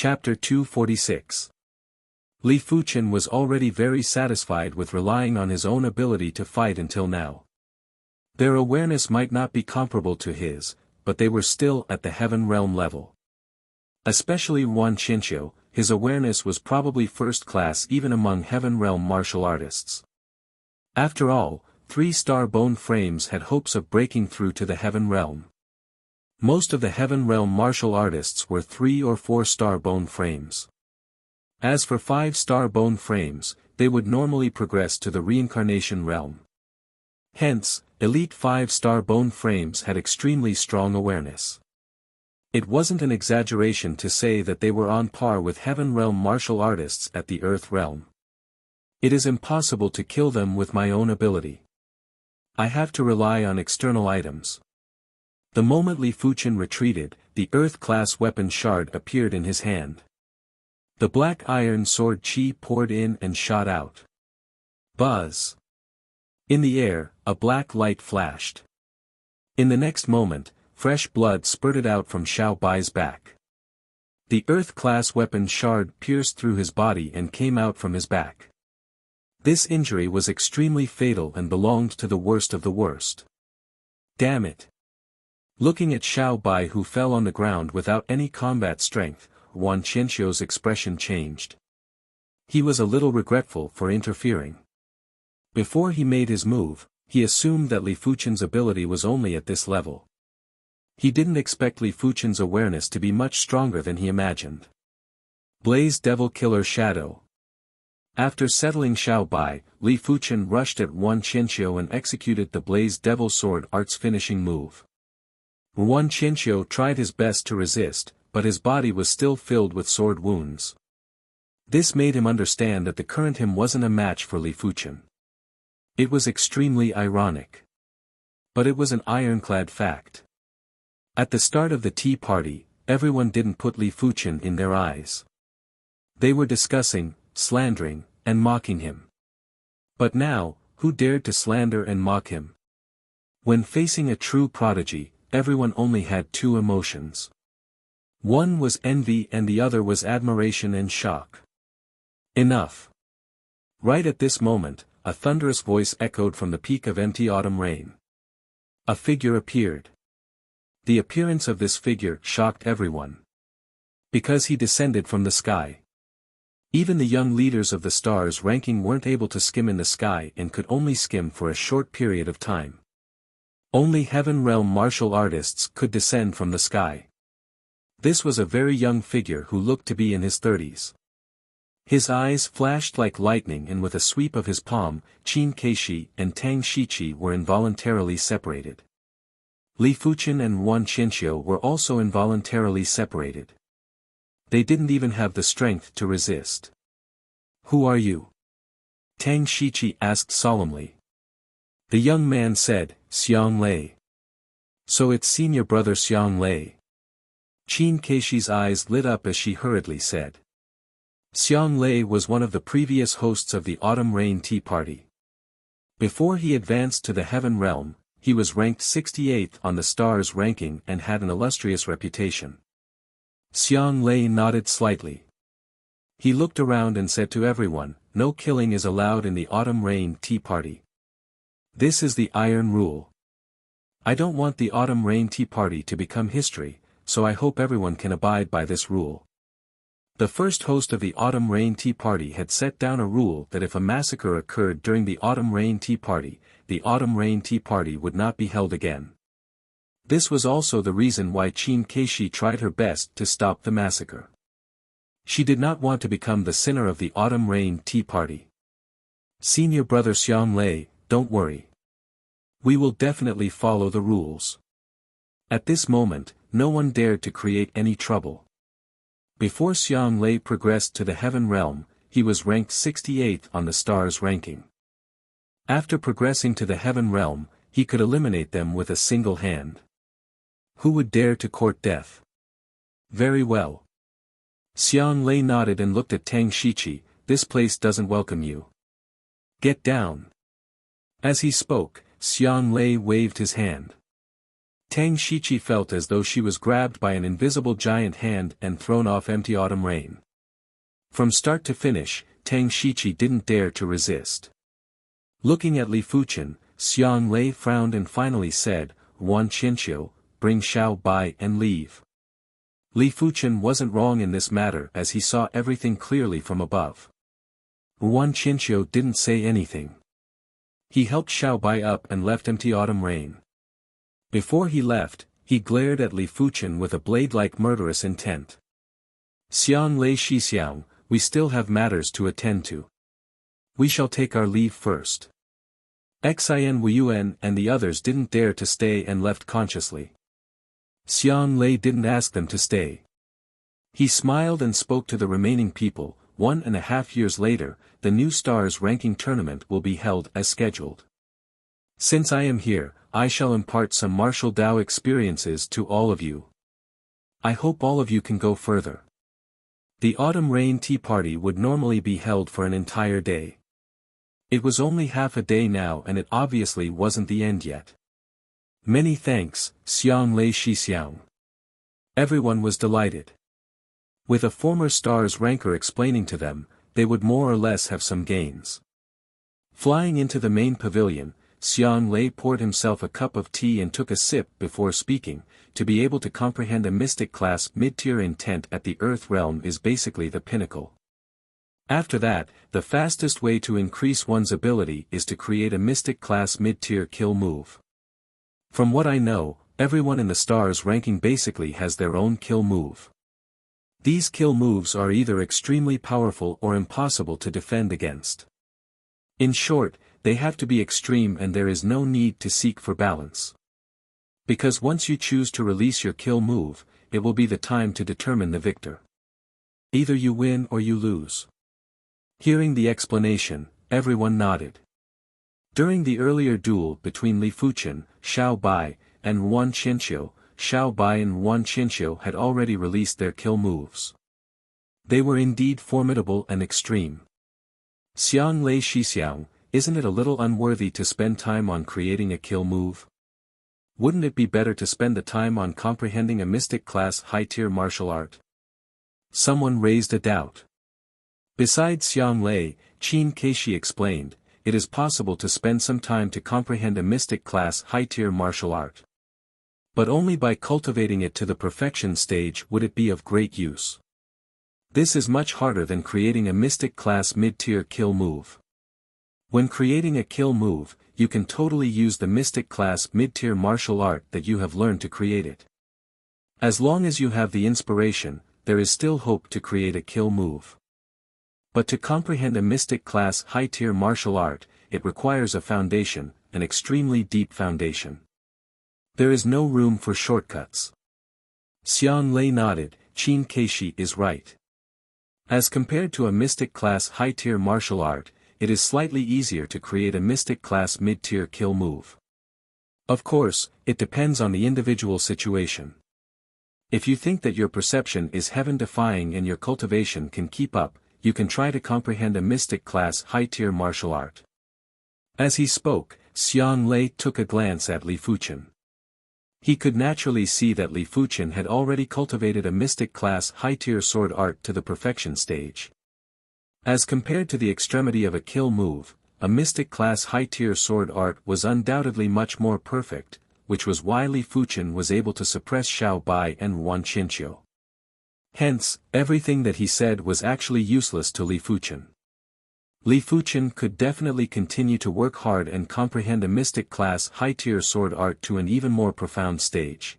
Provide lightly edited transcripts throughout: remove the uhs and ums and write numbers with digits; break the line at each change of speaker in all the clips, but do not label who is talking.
Chapter 246. Li Fuqian was already very satisfied with relying on his own ability to fight until now. Their awareness might not be comparable to his, but they were still at the heaven realm level. Especially Wan Qianqiu, his awareness was probably first class even among heaven realm martial artists. After all, 3-star bone frames had hopes of breaking through to the heaven realm. Most of the heaven realm martial artists were 3 or 4-star bone frames. As for 5-star bone frames, they would normally progress to the reincarnation realm. Hence, elite 5-star bone frames had extremely strong awareness. It wasn't an exaggeration to say that they were on par with heaven realm martial artists at the earth realm. It is impossible to kill them with my own ability. I have to rely on external items. The moment Li Fuqian retreated, the earth-class weapon shard appeared in his hand. The black iron sword chi poured in and shot out. Buzz! In the air, a black light flashed. In the next moment, fresh blood spurted out from Xiao Bai's back. The earth-class weapon shard pierced through his body and came out from his back. This injury was extremely fatal and belonged to the worst of the worst. Damn it! Looking at Xiao Bai, who fell on the ground without any combat strength, Wan Qianqiu's expression changed. He was a little regretful for interfering. Before he made his move, he assumed that Li Fuqian's ability was only at this level. He didn't expect Li Fuqian's awareness to be much stronger than he imagined. Blaze Devil Killer Shadow. After settling Xiao Bai, Li Fuqian rushed at Wan Qianqiu and executed the Blaze Devil Sword Art's finishing move. Wan Qianqiu tried his best to resist, but his body was still filled with sword wounds. This made him understand that the current him wasn't a match for Li Fuqian. It was extremely ironic. But it was an ironclad fact. At the start of the tea party, everyone didn't put Li Fuqian in their eyes. They were discussing, slandering, and mocking him. But now, who dared to slander and mock him? When facing a true prodigy, everyone only had 2 emotions. One was envy and the other was admiration and shock. Enough. Right at this moment, a thunderous voice echoed from the peak of empty autumn rain. A figure appeared. The appearance of this figure shocked everyone. Because he descended from the sky. Even the young leaders of the stars ranking weren't able to skim in the sky and could only skim for a short period of time. Only heaven realm martial artists could descend from the sky. This was a very young figure who looked to be in his 30s. His eyes flashed like lightning, and with a sweep of his palm, Qin Keishi and Tang Shiqi were involuntarily separated. Li Fuqian and Wan Qianqiu were also involuntarily separated. They didn't even have the strength to resist. "Who are you?" Tang Shiqi asked solemnly. The young man said, "Xiang Lei." "So it's senior brother Xiang Lei." Qin Keishi's eyes lit up as she hurriedly said. Xiang Lei was one of the previous hosts of the Autumn Rain Tea Party. Before he advanced to the heaven realm, he was ranked 68th on the stars ranking and had an illustrious reputation. Xiang Lei nodded slightly. He looked around and said to everyone, "No killing is allowed in the Autumn Rain Tea Party. This is the iron rule. I don't want the Autumn Rain Tea Party to become history, so I hope everyone can abide by this rule." The first host of the Autumn Rain Tea Party had set down a rule that if a massacre occurred during the Autumn Rain Tea Party, the Autumn Rain Tea Party would not be held again. This was also the reason why Qin Keishi tried her best to stop the massacre. She did not want to become the sinner of the Autumn Rain Tea Party. "Senior brother Xiang Lei, don't worry. We will definitely follow the rules." At this moment, no one dared to create any trouble. Before Xiang Lei progressed to the heaven realm, he was ranked 68th on the stars ranking. After progressing to the heaven realm, he could eliminate them with a single hand. Who would dare to court death? Very well. Xiang Lei nodded and looked at Tang Shiqi. "This place doesn't welcome you. Get down." As he spoke, Xiang Lei waved his hand. Tang Shichi felt as though she was grabbed by an invisible giant hand and thrown off empty autumn rain. From start to finish, Tang Shichi didn't dare to resist. Looking at Li Fuchen, Xiang Lei frowned and finally said, "Wan Qianqiu, bring Xiao Bai and leave." Li Fuchen wasn't wrong in this matter as he saw everything clearly from above. Wan Qianqiu didn't say anything. He helped Xiao Bai up and left empty autumn rain. Before he left, he glared at Li Fuchen with a blade-like murderous intent. "Xiang Lei Shixiang, we still have matters to attend to. We shall take our leave first." Xin Wuyuan and the others didn't dare to stay and left consciously. Xiang Lei didn't ask them to stay. He smiled and spoke to the remaining people. 1.5 years later, the new stars ranking tournament will be held as scheduled. Since I am here, I shall impart some martial Dao experiences to all of you. I hope all of you can go further. The autumn rain tea party would normally be held for an entire day. It was only half a day now and it obviously wasn't the end yet. Many thanks, Xiang Lei Shixiang. Everyone was delighted. With a former star's ranker explaining to them, they would more or less have some gains. Flying into the main pavilion, Xiang Lei poured himself a cup of tea and took a sip before speaking. To be able to comprehend a mystic class mid-tier intent at the Earth realm is basically the pinnacle. After that, the fastest way to increase one's ability is to create a mystic class mid-tier kill move. From what I know, everyone in the stars ranking basically has their own kill move. These kill moves are either extremely powerful or impossible to defend against. In short, they have to be extreme and there is no need to seek for balance. Because once you choose to release your kill move, it will be the time to determine the victor. Either you win or you lose. Hearing the explanation, everyone nodded. During the earlier duel between Li Fuchen, Xiao Bai, and Wan Qianqiu, Xiao Bai and Wan Qianqiu had already released their kill moves. They were indeed formidable and extreme. Xiang Lei Shixiang, isn't it a little unworthy to spend time on creating a kill move? Wouldn't it be better to spend the time on comprehending a mystic class high-tier martial art? Someone raised a doubt. Besides Xiang Lei, Qin Keishi explained, it is possible to spend some time to comprehend a mystic class high-tier martial art. But only by cultivating it to the perfection stage would it be of great use. This is much harder than creating a mystic class mid-tier kill move. When creating a kill move, you can totally use the mystic class mid-tier martial art that you have learned to create it. As long as you have the inspiration, there is still hope to create a kill move. But to comprehend a mystic class high-tier martial art, it requires a foundation, an extremely deep foundation. There is no room for shortcuts. Xiang Lei nodded, Qin Keishi is right. As compared to a mystic class high-tier martial art, it is slightly easier to create a mystic class mid-tier kill move. Of course, it depends on the individual situation. If you think that your perception is heaven-defying and your cultivation can keep up, you can try to comprehend a mystic class high-tier martial art. As he spoke, Xiang Lei took a glance at Li Fuchen. He could naturally see that Li Fuchen had already cultivated a mystic class high-tier sword art to the perfection stage. As compared to the extremity of a kill move, a mystic class high-tier sword art was undoubtedly much more perfect, which was why Li Fuchen was able to suppress Xiao Bai and Wan Qianqiu. Hence, everything that he said was actually useless to Li Fuchen. Li Fuchen could definitely continue to work hard and comprehend a mystic class high-tier sword art to an even more profound stage.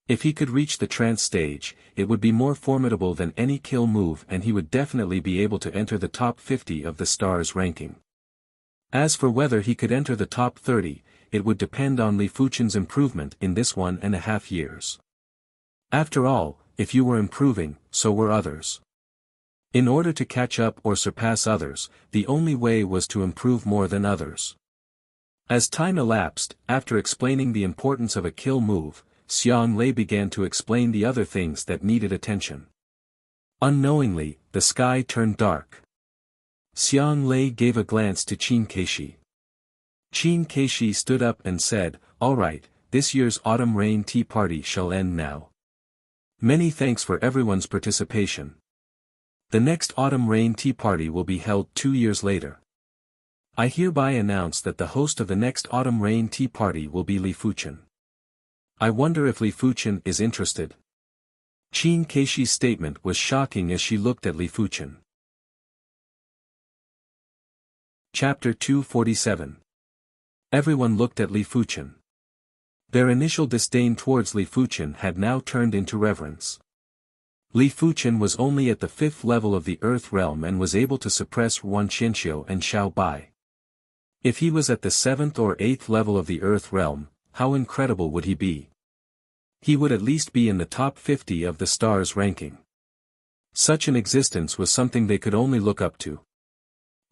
If he could reach the trance stage, it would be more formidable than any kill move and he would definitely be able to enter the top 50 of the stars ranking. As for whether he could enter the top 30, it would depend on Li Fuchen's improvement in this 1.5 years. After all, if you were improving, so were others. In order to catch up or surpass others, the only way was to improve more than others. As time elapsed, after explaining the importance of a kill move, Xiang Lei began to explain the other things that needed attention. Unknowingly, the sky turned dark. Xiang Lei gave a glance to Qin Keishi. Qin Keishi stood up and said, "All right, this year's Autumn Rain Tea Party shall end now. Many thanks for everyone's participation. The next Autumn Rain Tea Party will be held 2 years later. I hereby announce that the host of the next Autumn Rain Tea Party will be Li Fuchen. I wonder if Li Fuchen is interested. Qin Keishi's statement was shocking as she looked at Li Fuchen. Chapter 247. Everyone looked at Li Fuchen. Their initial disdain towards Li Fuchen had now turned into reverence. Li Fuchen was only at the 5th level of the Earth Realm and was able to suppress Wan Qianxiu and Xiao Bai. If he was at the 7th or 8th level of the Earth Realm, how incredible would he be? He would at least be in the top 50 of the stars ranking. Such an existence was something they could only look up to.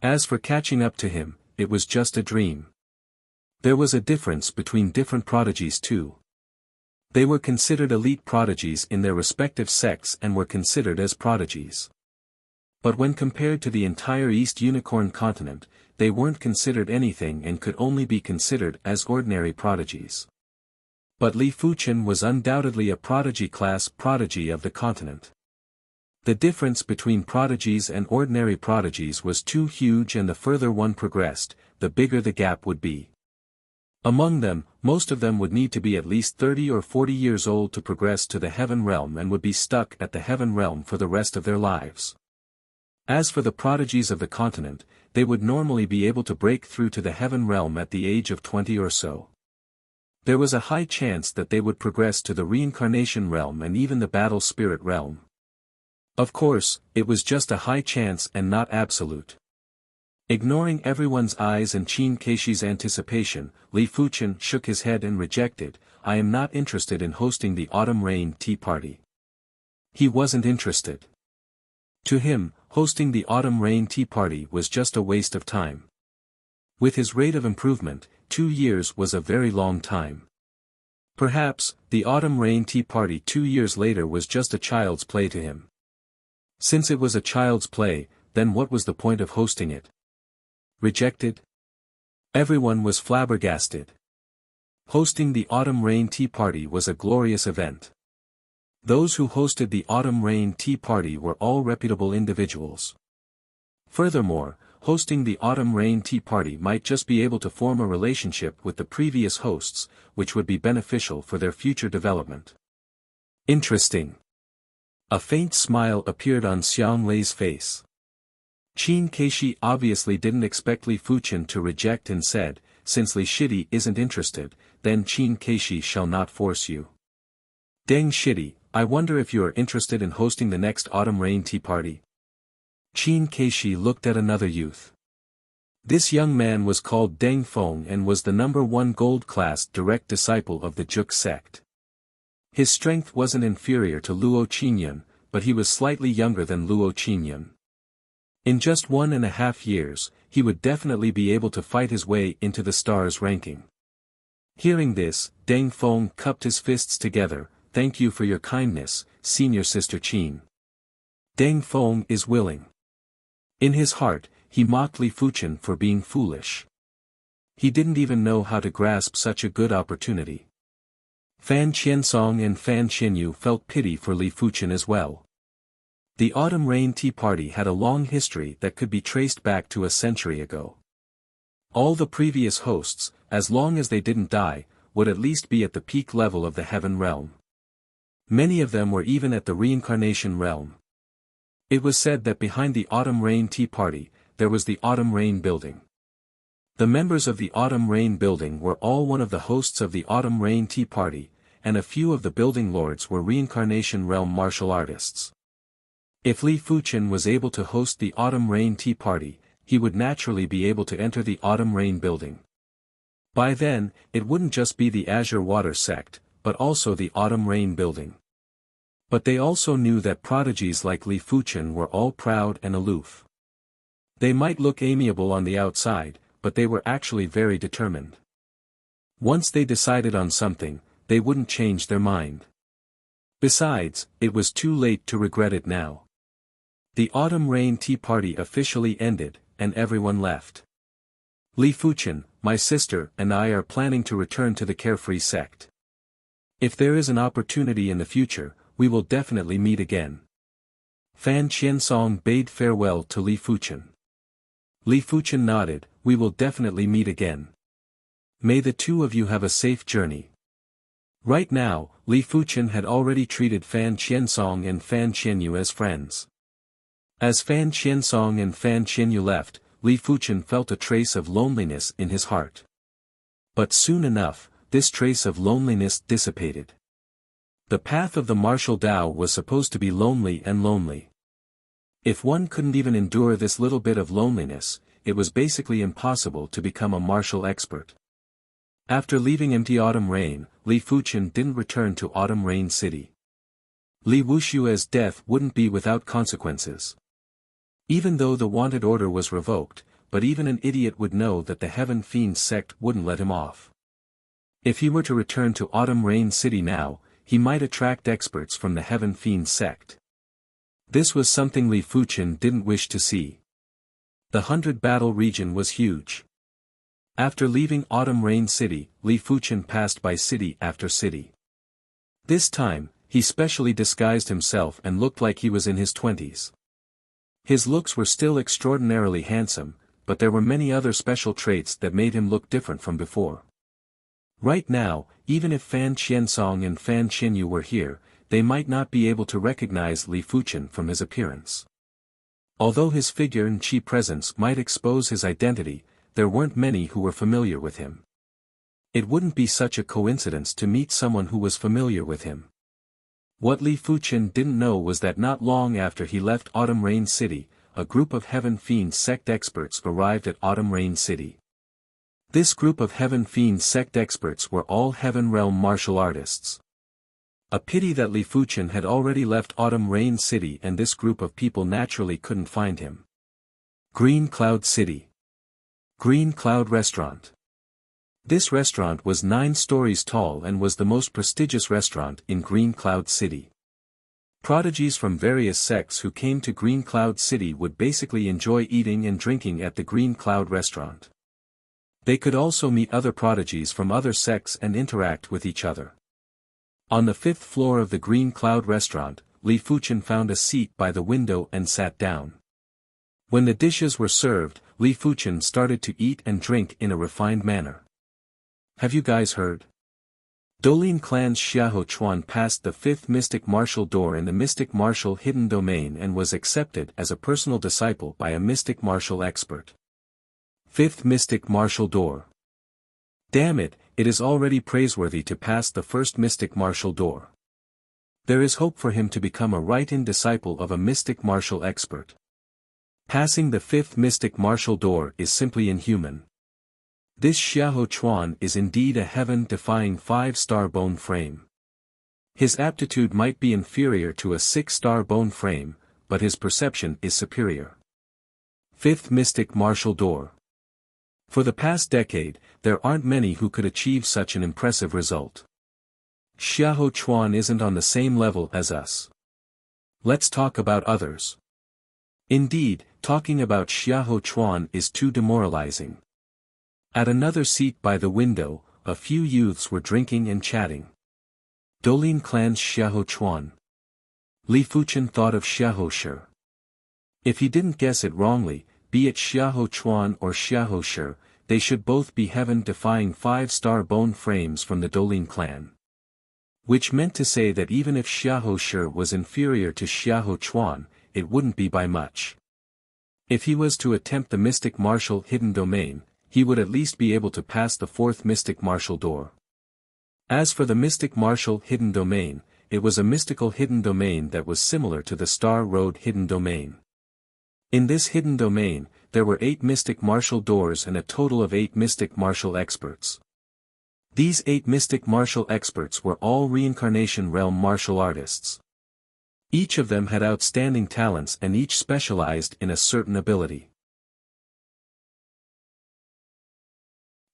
As for catching up to him, it was just a dream. There was a difference between different prodigies too. They were considered elite prodigies in their respective sects and were considered as prodigies. But when compared to the entire East Unicorn continent, they weren't considered anything and could only be considered as ordinary prodigies. But Li Fuchen was undoubtedly a prodigy-class prodigy of the continent. The difference between prodigies and ordinary prodigies was too huge, and the further one progressed, the bigger the gap would be. Among them, most of them would need to be at least 30 or 40 years old to progress to the Heaven Realm and would be stuck at the Heaven Realm for the rest of their lives. As for the prodigies of the continent, they would normally be able to break through to the Heaven Realm at the age of 20 or so. There was a high chance that they would progress to the Reincarnation Realm and even the Battle Spirit Realm. Of course, it was just a high chance and not absolute. Ignoring everyone's eyes and Qin Keishi's anticipation, Li Fuchen shook his head and rejected, "I am not interested in hosting the Autumn Rain Tea Party." He wasn't interested. To him, hosting the Autumn Rain Tea Party was just a waste of time. With his rate of improvement, 2 years was a very long time. Perhaps, the Autumn Rain Tea Party 2 years later was just a child's play to him. Since it was a child's play, then what was the point of hosting it? Rejected? Everyone was flabbergasted. Hosting the Autumn Rain Tea Party was a glorious event. Those who hosted the Autumn Rain Tea Party were all reputable individuals. Furthermore, hosting the Autumn Rain Tea Party might just be able to form a relationship with the previous hosts, which would be beneficial for their future development. Interesting. A faint smile appeared on Xiang Lei's face. Qin Keishi obviously didn't expect Li Fuchen to reject and said, "Since Li Shidi isn't interested, then Qin Keishi shall not force you." "Deng Shidi, I wonder if you are interested in hosting the next Autumn Rain Tea Party?" Qin Keishi looked at another youth. This young man was called Deng Feng and was the #1 gold-class direct disciple of the Juk sect. His strength wasn't inferior to Luo Qingyun, but he was slightly younger than Luo Qingyun. In just 1.5 years, he would definitely be able to fight his way into the stars ranking. Hearing this, Deng Feng cupped his fists together. "Thank you for your kindness, senior sister Qin." Deng Feng is willing. In his heart, he mocked Li Fuchen for being foolish. He didn't even know how to grasp such a good opportunity. Fan Qiansong and Fan Qianyu felt pity for Li Fuchen as well. The Autumn Rain Tea Party had a long history that could be traced back to a century ago. All the previous hosts, as long as they didn't die, would at least be at the peak level of the Heaven Realm. Many of them were even at the Reincarnation Realm. It was said that behind the Autumn Rain Tea Party, there was the Autumn Rain Building. The members of the Autumn Rain Building were all one of the hosts of the Autumn Rain Tea Party, and a few of the building lords were Reincarnation Realm martial artists. If Li Fuchen was able to host the Autumn Rain Tea Party, he would naturally be able to enter the Autumn Rain Building. By then, it wouldn't just be the Azure Water sect, but also the Autumn Rain Building. But they also knew that prodigies like Li Fuchen were all proud and aloof. They might look amiable on the outside, but they were actually very determined. Once they decided on something, they wouldn't change their mind. Besides, it was too late to regret it now. The Autumn Rain Tea Party officially ended, and everyone left. "Li Fuchen, my sister and I are planning to return to the Carefree sect. If there is an opportunity in the future, we will definitely meet again. Fan Qiansong bade farewell to Li Fuchen. Li Fuchen nodded, we will definitely meet again. May the two of you have a safe journey. Right now, Li Fuchen had already treated Fan Qiansong and Fan Qianyu as friends. As Fan Qiansong and Fan Qianyu left, Li Fuchen felt a trace of loneliness in his heart. But soon enough, this trace of loneliness dissipated. The path of the martial Tao was supposed to be lonely and lonely. If one couldn't even endure this little bit of loneliness, it was basically impossible to become a martial expert. After leaving empty Autumn Rain, Li Fuchen didn't return to Autumn Rain City. Li Wuxia's death wouldn't be without consequences. Even though the wanted order was revoked, but even an idiot would know that the Heaven Fiend sect wouldn't let him off. If he were to return to Autumn Rain City now, he might attract experts from the Heaven Fiend sect. This was something Li Fuchen didn't wish to see. The 100-battle region was huge. After leaving Autumn Rain City, Li Fuchen passed by city after city. This time, he specially disguised himself and looked like he was in his 20s. His looks were still extraordinarily handsome, but there were many other special traits that made him look different from before. Right now, even if Fan Qiansong and Fan Qianyu were here, they might not be able to recognize Li Fuchen from his appearance. Although his figure and chi presence might expose his identity, there weren't many who were familiar with him. It wouldn't be such a coincidence to meet someone who was familiar with him. What Li Fuchen didn't know was that not long after he left Autumn Rain City, a group of Heaven Fiend sect experts arrived at Autumn Rain City. This group of Heaven Fiend sect experts were all Heaven Realm martial artists. A pity that Li Fuchen had already left Autumn Rain City and this group of people naturally couldn't find him. Green Cloud City. Green Cloud Restaurant. This restaurant was 9 stories tall and was the most prestigious restaurant in Green Cloud City. Prodigies from various sects who came to Green Cloud City would basically enjoy eating and drinking at the Green Cloud Restaurant. They could also meet other prodigies from other sects and interact with each other. On the 5th floor of the Green Cloud Restaurant, Li Fuchen found a seat by the window and sat down. When the dishes were served, Li Fuchen started to eat and drink in a refined manner. Have you guys heard? Dolin clan's Xiahou Chuan passed the 5th mystic martial door in the mystic martial hidden domain and was accepted as a personal disciple by a mystic martial expert. 5th mystic martial door. Damn it, it is already praiseworthy to pass the 1st mystic martial door. There is hope for him to become a right-in disciple of a mystic martial expert. Passing the 5th mystic martial door is simply inhuman. This Xiahou Chuan is indeed a heaven-defying 5-star bone frame. His aptitude might be inferior to a 6-star bone frame, but his perception is superior. 5th mystic martial door. For the past decade, there aren't many who could achieve such an impressive result. Xiahou Chuan isn't on the same level as us. Let's talk about others. Indeed, talking about Xiahou Chuan is too demoralizing. At another seat by the window, a few youths were drinking and chatting. Dolin clan's Xiahou Chuan. Li Fuchen thought of Xiahou Shi. If he didn't guess it wrongly, be it Xiahou Chuan or Xiahou Shi, they should both be heaven-defying 5-star bone frames from the Dolin clan. Which meant to say that even if Xiahou Shi was inferior to Xiahou Chuan, it wouldn't be by much. If he was to attempt the mystic martial hidden domain, he would at least be able to pass the 4th mystic martial door. As for the mystic martial hidden domain, it was a mystical hidden domain that was similar to the Star Road hidden domain. In this hidden domain, there were 8 mystic martial doors and a total of 8 mystic martial experts. These 8 mystic martial experts were all reincarnation realm martial artists. Each of them had outstanding talents and each specialized in a certain ability.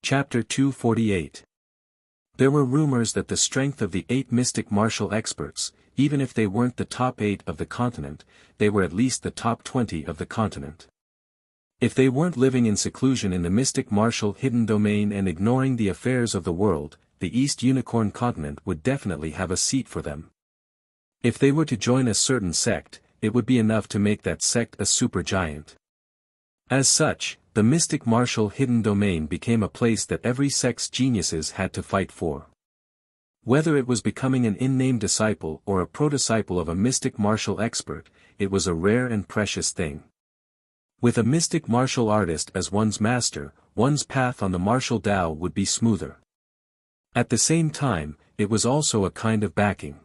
Chapter 248. There were rumors that the strength of the 8 mystic martial experts, even if they weren't the top 8 of the continent, they were at least the top 20 of the continent. If they weren't living in seclusion in the mystic martial hidden domain and ignoring the affairs of the world, the East Unicorn continent would definitely have a seat for them. If they were to join a certain sect, it would be enough to make that sect a supergiant. As such, the mystic martial hidden domain became a place that every sect's geniuses had to fight for. Whether it was becoming an in-name disciple or a pro-disciple of a mystic martial expert, it was a rare and precious thing. With a mystic martial artist as one's master, one's path on the martial Tao would be smoother. At the same time, it was also a kind of backing.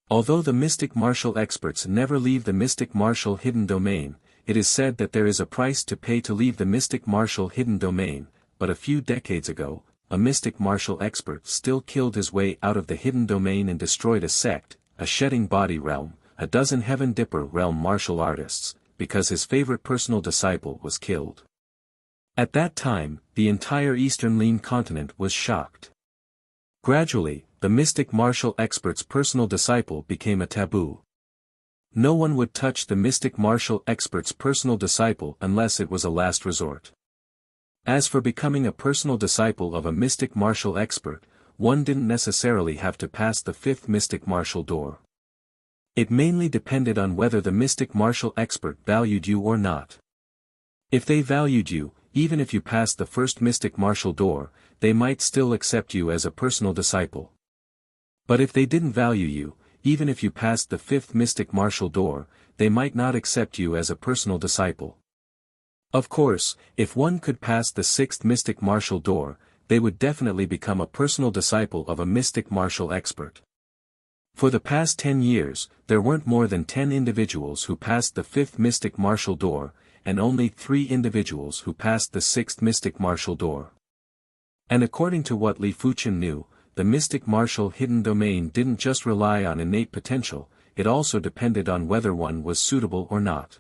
Although the mystic martial experts never leave the mystic martial hidden domain, it is said that there is a price to pay to leave the mystic martial hidden domain, but a few decades ago, a mystic martial expert still killed his way out of the hidden domain and destroyed a sect, a shedding body realm, a dozen heaven dipper realm martial artists, because his favorite personal disciple was killed. At that time, the entire Eastern Lean continent was shocked. Gradually, the mystic martial expert's personal disciple became a taboo. No one would touch the mystic martial expert's personal disciple unless it was a last resort. As for becoming a personal disciple of a mystic martial expert, one didn't necessarily have to pass the fifth mystic martial door. It mainly depended on whether the mystic martial expert valued you or not. If they valued you, even if you passed the first mystic martial door, they might still accept you as a personal disciple. But if they didn't value you, even if you passed the fifth mystic martial door, they might not accept you as a personal disciple. Of course, if one could pass the sixth mystic martial door, they would definitely become a personal disciple of a mystic martial expert. For the past 10 years, there weren't more than 10 individuals who passed the fifth mystic martial door, and only 3 individuals who passed the sixth mystic martial door. And according to what Li Fuqian knew, the mystic martial hidden domain didn't just rely on innate potential, it also depended on whether one was suitable or not.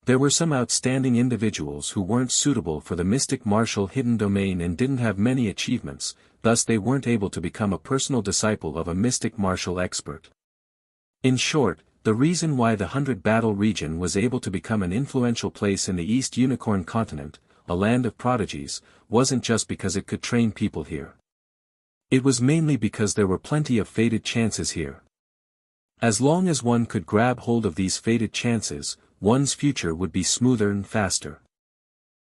There were some outstanding individuals who weren't suitable for the mystic martial hidden domain and didn't have many achievements, thus they weren't able to become a personal disciple of a mystic martial expert. In short, the reason why the 100 Battle region was able to become an influential place in the East Unicorn continent, a land of prodigies, wasn't just because it could train people here. It was mainly because there were plenty of fated chances here. As long as one could grab hold of these fated chances, one's future would be smoother and faster.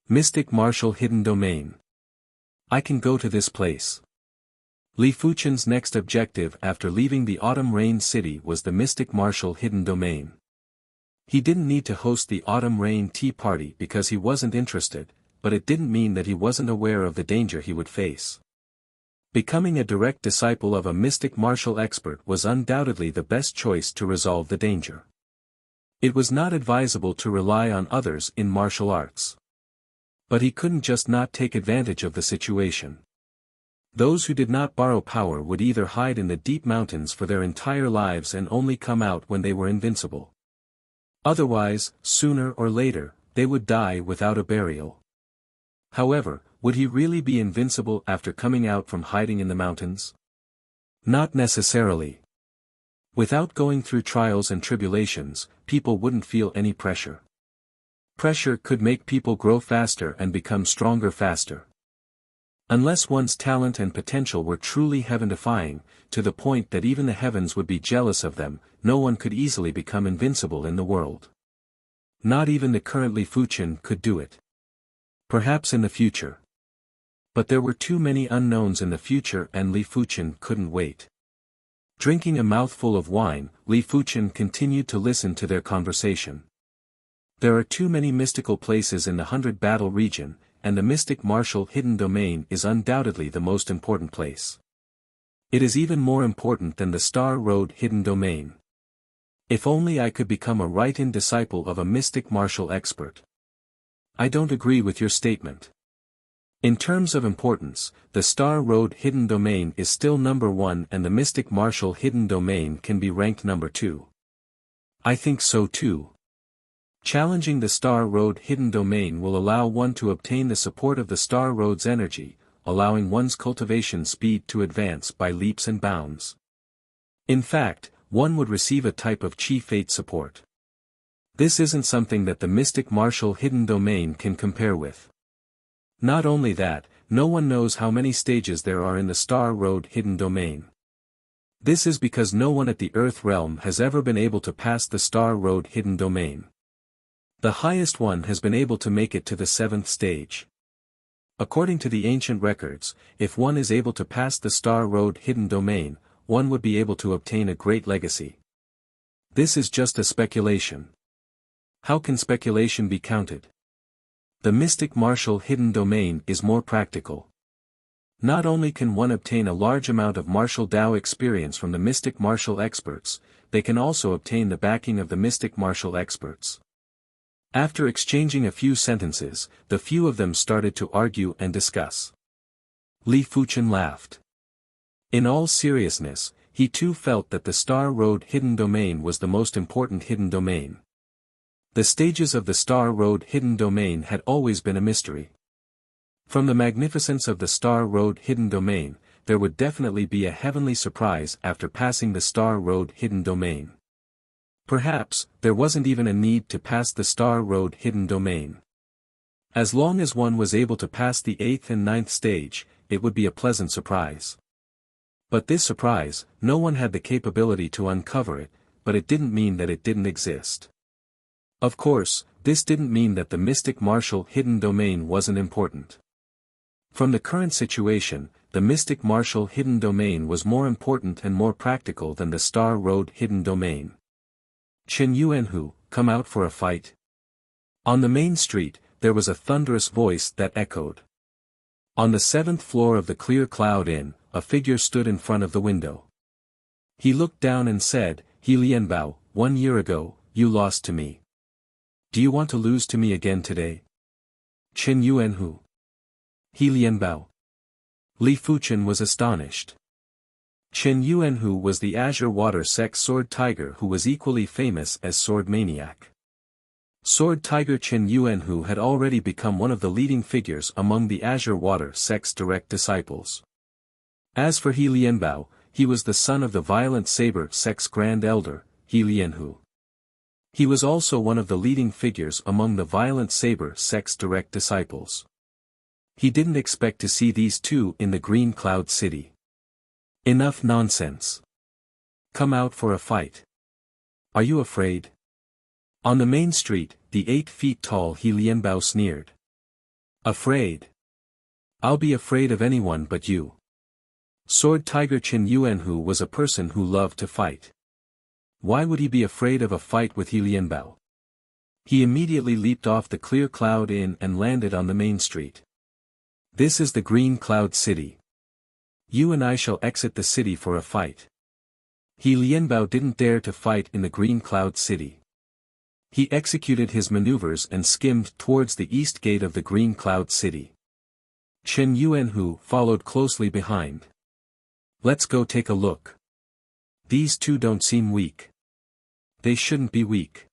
Mystic martial hidden domain. I can go to this place. Li Fuqian's next objective after leaving the Autumn Rain City was the mystic martial hidden domain. He didn't need to host the Autumn Rain Tea Party because he wasn't interested, but it didn't mean that he wasn't aware of the danger he would face. Becoming a direct disciple of a mystic martial expert was undoubtedly the best choice to resolve the danger. It was not advisable to rely on others in martial arts. But he couldn't just not take advantage of the situation. Those who did not borrow power would either hide in the deep mountains for their entire lives and only come out when they were invincible. Otherwise, sooner or later, they would die without a burial. However, would he really be invincible after coming out from hiding in the mountains? Not necessarily. Without going through trials and tribulations, people wouldn't feel any pressure. Pressure could make people grow faster and become stronger faster. Unless one's talent and potential were truly heaven-defying, to the point that even the heavens would be jealous of them, no one could easily become invincible in the world. Not even the current Li Fuqian could do it. Perhaps in the future. But there were too many unknowns in the future and Li Fuqian couldn't wait. Drinking a mouthful of wine, Li Fuqian continued to listen to their conversation. There are too many mystical places in the 100 Battle region, and the mystic martial hidden domain is undoubtedly the most important place. It is even more important than the Star Road hidden domain. If only I could become a right-in disciple of a mystic martial expert. I don't agree with your statement. In terms of importance, the Star Road hidden domain is still number 1 and the mystic martial hidden domain can be ranked number 2. I think so too. Challenging the Star Road hidden domain will allow one to obtain the support of the Star Road's energy, allowing one's cultivation speed to advance by leaps and bounds. In fact, one would receive a type of Chi Fate support. This isn't something that the mystic martial hidden domain can compare with. Not only that, no one knows how many stages there are in the Star Road hidden domain. This is because no one at the Earth realm has ever been able to pass the Star Road hidden domain. The highest one has been able to make it to the 7th stage. According to the ancient records, if one is able to pass the Star Road hidden domain, one would be able to obtain a great legacy. This is just a speculation. How can speculation be counted? The mystic martial hidden domain is more practical. Not only can one obtain a large amount of martial Tao experience from the mystic martial experts, they can also obtain the backing of the mystic martial experts. After exchanging a few sentences, the few of them started to argue and discuss. Li Fuchen laughed. In all seriousness, he too felt that the Star Road hidden domain was the most important hidden domain. The stages of the Star Road hidden domain had always been a mystery. From the magnificence of the Star Road hidden domain, there would definitely be a heavenly surprise after passing the Star Road hidden domain. Perhaps, there wasn't even a need to pass the Star Road hidden domain. As long as one was able to pass the 8th and 9th stage, it would be a pleasant surprise. But this surprise, no one had the capability to uncover it, but it didn't mean that it didn't exist. Of course, this didn't mean that the mystic martial hidden domain wasn't important. From the current situation, the mystic martial hidden domain was more important and more practical than the Star Road hidden domain. Chen Yuanhu, come out for a fight? On the main street, there was a thunderous voice that echoed. On the 7th floor of the Clear Cloud Inn, a figure stood in front of the window. He looked down and said, He Lianbao, 1 year ago, you lost to me. Do you want to lose to me again today? Chen Yuanhu. He Lianbao. Li Fuchen was astonished. Chen Yuanhu was the Azure Water Sex Sword Tiger who was equally famous as Sword Maniac. Sword Tiger Chen Yuanhu had already become one of the leading figures among the Azure Water Sex direct disciples. As for He Lianbao, he was the son of the Violent Saber Sex Grand Elder, He Lianhu. He was also one of the leading figures among the Violent Saber Sex direct disciples. He didn't expect to see these two in the Green Cloud City. Enough nonsense. Come out for a fight. Are you afraid? On the main street, the 8 feet tall He Lianbao sneered. Afraid? I'll be afraid of anyone but you. Sword Tiger Chen Yuanhu was a person who loved to fight. Why would he be afraid of a fight with He Lianbao? He immediately leaped off the Clear Cloud Inn and landed on the main street. This is the Green Cloud City. You and I shall exit the city for a fight. He Lianbao didn't dare to fight in the Green Cloud City. He executed his maneuvers and skimmed towards the east gate of the Green Cloud City. Chen Yuanhu followed closely behind. Let's go take a look. These two don't seem weak. They shouldn't be weak.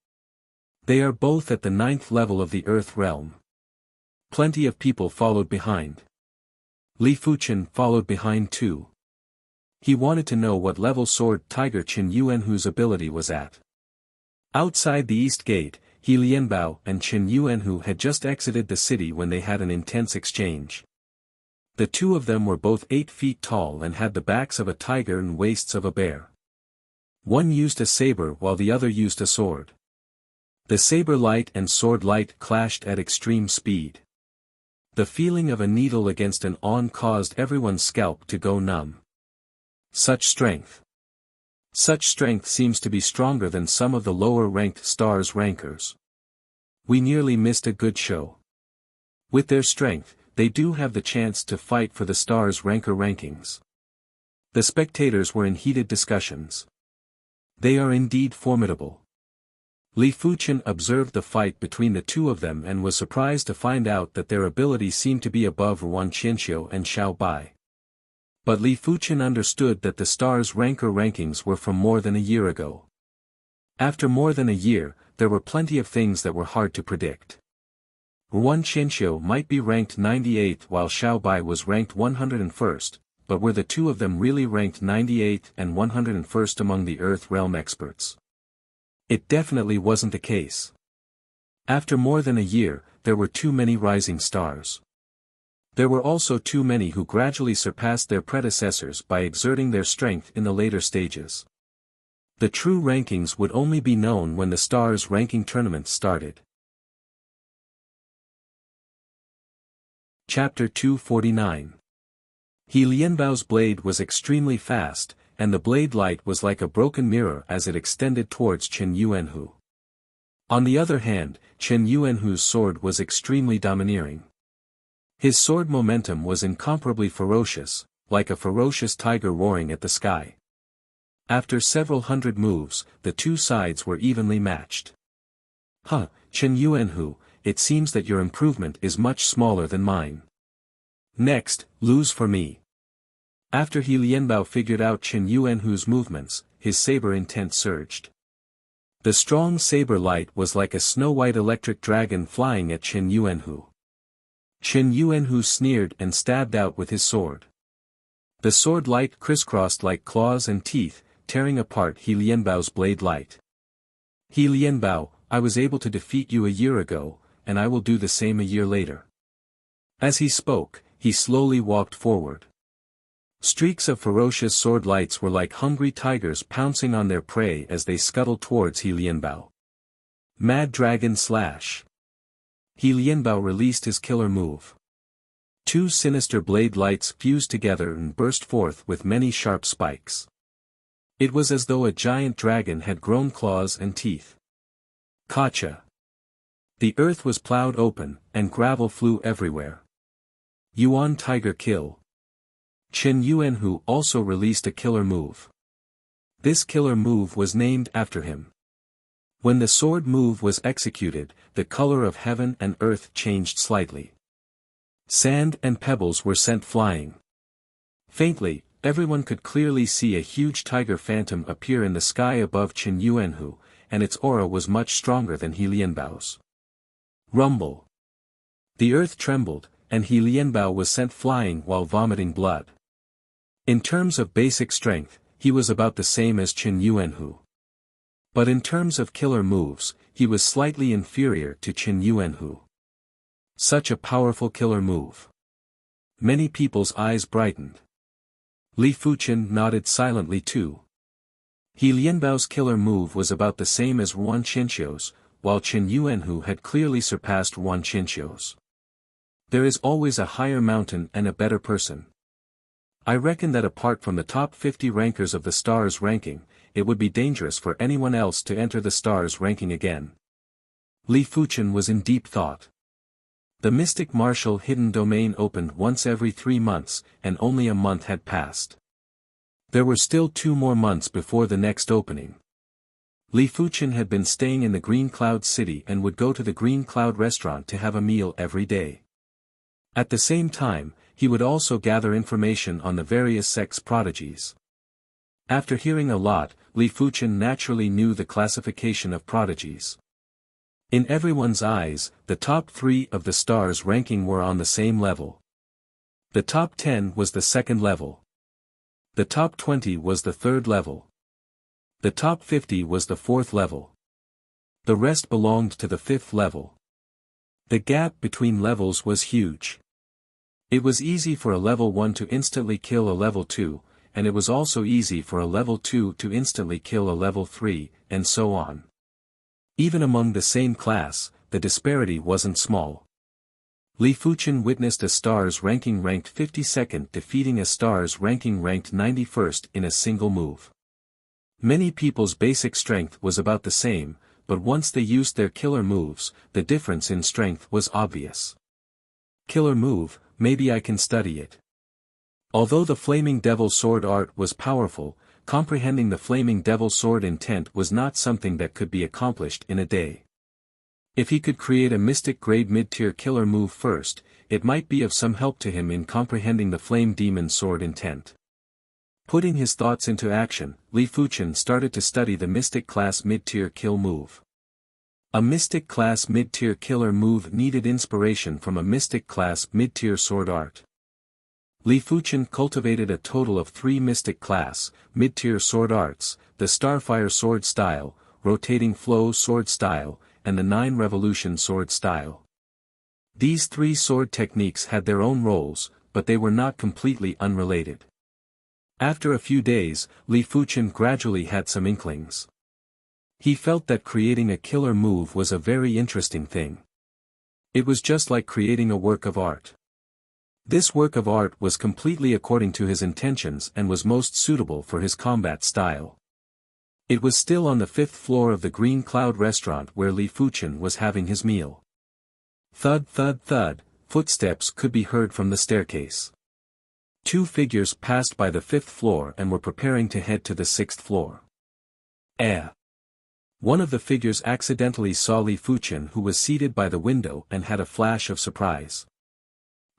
They are both at the 9th level of the Earth realm. Plenty of people followed behind. Li Fuchen followed behind too. He wanted to know what level Sword Tiger Chen Yuanhu's ability was at. Outside the East Gate, He Lianbao and Chen Yuanhu had just exited the city when they had an intense exchange. The two of them were both 8 feet tall and had the backs of a tiger and waists of a bear. One used a saber while the other used a sword. The saber light and sword light clashed at extreme speed. The feeling of a needle against an awn caused everyone's scalp to go numb. Such strength. Such strength seems to be stronger than some of the lower-ranked stars rankers. We nearly missed a good show. With their strength, they do have the chance to fight for the stars ranker rankings. The spectators were in heated discussions. They are indeed formidable. Li Fuchen observed the fight between the two of them and was surprised to find out that their abilities seemed to be above Wan Qianxiu and Xiao Bai. But Li Fuchen understood that the stars ranker rankings were from more than a year ago. After more than a year, there were plenty of things that were hard to predict. Wan Qianxiu might be ranked 98th while Xiao Bai was ranked 101st, but were the two of them really ranked 98th and 101st among the Earth realm experts? It definitely wasn't the case. After more than a year, there were too many rising stars. There were also too many who gradually surpassed their predecessors by exerting their strength in the later stages. The true rankings would only be known when the stars ranking tournament started. Chapter 249. He Lianbao's blade was extremely fast, and the blade light was like a broken mirror as it extended towards Chen Yuanhu. On the other hand, Chen Yuanhu's sword was extremely domineering. His sword momentum was incomparably ferocious, like a ferocious tiger roaring at the sky. After several hundred moves, the two sides were evenly matched. Chen Yuanhu, it seems that your improvement is much smaller than mine. Next, lose for me. After He Lianbao figured out Chen Yuanhu's movements, his saber intent surged. The strong saber light was like a snow-white electric dragon flying at Chen Yuanhu. Chen Yuanhu sneered and stabbed out with his sword. The sword light crisscrossed like claws and teeth, tearing apart He Lianbao's blade light. He Lianbao, I was able to defeat you a year ago, and I will do the same a year later. As he spoke, he slowly walked forward. Streaks of ferocious sword lights were like hungry tigers pouncing on their prey as they scuttled towards He Lianbao. Mad Dragon Slash. He Lianbao released his killer move. Two sinister blade lights fused together and burst forth with many sharp spikes. It was as though a giant dragon had grown claws and teeth. Gotcha. The earth was plowed open, and gravel flew everywhere. Yuan Tiger Kill. Chen Yuanhu also released a killer move. This killer move was named after him. When the sword move was executed, the color of heaven and earth changed slightly. Sand and pebbles were sent flying. Faintly, everyone could clearly see a huge tiger phantom appear in the sky above Chen Yuanhu, and its aura was much stronger than He Lianbao's. Rumble. The earth trembled, and He Lianbao was sent flying while vomiting blood. In terms of basic strength, he was about the same as Chen Yuanhu. But in terms of killer moves, he was slightly inferior to Chen Yuanhu. Such a powerful killer move. Many people's eyes brightened. Li Fuchen nodded silently too. He Lianbao's killer move was about the same as Ruan Qianqiu's, while Chen Yuanhu had clearly surpassed Ruan Qianqiu's. There is always a higher mountain and a better person. I reckon that apart from the top 50 rankers of the stars ranking, it would be dangerous for anyone else to enter the stars ranking again. Li Fuchen was in deep thought. The mystic martial hidden domain opened once every 3 months, and only a month had passed. There were still 2 more months before the next opening. Li Fuchen had been staying in the Green Cloud City and would go to the Green Cloud restaurant to have a meal every day. At the same time, he would also gather information on the various sex prodigies. After hearing a lot, Li Fuchen naturally knew the classification of prodigies. In everyone's eyes, the top 3 of the stars ranking were on the same level. The top 10 was the second level. The top 20 was the third level. The top 50 was the fourth level. The rest belonged to the fifth level. The gap between levels was huge. It was easy for a level 1 to instantly kill a level 2, and it was also easy for a level 2 to instantly kill a level 3, and so on. Even among the same class, the disparity wasn't small. Li Fuchen witnessed a stars ranking ranked 52nd defeating a stars ranking ranked 91st in a single move. Many people's basic strength was about the same, but once they used their killer moves, the difference in strength was obvious. Killer move, maybe I can study it. Although the Flaming Devil Sword art was powerful, comprehending the Flaming Devil Sword intent was not something that could be accomplished in a day. If he could create a mystic grade mid-tier killer move first, it might be of some help to him in comprehending the Flame Demon Sword intent. Putting his thoughts into action, Li Fuchen started to study the Mystic Class mid-tier kill move. A Mystic Class mid-tier killer move needed inspiration from a Mystic Class mid-tier sword art. Li Fuchen cultivated a total of 3 Mystic Class mid-tier sword arts, the Starfire Sword Style, Rotating Flow Sword Style, and the 9 revolution sword style. These 3 sword techniques had their own roles, but they were not completely unrelated. After a few days, Li Fuchen gradually had some inklings. He felt that creating a killer move was a very interesting thing. It was just like creating a work of art. This work of art was completely according to his intentions and was most suitable for his combat style. It was still on the 5th floor of the Green Cloud restaurant where Li Fuchen was having his meal. Thud thud thud, footsteps could be heard from the staircase. 2 figures passed by the 5th floor and were preparing to head to the 6th floor. One of the figures accidentally saw Li Fuchen, who was seated by the window, and had a flash of surprise.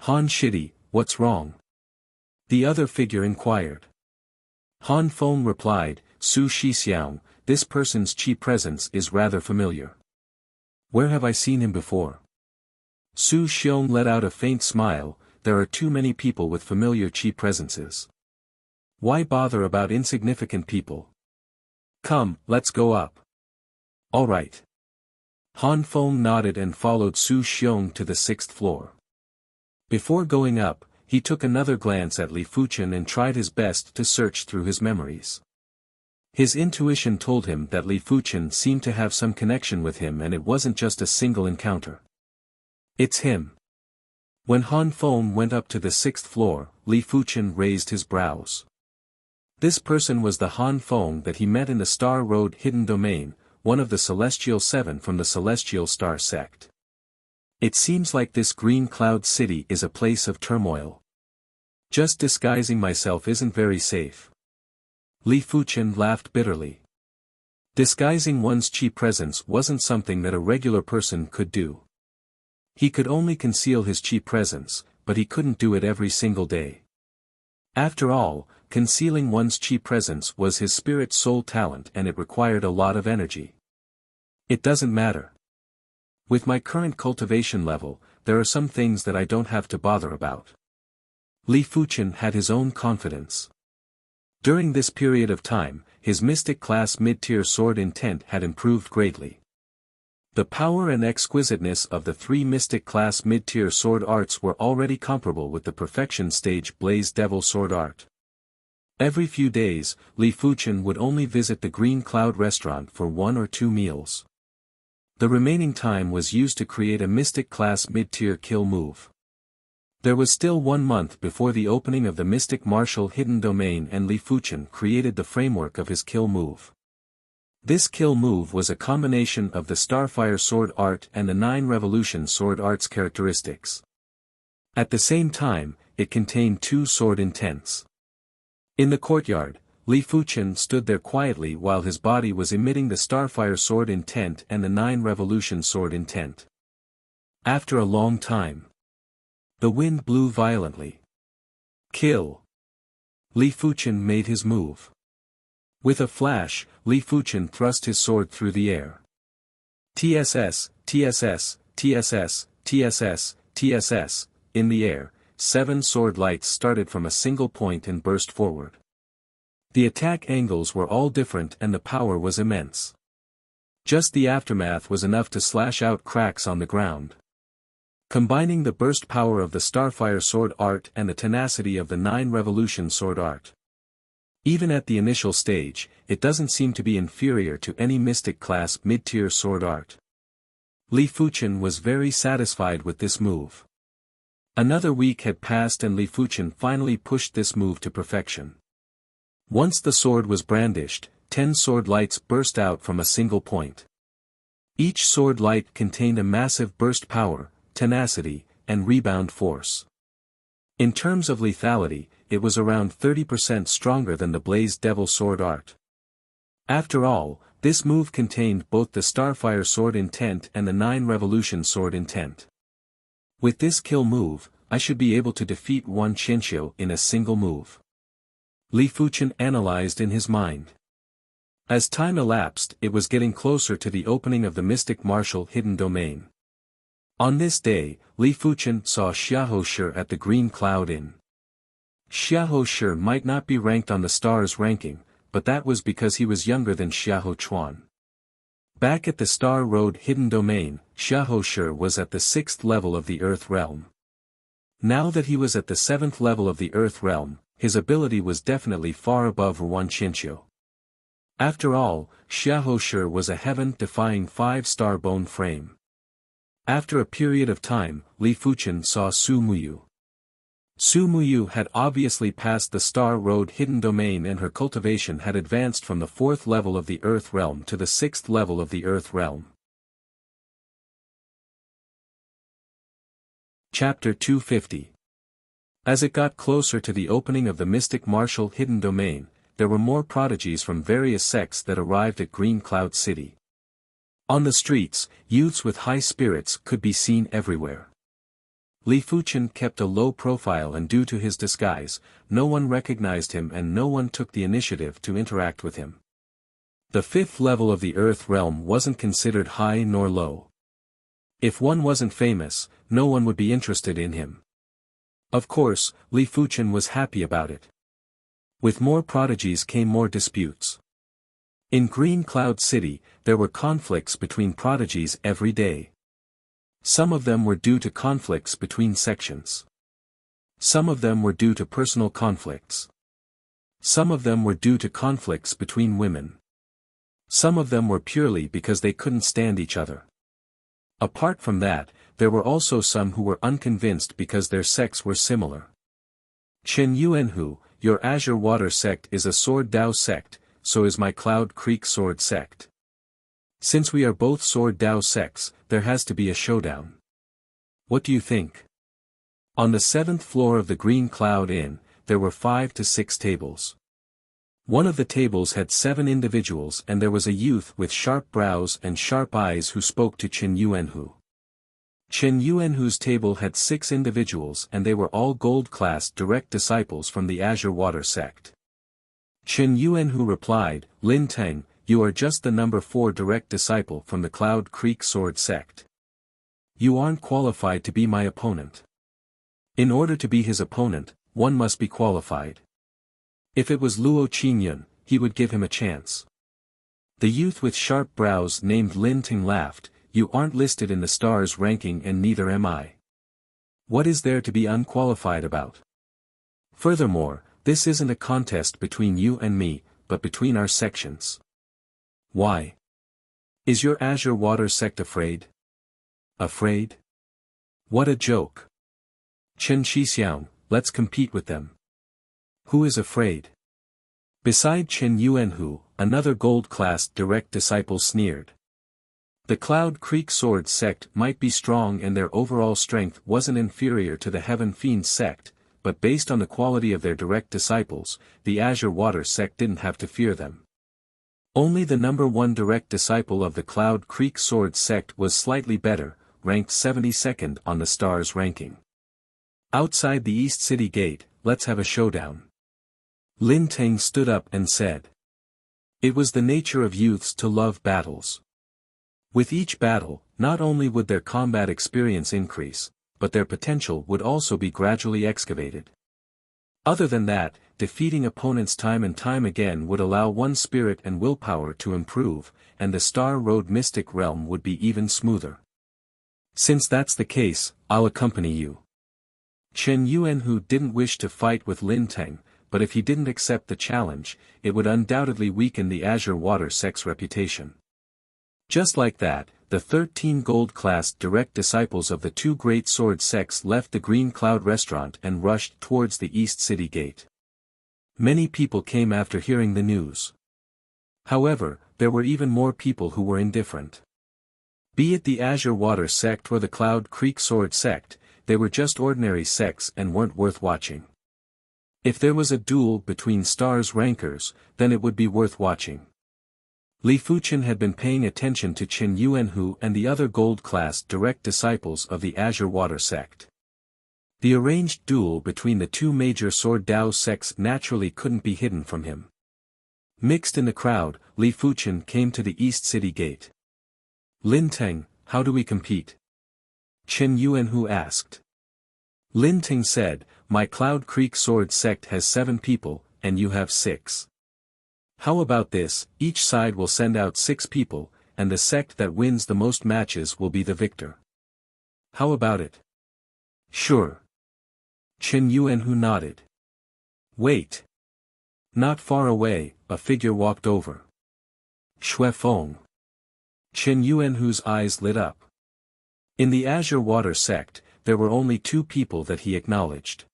Han Shidi, what's wrong? The other figure inquired. Han Feng replied, Su Shixiang, this person's qi presence is rather familiar. Where have I seen him before? Su Xiong let out a faint smile. There are too many people with familiar qi presences. Why bother about insignificant people? Come, let's go up. All right. Han Feng nodded and followed Su Xiong to the 6th floor. Before going up, he took another glance at Li Fuchen and tried his best to search through his memories. His intuition told him that Li Fuchen seemed to have some connection with him, and it wasn't just a single encounter. It's him. When Han Feng went up to the 6th floor, Li Fuchen raised his brows. This person was the Han Feng that he met in the Star Road Hidden Domain, one of the Celestial 7 from the Celestial Star sect. It seems like this Green Cloud City is a place of turmoil. Just disguising myself isn't very safe. Li Fuchen laughed bitterly. Disguising one's qi presence wasn't something that a regular person could do. He could only conceal his qi presence, but he couldn't do it every single day. After all, concealing one's qi presence was his spirit soul talent, and it required a lot of energy. It doesn't matter. With my current cultivation level, there are some things that I don't have to bother about. Li Fuchen had his own confidence. During this period of time, his mystic class mid-tier sword intent had improved greatly. The power and exquisiteness of the 3 mystic class mid-tier sword arts were already comparable with the perfection stage Blaze Devil sword art. Every few days, Li Fuchen would only visit the Green Cloud restaurant for 1 or 2 meals. The remaining time was used to create a mystic class mid-tier kill move. There was still 1 month before the opening of the Mystic Martial Hidden Domain, and Li Fuchen created the framework of his kill move. This kill move was a combination of the Starfire sword art and the 9 Revolution sword art's characteristics. At the same time, it contained 2 sword intents. In the courtyard, Li Fuchen stood there quietly while his body was emitting the Starfire sword intent and the 9 Revolution sword intent. After a long time, the wind blew violently. Kill! Li Fuchen made his move. With a flash, Li Fuchen thrust his sword through the air. TSS, TSS, TSS, TSS, TSS, in the air, 7 sword lights started from a single point and burst forward. The attack angles were all different and the power was immense. Just the aftermath was enough to slash out cracks on the ground. Combining the burst power of the Starfire sword art and the tenacity of the 9 Revolution sword art. Even at the initial stage, it doesn't seem to be inferior to any mystic class mid-tier sword art. Li Fuchen was very satisfied with this move. Another week had passed and Li Fuchen finally pushed this move to perfection. Once the sword was brandished, 10 sword lights burst out from a single point. Each sword light contained a massive burst power, tenacity, and rebound force. In terms of lethality, it was around 30% stronger than the Blaze Devil sword art. After all, this move contained both the Starfire sword intent and the 9 Revolution sword intent. With this kill move, I should be able to defeat Wan Qianxiu in a single move. Li Fuchen analyzed in his mind. As time elapsed, it was getting closer to the opening of the Mystic Martial Hidden Domain. On this day, Li Fuchen saw Xiahou Shi at the Green Cloud Inn. Xiahou Shi might not be ranked on the stars ranking, but that was because he was younger than Xiahou Chuan. Back at the Star Road hidden domain, Xiaohoushi was at the 6th level of the Earth realm. Now that he was at the 7th level of the Earth realm, his ability was definitely far above Ruan Qinqiu. After all, Xiaohoushi was a heaven-defying 5-star bone frame. After a period of time, Li Fuqian saw Su Muyu. Su Muyu had obviously passed the Star Road hidden domain, and her cultivation had advanced from the 4th level of the Earth realm to the 6th level of the Earth realm. Chapter 250. As it got closer to the opening of the mystic martial hidden domain, there were more prodigies from various sects that arrived at Green Cloud City. On the streets, youths with high spirits could be seen everywhere. Li Fuqian kept a low profile, and due to his disguise, no one recognized him and no one took the initiative to interact with him. The 5th level of the Earth realm wasn't considered high nor low. If one wasn't famous, no one would be interested in him. Of course, Li Fuqian was happy about it. With more prodigies came more disputes. In Green Cloud City, there were conflicts between prodigies every day. Some of them were due to conflicts between sections. Some of them were due to personal conflicts. Some of them were due to conflicts between women. Some of them were purely because they couldn't stand each other. Apart from that, there were also some who were unconvinced because their sects were similar. Chen Yuanhu, your Azure Water sect is a Sword Dao sect, so is my Cloud Creek Sword sect. Since we are both Sword Dao sects, there has to be a showdown. What do you think? On the 7th floor of the Green Cloud Inn, there were 5 to 6 tables. One of the tables had 7 individuals, and there was a youth with sharp brows and sharp eyes who spoke to Chen Yuanhu. Chen Yuanhu's table had 6 individuals, and they were all gold-class direct disciples from the Azure Water sect. Chen Yuanhu replied, Lin Teng, you are just the number 4 direct disciple from the Cloud Creek Sword sect. You aren't qualified to be my opponent. In order to be his opponent, one must be qualified. If it was Luo Qingyun, he would give him a chance. The youth with sharp brows named Lin Teng laughed, you aren't listed in the stars ranking and neither am I. What is there to be unqualified about? Furthermore, this isn't a contest between you and me, but between our sections. Why? Is your Azure Water sect afraid? Afraid? What a joke. Chen Shixiang, let's compete with them. Who is afraid? Beside Chen Yuanhu, another gold-class direct disciple sneered. The Cloud Creek Sword sect might be strong and their overall strength wasn't inferior to the Heaven Fiend sect, but based on the quality of their direct disciples, the Azure Water sect didn't have to fear them. Only the number 1 direct disciple of the Cloud Creek Sword sect was slightly better, ranked 72nd on the stars ranking. Outside the East City Gate, let's have a showdown. Lin Teng stood up and said. It was the nature of youths to love battles. With each battle, not only would their combat experience increase, but their potential would also be gradually excavated. Other than that, defeating opponents time and time again would allow one's spirit and willpower to improve, and the Star Road Mystic Realm would be even smoother. Since that's the case, I'll accompany you. Chen Yuanhu didn't wish to fight with Lin Teng, but if he didn't accept the challenge, it would undoubtedly weaken the Azure Water sect's reputation. Just like that, the 13 gold-class direct disciples of the 2 great sword sects left the Green Cloud restaurant and rushed towards the East City Gate. Many people came after hearing the news. However, there were even more people who were indifferent. Be it the Azure Water sect or the Cloud Creek Sword sect, they were just ordinary sects and weren't worth watching. If there was a duel between stars rankers, then it would be worth watching. Li Fuqian had been paying attention to Chen Yuanhu and the other gold-class direct disciples of the Azure Water sect. The arranged duel between the 2 major Sword Dao sects naturally couldn't be hidden from him. Mixed in the crowd, Li Fuqian came to the East City Gate. Lin Teng, how do we compete? Chen Yuanhu asked. Lin Teng said, my Cloud Creek Sword sect has 7 people, and you have 6. How about this, each side will send out 6 people, and the sect that wins the most matches will be the victor. How about it? Sure. Chen Yuanhu nodded. Wait. Not far away, a figure walked over. Xue Feng. Chen Yuanhu's eyes lit up. In the Azure Water sect, there were only two people that he acknowledged.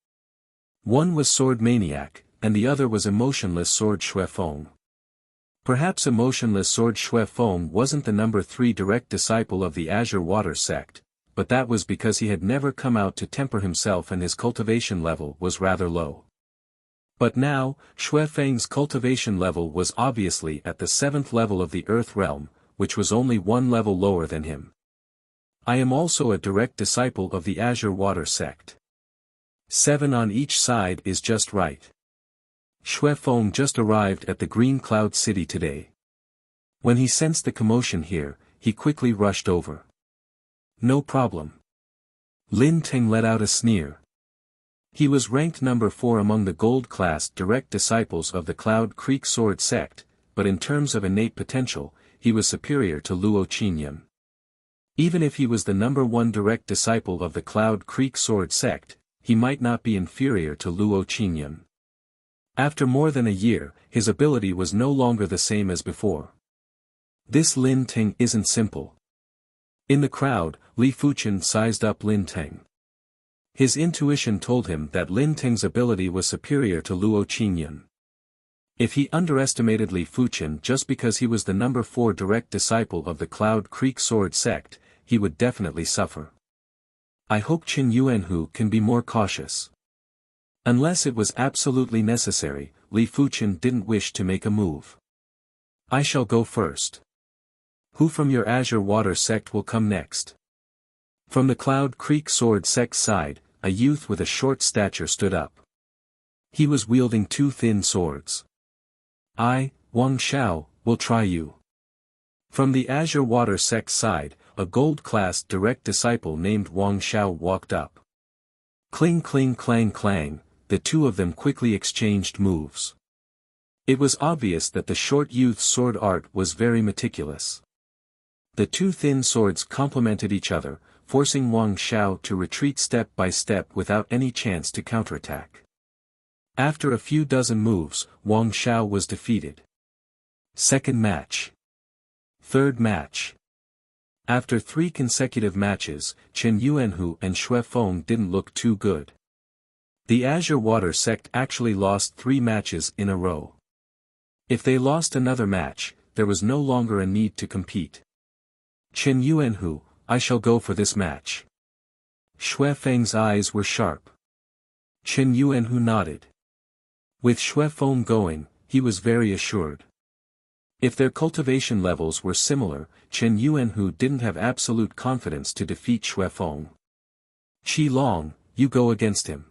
One was Sword Maniac, and the other was Emotionless Sword Xue Feng. Perhaps Emotionless Sword Xue Feng wasn't the number 3 direct disciple of the Azure Water sect, but that was because he had never come out to temper himself and his cultivation level was rather low. But now, Xue Feng's cultivation level was obviously at the 7th level of the Earth Realm, which was only 1 level lower than him. I am also a direct disciple of the Azure Water sect. 7 on each side is just right. Xue Feng just arrived at the Green Cloud City today. When he sensed the commotion here, he quickly rushed over. No problem. Lin Ting let out a sneer. He was ranked number 4 among the gold-class direct disciples of the Cloud Creek Sword sect, but in terms of innate potential, he was superior to Luo Qinyan. Even if he was the number 1 direct disciple of the Cloud Creek Sword sect, he might not be inferior to Luo Qinyan. After more than a year, his ability was no longer the same as before. This Lin Ting isn't simple. In the crowd, Li Fuqian sized up Lin Ting. His intuition told him that Lin Ting's ability was superior to Luo Qinyan. If he underestimated Li Fuqian just because he was the number 4 direct disciple of the Cloud Creek Sword sect, he would definitely suffer. I hope Chen Yuanhu can be more cautious. Unless it was absolutely necessary, Li Fuqian didn't wish to make a move. I shall go first. Who from your Azure Water sect will come next? From the Cloud Creek Sword sect side, a youth with a short stature stood up. He was wielding 2 thin swords. I, Wang Xiao, will try you. From the Azure Water sect side, a gold-class direct disciple named Wang Xiao walked up. Cling cling clang clang, the two of them quickly exchanged moves. It was obvious that the short youth's sword art was very meticulous. The 2 thin swords complemented each other, forcing Wang Xiao to retreat step by step without any chance to counterattack. After a few dozen moves, Wang Xiao was defeated. Second match. Third match. After 3 consecutive matches, Chen Yuanhu and Xue Feng didn't look too good. The Azure Water sect actually lost 3 matches in a row. If they lost another match, there was no longer a need to compete. Chen Yuanhu, I shall go for this match. Xue Feng's eyes were sharp. Chen Yuanhu nodded. With Xue Feng going, he was very assured. If their cultivation levels were similar, Chen Yuanhu didn't have absolute confidence to defeat Xue Feng. Qi Long, you go against him.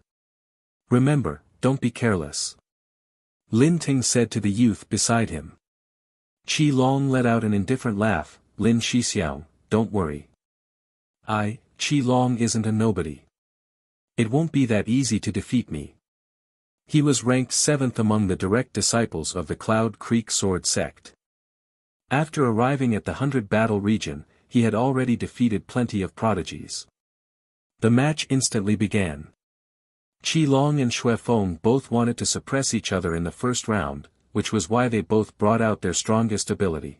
Remember, don't be careless. Lin Ting said to the youth beside him. Qi Long let out an indifferent laugh. Lin Shixiao, don't worry. Qi Long isn't a nobody. It won't be that easy to defeat me. He was ranked 7th among the direct disciples of the Cloud Creek Sword sect. After arriving at the 100 battle region, he had already defeated plenty of prodigies. The match instantly began. Qi Long and Xue Feng both wanted to suppress each other in the first round, which was why they both brought out their strongest ability.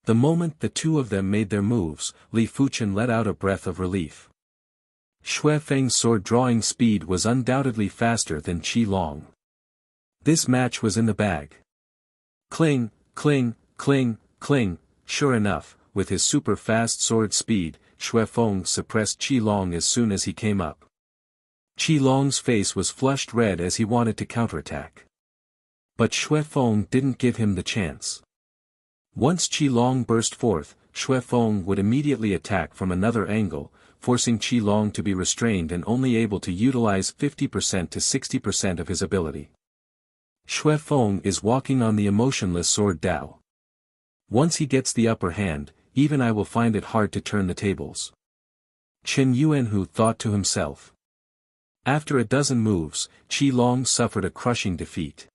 The moment the two of them made their moves, Li Fuqian let out a breath of relief. Xue Feng's sword-drawing speed was undoubtedly faster than Qi Long. This match was in the bag. Cling, cling, cling, cling, sure enough, with his super-fast sword speed, Xue Feng suppressed Qi Long as soon as he came up. Qi Long's face was flushed red as he wanted to counterattack. But Xue Feng didn't give him the chance. Once Qi Long burst forth, Xue Feng would immediately attack from another angle, forcing Qi Long to be restrained and only able to utilize 50% to 60% of his ability. Xue Feng is walking on the emotionless sword Dao. Once he gets the upper hand, even I will find it hard to turn the tables. Chen Yuanhu thought to himself. After a dozen moves, Qi Long suffered a crushing defeat.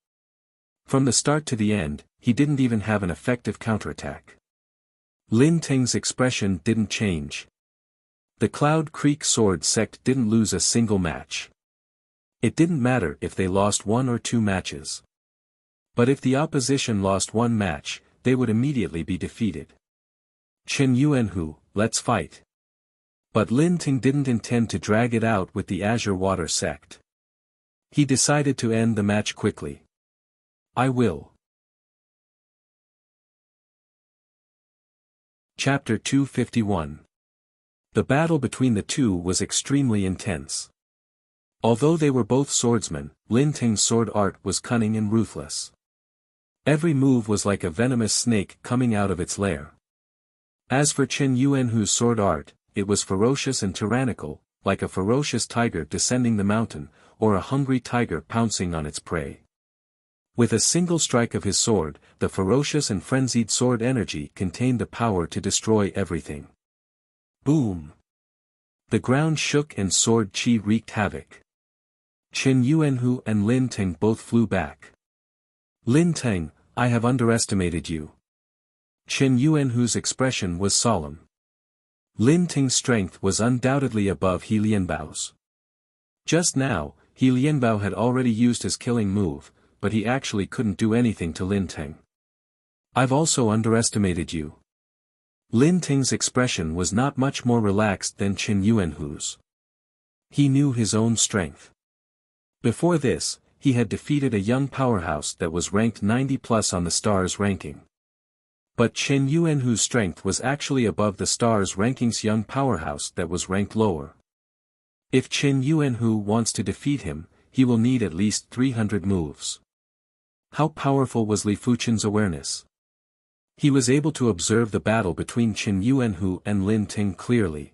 From the start to the end, he didn't even have an effective counterattack. Lin Ting's expression didn't change. The Cloud Creek Sword sect didn't lose a single match. It didn't matter if they lost 1 or 2 matches. But if the opposition lost 1 match, they would immediately be defeated. Chen Yuanhu, let's fight. But Lin Ting didn't intend to drag it out with the Azure Water sect. He decided to end the match quickly. I will. Chapter 251. The battle between the two was extremely intense. Although they were both swordsmen, Lin Ting's sword art was cunning and ruthless. Every move was like a venomous snake coming out of its lair. As for Chen Yuanhu's sword art, it was ferocious and tyrannical, like a ferocious tiger descending the mountain, or a hungry tiger pouncing on its prey. With a single strike of his sword, the ferocious and frenzied sword energy contained the power to destroy everything. Boom! The ground shook and sword chi wreaked havoc. Chen Yuanhu and Lin Ting both flew back. Lin Ting, I have underestimated you. Chen Yuanhu's expression was solemn. Lin Ting's strength was undoubtedly above He Lianbao's. Just now, He Lianbao had already used his killing move, but he actually couldn't do anything to Lin Ting. I've also underestimated you. Lin Ting's expression was not much more relaxed than Chen Yuanhu's. He knew his own strength. Before this, he had defeated a young powerhouse that was ranked 90+ on the STARS ranking. But Chen Yuanhu's strength was actually above the STARS ranking's young powerhouse that was ranked lower. If Chen Yuanhu wants to defeat him, he will need at least 300 moves. How powerful was Li Fuchen's awareness? He was able to observe the battle between Chen Yuanhu and Lin Ting clearly.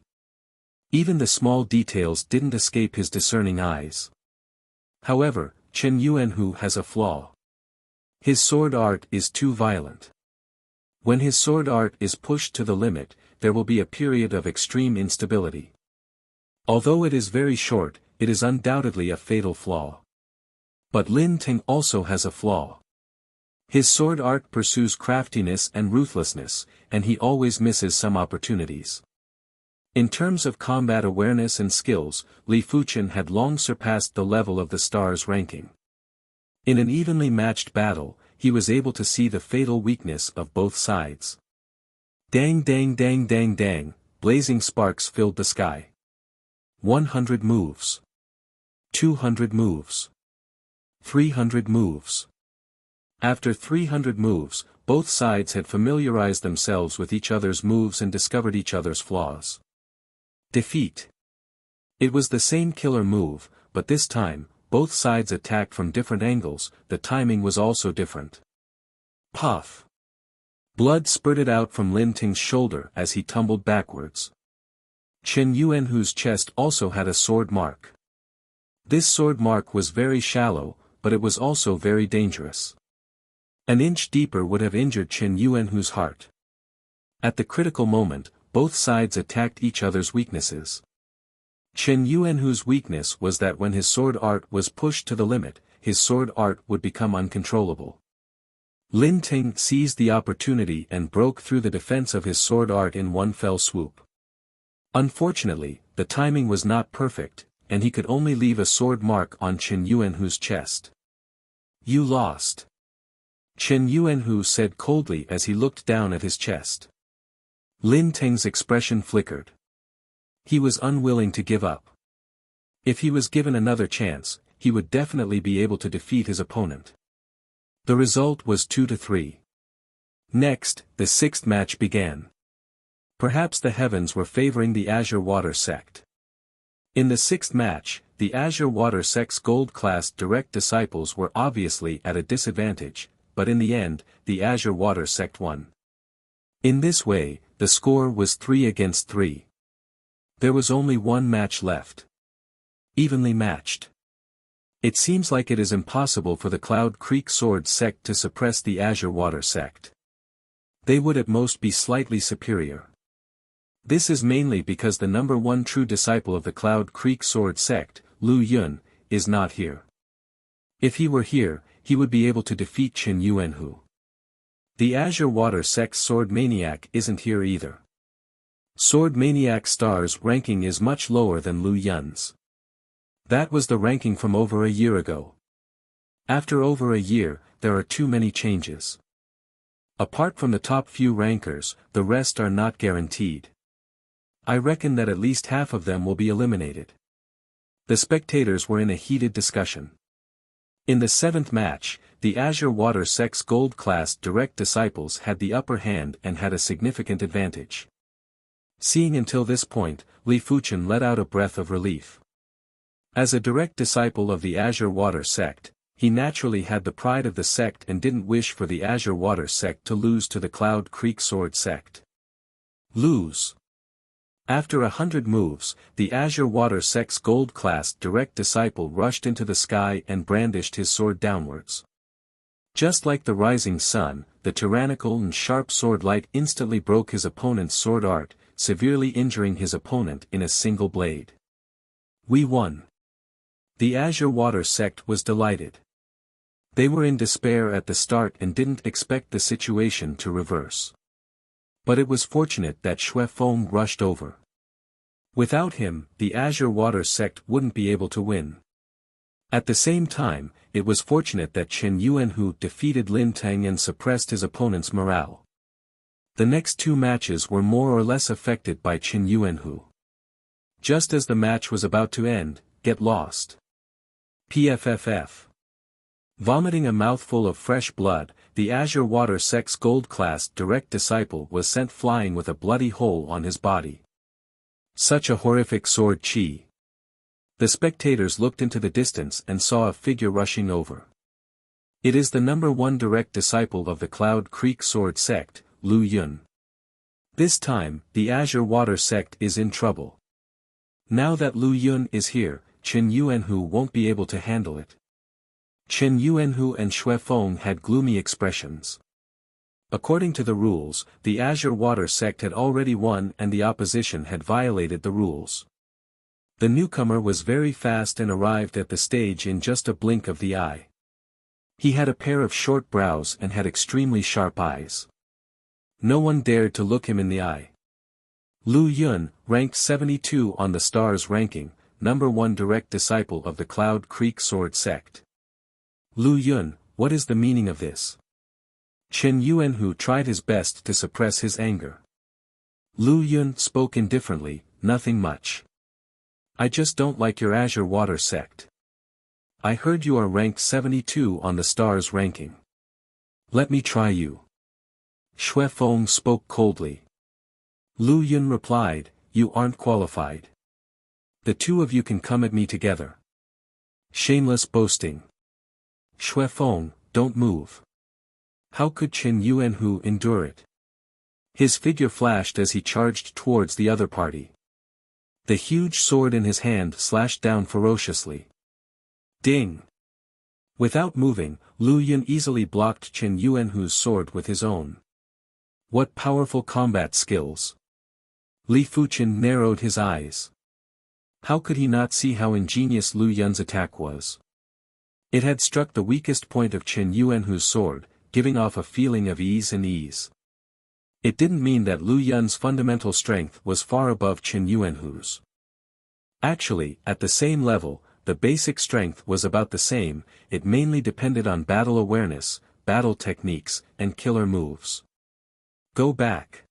Even the small details didn't escape his discerning eyes. However, Chen Yuanhu has a flaw. His sword art is too violent. When his sword art is pushed to the limit, there will be a period of extreme instability. Although it is very short, it is undoubtedly a fatal flaw. But Lin Ting also has a flaw. His sword art pursues craftiness and ruthlessness, and he always misses some opportunities. In terms of combat awareness and skills, Li Fuchen had long surpassed the level of the STARS ranking. In an evenly matched battle, he was able to see the fatal weakness of both sides. Dang dang dang dang dang, blazing sparks filled the sky. 100 moves. 200 moves. 300 moves. After 300 moves, both sides had familiarized themselves with each other's moves and discovered each other's flaws. Defeat. It was the same killer move, but this time, both sides attacked from different angles, the timing was also different. Puff. Blood spurted out from Lin Ting's shoulder as he tumbled backwards. Chen Yuanhu's chest also had a sword mark. This sword mark was very shallow, but it was also very dangerous. An inch deeper would have injured Chen Yuanhu's heart. At the critical moment, both sides attacked each other's weaknesses. Chen Yuanhu's weakness was that when his sword art was pushed to the limit, his sword art would become uncontrollable. Lin Ting seized the opportunity and broke through the defense of his sword art in one fell swoop. Unfortunately, the timing was not perfect, and he could only leave a sword mark on Chen Yuanhu's chest. You lost. Chen Yuanhu said coldly as he looked down at his chest. Lin Ting's expression flickered. He was unwilling to give up. If he was given another chance, he would definitely be able to defeat his opponent. The result was 2-3. Next, the 6th match began. Perhaps the heavens were favoring the Azure Water sect. In the 6th match, the Azure Water sect's gold-class direct disciples were obviously at a disadvantage, but in the end, the Azure Water sect won. In this way, the score was 3-3. There was only one match left. Evenly matched. It seems like it is impossible for the Cloud Creek Sword sect to suppress the Azure Water sect. They would at most be slightly superior. This is mainly because the number 1 true disciple of the Cloud Creek Sword sect, Lu Yun, is not here. If he were here, he would be able to defeat Chen Yuanhu. The Azure Water Sect's Sword Maniac isn't here either. Sword Maniac Star's ranking is much lower than Lu Yun's. That was the ranking from over a year ago. After over a year, there are too many changes. Apart from the top few rankers, the rest are not guaranteed. I reckon that at least half of them will be eliminated. The spectators were in a heated discussion. In the 7th match, the Azure Water Sect's Gold Class direct disciples had the upper hand and had a significant advantage. Seeing until this point, Li Fuchen let out a breath of relief. As a direct disciple of the Azure Water Sect, he naturally had the pride of the sect and didn't wish for the Azure Water Sect to lose to the Cloud Creek Sword Sect. Lose. After 100 moves, the Azure Water Sect's Gold Class direct disciple rushed into the sky and brandished his sword downwards. Just like the rising sun, the tyrannical and sharp sword light instantly broke his opponent's sword art, severely injuring his opponent in a single blade. We won. The Azure Water Sect was delighted. They were in despair at the start and didn't expect the situation to reverse. But it was fortunate that Xue Feng rushed over. Without him, the Azure Water Sect wouldn't be able to win. At the same time, it was fortunate that Chen Yuanhu defeated Lin Tang and suppressed his opponent's morale. The next 2 matches were more or less affected by Chen Yuanhu. Just as the match was about to end, get lost. PFFF. Vomiting a mouthful of fresh blood, the Azure Water Sect's Gold Class direct disciple was sent flying with a bloody hole on his body. Such a horrific sword chi. The spectators looked into the distance and saw a figure rushing over. It is the number 1 direct disciple of the Cloud Creek Sword Sect, Lu Yun. This time, the Azure Water Sect is in trouble. Now that Lu Yun is here, Chen Yuanhu won't be able to handle it. Chen Yuanhu and Xue Feng had gloomy expressions. According to the rules, the Azure Water Sect had already won and the opposition had violated the rules. The newcomer was very fast and arrived at the stage in just a blink of the eye. He had a pair of short brows and had extremely sharp eyes. No one dared to look him in the eye. Lu Yun, ranked 72 on the Stars ranking, number 1 direct disciple of the Cloud Creek Sword Sect. Lu Yun, what is the meaning of this? Chen Yuanhu tried his best to suppress his anger. Lu Yun spoke indifferently, nothing much. I just don't like your Azure Water Sect. I heard you are ranked 72 on the Stars ranking. Let me try you. Xue Feng spoke coldly. Lu Yun replied, you aren't qualified. The 2 of you can come at me together. Shameless boasting. Xue Feng, don't move. How could Chen Yuanhu endure it? His figure flashed as he charged towards the other party. The huge sword in his hand slashed down ferociously. Ding! Without moving, Lu Yun easily blocked Chen Yuanhu's sword with his own. What powerful combat skills! Li Fuchen narrowed his eyes. How could he not see how ingenious Lu Yun's attack was? It had struck the weakest point of Chen Yuanhu's sword, giving off a feeling of ease and ease. It didn't mean that Lu Yun's fundamental strength was far above Chen Yuanhu's. Actually, at the same level, the basic strength was about the same, it mainly depended on battle awareness, battle techniques, and killer moves. Go back.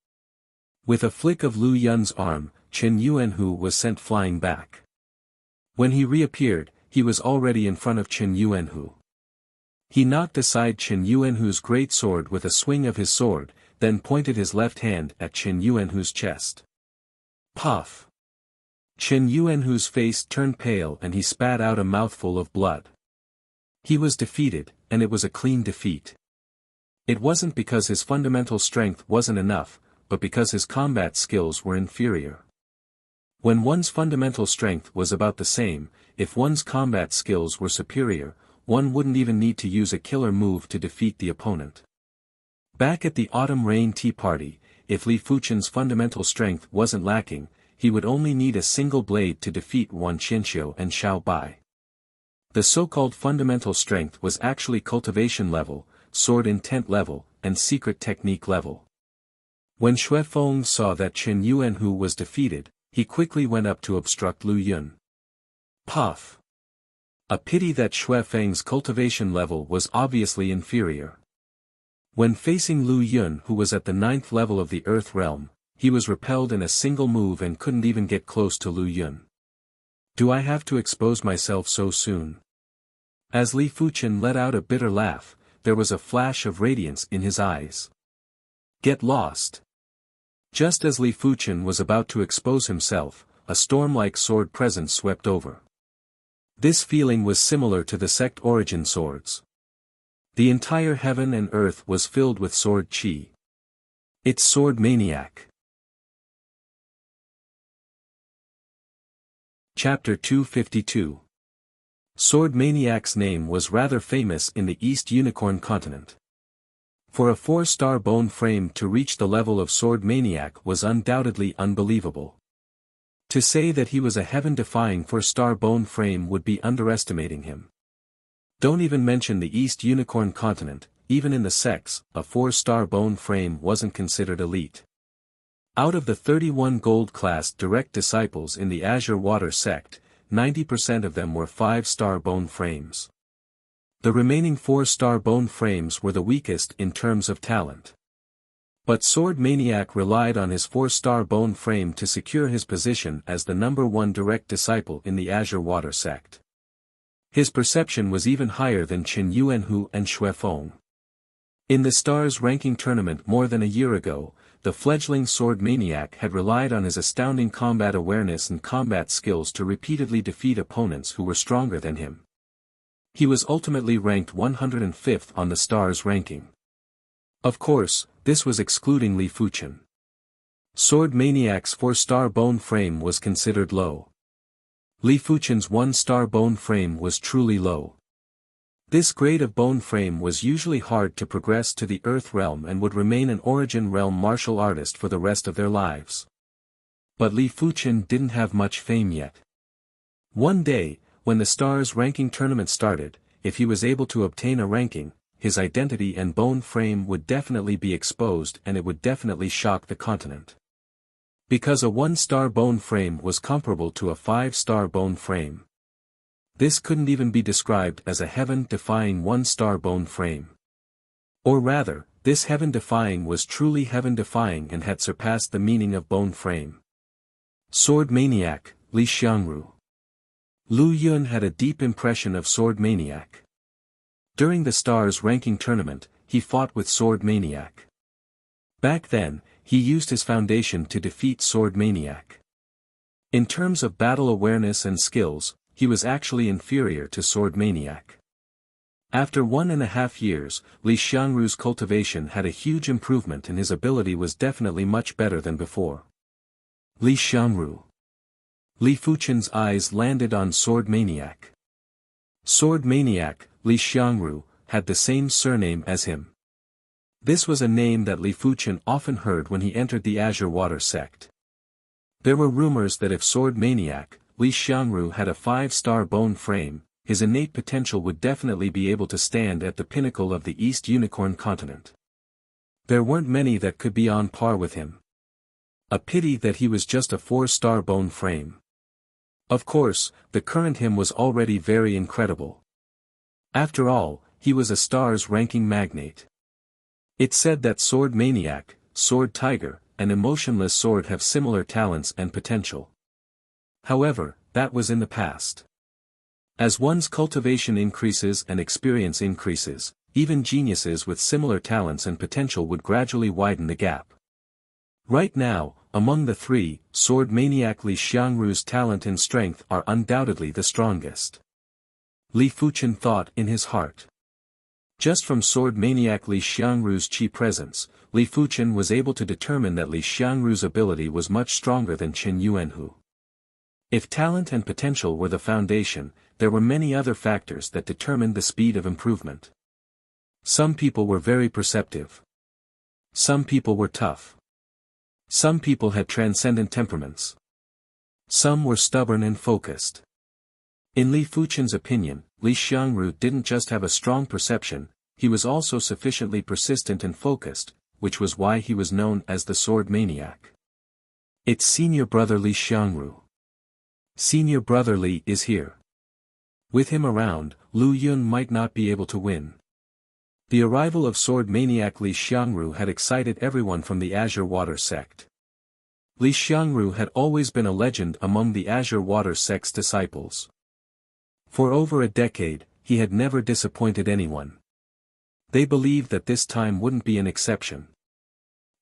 With a flick of Lu Yun's arm, Chen Yuanhu was sent flying back. When he reappeared, he was already in front of Chen Yuanhu. He knocked aside Chen Yuanhu's great sword with a swing of his sword, then pointed his left hand at Chen Yuanhu's chest. Puff! Chen Yuanhu's face turned pale and he spat out a mouthful of blood. He was defeated, and it was a clean defeat. It wasn't because his fundamental strength wasn't enough, but because his combat skills were inferior. When one's fundamental strength was about the same, if one's combat skills were superior, one wouldn't even need to use a killer move to defeat the opponent. Back at the Autumn Rain Tea Party, if Li Fuchen's fundamental strength wasn't lacking, he would only need a single blade to defeat Wan Qianxiu and Xiao Bai. The so-called fundamental strength was actually cultivation level, sword intent level, and secret technique level. When Xue Feng saw that Qin Yuanhu was defeated, he quickly went up to obstruct Lu Yun. Puff! A pity that Xue Feng's cultivation level was obviously inferior. When facing Lu Yun, who was at the 9th level of the Earth Realm, he was repelled in a single move and couldn't even get close to Lu Yun. Do I have to expose myself so soon? As Li Fuqian let out a bitter laugh, there was a flash of radiance in his eyes. Get lost! Just as Li Fuqian was about to expose himself, a storm-like sword presence swept over. This feeling was similar to the sect origin swords. The entire heaven and earth was filled with sword chi. It's Sword Maniac. Chapter 252. Sword Maniac's name was rather famous in the East Unicorn continent. For a 4-star bone frame to reach the level of Sword Maniac was undoubtedly unbelievable. To say that he was a heaven-defying 4-star bone frame would be underestimating him. Don't even mention the East Unicorn continent, even in the sects, a 4-star bone frame wasn't considered elite. Out of the 31 gold-class direct disciples in the Azure Water sect, 90% of them were 5-star bone frames. The remaining 4-star bone frames were the weakest in terms of talent. But Sword Maniac relied on his 4-star bone frame to secure his position as the #1 direct disciple in the Azure Water sect. His perception was even higher than Qin Yuanhu and Xue Feng. In the Stars ranking tournament more than a year ago, the fledgling Sword Maniac had relied on his astounding combat awareness and combat skills to repeatedly defeat opponents who were stronger than him. He was ultimately ranked 105th on the Stars ranking. Of course, this was excluding Li Fuqian. Sword Maniac's 4-star bone frame was considered low. Li Fuqian's 1-star bone frame was truly low. This grade of bone frame was usually hard to progress to the Earth Realm and would remain an Origin Realm martial artist for the rest of their lives. But Li Fuqian didn't have much fame yet. One day, when the Stars ranking tournament started, if he was able to obtain a ranking, his identity and bone frame would definitely be exposed and it would definitely shock the continent. Because a 1-star bone frame was comparable to a 5-star bone frame. This couldn't even be described as a heaven-defying 1-star bone frame. Or rather, this heaven-defying was truly heaven-defying and had surpassed the meaning of bone frame. Sword Maniac, Li Xiangru. Lu Yun had a deep impression of Sword Maniac. During the Stars ranking tournament, he fought with Sword Maniac. Back then, he used his foundation to defeat Sword Maniac. In terms of battle awareness and skills, he was actually inferior to Sword Maniac. After 1.5 years, Li Xiangru's cultivation had a huge improvement and his ability was definitely much better than before. Li Xiangru. Li Fuqian's eyes landed on Sword Maniac. Sword Maniac, Li Xiangru, had the same surname as him. This was a name that Li Fuqian often heard when he entered the Azure Water sect. There were rumors that if Sword Maniac, Li Xiangru had a 5-star bone frame, his innate potential would definitely be able to stand at the pinnacle of the East Unicorn continent. There weren't many that could be on par with him. A pity that he was just a 4-star bone frame. Of course, the current him was already very incredible. After all, he was a Stars ranking magnate. It's said that Sword Maniac, Sword Tiger, and Emotionless Sword have similar talents and potential. However, that was in the past. As one's cultivation increases and experience increases, even geniuses with similar talents and potential would gradually widen the gap. Right now, among the three, Sword Maniac Li Xiangru's talent and strength are undoubtedly the strongest. Li Fuqian thought in his heart. Just from Sword Maniac Li Xiangru's chi presence, Li Fuqian was able to determine that Li Xiangru's ability was much stronger than Qin Yuanhu. If talent and potential were the foundation, there were many other factors that determined the speed of improvement. Some people were very perceptive. Some people were tough. Some people had transcendent temperaments. Some were stubborn and focused. In Li Fuqian's opinion, Li Xiangru didn't just have a strong perception, He was also sufficiently persistent and focused, which was why he was known as the Sword Maniac. It's senior brother Li Xiangru. Senior brother Li is here. With him around, Lu Yun might not be able to win. The arrival of Sword Maniac Li Xiangru had excited everyone from the Azure Water sect. Li Xiangru had always been a legend among the Azure Water sect's disciples. For over a decade, he had never disappointed anyone. They believed that this time wouldn't be an exception.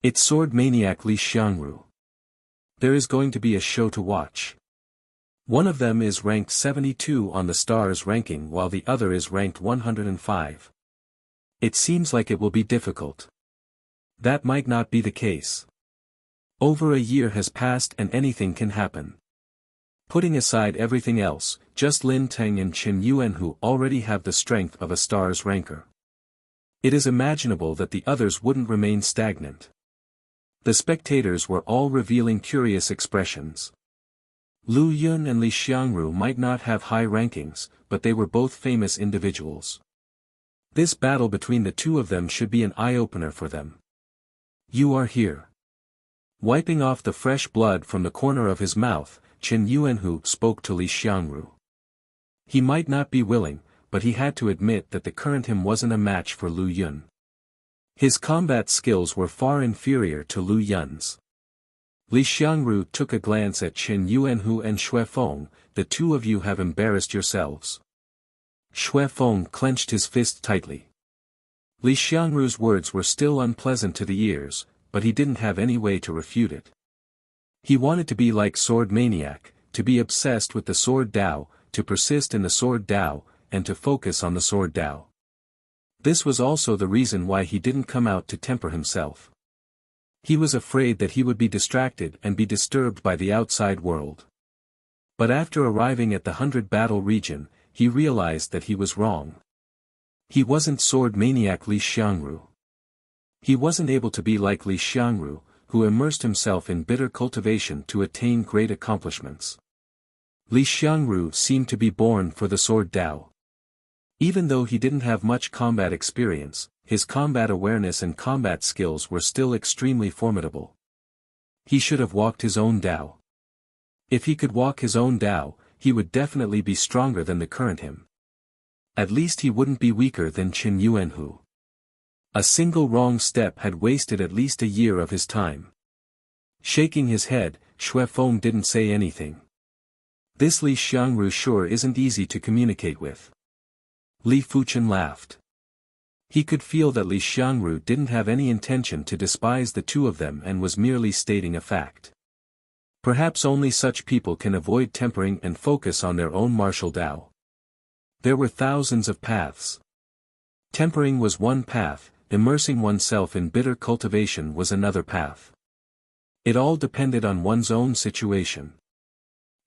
It's Sword Maniac Li Xiangru. There is going to be a show to watch. One of them is ranked 72 on the stars ranking while the other is ranked 105. It seems like it will be difficult. That might not be the case. Over a year has passed and anything can happen. Putting aside everything else, just Lin Teng and Qin Yuanhu already have the strength of a stars ranker. It is imaginable that the others wouldn't remain stagnant. The spectators were all revealing curious expressions. Lu Yun and Li Xiangru might not have high rankings, but they were both famous individuals. This battle between the two of them should be an eye-opener for them. You are here. Wiping off the fresh blood from the corner of his mouth, Qin Yuanhu spoke to Li Xiangru. He might not be willing, but he had to admit that the current him wasn't a match for Lu Yun. His combat skills were far inferior to Lu Yun's. Li Xiangru took a glance at Qin Yuanhu and Xue Feng. The two of you have embarrassed yourselves. Xue Feng clenched his fist tightly. Li Xiangru's words were still unpleasant to the ears, but he didn't have any way to refute it. He wanted to be like Sword Maniac, to be obsessed with the Sword Dao, to persist in the Sword Dao, and to focus on the Sword Dao. This was also the reason why he didn't come out to temper himself. He was afraid that he would be distracted and be disturbed by the outside world. But after arriving at the 100 battle region, he realized that he was wrong. He wasn't Sword Maniac Li Xiangru. He wasn't able to be like Li Xiangru, who immersed himself in bitter cultivation to attain great accomplishments. Li Xiangru seemed to be born for the Sword Dao. Even though he didn't have much combat experience, his combat awareness and combat skills were still extremely formidable. He should have walked his own Dao. If he could walk his own Dao, he would definitely be stronger than the current him. At least he wouldn't be weaker than Qin Yuanhu. A single wrong step had wasted at least a year of his time. Shaking his head, Xue Feng didn't say anything. This Li Xiangru sure isn't easy to communicate with. Li Fuchen laughed. He could feel that Li Xiangru didn't have any intention to despise the two of them and was merely stating a fact. Perhaps only such people can avoid tempering and focus on their own martial Dao. There were thousands of paths. Tempering was one path, immersing oneself in bitter cultivation was another path. It all depended on one's own situation.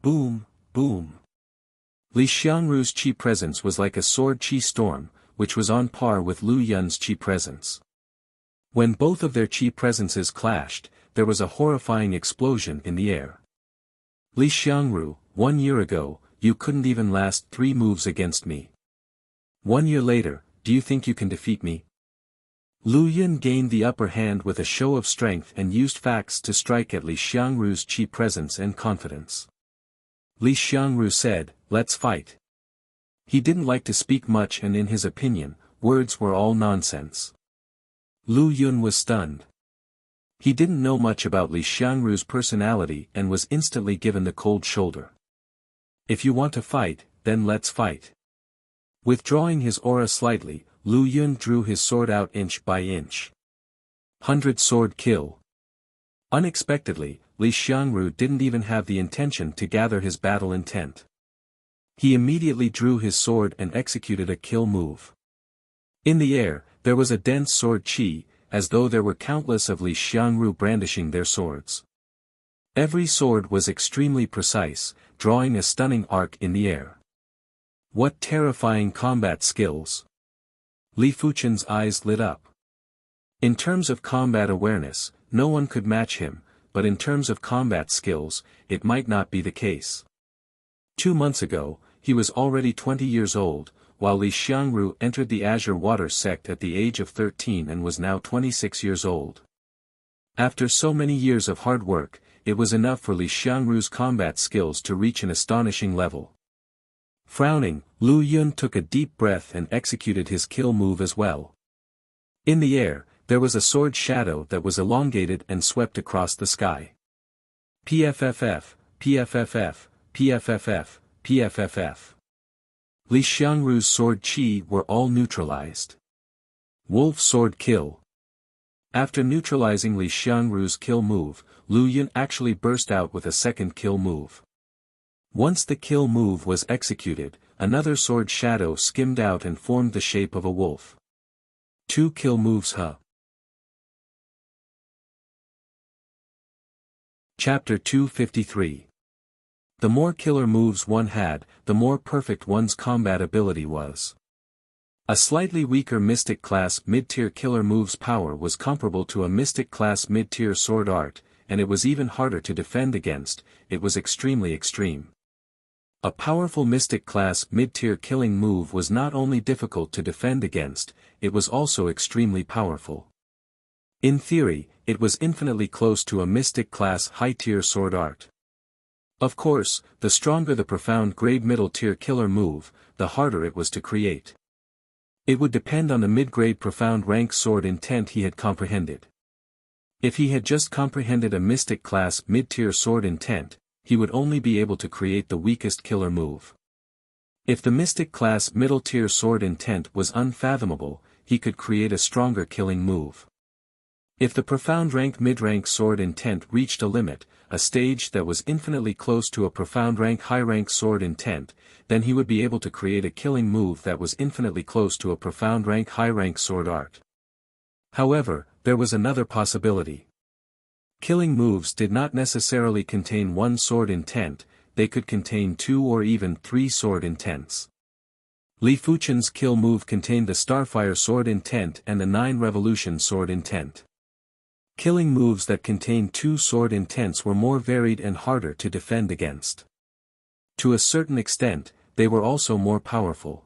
Boom, boom. Li Xiangru's qi presence was like a sword qi storm, which was on par with Lu Yun's qi presence. When both of their qi presences clashed, there was a horrifying explosion in the air. Li Xiangru, 1 year ago, you couldn't even last 3 moves against me. 1 year later, do you think you can defeat me? Lu Yun gained the upper hand with a show of strength and used facts to strike at Li Xiangru's qi presence and confidence. Li Xiangru said, "Let's fight." He didn't like to speak much and in his opinion, words were all nonsense. Lu Yun was stunned. He didn't know much about Li Xiangru's personality and was instantly given the cold shoulder. If you want to fight, then let's fight. Withdrawing his aura slightly, Lu Yun drew his sword out inch by inch. 100 sword kill. Unexpectedly, Li Xiangru didn't even have the intention to gather his battle intent. He immediately drew his sword and executed a kill move. In the air, there was a dense sword qi, as though there were countless of Li Xiangru brandishing their swords. Every sword was extremely precise, drawing a stunning arc in the air. What terrifying combat skills! Li Fuchen's eyes lit up. In terms of combat awareness, no one could match him, but in terms of combat skills, it might not be the case. 2 months ago, he was already 20 years old, while Li Xiangru entered the Azure Water sect at the age of 13 and was now 26 years old. After so many years of hard work, it was enough for Li Xiangru's combat skills to reach an astonishing level. Frowning, Lu Yun took a deep breath and executed his kill move as well. In the air, there was a sword shadow that was elongated and swept across the sky. PFFF, PFFF, PFFF, PFFF. Li Xiangru's sword chi were all neutralized. Wolf sword kill. After neutralizing Li Xiangru's kill move, Lu Yun actually burst out with a second kill move. Once the kill move was executed, another sword shadow skimmed out and formed the shape of a wolf. 2 kill moves. Chapter 253. The more killer moves one had, the more perfect one's combat ability was. A slightly weaker Mystic class mid-tier killer move's power was comparable to a Mystic class mid-tier sword art, and it was even harder to defend against. It was extremely extreme. A powerful Mystic class mid-tier killing move was not only difficult to defend against, it was also extremely powerful. In theory, it was infinitely close to a Mystic class high-tier sword art. Of course, the stronger the profound grade middle-tier killer move, the harder it was to create. It would depend on the mid-grade profound rank sword intent he had comprehended. If he had just comprehended a Mystic class mid-tier sword intent, he would only be able to create the weakest killer move. If the Mystic class middle-tier sword intent was unfathomable, he could create a stronger killing move. If the profound rank mid-rank sword intent reached a limit, a stage that was infinitely close to a profound rank high-rank sword intent, then he would be able to create a killing move that was infinitely close to a profound rank high-rank sword art. However, there was another possibility. Killing moves did not necessarily contain one sword intent, they could contain 2 or even 3 sword intents. Li Fuchen's kill move contained the Starfire sword intent and the 9 Revolution sword intent. Killing moves that contained 2 sword intents were more varied and harder to defend against. To a certain extent, they were also more powerful.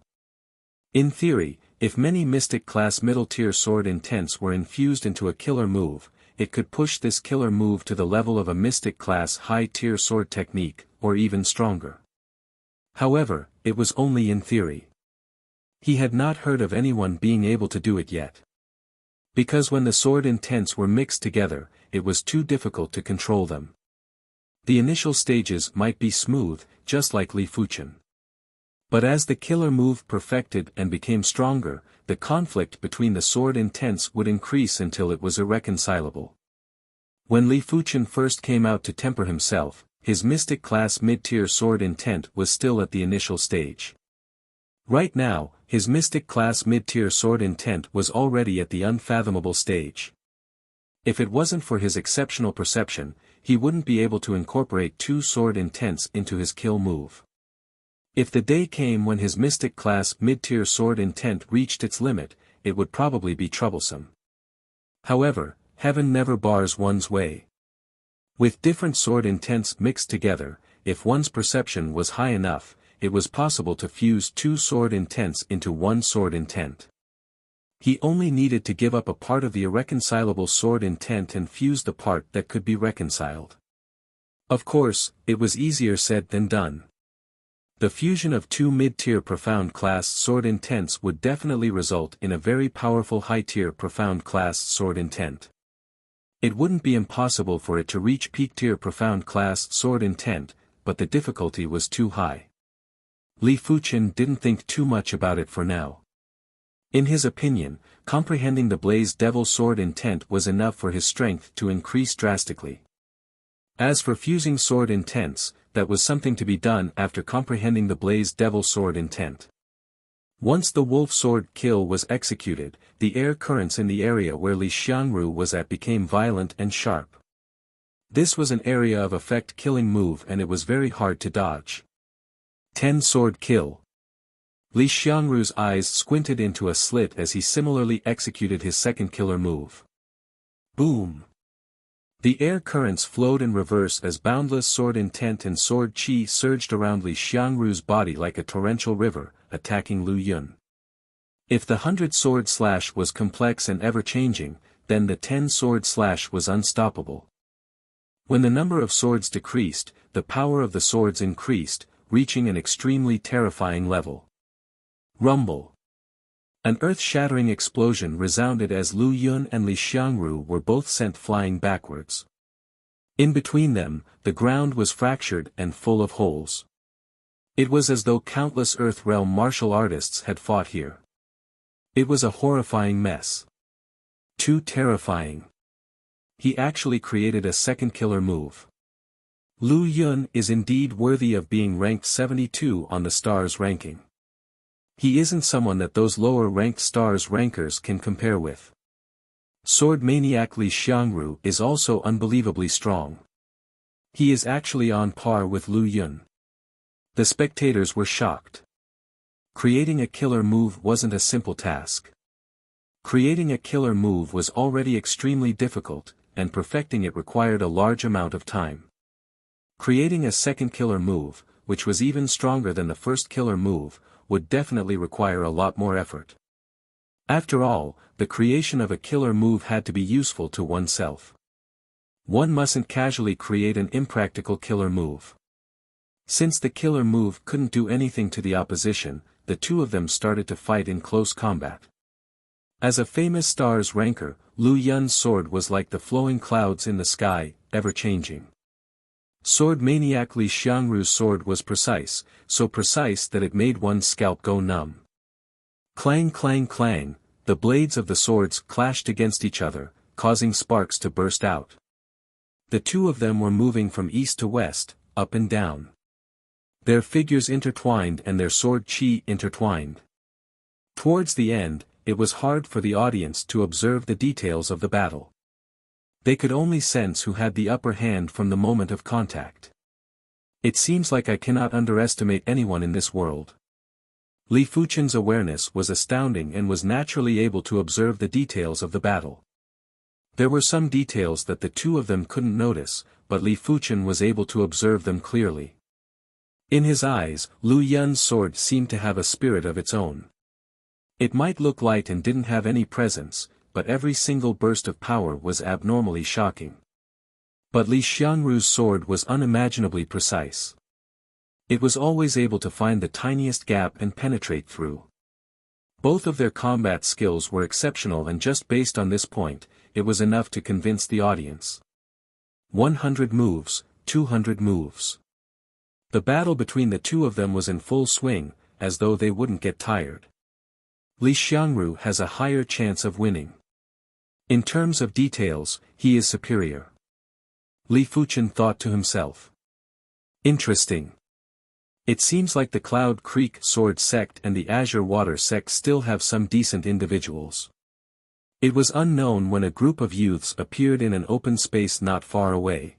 In theory, if many Mystic class middle-tier sword intents were infused into a killer move, it could push this killer move to the level of a Mystic class high-tier sword technique, or even stronger. However, it was only in theory. He had not heard of anyone being able to do it yet. Because when the sword intents were mixed together, it was too difficult to control them. The initial stages might be smooth, just like Li Fuchen. But as the killer move perfected and became stronger, the conflict between the sword intents would increase until it was irreconcilable. When Li Fuchen first came out to temper himself, his Mystic class mid-tier sword intent was still at the initial stage. Right now, his Mystic class mid-tier sword intent was already at the unfathomable stage. If it wasn't for his exceptional perception, he wouldn't be able to incorporate 2 sword intents into his kill move. If the day came when his Mystic class mid-tier sword intent reached its limit, it would probably be troublesome. However, heaven never bars one's way. With different sword intents mixed together, if one's perception was high enough, it was possible to fuse 2 sword intents into 1 sword intent. He only needed to give up a part of the irreconcilable sword intent and fuse the part that could be reconciled. Of course, it was easier said than done. The fusion of 2 mid-tier profound class sword intents would definitely result in a very powerful high-tier profound class sword intent. It wouldn't be impossible for it to reach peak-tier profound class sword intent, but the difficulty was too high. Li Fuchen didn't think too much about it for now. In his opinion, comprehending the Blaze Devil sword intent was enough for his strength to increase drastically. As for fusing sword intents, that was something to be done after comprehending the Blaze Devil sword intent. Once the wolf sword kill was executed, the air currents in the area where Li Xiangru was at became violent and sharp. This was an area of effect killing move and it was very hard to dodge. 10 sword kill. Li Xiangru's eyes squinted into a slit as he similarly executed his second killer move. Boom! The air currents flowed in reverse as boundless sword intent and sword chi surged around Li Xiangru's body like a torrential river, attacking Lu Yun. If the 100-sword slash was complex and ever-changing, then the 10-sword slash was unstoppable. When the number of swords decreased, the power of the swords increased, reaching an extremely terrifying level. Rumble. An earth-shattering explosion resounded as Lu Yun and Li Xiangru were both sent flying backwards. In between them, the ground was fractured and full of holes. It was as though countless Earth Realm martial artists had fought here. It was a horrifying mess. Too terrifying. He actually created a second killer move. Lu Yun is indeed worthy of being ranked 72 on the stars ranking. He isn't someone that those lower-ranked stars rankers can compare with. Sword maniac Li Xiangru is also unbelievably strong. He is actually on par with Lu Yun. The spectators were shocked. Creating a killer move wasn't a simple task. Creating a killer move was already extremely difficult, and perfecting it required a large amount of time. Creating a second killer move, which was even stronger than the first killer move, would definitely require a lot more effort. After all, the creation of a killer move had to be useful to oneself. One mustn't casually create an impractical killer move. Since the killer move couldn't do anything to the opposition, the two of them started to fight in close combat. As a famous stars ranker, Lu Yun's sword was like the flowing clouds in the sky, ever-changing. Sword maniac Li Xiangru's sword was precise, so precise that it made one's scalp go numb. Clang clang clang, the blades of the swords clashed against each other, causing sparks to burst out. The two of them were moving from east to west, up and down. Their figures intertwined and their sword chi intertwined. Towards the end, it was hard for the audience to observe the details of the battle. They could only sense who had the upper hand from the moment of contact. It seems like I cannot underestimate anyone in this world. Li Fuchen's awareness was astounding and was naturally able to observe the details of the battle. There were some details that the two of them couldn't notice, but Li Fuchen was able to observe them clearly. In his eyes, Lu Yun's sword seemed to have a spirit of its own. It might look light and didn't have any presence, but every single burst of power was abnormally shocking. But Li Xiangru's sword was unimaginably precise. It was always able to find the tiniest gap and penetrate through. Both of their combat skills were exceptional, and just based on this point, it was enough to convince the audience. 100 moves, 200 moves. The battle between the two of them was in full swing, as though they wouldn't get tired. Li Xiangru has a higher chance of winning. In terms of details, he is superior. Li Fuchen thought to himself. Interesting. It seems like the Cloud Creek Sword Sect and the Azure Water Sect still have some decent individuals. It was unknown when a group of youths appeared in an open space not far away.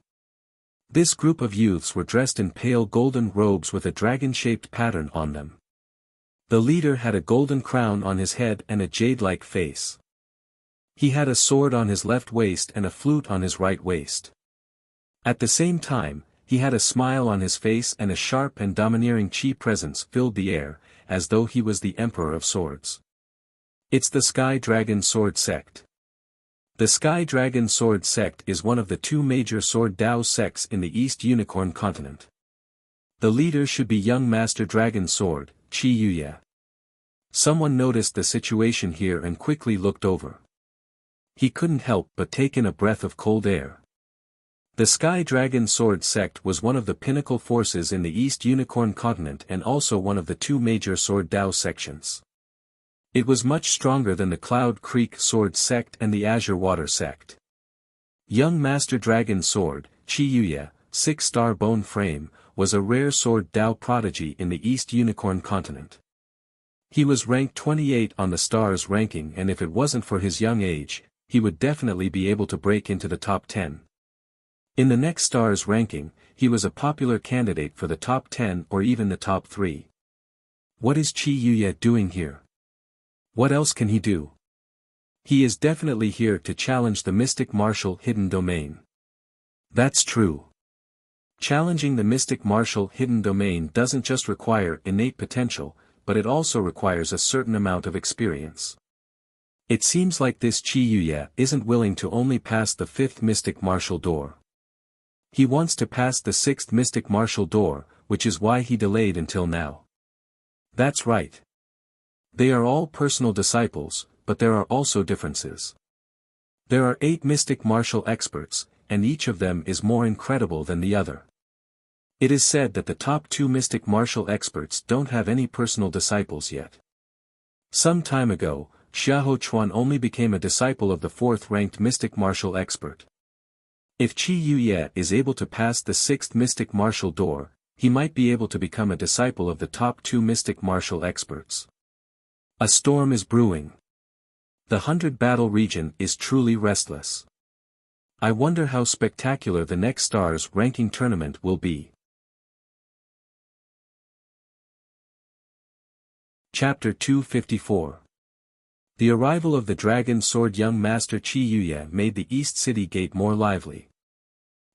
This group of youths were dressed in pale golden robes with a dragon-shaped pattern on them. The leader had a golden crown on his head and a jade-like face. He had a sword on his left waist and a flute on his right waist. At the same time, he had a smile on his face, and a sharp and domineering chi presence filled the air, as though he was the Emperor of Swords. It's the Sky Dragon Sword Sect. The Sky Dragon Sword Sect is one of the two major Sword Dao sects in the East Unicorn continent. The leader should be young Master Dragon Sword, Qi Yuya. Someone noticed the situation here and quickly looked over. He couldn't help but take in a breath of cold air. The Sky Dragon Sword Sect was one of the pinnacle forces in the East Unicorn continent and also one of the two major Sword Dao sections. It was much stronger than the Cloud Creek Sword Sect and the Azure Water Sect. Young Master Dragon Sword, Qi Yuya, 6-star bone frame, was a rare Sword Dao prodigy in the East Unicorn continent. He was ranked 28 on the stars ranking, and if it wasn't for his young age, he would definitely be able to break into the top 10. In the next stars ranking, he was a popular candidate for the top 10 or even the top 3. What is Qi Yuya doing here? What else can he do? He is definitely here to challenge the mystic martial hidden domain. That's true. Challenging the mystic martial hidden domain doesn't just require innate potential, but it also requires a certain amount of experience. It seems like this Qi Yuye isn't willing to only pass the 5th mystic martial door. He wants to pass the 6th mystic martial door, which is why he delayed until now. That's right. They are all personal disciples, but there are also differences. There are 8 mystic martial experts, and each of them is more incredible than the other. It is said that the top 2 mystic martial experts don't have any personal disciples yet. Some time ago, Xiahou Chuan only became a disciple of the 4th-ranked mystic martial expert. If Qi Yuye is able to pass the 6th mystic martial door, he might be able to become a disciple of the top 2 mystic martial experts. A storm is brewing. The 100 battle region is truly restless. I wonder how spectacular the next stars ranking tournament will be. Chapter 254. The arrival of the Dragon Sword young Master Qi Yuye made the East City Gate more lively.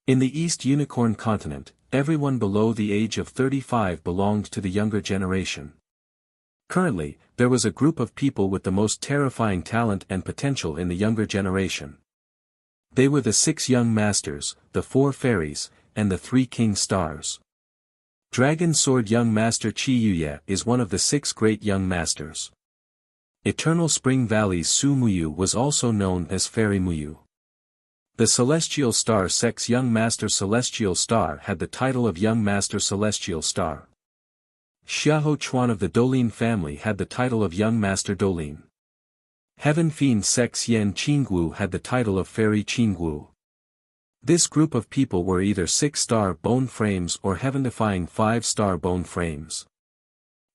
In the East Unicorn continent, everyone below the age of 35 belonged to the younger generation. Currently, there was a group of people with the most terrifying talent and potential in the younger generation. They were the 6 young masters, the 4 fairies, and the 3 king stars. Dragon Sword young Master Qi Yuye is one of the 6 great young masters. Eternal Spring Valley's Su Muyu was also known as Fairy Muyu. The Celestial Star Sect's young Master Celestial Star had the title of Young Master Celestial Star. Xiahou Chuan of the Dolin family had the title of Young Master Dolin. Heaven Fiend Sect's Yan Qinggu had the title of Fairy Qinggu. This group of people were either 6-star bone frames or heaven-defying 5-star bone frames.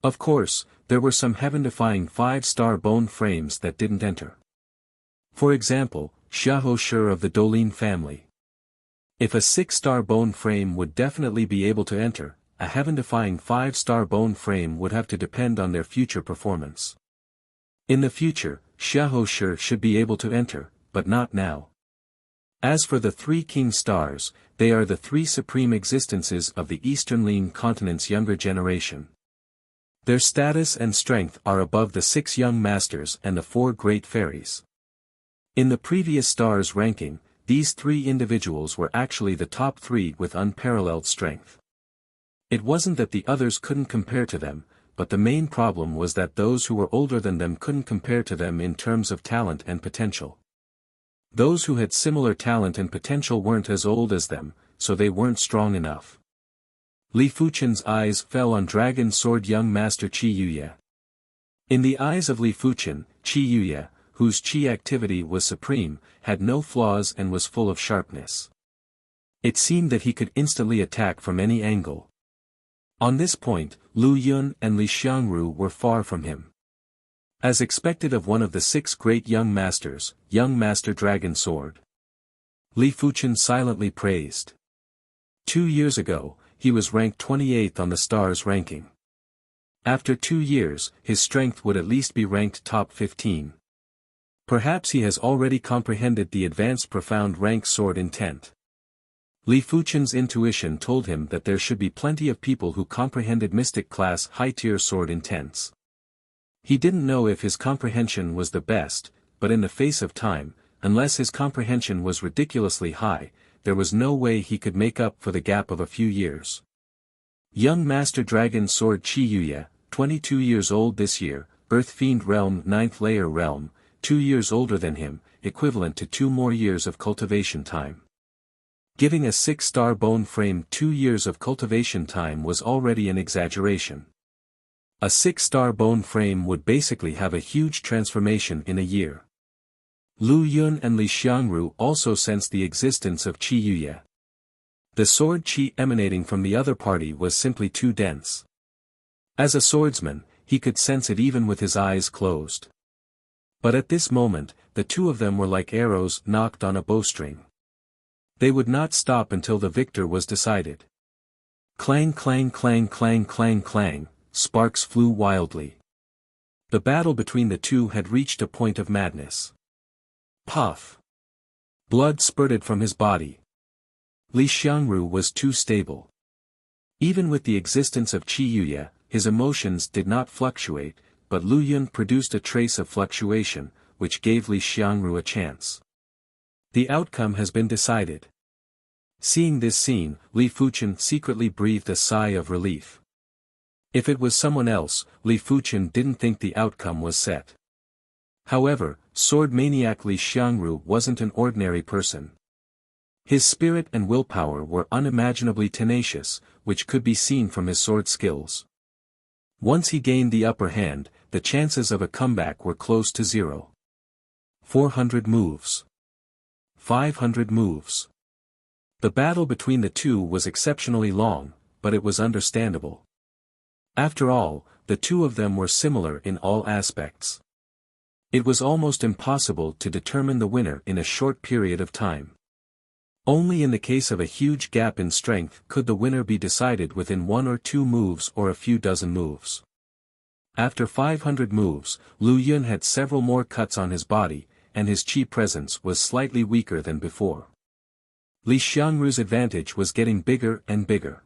Of course, there were some heaven-defying 5-star bone frames that didn't enter. For example, Xiahou Shi of the Dolin family. If a 6-star bone frame would definitely be able to enter, a heaven-defying 5-star bone frame would have to depend on their future performance. In the future, Xiahou Shi should be able to enter, but not now. As for the 3 king stars, they are the 3 supreme existences of the Eastern Lin continent's younger generation. Their status and strength are above the 6 young masters and the 4 great fairies. In the previous stars ranking, these 3 individuals were actually the top 3 with unparalleled strength. It wasn't that the others couldn't compare to them, but the main problem was that those who were older than them couldn't compare to them in terms of talent and potential. Those who had similar talent and potential weren't as old as them, so they weren't strong enough. Li Fuchen's eyes fell on Dragon Sword young Master Qi Yuye. In the eyes of Li Fuchen, Qi Yuye, whose qi activity was supreme, had no flaws and was full of sharpness. It seemed that he could instantly attack from any angle. On this point, Lu Yun and Li Xiangru were far from him. As expected of one of the 6 great young masters, young Master Dragon Sword. Li Fuchen silently praised. 2 years ago, he was ranked 28th on the stars ranking. After 2 years, his strength would at least be ranked top 15. Perhaps he has already comprehended the advanced profound rank sword intent. Li Fuchen's intuition told him that there should be plenty of people who comprehended mystic class high-tier sword intents. He didn't know if his comprehension was the best, but in the face of time, unless his comprehension was ridiculously high, there was no way he could make up for the gap of a few years. Young Master Dragon Sword Qi Yuye, 22 years old this year, Earth Fiend Realm 9th Layer Realm, 2 years older than him, equivalent to 2 more years of cultivation time. Giving a 6-star bone frame 2 years of cultivation time was already an exaggeration. A 6-star bone frame would basically have a huge transformation in a year. Lu Yun and Li Xiangru also sensed the existence of Qi Yuye. The sword qi emanating from the other party was simply too dense. As a swordsman, he could sense it even with his eyes closed. But at this moment, the 2 of them were like arrows knocked on a bowstring. They would not stop until the victor was decided. Clang clang clang clang clang clang, sparks flew wildly. The battle between the 2 had reached a point of madness. Puff! Blood spurted from his body. Li Xiangru was too stable. Even with the existence of Qi Yuye, his emotions did not fluctuate, but Lu Yun produced a trace of fluctuation, which gave Li Xiangru a chance. The outcome has been decided. Seeing this scene, Li Fuchen secretly breathed a sigh of relief. If it was someone else, Li Fuchen didn't think the outcome was set. However, sword maniac Li Xiangru wasn't an ordinary person. His spirit and willpower were unimaginably tenacious, which could be seen from his sword skills. Once he gained the upper hand, the chances of a comeback were close to zero. 400 moves. 500 moves. The battle between the two was exceptionally long, but it was understandable. After all, the two of them were similar in all aspects. It was almost impossible to determine the winner in a short period of time. Only in the case of a huge gap in strength could the winner be decided within 1 or 2 moves or a few dozen moves. After 500 moves, Lu Yun had several more cuts on his body, and his chi presence was slightly weaker than before. Li Xiangru's advantage was getting bigger and bigger.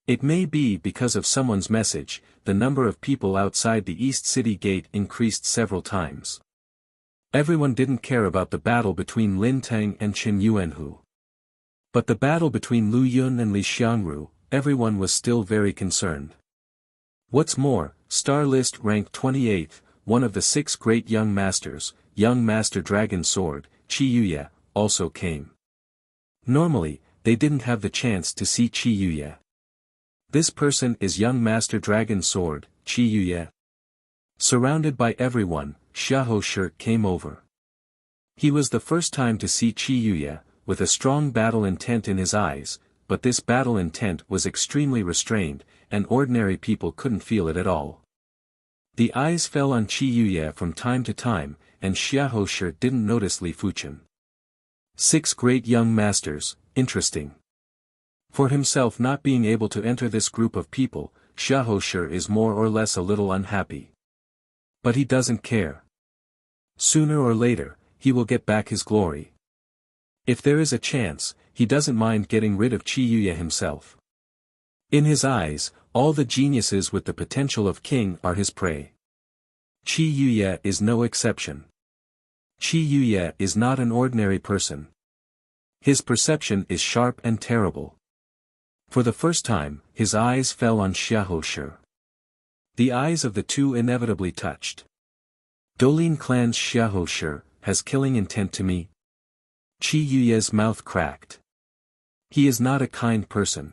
It may be because of someone's message, the number of people outside the East City Gate increased several times. Everyone didn't care about the battle between Lin Teng and Qin Yuanhu. But the battle between Lu Yun and Li Xiangru, everyone was still very concerned. What's more, Star List ranked 28th, one of the 6 great young masters, young Master Dragon Sword, Qi Yuye, also came. Normally, they didn't have the chance to see Qi Yuye. This person is young Master Dragon Sword, Qi Yuye. Surrounded by everyone, Xiahou Shi came over. He was the first time to see Qi Yuye, with a strong battle intent in his eyes, but this battle intent was extremely restrained, and ordinary people couldn't feel it at all. The eyes fell on Qi Yuye from time to time, and Xiahou Shi didn't notice Li Fuchen. 6 great young masters, interesting. For himself not being able to enter this group of people, Xiahou Shi is more or less a little unhappy. But he doesn't care. Sooner or later, he will get back his glory. If there is a chance, he doesn't mind getting rid of Qi Yuye himself. In his eyes, all the geniuses with the potential of king are his prey. Qi Yuye is no exception. Qi Yuye is not an ordinary person. His perception is sharp and terrible. For the first time, his eyes fell on Xiahou Shi. The eyes of the two inevitably touched. Dolin clan's Xiahou Shi has killing intent to me. Qi Yuye's mouth cracked. He is not a kind person.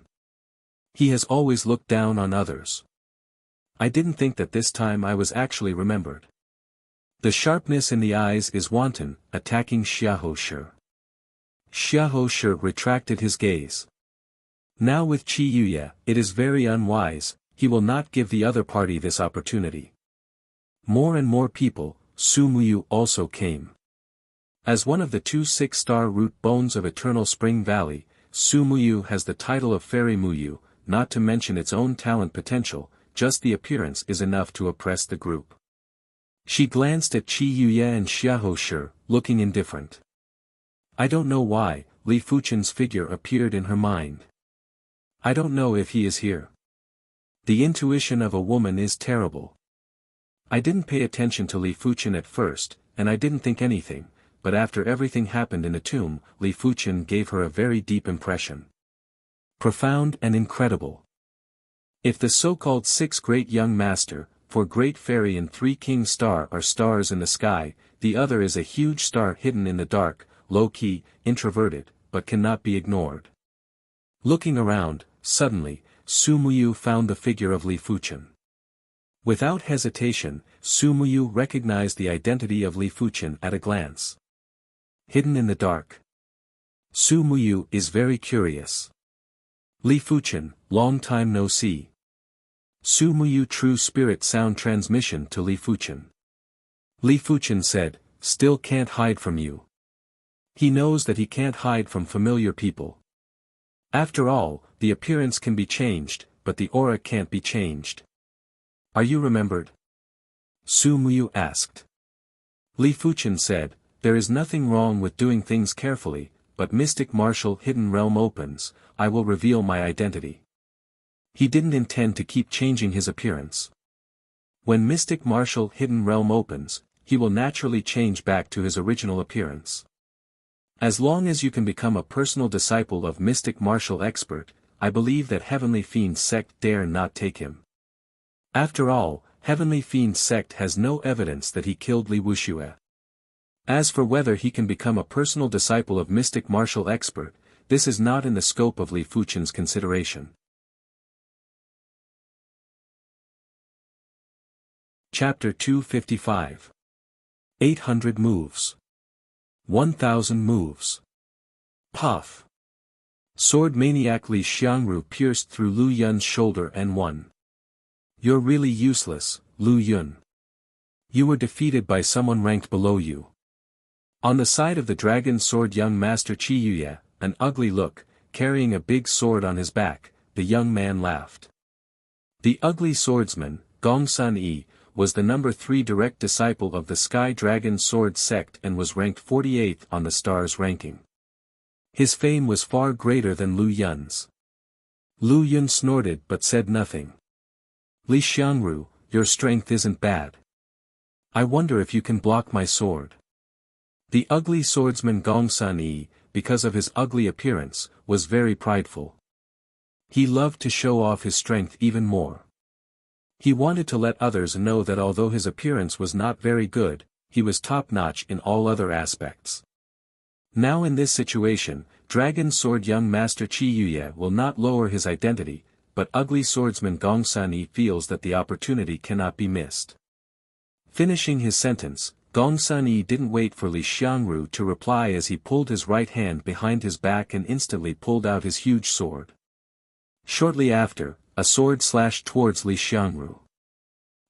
He has always looked down on others. I didn't think that this time I was actually remembered. The sharpness in the eyes is wanton, attacking Xiahou Shi. Xiahou Shi retracted his gaze. Now with Qi Yuye, it is very unwise, he will not give the other party this opportunity. More and more people, Su Muyu also came. As one of the 2 6-star root bones of Eternal Spring Valley, Su Muyu has the title of Fairy Muyu, not to mention its own talent potential, just the appearance is enough to oppress the group. She glanced at Qi Yuye and Xiahou Shi, looking indifferent. I don't know why, Li Fuchen's figure appeared in her mind. I don't know if he is here. The intuition of a woman is terrible. I didn't pay attention to Li Fuchen at first, and I didn't think anything, but after everything happened in the tomb, Li Fuchen gave her a very deep impression. Profound and incredible. If the so-called 6 great young master, 4 great fairy and 3 king star are stars in the sky, the other is a huge star hidden in the dark, low-key, introverted, but cannot be ignored. Looking around, suddenly, Su Muyu found the figure of Li Fuchen. Without hesitation, Su Muyu recognized the identity of Li Fuchen at a glance. Hidden in the dark. Su Muyu is very curious. Li Fuchen, long time no see. Su Muyu true spirit sound transmission to Li Fuchen. Li Fuchen said, still can't hide from you. He knows that he can't hide from familiar people. After all, the appearance can be changed, but the aura can't be changed. Are you remembered? Su Muyu asked. Li Fuchen said, there is nothing wrong with doing things carefully, but mystic martial hidden realm opens, I will reveal my identity. He didn't intend to keep changing his appearance. When Mystic Martial Hidden Realm opens, he will naturally change back to his original appearance. As long as you can become a personal disciple of Mystic Martial Expert, I believe that Heavenly Fiend's sect dare not take him. After all, Heavenly Fiend's sect has no evidence that he killed Li Wuxia. As for whether he can become a personal disciple of Mystic Martial Expert, this is not in the scope of Li Fuchen's consideration. Chapter 255. 800 moves. 1000 moves. Puff. Sword Maniac Li Xiangru pierced through Lu Yun's shoulder and won. You're really useless, Lu Yun. You were defeated by someone ranked below you. On the side of the dragon sword young master Qi Yuye, an ugly look, carrying a big sword on his back, the young man laughed. The ugly swordsman, Gong Sun Yi, was the number 3 direct disciple of the Sky Dragon Sword sect and was ranked 48th on the stars ranking. His fame was far greater than Lu Yun's. Lu Yun snorted but said nothing. Li Xiangru, your strength isn't bad. I wonder if you can block my sword. The ugly swordsman Gong Sun Yi, because of his ugly appearance, was very prideful. He loved to show off his strength even more. He wanted to let others know that although his appearance was not very good, he was top-notch in all other aspects. Now in this situation, Dragon Sword young master Qi Yuye will not lower his identity, but ugly swordsman Gong Sun Yi feels that the opportunity cannot be missed. Finishing his sentence, Gong Sun Yi didn't wait for Li Xiangru to reply as he pulled his right hand behind his back and instantly pulled out his huge sword. Shortly after, a sword slashed towards Li Xiangru.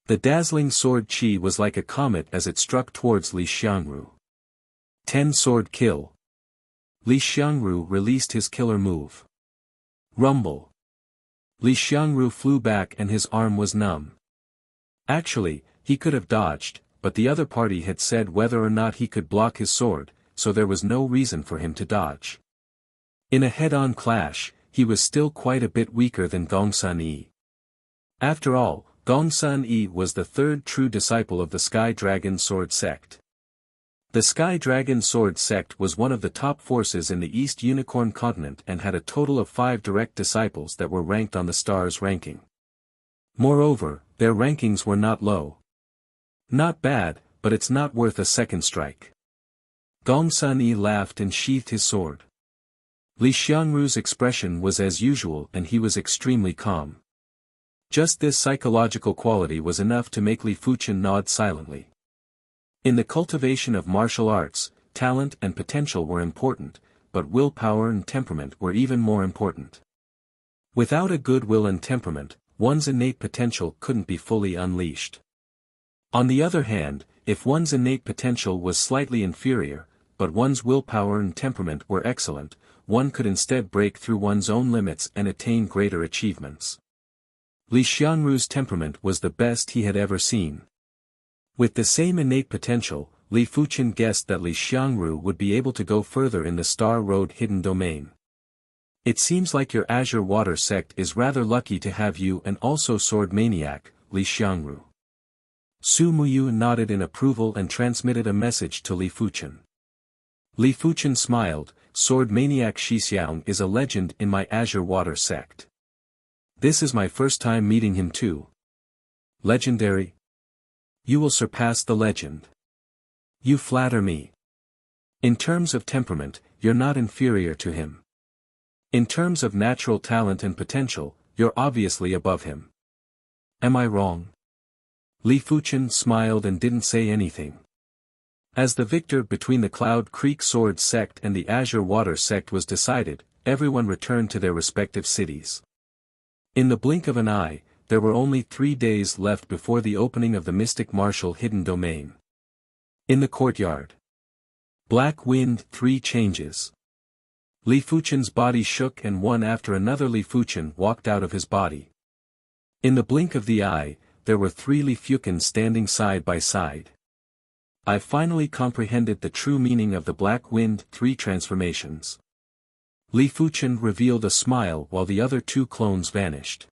The dazzling sword Qi was like a comet as it struck towards Li Xiangru. 10 sword kill. Li Xiangru released his killer move. Rumble. Li Xiangru flew back and his arm was numb. Actually, he could have dodged, but the other party had said whether or not he could block his sword, so there was no reason for him to dodge. In a head-on clash, he was still quite a bit weaker than Gong Sun Yi. After all, Gong Sun Yi was the 3rd true disciple of the Sky Dragon Sword sect. The Sky Dragon Sword sect was one of the top forces in the East Unicorn continent and had a total of 5 direct disciples that were ranked on the stars ranking. Moreover, their rankings were not low. Not bad, but it's not worth a second strike. Gong Sun Yi laughed and sheathed his sword. Li Xiangru's expression was as usual and he was extremely calm. Just this psychological quality was enough to make Li Fuchen nod silently. In the cultivation of martial arts, talent and potential were important, but willpower and temperament were even more important. Without a good will and temperament, one's innate potential couldn't be fully unleashed. On the other hand, if one's innate potential was slightly inferior, but one's willpower and temperament were excellent, one could instead break through one's own limits and attain greater achievements. Li Xiangru's temperament was the best he had ever seen. With the same innate potential, Li Fuchen guessed that Li Xiangru would be able to go further in the Star Road hidden domain. It seems like your Azure Water sect is rather lucky to have you and also Sword Maniac, Li Xiangru. Su Muyu nodded in approval and transmitted a message to Li Fuchen. Li Fuchen smiled. Sword Maniac Xixiang is a legend in my Azure Water sect. This is my first time meeting him too. Legendary? You will surpass the legend. You flatter me. In terms of temperament, you're not inferior to him. In terms of natural talent and potential, you're obviously above him. Am I wrong? Li Fuchen smiled and didn't say anything. As the victor between the Cloud Creek Sword sect and the Azure Water sect was decided, everyone returned to their respective cities. In the blink of an eye, there were only 3 days left before the opening of the Mystic Martial hidden domain. In the courtyard. Black Wind 3 changes. Li Fuchen's body shook and one after another Li Fuchen walked out of his body. In the blink of the eye, there were 3 Li Fuchen standing side by side. I finally comprehended the true meaning of the Black Wind 3 transformations. Li Fuchen revealed a smile while the other 2 clones vanished.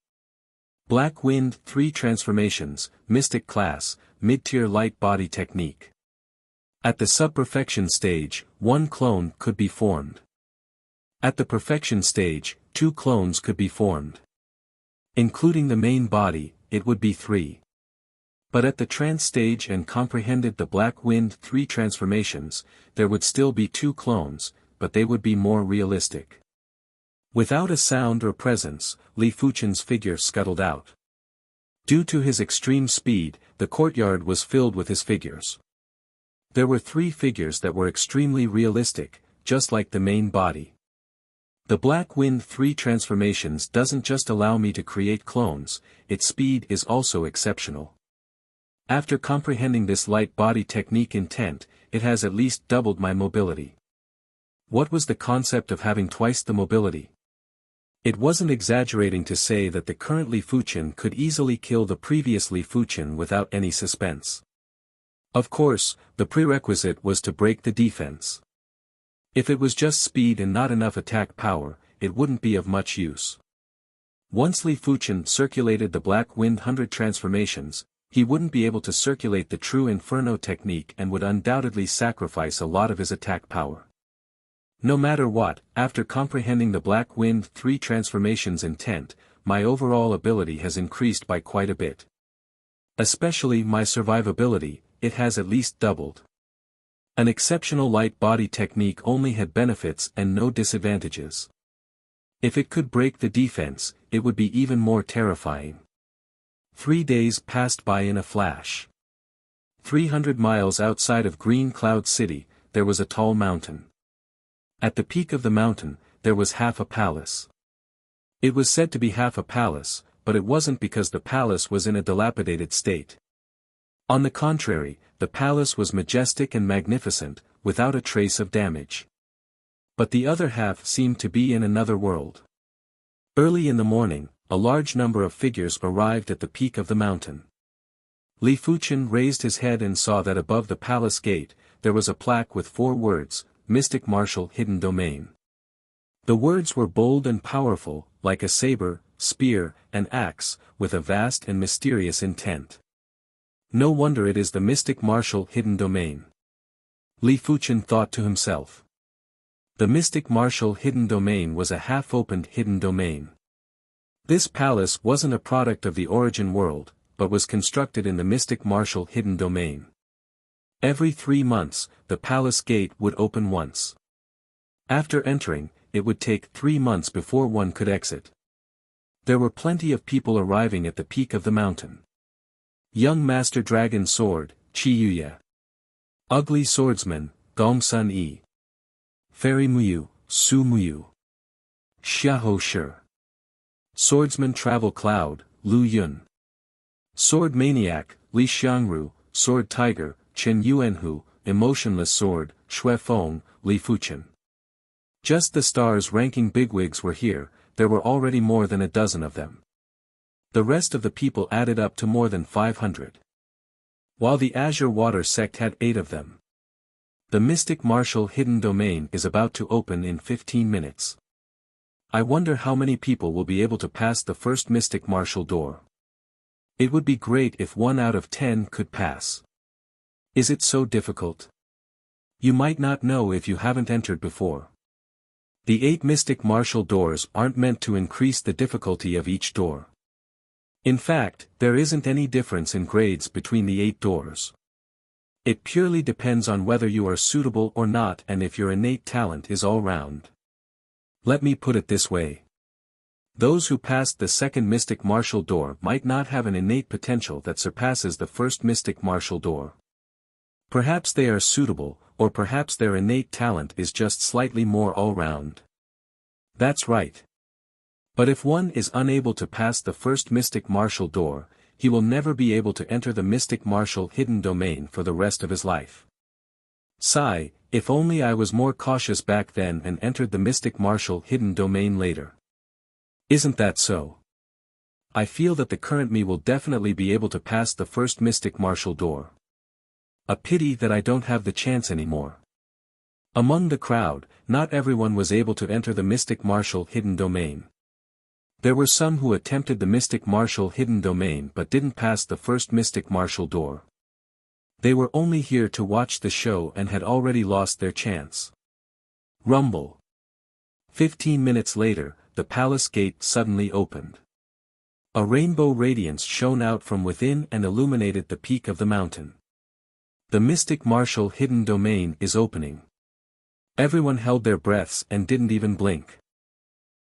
Black Wind 3 Transformations, Mystic Class, Mid-Tier Light Body Technique. At the sub-perfection stage, 1 clone could be formed. At the perfection stage, 2 clones could be formed. Including the main body, it would be 3. But at the trance stage and comprehended the Black Wind 3 transformations, there would still be 2 clones, but they would be more realistic. Without a sound or presence, Li Fuchen's figure scuttled out. Due to his extreme speed, the courtyard was filled with his figures. There were 3 figures that were extremely realistic, just like the main body. The Black Wind 3 transformations doesn't just allow me to create clones, its speed is also exceptional. After comprehending this light body technique intent, it has at least doubled my mobility. What was the concept of having twice the mobility? It wasn't exaggerating to say that the current Li Fuchen could easily kill the previous Li Fuchen without any suspense. Of course, the prerequisite was to break the defense. If it was just speed and not enough attack power, it wouldn't be of much use. Once Li Fuchen circulated the Black Wind 100 transformations, he wouldn't be able to circulate the true Inferno technique and would undoubtedly sacrifice a lot of his attack power. No matter what, after comprehending the Black Wind 3 transformations intent, my overall ability has increased by quite a bit. Especially my survivability, it has at least doubled. An exceptional light body technique only had benefits and no disadvantages. If it could break the defense, it would be even more terrifying. 3 days passed by in a flash. 300 miles outside of Green Cloud City, there was a tall mountain. At the peak of the mountain, there was half a palace. It was said to be half a palace, but it wasn't because the palace was in a dilapidated state. On the contrary, the palace was majestic and magnificent, without a trace of damage. But the other half seemed to be in another world. Early in the morning, a large number of figures arrived at the peak of the mountain. Li Fuchen raised his head and saw that above the palace gate, there was a plaque with 4 words, Mystic Martial Hidden Domain. The words were bold and powerful, like a saber, spear, and axe, with a vast and mysterious intent. No wonder it is the Mystic Martial Hidden Domain. Li Fuchen thought to himself. The Mystic Martial Hidden Domain was a half-opened hidden domain. This palace wasn't a product of the origin world, but was constructed in the Mystic Martial Hidden Domain. Every 3 months, the palace gate would open once. After entering, it would take 3 months before one could exit. There were plenty of people arriving at the peak of the mountain. Young Master Dragon Sword, Qi Yuya. Ugly Swordsman, Gong Sun Yi. Fairy Muyu, Su Muyu. Xiaho Shi. Swordsman Travel Cloud, Lu Yun. Sword Maniac, Li Xiangru, Sword Tiger, Chen Yuanhu, Emotionless Sword, Shui Feng, Li Fuchen. Just the stars ranking bigwigs were here, there were already more than a dozen of them. The rest of the people added up to more than 500. While the Azure Water sect had 8 of them. The Mystic Martial Hidden Domain is about to open in 15 minutes. I wonder how many people will be able to pass the first Mystic Martial door. It would be great if 1 out of 10 could pass. Is it so difficult? You might not know if you haven't entered before. The 8 Mystic Martial doors aren't meant to increase the difficulty of each door. In fact, there isn't any difference in grades between the 8 doors. It purely depends on whether you are suitable or not and if your innate talent is all round. Let me put it this way. Those who passed the second Mystic Martial door might not have an innate potential that surpasses the first Mystic Martial door. Perhaps they are suitable, or perhaps their innate talent is just slightly more all-round. That's right. But if one is unable to pass the first Mystic Martial door, he will never be able to enter the Mystic Martial Hidden Domain for the rest of his life. Sigh, if only I was more cautious back then and entered the Mystic Martial Hidden Domain later. Isn't that so? I feel that the current me will definitely be able to pass the first Mystic Martial door. A pity that I don't have the chance anymore. Among the crowd, not everyone was able to enter the Mystic Martial Hidden Domain. There were some who attempted the mystic martial hidden domain but didn't pass the first mystic martial door. They were only here to watch the show and had already lost their chance. Rumble. 15 minutes later, the palace gate suddenly opened. A rainbow radiance shone out from within and illuminated the peak of the mountain. The mystic martial hidden domain is opening. Everyone held their breaths and didn't even blink.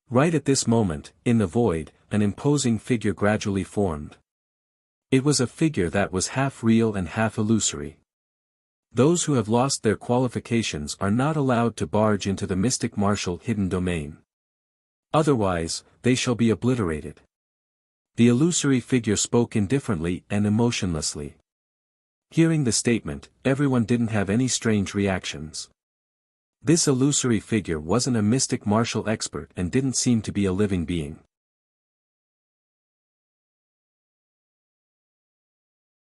Right at this moment, in the void, an imposing figure gradually formed. It was a figure that was half real and half illusory. Those who have lost their qualifications are not allowed to barge into the mystic martial hidden domain. Otherwise, they shall be obliterated. The illusory figure spoke indifferently and emotionlessly. Hearing the statement, everyone didn't have any strange reactions. This illusory figure wasn't a mystic martial expert and didn't seem to be a living being.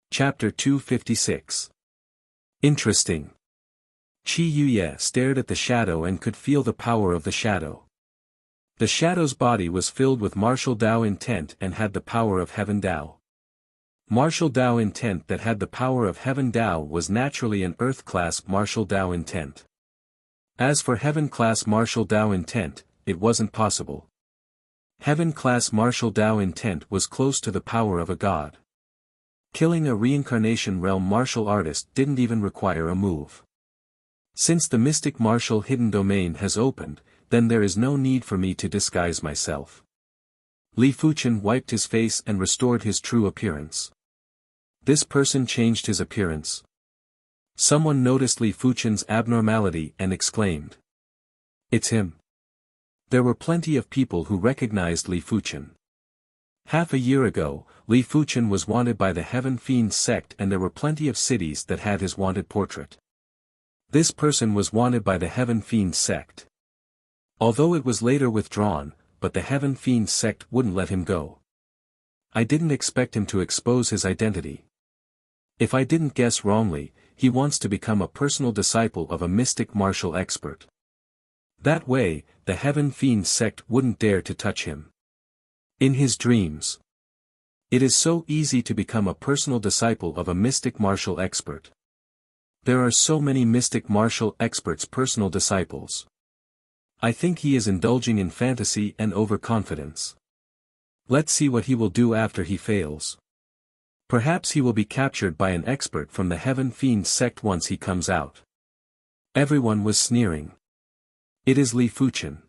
Chapter 256. Interesting. Qi Yuye stared at the shadow and could feel the power of the shadow. The shadow's body was filled with martial Dao intent and had the power of Heaven Dao. Martial Dao intent that had the power of Heaven Dao was naturally an Earth-class martial Dao intent. As for Heaven-class martial Dao intent, it wasn't possible. Heaven-class martial Dao intent was close to the power of a god. Killing a reincarnation realm martial artist didn't even require a move. Since the mystic martial hidden domain has opened, then there is no need for me to disguise myself. Li Fuchen wiped his face and restored his true appearance. This person changed his appearance. Someone noticed Li Fuchen's abnormality and exclaimed. It's him. There were plenty of people who recognized Li Fuchen. Half a year ago, Li Fuchen was wanted by the Heaven Fiend sect and there were plenty of cities that had his wanted portrait. This person was wanted by the Heaven Fiend sect. Although it was later withdrawn, but the Heaven Fiend sect wouldn't let him go. I didn't expect him to expose his identity. If I didn't guess wrongly, he wants to become a personal disciple of a mystic martial expert. That way, the Heaven Fiend sect wouldn't dare to touch him. In his dreams. It is so easy to become a personal disciple of a mystic martial expert. There are so many mystic martial experts' personal disciples. I think he is indulging in fantasy and overconfidence. Let's see what he will do after he fails. Perhaps he will be captured by an expert from the Heaven Fiend sect once he comes out. Everyone was sneering. It is Li Fuchen.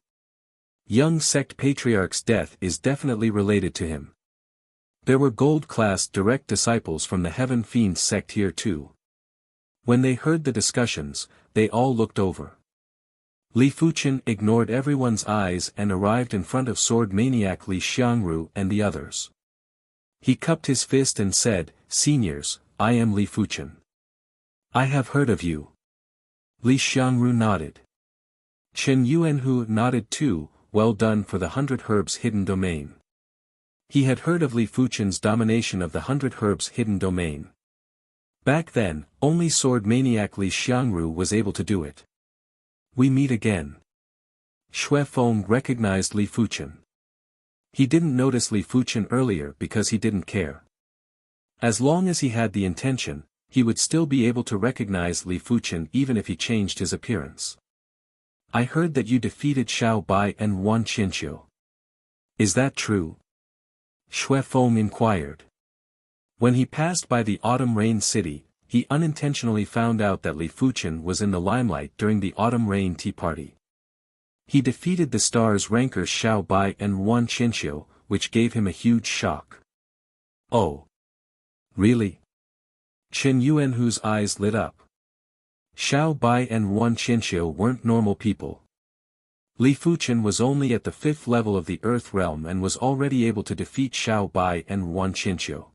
Young sect patriarch's death is definitely related to him. There were gold-class direct disciples from the Heaven Fiend sect here too. When they heard the discussions, they all looked over. Li Fuchen ignored everyone's eyes and arrived in front of sword maniac Li Xiangru and the others. He cupped his fist and said, "Seniors, I am Li Fuchen. I have heard of you." Li Xiangru nodded. Chen Yuanhu nodded too. Well done for the 100 Herbs hidden domain. He had heard of Li Fuchen's domination of the 100 Herbs hidden domain. Back then, only sword maniac Li Xiangru was able to do it. We meet again. Xue Feng recognized Li Fuchen. He didn't notice Li Fuchen earlier because he didn't care. As long as he had the intention, he would still be able to recognize Li Fuchen even if he changed his appearance. I heard that you defeated Xiao Bai and Wan Qinqiu. Is that true? Xue Feng inquired. When he passed by the Autumn Rain City, he unintentionally found out that Li Fuchen was in the limelight during the Autumn Rain Tea Party. He defeated the Stars rankers Xiao Bai and Wan Qinqiu, which gave him a huge shock. Oh. Really? Chen Yuanhu's eyes lit up. Xiao Bai and Wan Qinqiu weren't normal people. Li Fuchen was only at the 5th level of the Earth realm and was already able to defeat Xiao Bai and Wan Qinqiu.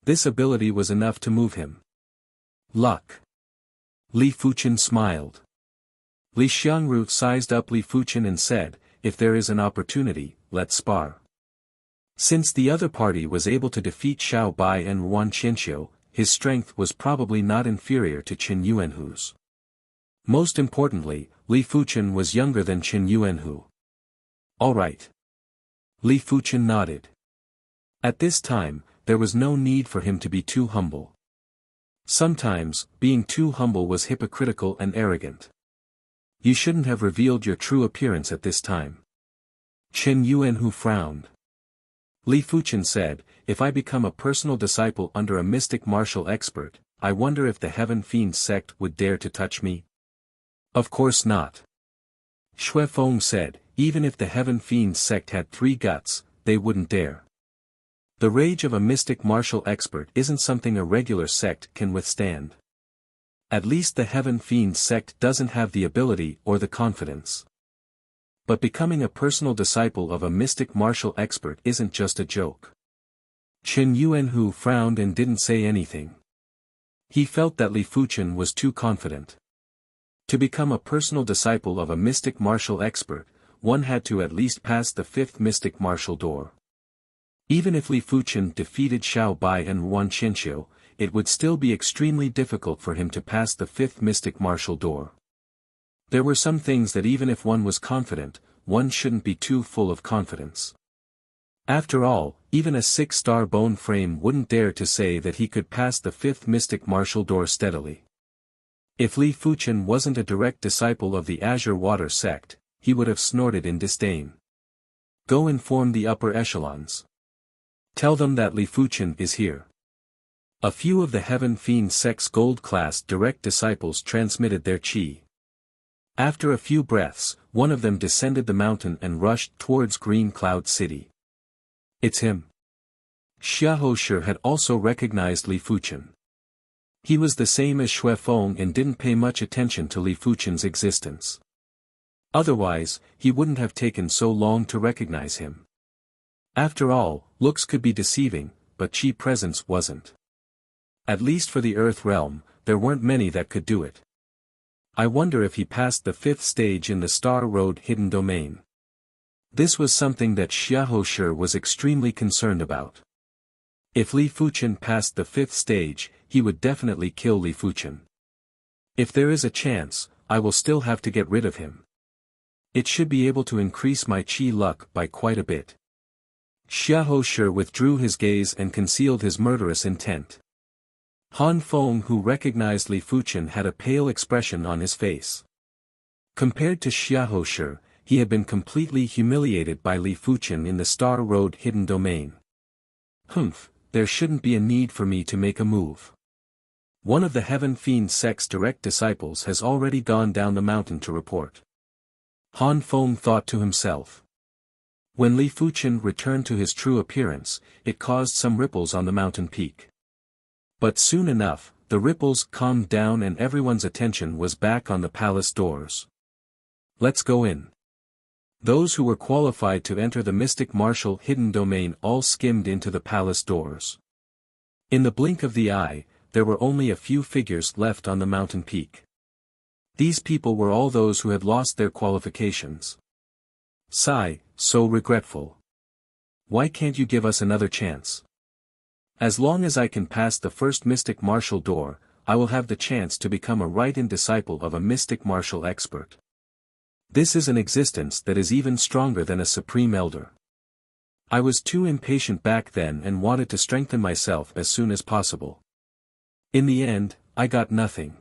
This ability was enough to move him. Luck. Li Fuchen smiled. Li Xiangru sized up Li Fuchen and said, "If there is an opportunity, let's spar." Since the other party was able to defeat Xiao Bai and Wan Qinqiu, his strength was probably not inferior to Chen Yuanhu's. Most importantly, Li Fuchen was younger than Chen Yuanhu. All right. Li Fuchen nodded. At this time, there was no need for him to be too humble. Sometimes, being too humble was hypocritical and arrogant. You shouldn't have revealed your true appearance at this time. Chen Yuanhu frowned. Li Fuchen said, if I become a personal disciple under a mystic martial expert, I wonder if the Heaven Fiend sect would dare to touch me? Of course not. Xue Feng said, even if the Heaven Fiend sect had 3 guts, they wouldn't dare. The rage of a mystic martial expert isn't something a regular sect can withstand. At least the Heaven Fiend sect doesn't have the ability or the confidence. But becoming a personal disciple of a mystic martial expert isn't just a joke. Chen Yuanhu frowned and didn't say anything. He felt that Li Fuchen was too confident. To become a personal disciple of a mystic martial expert, one had to at least pass the 5th mystic martial door. Even if Li Fuchen defeated Xiao Bai and Wan Qianxiu, it would still be extremely difficult for him to pass the 5th mystic martial door. There were some things that even if one was confident, one shouldn't be too full of confidence. After all, even a 6-star bone frame wouldn't dare to say that he could pass the 5th mystic martial door steadily. If Li Fuchen wasn't a direct disciple of the Azure Water sect, he would have snorted in disdain. Go inform the upper echelons. Tell them that Li Fuchen is here. A few of the Heaven Fiend sect's gold-class direct disciples transmitted their qi. After a few breaths, one of them descended the mountain and rushed towards Green Cloud City. It's him. Xiahou Shi had also recognized Li Fuchen. He was the same as Xue Feng and didn't pay much attention to Li Fuchen's existence. Otherwise, he wouldn't have taken so long to recognize him. After all, looks could be deceiving, but qi presence wasn't. At least for the Earth realm, there weren't many that could do it. I wonder if he passed the 5th stage in the Star Road hidden domain. This was something that Xiahou Shi was extremely concerned about. If Li Fuchen passed the 5th stage, he would definitely kill Li Fuchen. If there is a chance, I will still have to get rid of him. It should be able to increase my qi luck by quite a bit. Xiahou Shi withdrew his gaze and concealed his murderous intent. Han Feng, who recognized Li Fuchen, had a pale expression on his face. Compared to Xiahou Shi, he had been completely humiliated by Li Fuchen in the Star Road hidden domain. Humph, there shouldn't be a need for me to make a move. One of the Heaven Fiend sect's direct disciples has already gone down the mountain to report. Han Feng thought to himself. When Li Fuchen returned to his true appearance, it caused some ripples on the mountain peak. But soon enough, the ripples calmed down and everyone's attention was back on the palace doors. Let's go in. Those who were qualified to enter the mystic martial hidden domain all skimmed into the palace doors. In the blink of the eye, there were only a few figures left on the mountain peak. These people were all those who had lost their qualifications. Sigh, so regretful. Why can't you give us another chance? As long as I can pass the first mystic martial door, I will have the chance to become a right-in disciple of a mystic martial expert. This is an existence that is even stronger than a supreme elder. I was too impatient back then and wanted to strengthen myself as soon as possible. In the end, I got nothing.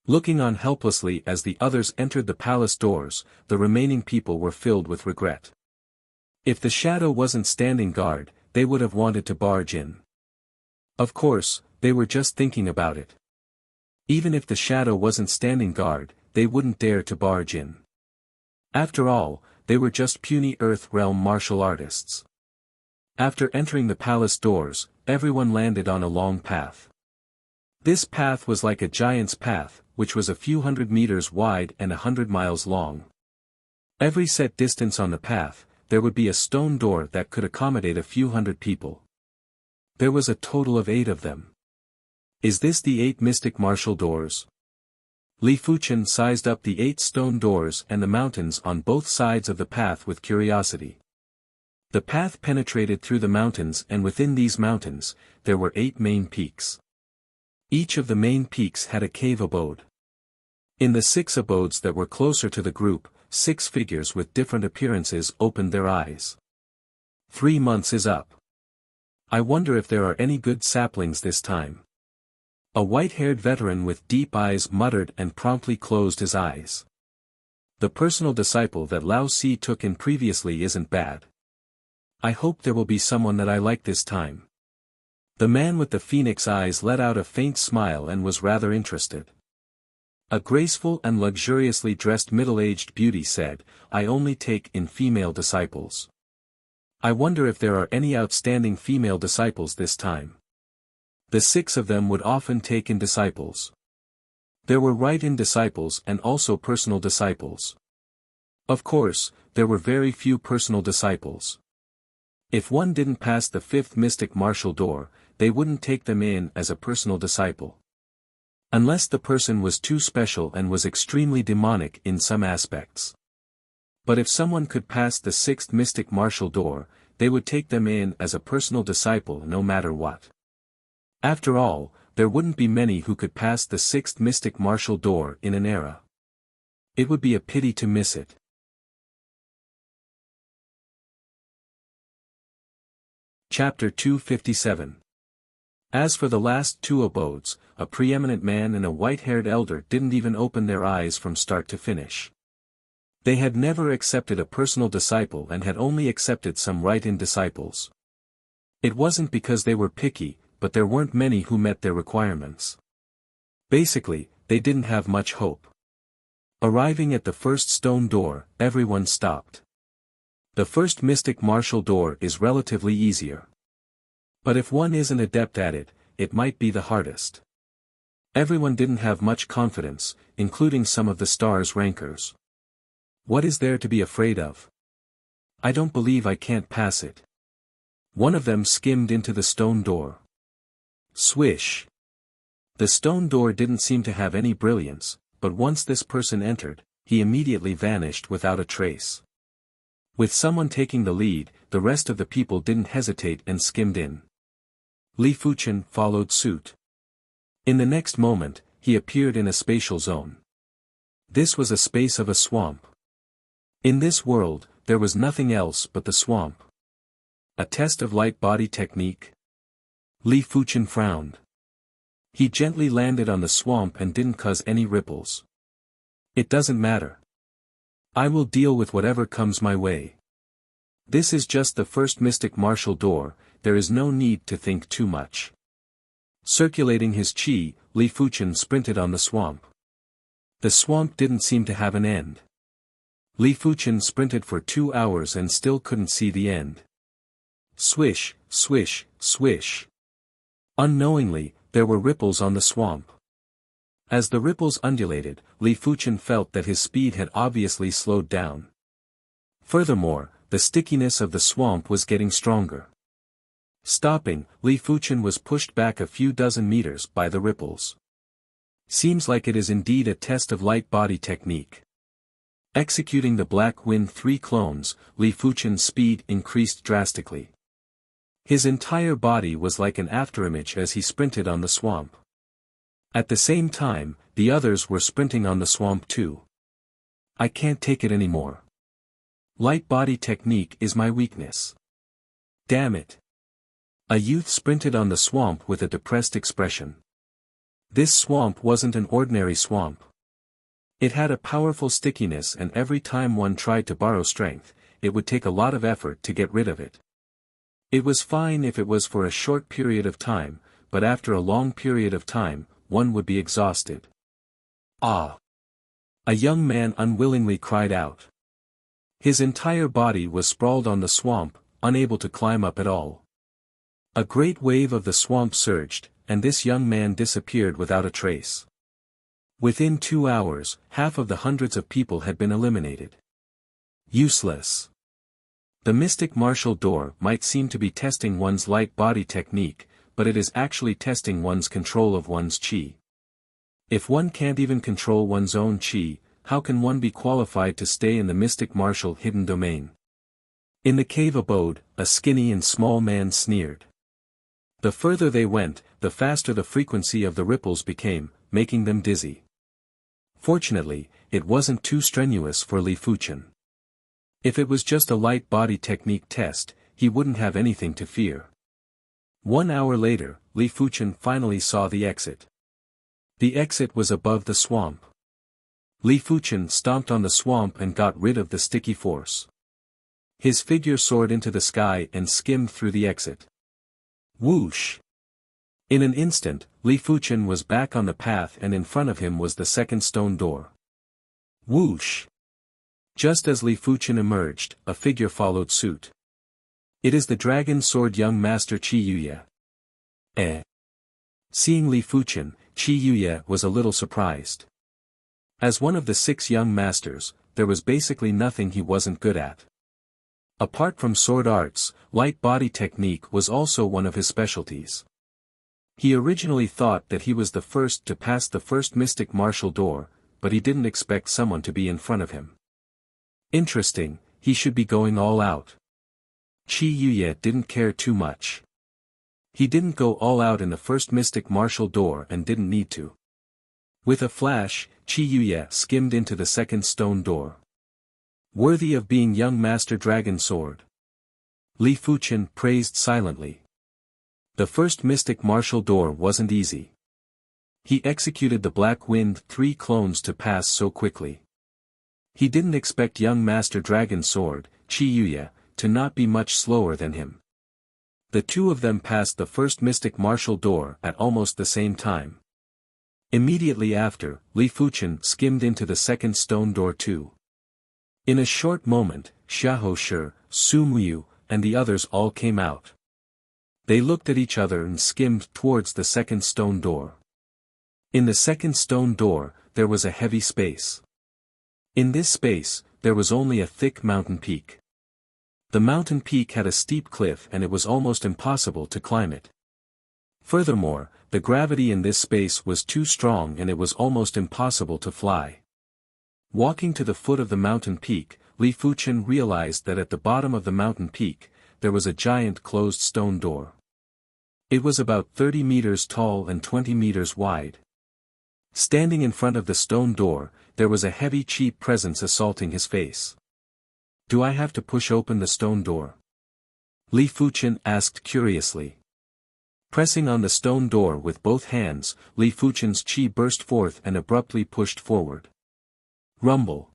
Looking on helplessly as the others entered the palace doors, the remaining people were filled with regret. If the shadow wasn't standing guard, they would have wanted to barge in. Of course, they were just thinking about it. Even if the shadow wasn't standing guard, they wouldn't dare to barge in. After all, they were just puny Earth realm martial artists. After entering the palace doors, everyone landed on a long path. This path was like a giant's path, which was a few hundred meters wide and 100 miles long. Every set distance on the path, there would be a stone door that could accommodate a few hundred people. There was a total of 8 of them. Is this the 8 mystic martial doors? Li Fuchen sized up the 8 stone doors and the mountains on both sides of the path with curiosity. The path penetrated through the mountains, and within these mountains, there were 8 main peaks. Each of the main peaks had a cave abode. In the 6 abodes that were closer to the group, 6 figures with different appearances opened their eyes. 3 months is up. I wonder if there are any good saplings this time. A white-haired veteran with deep eyes muttered and promptly closed his eyes. The personal disciple that Lao Si took in previously isn't bad. I hope there will be someone that I like this time. The man with the phoenix eyes let out a faint smile and was rather interested. A graceful and luxuriously dressed middle-aged beauty said, I only take in female disciples. I wonder if there are any outstanding female disciples this time. The 6 of them would often take in disciples. There were right-in disciples and also personal disciples. Of course, there were very few personal disciples. If one didn't pass the 5th mystic martial door, they wouldn't take them in as a personal disciple. Unless the person was too special and was extremely demonic in some aspects. But if someone could pass the 6th mystic martial door, they would take them in as a personal disciple no matter what. After all, there wouldn't be many who could pass the 6th mystic martial door in an era. It would be a pity to miss it. Chapter 257. As for the last 2 abodes, a preeminent man and a white-haired elder didn't even open their eyes from start to finish. They had never accepted a personal disciple and had only accepted some right-in disciples. It wasn't because they were picky, but there weren't many who met their requirements. Basically, they didn't have much hope. Arriving at the first stone door, everyone stopped. The first mystic martial door is relatively easier. But if one isn't adept at it, it might be the hardest. Everyone didn't have much confidence, including some of the stars rankers. What is there to be afraid of? I don't believe I can't pass it. One of them skimmed into the stone door. Swish. The stone door didn't seem to have any brilliance, but once this person entered, he immediately vanished without a trace. With someone taking the lead, the rest of the people didn't hesitate and skimmed in. Li Fuchen followed suit. In the next moment, he appeared in a spatial zone. This was a space of a swamp. In this world, there was nothing else but the swamp. A test of light body technique? Li Fuchen frowned. He gently landed on the swamp and didn't cause any ripples. It doesn't matter. I will deal with whatever comes my way. This is just the first mystic martial door, there is no need to think too much. Circulating his chi, Li Fuchen sprinted on the swamp. The swamp didn't seem to have an end. Li Fuchen sprinted for 2 hours and still couldn't see the end. Swish, swish, swish. Unknowingly, there were ripples on the swamp. As the ripples undulated, Li Fuchen felt that his speed had obviously slowed down. Furthermore, the stickiness of the swamp was getting stronger. Stopping, Li Fuchen was pushed back a few dozen meters by the ripples. Seems like it is indeed a test of light body technique. Executing the Black Wind 3 clones, Li Fuchen's speed increased drastically. His entire body was like an afterimage as he sprinted on the swamp. At the same time, the others were sprinting on the swamp too. I can't take it anymore. Light body technique is my weakness. Damn it. A youth sprinted on the swamp with a depressed expression. This swamp wasn't an ordinary swamp. It had a powerful stickiness and every time one tried to borrow strength, it would take a lot of effort to get rid of it. It was fine if it was for a short period of time, but after a long period of time, one would be exhausted. Ah! A young man unwillingly cried out. His entire body was sprawled on the swamp, unable to climb up at all. A great wave of the swamp surged, and this young man disappeared without a trace. Within 2 hours, half of the hundreds of people had been eliminated. Useless. The mystic martial door might seem to be testing one's light body technique, but it is actually testing one's control of one's chi. If one can't even control one's own chi, how can one be qualified to stay in the mystic martial hidden domain? In the cave abode, a skinny and small man sneered. The further they went, the faster the frequency of the ripples became, making them dizzy. Fortunately, it wasn't too strenuous for Li Fuchen. If it was just a light body technique test, he wouldn't have anything to fear. 1 hour later, Li Fuchen finally saw the exit. The exit was above the swamp. Li Fuchen stomped on the swamp and got rid of the sticky force. His figure soared into the sky and skimmed through the exit. Whoosh! In an instant, Li Fuchen was back on the path and in front of him was the second stone door. Whoosh! Just as Li Fuchen emerged, a figure followed suit. It is the dragon sword young master Qi Yuye. Eh? Seeing Li Fuchen, Qi Yuye was a little surprised. As one of the 6 young masters, there was basically nothing he wasn't good at. Apart from sword arts, light body technique was also one of his specialties. He originally thought that he was the first to pass the first mystic martial door, but he didn't expect someone to be in front of him. Interesting, he should be going all out. Qi Yuye didn't care too much. He didn't go all out in the first mystic martial door and didn't need to. With a flash, Qi Yuye skimmed into the second stone door. Worthy of being young master dragon sword. Li Fuchen praised silently. The first mystic martial door wasn't easy. He executed the Black Wind 3 clones to pass so quickly. He didn't expect young master dragon sword, Qi Yuye, to not be much slower than him. The two of them passed the first mystic martial door at almost the same time. Immediately after, Li Fuchen skimmed into the second stone door too. In a short moment, Xiahou Shi, Su Muyu, and the others all came out. They looked at each other and skimmed towards the second stone door. In the second stone door, there was a heavy space. In this space, there was only a thick mountain peak. The mountain peak had a steep cliff and it was almost impossible to climb it. Furthermore, the gravity in this space was too strong and it was almost impossible to fly. Walking to the foot of the mountain peak, Li Fuchen realized that at the bottom of the mountain peak, there was a giant closed stone door. It was about 30 meters tall and 20 meters wide. Standing in front of the stone door, there was a heavy Qi presence assaulting his face. Do I have to push open the stone door? Li Fuchen asked curiously. Pressing on the stone door with both hands, Li Fuchen's Qi burst forth and abruptly pushed forward. Rumble.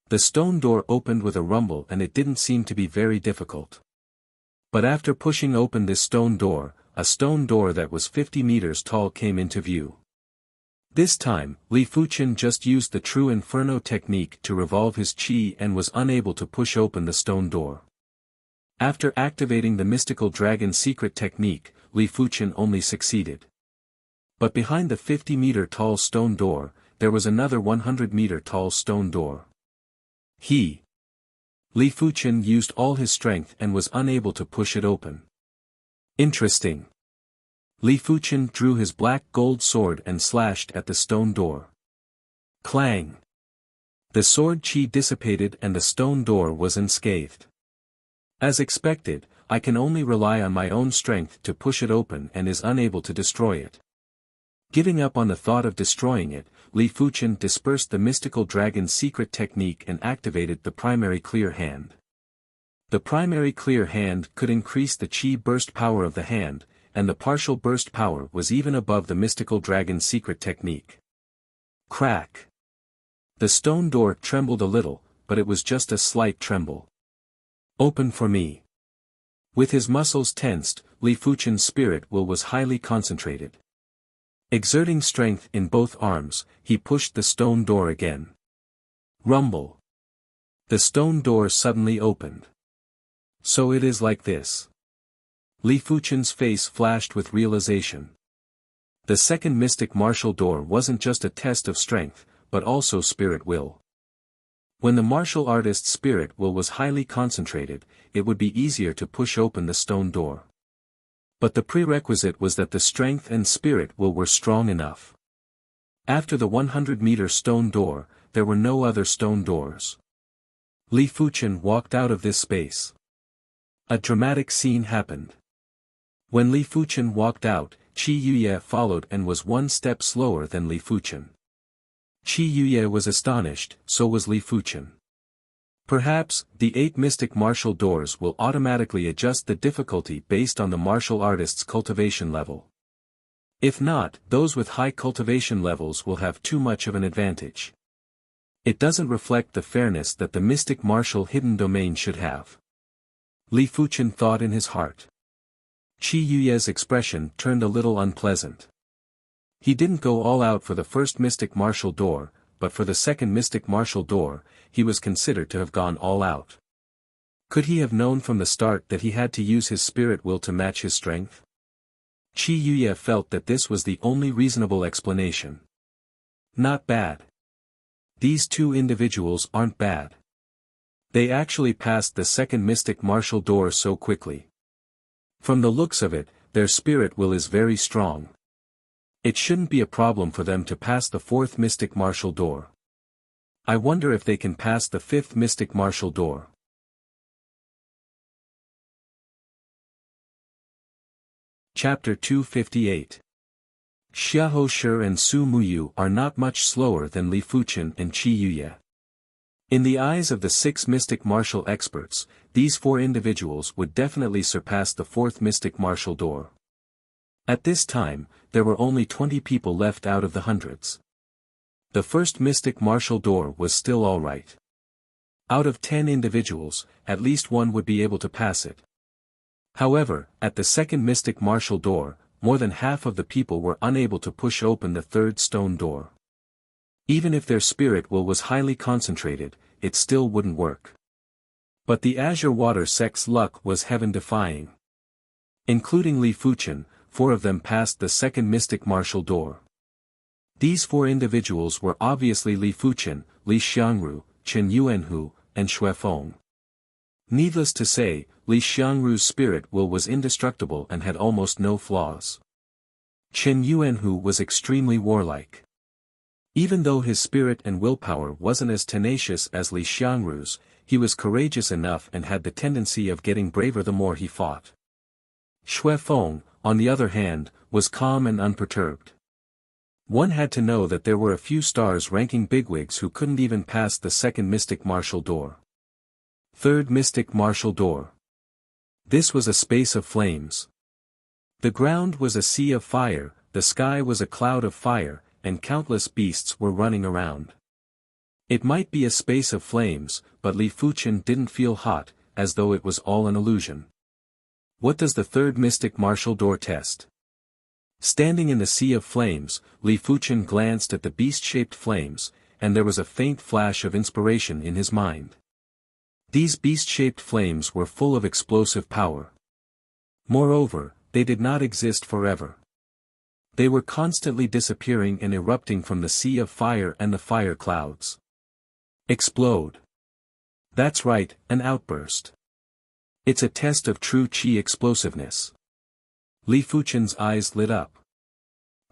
The stone door opened with a rumble and it didn't seem to be very difficult. But after pushing open this stone door, a stone door that was 50 meters tall came into view. This time, Li Fuchen just used the true Inferno technique to revolve his Qi and was unable to push open the stone door. After activating the mystical dragon secret technique, Li Fuchen only succeeded. But behind the 50-meter tall stone door, there was another 100-meter tall stone door. Li Fuchen used all his strength and was unable to push it open. Interesting. Li Fuchen drew his black gold sword and slashed at the stone door. Clang! The sword Qi dissipated and the stone door was unscathed. As expected, I can only rely on my own strength to push it open and is unable to destroy it. Giving up on the thought of destroying it, Li Fuchen dispersed the mystical dragon's secret technique and activated the primary clear hand. The primary clear hand could increase the Qi burst power of the hand, and the partial burst power was even above the mystical dragon's secret technique. Crack! The stone door trembled a little, but it was just a slight tremble. Open for me. With his muscles tensed, Li Fuchen's spirit will was highly concentrated. Exerting strength in both arms, he pushed the stone door again. Rumble! The stone door suddenly opened. So it is like this. Li Fuchen's face flashed with realization. The second mystic martial door wasn't just a test of strength, but also spirit will. When the martial artist's spirit will was highly concentrated, it would be easier to push open the stone door. But the prerequisite was that the strength and spirit will were strong enough. After the 100-meter stone door, there were no other stone doors. Li Fuchen walked out of this space. A dramatic scene happened. When Li Fuchen walked out, Qi Yuye followed and was one step slower than Li Fuchen. Qi Yuye was astonished, so was Li Fuchen. Perhaps, the 8 mystic martial doors will automatically adjust the difficulty based on the martial artist's cultivation level. If not, those with high cultivation levels will have too much of an advantage. It doesn't reflect the fairness that the mystic martial hidden domain should have. Li Fuchen thought in his heart. Qi Yuye's expression turned a little unpleasant. He didn't go all out for the first mystic martial door, but for the second mystic martial door, he was considered to have gone all out. Could he have known from the start that he had to use his spirit will to match his strength? Qi Yuye felt that this was the only reasonable explanation. Not bad. These two individuals aren't bad. They actually passed the second mystic martial door so quickly. From the looks of it, their spirit will is very strong. It shouldn't be a problem for them to pass the fourth mystic martial door. I wonder if they can pass the fifth mystic martial door. Chapter 258. Xiahou Shi and Su Muyu are not much slower than Li Fuchen and Qi Yuye. In the eyes of the 6 mystic martial experts, these 4 individuals would definitely surpass the 4th mystic martial door. At this time, there were only 20 people left out of the hundreds. The first mystic martial door was still alright. Out of 10 individuals, at least one would be able to pass it. However, at the second mystic martial door, more than half of the people were unable to push open the third stone door. Even if their spirit will was highly concentrated, it still wouldn't work. But the azure water sect's luck was heaven-defying. Including Li Fuchen, 4 of them passed the second mystic martial door. These 4 individuals were obviously Li Fuchen, Li Xiangru, Chen Yuanhu, and Xuefeng. Needless to say, Li Xiangru's spirit will was indestructible and had almost no flaws. Chen Yuanhu was extremely warlike. Even though his spirit and willpower wasn't as tenacious as Li Xiangru's, he was courageous enough and had the tendency of getting braver the more he fought. Xuefeng, on the other hand, was calm and unperturbed. One had to know that there were a few stars-ranking bigwigs who couldn't even pass the second mystic martial door. Third mystic martial door. This was a space of flames. The ground was a sea of fire, the sky was a cloud of fire, and countless beasts were running around. It might be a space of flames, but Li Fuchen didn't feel hot, as though it was all an illusion. What does the third mystic martial door test? Standing in the sea of flames, Li Fuchen glanced at the beast-shaped flames, and there was a faint flash of inspiration in his mind. These beast-shaped flames were full of explosive power. Moreover, they did not exist forever. They were constantly disappearing and erupting from the sea of fire and the fire clouds. Explode. That's right, an outburst. It's a test of true qi explosiveness. Li Fuchen's eyes lit up.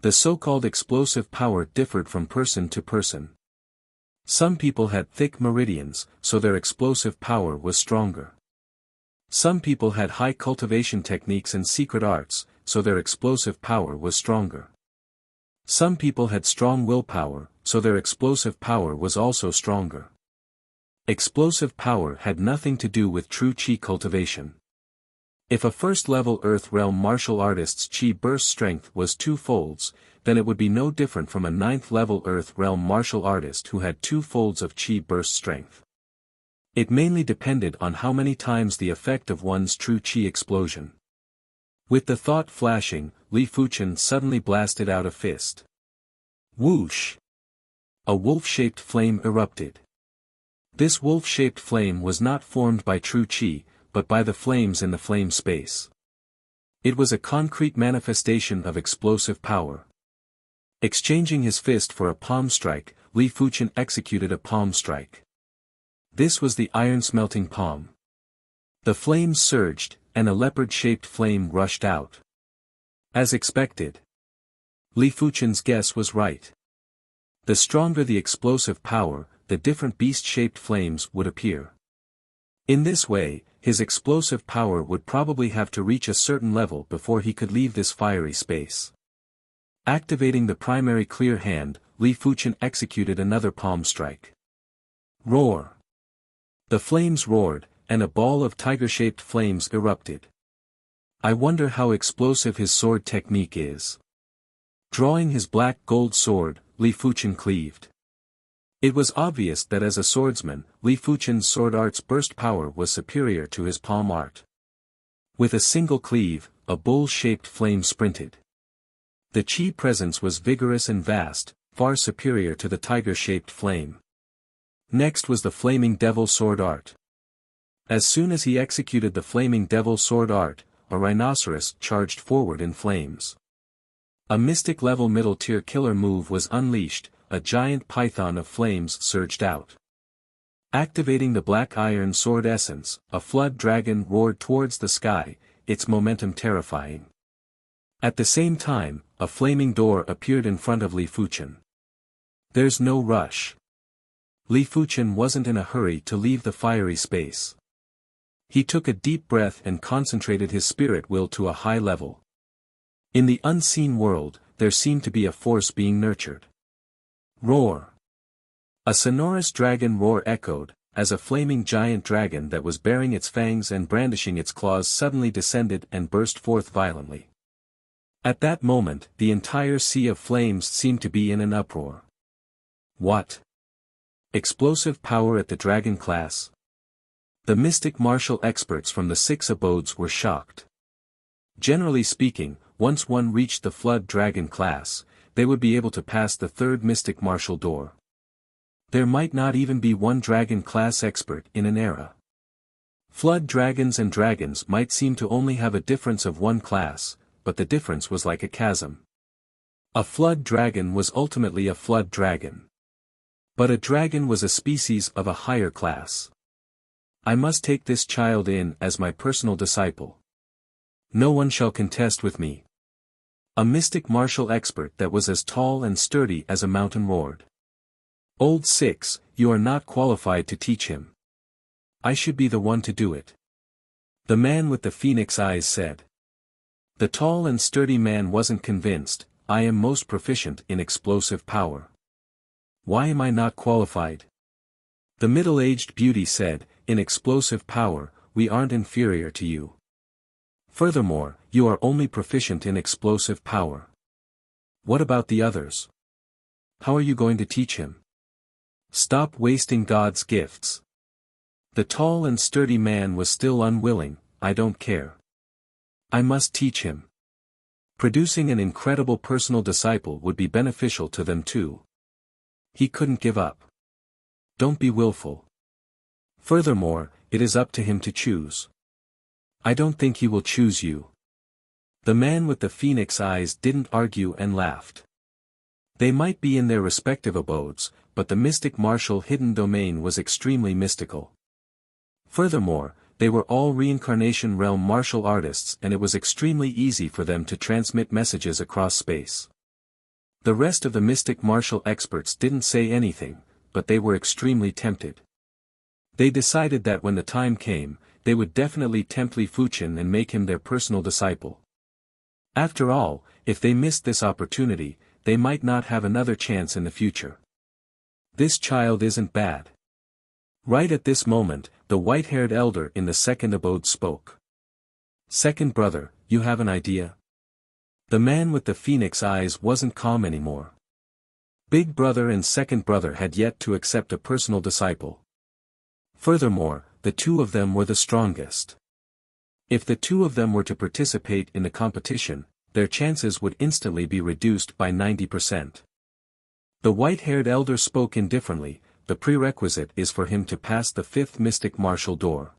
The so-called explosive power differed from person to person. Some people had thick meridians, so their explosive power was stronger. Some people had high cultivation techniques and secret arts, so their explosive power was stronger. Some people had strong willpower, so their explosive power was also stronger. Explosive power had nothing to do with true qi cultivation. If a first-level Earth Realm martial artist's qi burst strength was 2 folds, then it would be no different from a 9th-level Earth Realm martial artist who had 2 folds of qi burst strength. It mainly depended on how many times the effect of one's true qi explosion. With the thought flashing, Li Fuchen suddenly blasted out a fist. Whoosh! A wolf-shaped flame erupted. This wolf-shaped flame was not formed by true qi, but by the flames in the flame space. It was a concrete manifestation of explosive power. Exchanging his fist for a palm strike, Li Fuchen executed a palm strike. This was the iron-smelting palm. The flames surged, and a leopard-shaped flame rushed out. As expected. Li Fuchen's guess was right. The stronger the explosive power, the different beast-shaped flames would appear. In this way, his explosive power would probably have to reach a certain level before he could leave this fiery space. Activating the primary clear hand, Li Fuchen executed another palm strike. Roar! The flames roared, and a ball of tiger-shaped flames erupted. I wonder how explosive his sword technique is. Drawing his black gold sword, Li Fuqian cleaved. It was obvious that as a swordsman, Li Fuqian's sword art's burst power was superior to his palm art. With a single cleave, a bull-shaped flame sprinted. The chi presence was vigorous and vast, far superior to the tiger-shaped flame. Next was the flaming devil sword art. As soon as he executed the flaming devil sword art, a rhinoceros charged forward in flames. A mystic-level middle-tier killer move was unleashed, a giant python of flames surged out. Activating the black iron sword essence, a flood dragon roared towards the sky, its momentum terrifying. At the same time, a flaming door appeared in front of Li Fuqian. There's no rush. Li Fuqian wasn't in a hurry to leave the fiery space. He took a deep breath and concentrated his spirit will to a high level. In the unseen world, there seemed to be a force being nurtured. Roar! A sonorous dragon roar echoed, as a flaming giant dragon that was baring its fangs and brandishing its claws suddenly descended and burst forth violently. At that moment, the entire sea of flames seemed to be in an uproar. What? Explosive power at the dragon class? The mystic martial experts from the 6 abodes were shocked. Generally speaking, once one reached the flood dragon class, they would be able to pass the 3rd mystic martial door. There might not even be one dragon class expert in an era. Flood dragons and dragons might seem to only have a difference of 1 class, but the difference was like a chasm. A flood dragon was ultimately a flood dragon. But a dragon was a species of a higher class. I must take this child in as my personal disciple. No one shall contest with me. A mystic martial expert that was as tall and sturdy as a mountain roared. Old 6, you are not qualified to teach him. I should be the one to do it. The man with the phoenix eyes said. The tall and sturdy man wasn't convinced. I am most proficient in explosive power. Why am I not qualified? The middle-aged beauty said, in explosive power, we aren't inferior to you. Furthermore, you are only proficient in explosive power. What about the others? How are you going to teach him? Stop wasting God's gifts. The tall and sturdy man was still unwilling. I don't care. I must teach him. Producing an incredible personal disciple would be beneficial to them too. He couldn't give up. Don't be willful. Furthermore, it is up to him to choose. I don't think he will choose you. The man with the phoenix eyes didn't argue and laughed. They might be in their respective abodes, but the mystic martial hidden domain was extremely mystical. Furthermore, they were all reincarnation realm martial artists and it was extremely easy for them to transmit messages across space. The rest of the mystic martial experts didn't say anything, but they were extremely tempted. They decided that when the time came, they would definitely tempt Li Fuqian and make him their personal disciple. After all, if they missed this opportunity, they might not have another chance in the future. This child isn't bad. Right at this moment, the white-haired elder in the 2nd abode spoke. Second brother, you have an idea? The man with the phoenix eyes wasn't calm anymore. Big brother and second brother had yet to accept a personal disciple. Furthermore, the 2 of them were the strongest. If the 2 of them were to participate in the competition, their chances would instantly be reduced by 90%. The white-haired elder spoke indifferently. The prerequisite is for him to pass the 5th mystic martial door.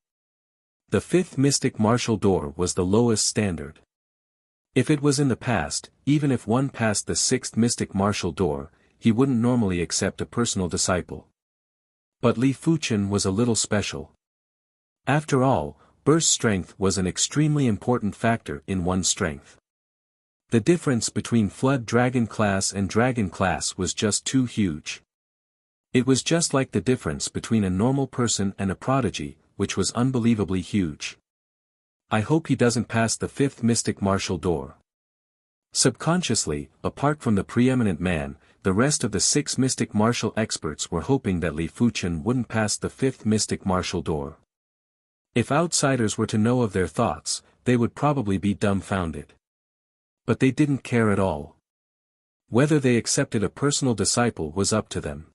The 5th mystic martial door was the lowest standard. If it was in the past, even if one passed the 6th mystic martial door, he wouldn't normally accept a personal disciple. But Li Fuqian was a little special. After all, burst strength was an extremely important factor in one's strength. The difference between flood dragon class and dragon class was just too huge. It was just like the difference between a normal person and a prodigy, which was unbelievably huge. I hope he doesn't pass the 5th mystic martial door. Subconsciously, apart from the preeminent man, the rest of the 6 mystic martial experts were hoping that Li Fuchen wouldn't pass the 5th mystic martial door. If outsiders were to know of their thoughts, they would probably be dumbfounded. But they didn't care at all. Whether they accepted a personal disciple was up to them.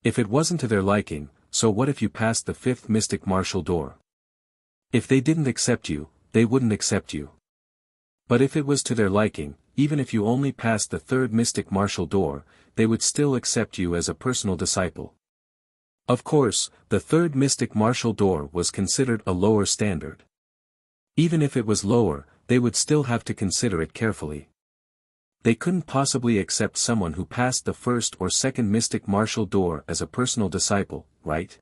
If it wasn't to their liking, so what if you passed the 5th mystic martial door? If they didn't accept you, they wouldn't accept you. But if it was to their liking, even if you only passed the 3rd mystic martial door, they would still accept you as a personal disciple. Of course, the 3rd mystic martial door was considered a lower standard. Even if it was lower, they would still have to consider it carefully. They couldn't possibly accept someone who passed the 1st or 2nd mystic martial door as a personal disciple, right?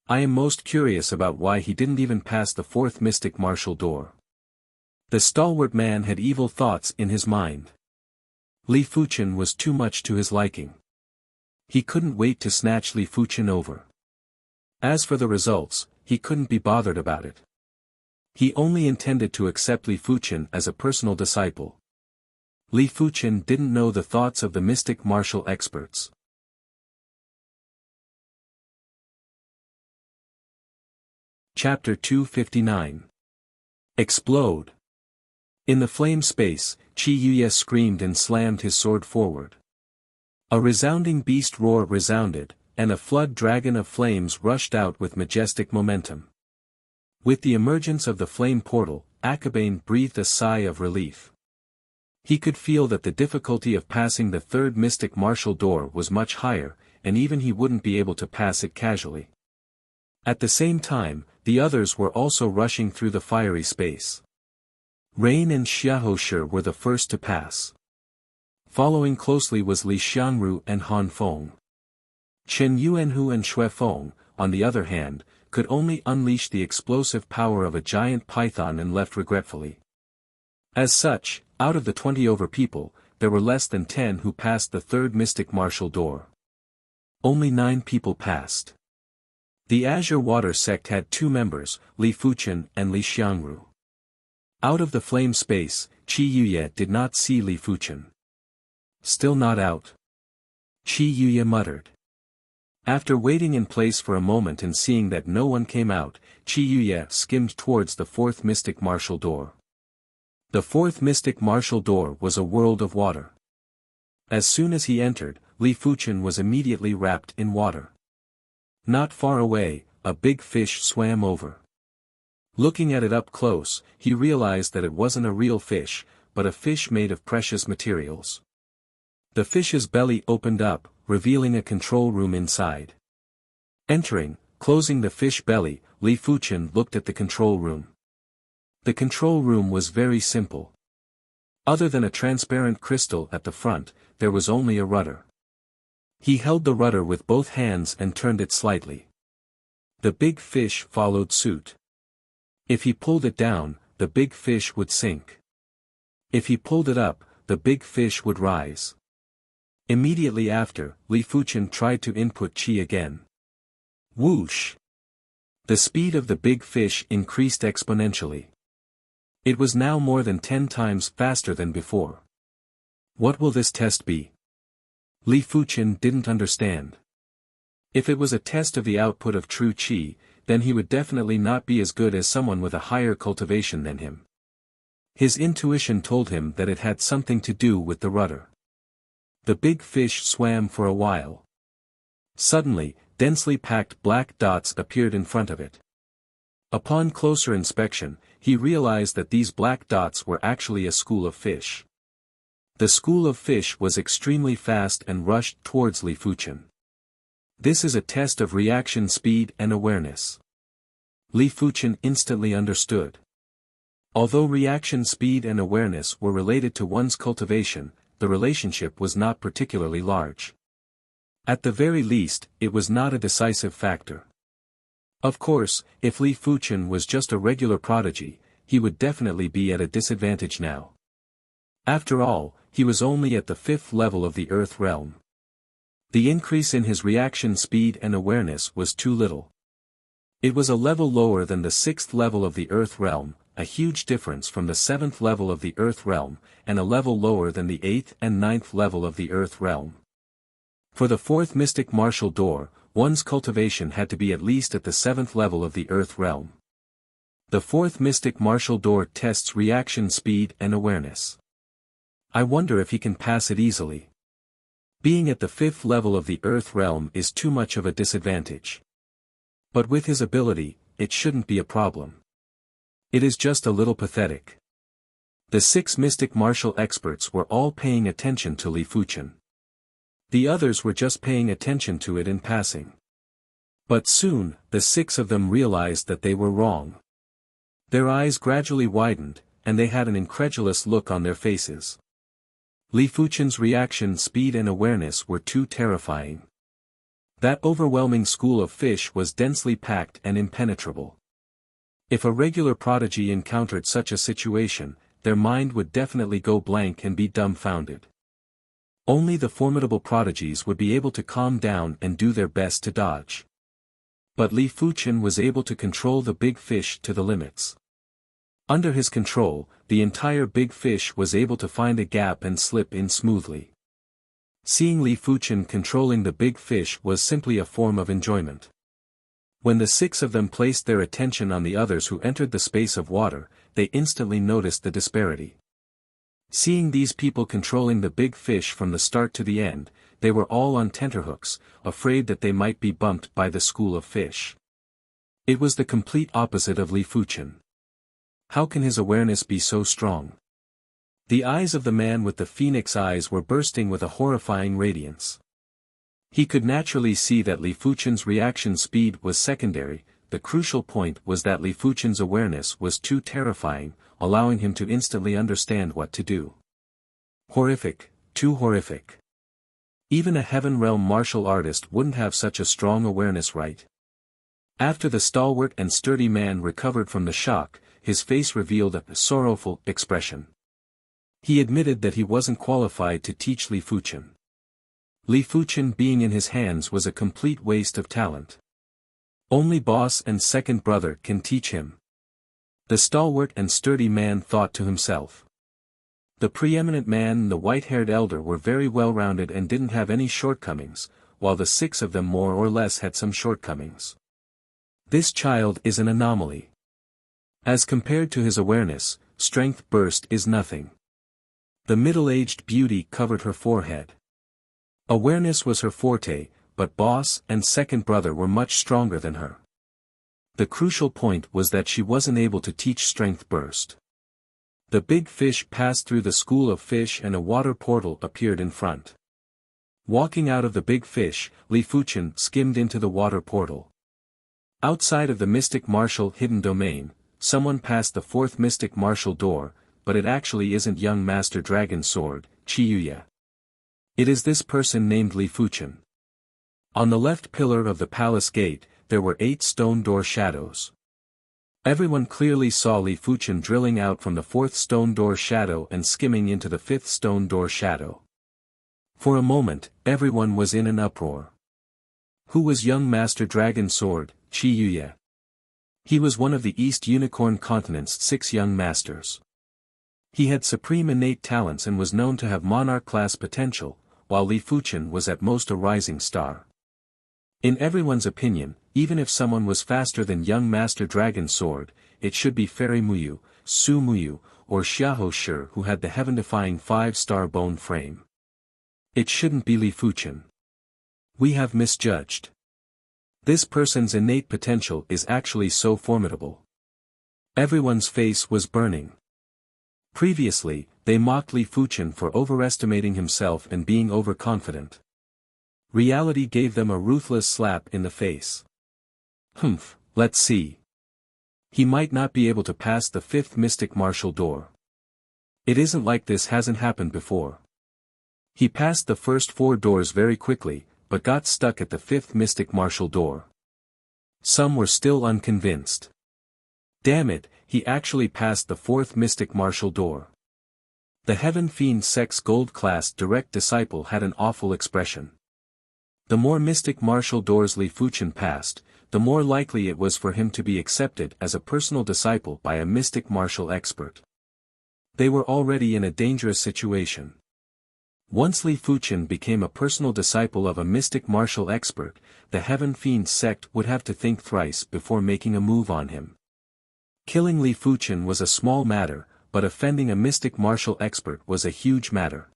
I am most curious about why he didn't even pass the 4th mystic martial door. The stalwart man had evil thoughts in his mind. Li Fuchen was too much to his liking. He couldn't wait to snatch Li Fuchen over. As for the results, he couldn't be bothered about it. He only intended to accept Li Fuchen as a personal disciple. Li Fuchen didn't know the thoughts of the mystic martial experts. Chapter 259. Explode. In the flame space, Qi Yuye screamed and slammed his sword forward. A resounding beast roar resounded, and a flood dragon of flames rushed out with majestic momentum. With the emergence of the flame portal, Akabane breathed a sigh of relief. He could feel that the difficulty of passing the 3rd mystic martial door was much higher, and even he wouldn't be able to pass it casually. At the same time, the others were also rushing through the fiery space. Rain and Xiaoshi were the first to pass. Following closely was Li Xiangru and Han Feng. Chen Yuanhu and Xue Feng, on the other hand, could only unleash the explosive power of a giant python and left regretfully. As such, out of the 20 over people, there were less than 10 who passed the 3rd mystic martial door. Only 9 people passed. The Azure Water sect had 2 members, Li Fuchen and Li Xiangru. Out of the flame space, Qi Yuye did not see Li Fuchen. Still not out. Qi Yuye muttered. After waiting in place for a moment and seeing that no one came out, Qi Yuye skimmed towards the 4th mystic martial door. The 4th mystic martial door was a world of water. As soon as he entered, Li Fuchen was immediately wrapped in water. Not far away, a big fish swam over. Looking at it up close, he realized that it wasn't a real fish, but a fish made of precious materials. The fish's belly opened up, revealing a control room inside. Entering, closing the fish belly, Li Fuchen looked at the control room. The control room was very simple. Other than a transparent crystal at the front, there was only a rudder. He held the rudder with both hands and turned it slightly. The big fish followed suit. If he pulled it down, the big fish would sink. If he pulled it up, the big fish would rise. Immediately after, Li Fuchen tried to input qi again. Whoosh! The speed of the big fish increased exponentially. It was now more than 10 times faster than before. What will this test be? Li Fuchen didn't understand. If it was a test of the output of true qi, then he would definitely not be as good as someone with a higher cultivation than him. His intuition told him that it had something to do with the rudder. The big fish swam for a while. Suddenly, densely packed black dots appeared in front of it. Upon closer inspection, he realized that these black dots were actually a school of fish. The school of fish was extremely fast and rushed towards Li Fuchen. This is a test of reaction speed and awareness. Li Fuchen instantly understood. Although reaction speed and awareness were related to one's cultivation, the relationship was not particularly large. At the very least, it was not a decisive factor. Of course, if Li Fuchen was just a regular prodigy, he would definitely be at a disadvantage now. After all, he was only at the 5th level of the Earth realm. The increase in his reaction speed and awareness was too little. It was a level lower than the 6th level of the Earth realm, a huge difference from the 7th level of the Earth realm, and a level lower than the 8th and 9th level of the Earth realm. For the 4th mystic martial door, one's cultivation had to be at least at the 7th level of the Earth realm. The 4th mystic martial door tests reaction speed and awareness. I wonder if he can pass it easily. Being at the 5th level of the Earth realm is too much of a disadvantage. But with his ability, it shouldn't be a problem. It is just a little pathetic. The 6 mystic martial experts were all paying attention to Li Fuchen. The others were just paying attention to it in passing. But soon, the 6 of them realized that they were wrong. Their eyes gradually widened, and they had an incredulous look on their faces. Li Fuchen's reaction speed and awareness were too terrifying. That overwhelming school of fish was densely packed and impenetrable. If a regular prodigy encountered such a situation, their mind would definitely go blank and be dumbfounded. Only the formidable prodigies would be able to calm down and do their best to dodge. But Li Fuchen was able to control the big fish to the limits. Under his control, the entire big fish was able to find a gap and slip in smoothly. Seeing Li Fuchen controlling the big fish was simply a form of enjoyment. When the 6 of them placed their attention on the others who entered the space of water, they instantly noticed the disparity. Seeing these people controlling the big fish from the start to the end, they were all on tenterhooks, afraid that they might be bumped by the school of fish. It was the complete opposite of Li Fuchen. How can his awareness be so strong? The eyes of the man with the phoenix eyes were bursting with a horrifying radiance. He could naturally see that Li Fuchen's reaction speed was secondary. The crucial point was that Li Fuchen's awareness was too terrifying, allowing him to instantly understand what to do. Horrific, too horrific. Even a heaven realm martial artist wouldn't have such a strong awareness, right? After the stalwart and sturdy man recovered from the shock, his face revealed a sorrowful expression. He admitted that he wasn't qualified to teach Li Fuchen. Li Fuchen being in his hands was a complete waste of talent. Only boss and second brother can teach him. The stalwart and sturdy man thought to himself. The preeminent man and the white-haired elder were very well-rounded and didn't have any shortcomings, while the 6 of them more or less had some shortcomings. This child is an anomaly. As compared to his awareness, strength burst is nothing. The middle-aged beauty covered her forehead. Awareness was her forte, but boss and second brother were much stronger than her. The crucial point was that she wasn't able to teach strength burst. The big fish passed through the school of fish and a water portal appeared in front. Walking out of the big fish, Li Fuchen skimmed into the water portal. Outside of the mystic martial hidden domain, someone passed the 4th mystic martial door, but it actually isn't young Master Dragon Sword, Chiyuya. It is this person named Li Fuchen. On the left pillar of the palace gate, there were 8 stone door shadows. Everyone clearly saw Li Fuchen drilling out from the 4th stone door shadow and skimming into the 5th stone door shadow. For a moment, everyone was in an uproar. Who was young Master Dragon Sword, Chiyuya? He was one of the East Unicorn Continent's 6 young masters. He had supreme innate talents and was known to have monarch-class potential, while Li Fuchen was at most a rising star. In everyone's opinion, even if someone was faster than young Master Dragon Sword, it should be Fairy Muyu, Su Muyu, or Xiahou Shi who had the heaven-defying 5-star bone frame. It shouldn't be Li Fuchen. We have misjudged. This person's innate potential is actually so formidable. Everyone's face was burning. Previously, they mocked Li Fuchen for overestimating himself and being overconfident. Reality gave them a ruthless slap in the face. Let's see. He might not be able to pass the 5th mystic martial door. It isn't like this hasn't happened before. He passed the first 4 doors very quickly, but got stuck at the 5th mystic martial door. Some were still unconvinced. Damn it, he actually passed the 4th mystic martial door. The Heaven Fiend Sex Gold class direct disciple had an awful expression. The more mystic martial doors Li Fuchen passed, the more likely it was for him to be accepted as a personal disciple by a mystic martial expert. They were already in a dangerous situation. Once Li Fuchen became a personal disciple of a mystic martial expert, the Heaven Fiend sect would have to think thrice before making a move on him. Killing Li Fuchen was a small matter, but offending a mystic martial expert was a huge matter.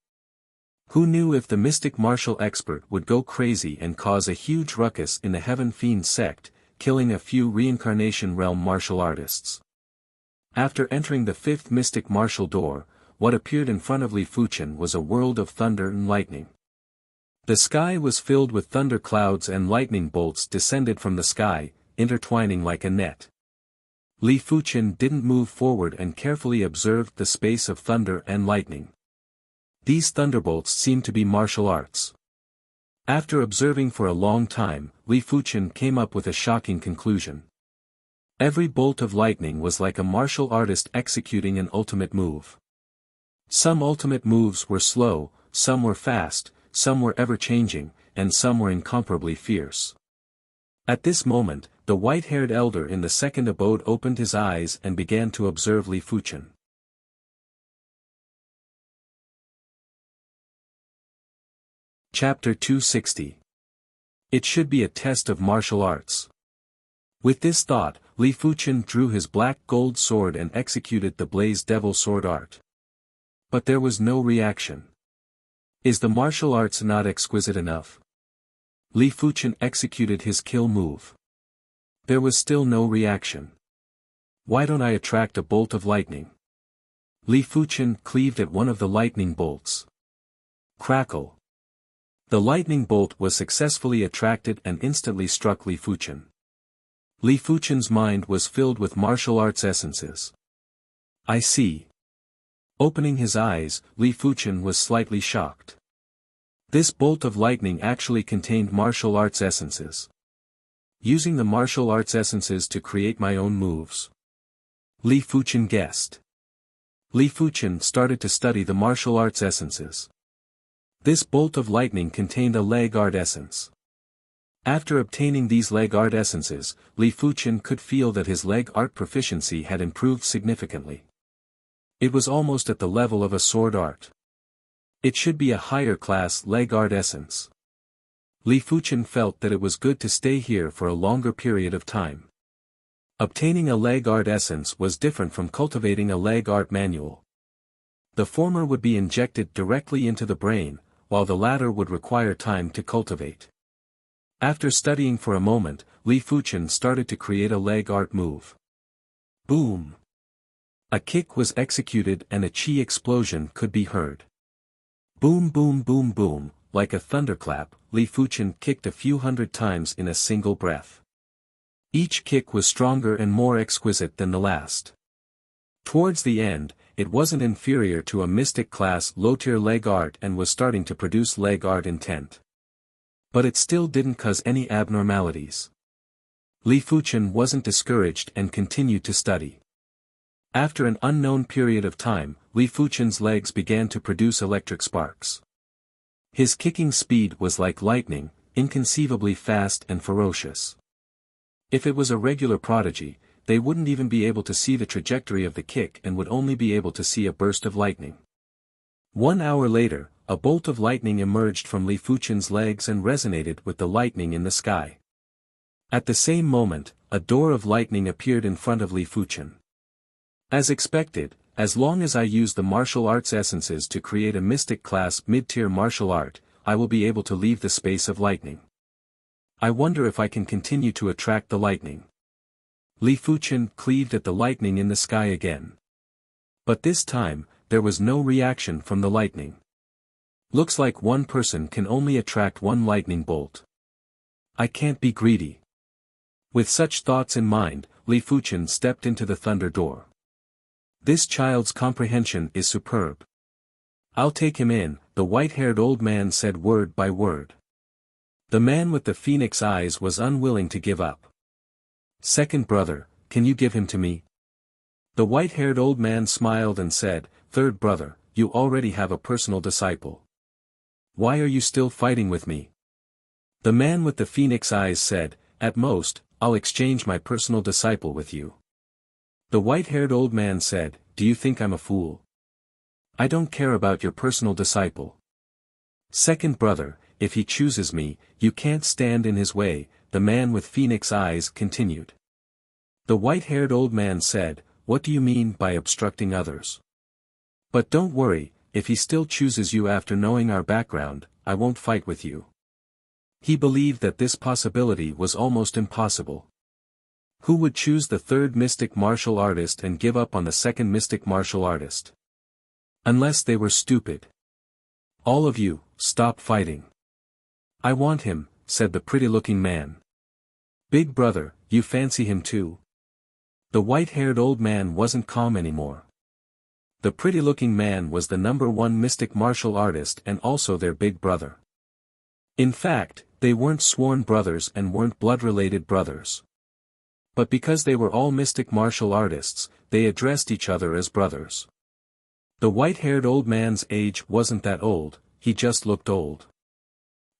Who knew if the mystic martial expert would go crazy and cause a huge ruckus in the Heaven Fiend sect, killing a few reincarnation realm martial artists. After entering the fifth mystic martial door, what appeared in front of Li Fuchen was a world of thunder and lightning. The sky was filled with thunder clouds and lightning bolts descended from the sky, intertwining like a net. Li Fuchen didn't move forward and carefully observed the space of thunder and lightning. These thunderbolts seemed to be martial arts. After observing for a long time, Li Fuchen came up with a shocking conclusion. Every bolt of lightning was like a martial artist executing an ultimate move. Some ultimate moves were slow, some were fast, some were ever-changing, and some were incomparably fierce. At this moment, the white-haired elder in the second abode opened his eyes and began to observe Li Fuchen. Chapter 260. It should be a test of martial arts. With this thought, Li Fuchen drew his black gold sword and executed the Blaze Devil sword art. But there was no reaction. Is the martial arts not exquisite enough? Li Fuchen executed his kill move. There was still no reaction. Why don't I attract a bolt of lightning? Li Fuchen cleaved at one of the lightning bolts. Crackle. The lightning bolt was successfully attracted and instantly struck Li Fuchen. Li Fuchen's mind was filled with martial arts essences. I see. Opening his eyes, Li Fuchen was slightly shocked. This bolt of lightning actually contained martial arts essences. Using the martial arts essences to create my own moves. Li Fuchen guessed. Li Fuchen started to study the martial arts essences. This bolt of lightning contained a leg art essence. After obtaining these leg art essences, Li Fuchen could feel that his leg art proficiency had improved significantly. It was almost at the level of a sword art. It should be a higher class leg art essence. Li Fuchen felt that it was good to stay here for a longer period of time. Obtaining a leg art essence was different from cultivating a leg art manual. The former would be injected directly into the brain, while the latter would require time to cultivate. After studying for a moment, Li Fuchen started to create a leg art move. Boom! A kick was executed and a chi explosion could be heard. Boom boom boom boom, like a thunderclap, Li Fuchen kicked a few hundred times in a single breath. Each kick was stronger and more exquisite than the last. Towards the end, it wasn't inferior to a mystic class low-tier leg art and was starting to produce leg art intent. But it still didn't cause any abnormalities. Li Fuchen wasn't discouraged and continued to study. After an unknown period of time, Li Fuchen's legs began to produce electric sparks. His kicking speed was like lightning, inconceivably fast and ferocious. If it was a regular prodigy, they wouldn't even be able to see the trajectory of the kick and would only be able to see a burst of lightning. 1 hour later, a bolt of lightning emerged from Li Fuchen's legs and resonated with the lightning in the sky. At the same moment, a door of lightning appeared in front of Li Fuchen. As expected, as long as I use the martial arts essences to create a mystic class mid-tier martial art, I will be able to leave the space of lightning. I wonder if I can continue to attract the lightning. Li Fuchen cleaved at the lightning in the sky again. But this time, there was no reaction from the lightning. Looks like one person can only attract one lightning bolt. I can't be greedy. With such thoughts in mind, Li Fuchen stepped into the thunder door. This child's comprehension is superb. I'll take him in, the white-haired old man said word by word. The man with the phoenix eyes was unwilling to give up. Second brother, can you give him to me? The white-haired old man smiled and said, Third brother, you already have a personal disciple. Why are you still fighting with me? The man with the phoenix eyes said, At most, I'll exchange my personal disciple with you. The white-haired old man said, "Do you think I'm a fool? I don't care about your personal disciple. Second brother, if he chooses me, you can't stand in his way," the man with phoenix eyes continued. The white-haired old man said, "What do you mean by obstructing others? But don't worry, if he still chooses you after knowing our background, I won't fight with you." He believed that this possibility was almost impossible. Who would choose the third mystic martial artist and give up on the second mystic martial artist? Unless they were stupid. "All of you, stop fighting. I want him," said the pretty-looking man. "Big brother, you fancy him too?" The white-haired old man wasn't calm anymore. The pretty-looking man was the number one mystic martial artist and also their big brother. In fact, they weren't sworn brothers and weren't blood-related brothers. But because they were all mystic martial artists, they addressed each other as brothers. The white-haired old man's age wasn't that old, he just looked old.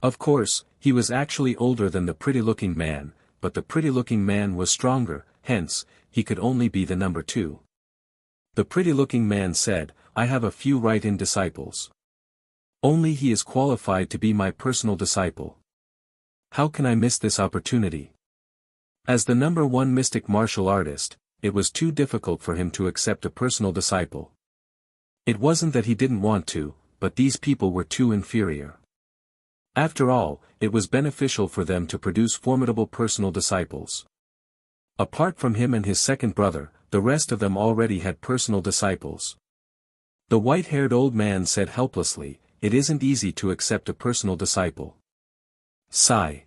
Of course, he was actually older than the pretty-looking man, but the pretty-looking man was stronger, hence, he could only be the number two. The pretty-looking man said, "I have a few right-in disciples. Only he is qualified to be my personal disciple. How can I miss this opportunity?" As the number one mystic martial artist, it was too difficult for him to accept a personal disciple. It wasn't that he didn't want to, but these people were too inferior. After all, it was beneficial for them to produce formidable personal disciples. Apart from him and his second brother, the rest of them already had personal disciples. The white-haired old man said helplessly, "It isn't easy to accept a personal disciple." Sigh.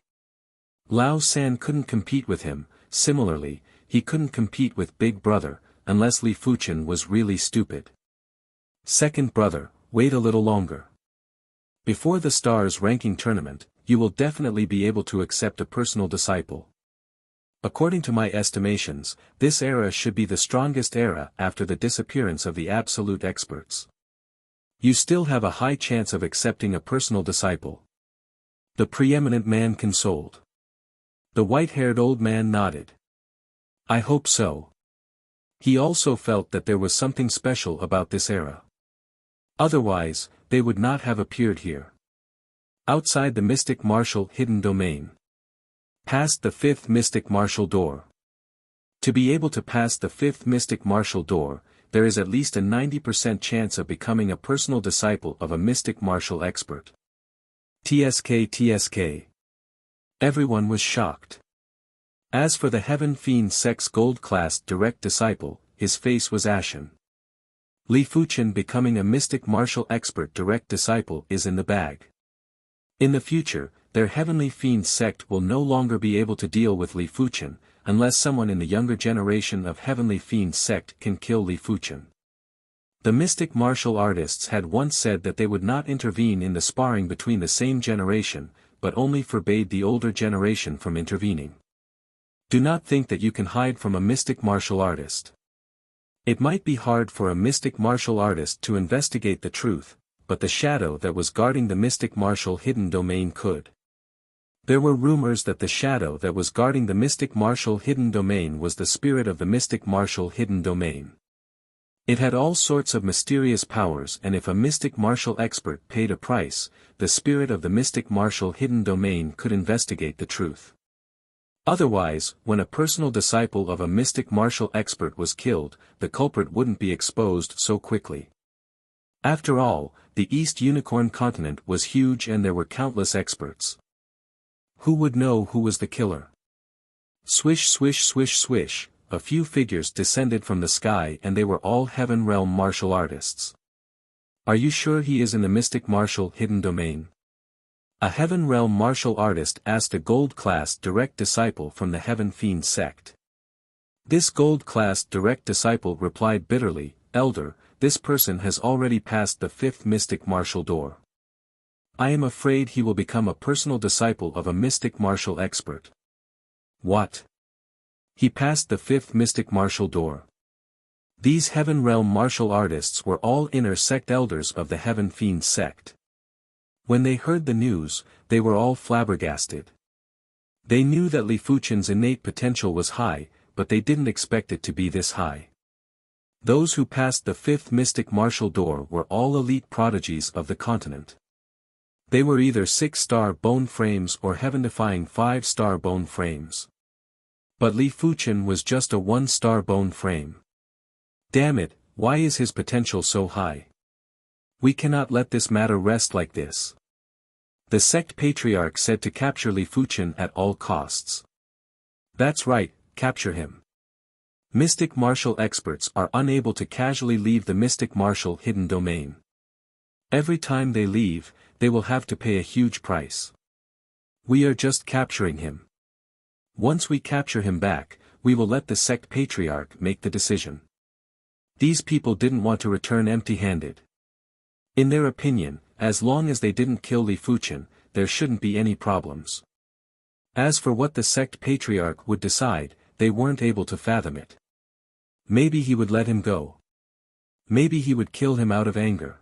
Lao San couldn't compete with him, similarly, he couldn't compete with Big Brother, unless Li Fuchen was really stupid. Second brother, wait a little longer. Before the Stars ranking tournament, you will definitely be able to accept a personal disciple. According to my estimations, this era should be the strongest era after the disappearance of the absolute experts. You still have a high chance of accepting a personal disciple. The preeminent man consoled. The white-haired old man nodded. I hope so. He also felt that there was something special about this era. Otherwise, they would not have appeared here. Outside the mystic martial hidden domain. Past the fifth mystic martial door. To be able to pass the fifth mystic martial door, there is at least a 90% chance of becoming a personal disciple of a mystic martial expert. TSK. Everyone was shocked. As for the Heaven Fiend Sect's gold-classed direct disciple, his face was ashen. Li Fuchen becoming a mystic martial expert direct disciple is in the bag. In the future, their Heavenly Fiend Sect will no longer be able to deal with Li Fuchen, unless someone in the younger generation of Heavenly Fiend Sect can kill Li Fuchen. The mystic martial artists had once said that they would not intervene in the sparring between the same generation, but only forbade the older generation from intervening. Do not think that you can hide from a mystic martial artist. It might be hard for a mystic martial artist to investigate the truth, but the shadow that was guarding the mystic martial hidden domain could. There were rumors that the shadow that was guarding the mystic martial hidden domain was the spirit of the mystic martial hidden domain. It had all sorts of mysterious powers, and if a mystic martial expert paid a price, the spirit of the mystic martial hidden domain could investigate the truth. Otherwise, when a personal disciple of a mystic martial expert was killed, the culprit wouldn't be exposed so quickly. After all, the East Unicorn continent was huge and there were countless experts. Who would know who was the killer? Swish swish swish swish, a few figures descended from the sky and they were all Heaven Realm martial artists. Are you sure he is in the mystic martial hidden domain? A Heaven Realm martial artist asked a gold-class direct disciple from the Heaven Fiend Sect. This gold-class direct disciple replied bitterly, "Elder, this person has already passed the fifth mystic martial door. I am afraid he will become a personal disciple of a mystic martial expert." What? He passed the fifth mystic martial door. These Heaven Realm martial artists were all inner sect elders of the Heaven Fiend Sect. When they heard the news, they were all flabbergasted. They knew that Li Fuchen's innate potential was high, but they didn't expect it to be this high. Those who passed the fifth mystic martial door were all elite prodigies of the continent. They were either 6-star bone frames or heaven-defying 5-star bone frames. But Li Fuchen was just a 1-star bone frame. Damn it, why is his potential so high? We cannot let this matter rest like this. The sect patriarch said to capture Li Fuchen at all costs. That's right, capture him. Mystic martial experts are unable to casually leave the mystic martial hidden domain. Every time they leave, they will have to pay a huge price. We are just capturing him. Once we capture him back, we will let the sect patriarch make the decision. These people didn't want to return empty-handed. In their opinion, as long as they didn't kill Li Fuchen, there shouldn't be any problems. As for what the sect patriarch would decide, they weren't able to fathom it. Maybe he would let him go. Maybe he would kill him out of anger.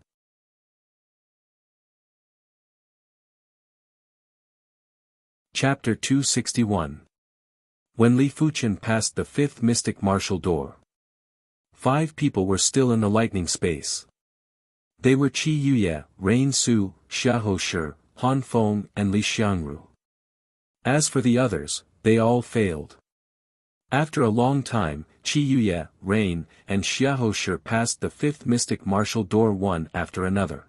Chapter 261. When Li Fuchen passed the fifth mystic martial door. 5 people were still in the lightning space. They were Qi Yuye, Rain Su, Xiahou Shi, Han Feng and Li Xiangru. As for the others, they all failed. After a long time, Qi Yuye, Rain, and Xiahou Shi passed the fifth mystic martial door one after another.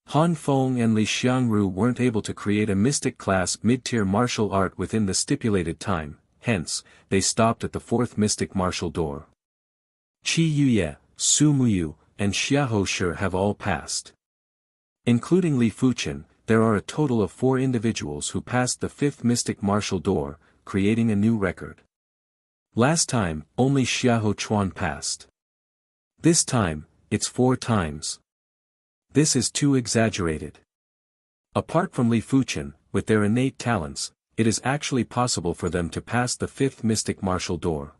Han Feng and Li Xiangru weren't able to create a mystic-class mid-tier martial art within the stipulated time, hence, they stopped at the fourth mystic martial door. Qi Yuye, Su Muyu, and Xiahou Shi have all passed. Including Li Fuchen, there are a total of 4 individuals who passed the fifth mystic martial door, creating a new record. Last time, only Xiahou Chuan passed. This time, it's 4 times. This is too exaggerated. Apart from Li Fuchen, with their innate talents, it is actually possible for them to pass the fifth mystic martial door.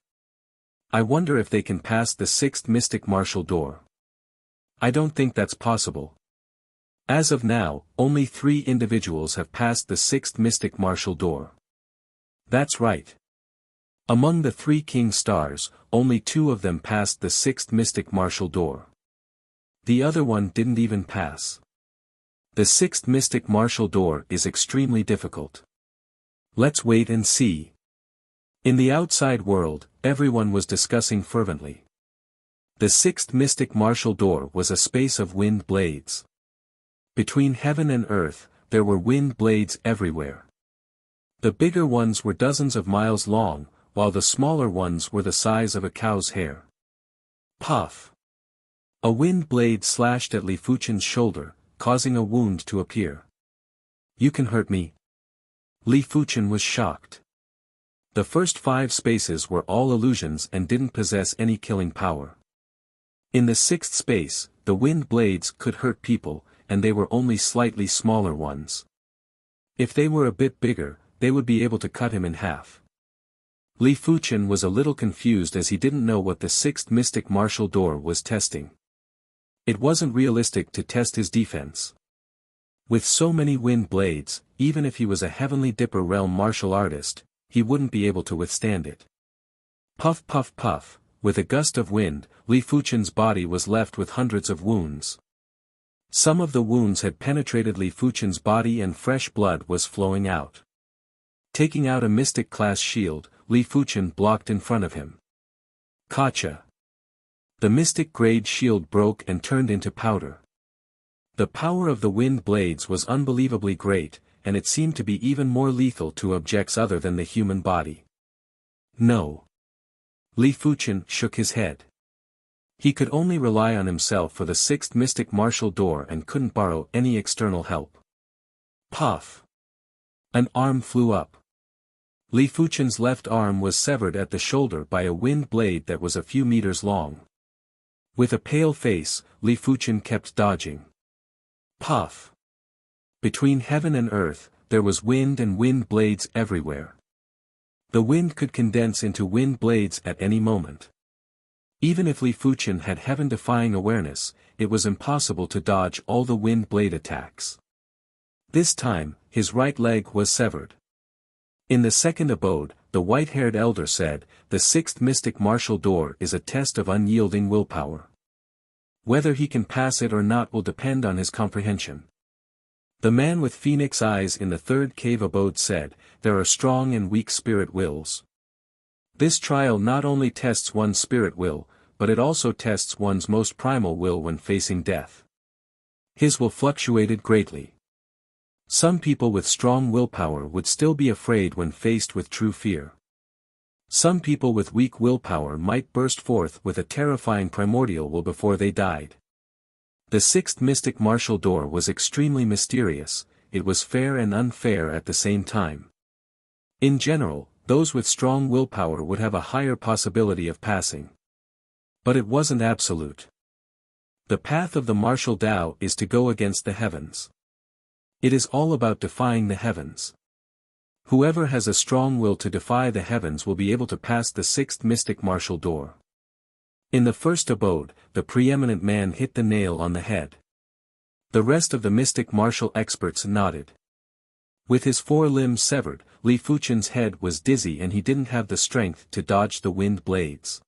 I wonder if they can pass the sixth mystic martial door. I don't think that's possible. As of now, only 3 individuals have passed the sixth mystic martial door. That's right. Among the 3 king stars, only 2 of them passed the sixth mystic martial door. The other one didn't even pass. The sixth mystic martial door is extremely difficult. Let's wait and see. In the outside world, everyone was discussing fervently. The sixth mystic martial door was a space of wind blades. Between heaven and earth, there were wind blades everywhere. The bigger ones were dozens of miles long, while the smaller ones were the size of a cow's hair. Puff! A wind blade slashed at Li Fuchen's shoulder, causing a wound to appear. You can hurt me? Li Fuchen was shocked. The first 5 spaces were all illusions and didn't possess any killing power. In the 6th space, the wind blades could hurt people, and they were only slightly smaller ones. If they were a bit bigger, they would be able to cut him in half. Li Fuchen was a little confused as he didn't know what the 6th mystic martial door was testing. It wasn't realistic to test his defense. With so many wind blades, even if he was a Heavenly Dipper realm martial artist, he wouldn't be able to withstand it. Puff puff puff, with a gust of wind, Li Fuchen's body was left with hundreds of wounds. Some of the wounds had penetrated Li Fuchen's body and fresh blood was flowing out. Taking out a mystic-class shield, Li Fuchen blocked in front of him. Gotcha! The mystic-grade shield broke and turned into powder. The power of the wind blades was unbelievably great, and it seemed to be even more lethal to objects other than the human body. No. Li Fuchen shook his head. He could only rely on himself for the 6th mystic martial door and couldn't borrow any external help. Puff! An arm flew up. Li Fuchen's left arm was severed at the shoulder by a wind blade that was a few meters long. With a pale face, Li Fuchen kept dodging. Puff! Between heaven and earth, there was wind and wind blades everywhere. The wind could condense into wind blades at any moment. Even if Li Fuchen had heaven-defying awareness, it was impossible to dodge all the wind blade attacks. This time, his right leg was severed. In the second abode, the white-haired elder said, the sixth mystic martial door is a test of unyielding willpower. Whether he can pass it or not will depend on his comprehension. The man with phoenix eyes in the third cave abode said, there are strong and weak spirit wills. This trial not only tests one's spirit will, but it also tests one's most primal will when facing death. His will fluctuated greatly. Some people with strong willpower would still be afraid when faced with true fear. Some people with weak willpower might burst forth with a terrifying primordial will before they died. The sixth mystic martial door was extremely mysterious, it was fair and unfair at the same time. In general, those with strong willpower would have a higher possibility of passing. But it wasn't absolute. The path of the martial Tao is to go against the heavens. It is all about defying the heavens. Whoever has a strong will to defy the heavens will be able to pass the sixth mystic martial door. In the first abode, the preeminent man hit the nail on the head. The rest of the mystic martial experts nodded. With his four limbs severed, Li Fuchen's head was dizzy and he didn't have the strength to dodge the wind blades.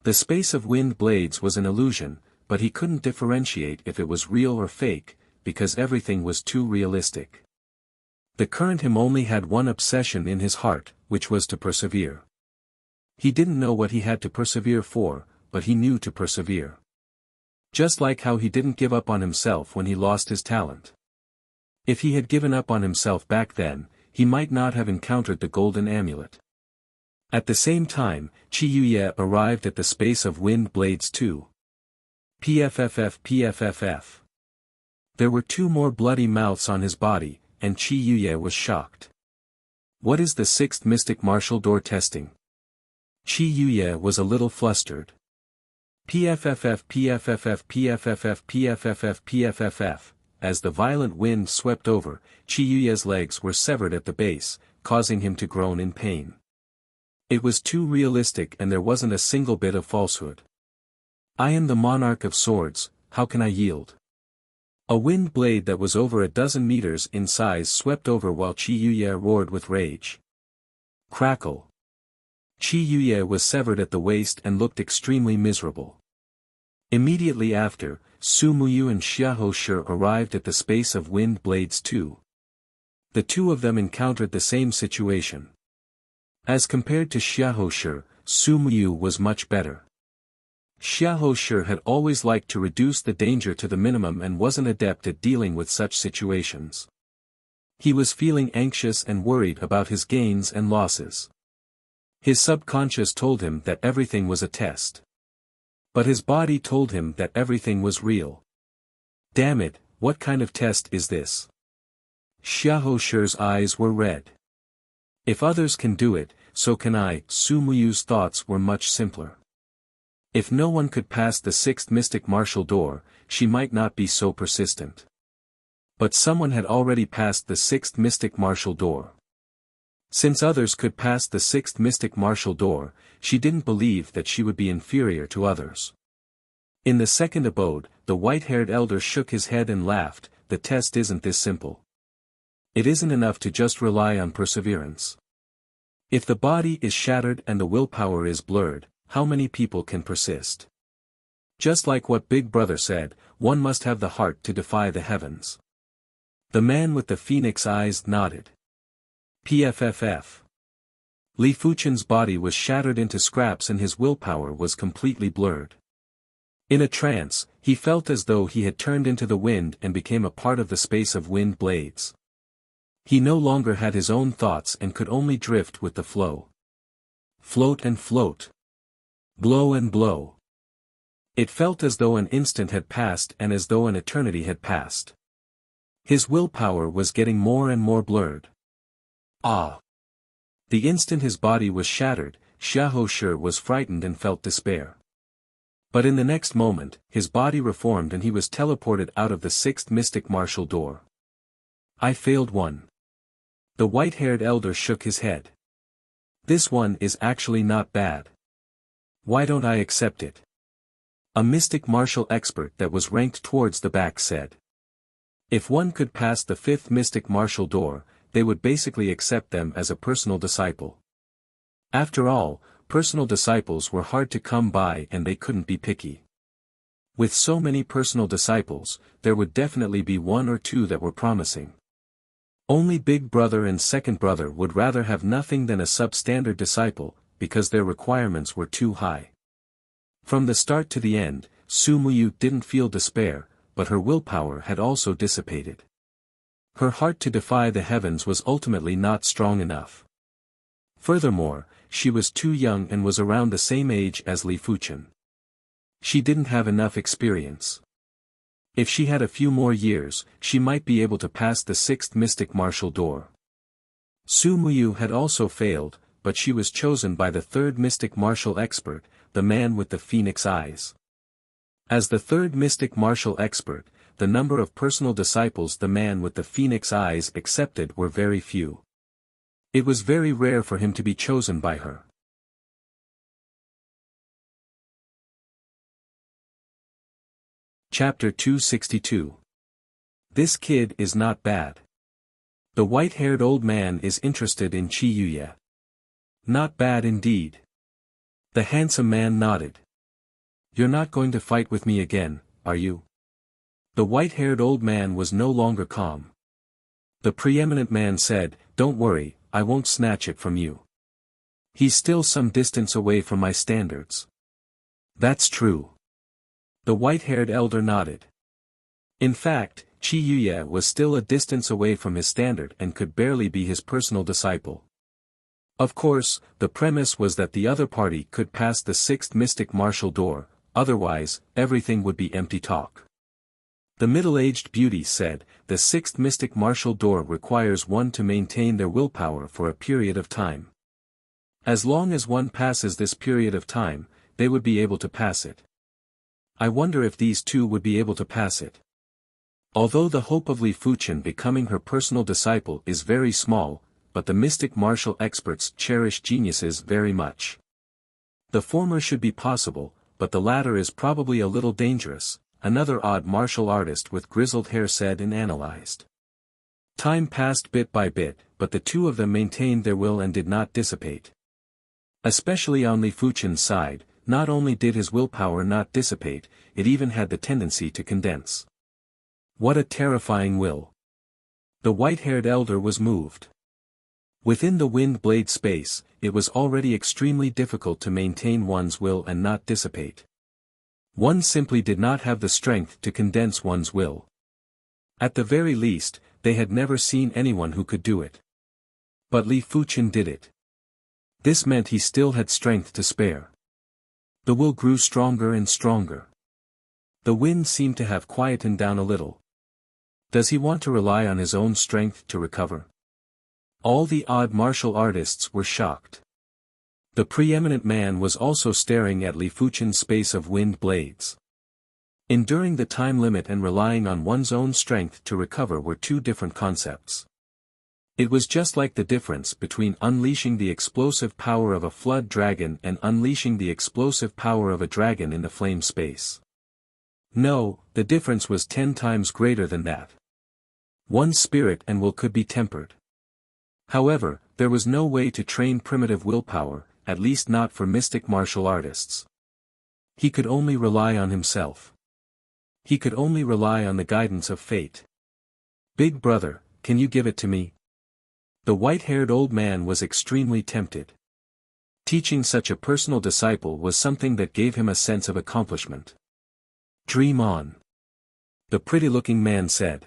The space of wind blades was an illusion, but he couldn't differentiate if it was real or fake, because everything was too realistic. The current him only had one obsession in his heart, which was to persevere. He didn't know what he had to persevere for, but he knew to persevere. Just like how he didn't give up on himself when he lost his talent. If he had given up on himself back then, he might not have encountered the golden amulet. At the same time, Qi Yuye arrived at the space of wind blades too. PFFF. There were two more bloody mouths on his body, and Qi Yuye was shocked. What is the sixth mystic martial door testing? Qi Yuye was a little flustered. PFFF. As the violent wind swept over, Qi Yuye's legs were severed at the base, causing him to groan in pain. It was too realistic and there wasn't a single bit of falsehood. I am the monarch of swords, how can I yield? A wind blade that was over a dozen meters in size swept over while Qi Yuye roared with rage. Crackle. Qi Yuye was severed at the waist and looked extremely miserable. Immediately after, Su Muyu and Xiahou Shi arrived at the space of wind blades too. The two of them encountered the same situation. As compared to Xiahou Shi, Su Muyu was much better. Xiahou Shi had always liked to reduce the danger to the minimum and wasn't adept at dealing with such situations. He was feeling anxious and worried about his gains and losses. His subconscious told him that everything was a test. But his body told him that everything was real. Damn it, what kind of test is this? Xiahou Shi's eyes were red. If others can do it, so can I. Su Muyu's thoughts were much simpler. If no one could pass the sixth mystic martial door, she might not be so persistent. But someone had already passed the sixth mystic martial door. Since others could pass the sixth mystic martial door, she didn't believe that she would be inferior to others. In the second abode, the white-haired elder shook his head and laughed, the test isn't this simple. It isn't enough to just rely on perseverance. If the body is shattered and the willpower is blurred, how many people can persist? Just like what Big Brother said, one must have the heart to defy the heavens. The man with the phoenix eyes nodded. PFFF. Li Fuchen's body was shattered into scraps and his willpower was completely blurred. In a trance, he felt as though he had turned into the wind and became a part of the space of wind blades. He no longer had his own thoughts and could only drift with the flow. Float and float. Blow and blow. It felt as though an instant had passed and as though an eternity had passed. His willpower was getting more and more blurred. Ah! The instant his body was shattered, Xiahou Shi was frightened and felt despair. But in the next moment, his body reformed and he was teleported out of the sixth mystic martial door. I failed one. The white-haired elder shook his head. This one is actually not bad. Why don't I accept it? A mystic martial expert that was ranked towards the back said. If one could pass the fifth mystic martial door, they would basically accept them as a personal disciple. After all, personal disciples were hard to come by and they couldn't be picky. With so many personal disciples, there would definitely be one or two that were promising. Only Big Brother and Second Brother would rather have nothing than a substandard disciple, because their requirements were too high. From the start to the end, Su Muyu didn't feel despair, but her willpower had also dissipated. Her heart to defy the heavens was ultimately not strong enough. Furthermore, she was too young and was around the same age as Li Fuchen. She didn't have enough experience. If she had a few more years, she might be able to pass the sixth mystic martial door. Su Muyu had also failed, but she was chosen by the third mystic martial expert, the man with the phoenix eyes. As the third mystic martial expert, the number of personal disciples the man with the phoenix eyes accepted were very few. It was very rare for him to be chosen by her. Chapter 262. This kid is not bad. The white-haired old man is interested in Qi Yuye. Not bad indeed. The handsome man nodded. You're not going to fight with me again, are you? The white-haired old man was no longer calm. The preeminent man said, Don't worry, I won't snatch it from you. He's still some distance away from my standards. That's true. The white-haired elder nodded. In fact, Qi Yuye was still a distance away from his standard and could barely be his personal disciple. Of course, the premise was that the other party could pass the sixth mystic martial door, otherwise, everything would be empty talk. The middle-aged beauty said, the sixth mystic martial door requires one to maintain their willpower for a period of time. As long as one passes this period of time, they would be able to pass it. I wonder if these two would be able to pass it. Although the hope of Li Fuchen becoming her personal disciple is very small, but the mystic martial experts cherish geniuses very much. The former should be possible, but the latter is probably a little dangerous, another odd martial artist with grizzled hair said and analyzed. Time passed bit by bit, but the two of them maintained their will and did not dissipate. Especially on Li Fuchen's side, not only did his willpower not dissipate, it even had the tendency to condense. What a terrifying will! The white-haired elder was moved. Within the wind blade space, it was already extremely difficult to maintain one's will and not dissipate. One simply did not have the strength to condense one's will. At the very least, they had never seen anyone who could do it. But Li Fuchen did it. This meant he still had strength to spare. The will grew stronger and stronger. The wind seemed to have quietened down a little. Does he want to rely on his own strength to recover? All the odd martial artists were shocked. The preeminent man was also staring at Li Fuchen's space of wind blades. Enduring the time limit and relying on one's own strength to recover were two different concepts. It was just like the difference between unleashing the explosive power of a flood dragon and unleashing the explosive power of a dragon in the flame space. No, the difference was 10 times greater than that. One's spirit and will could be tempered. However, there was no way to train primitive willpower, at least not for mystic martial artists. He could only rely on himself. He could only rely on the guidance of fate. Big brother, can you give it to me? The white-haired old man was extremely tempted. Teaching such a personal disciple was something that gave him a sense of accomplishment. Dream on. The pretty-looking man said.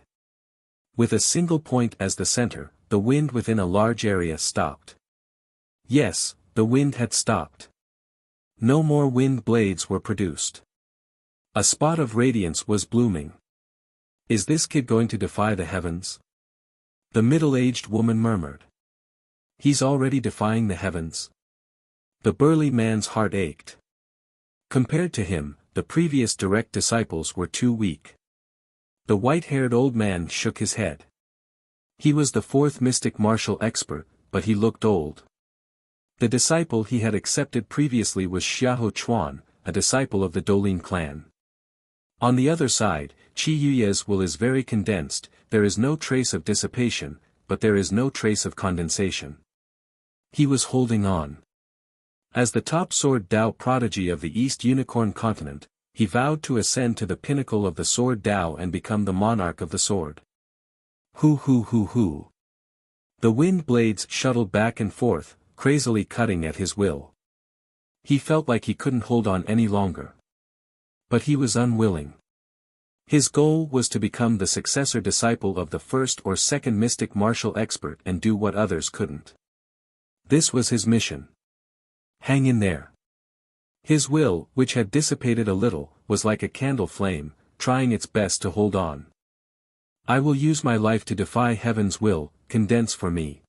With a single point as the center, the wind within a large area stopped. Yes, the wind had stopped. No more wind blades were produced. A spot of radiance was blooming. Is this kid going to defy the heavens? The middle-aged woman murmured. He's already defying the heavens. The burly man's heart ached. Compared to him, the previous direct disciples were too weak. The white-haired old man shook his head. He was the fourth mystic martial expert, but he looked old. The disciple he had accepted previously was Xiahou Chuan, a disciple of the Dolin clan. On the other side, Qi Yuye's will is very condensed, there is no trace of dissipation, but there is no trace of condensation. He was holding on. As the top sword Dao prodigy of the East Unicorn continent, he vowed to ascend to the pinnacle of the sword Dao and become the monarch of the sword. Hoo hoo hoo hoo. The wind blades shuttled back and forth, crazily cutting at his will. He felt like he couldn't hold on any longer. But he was unwilling. His goal was to become the successor disciple of the first or second mystic martial expert and do what others couldn't. This was his mission. Hang in there. His will, which had dissipated a little, was like a candle flame, trying its best to hold on. I will use my life to defy heaven's will, condense for me.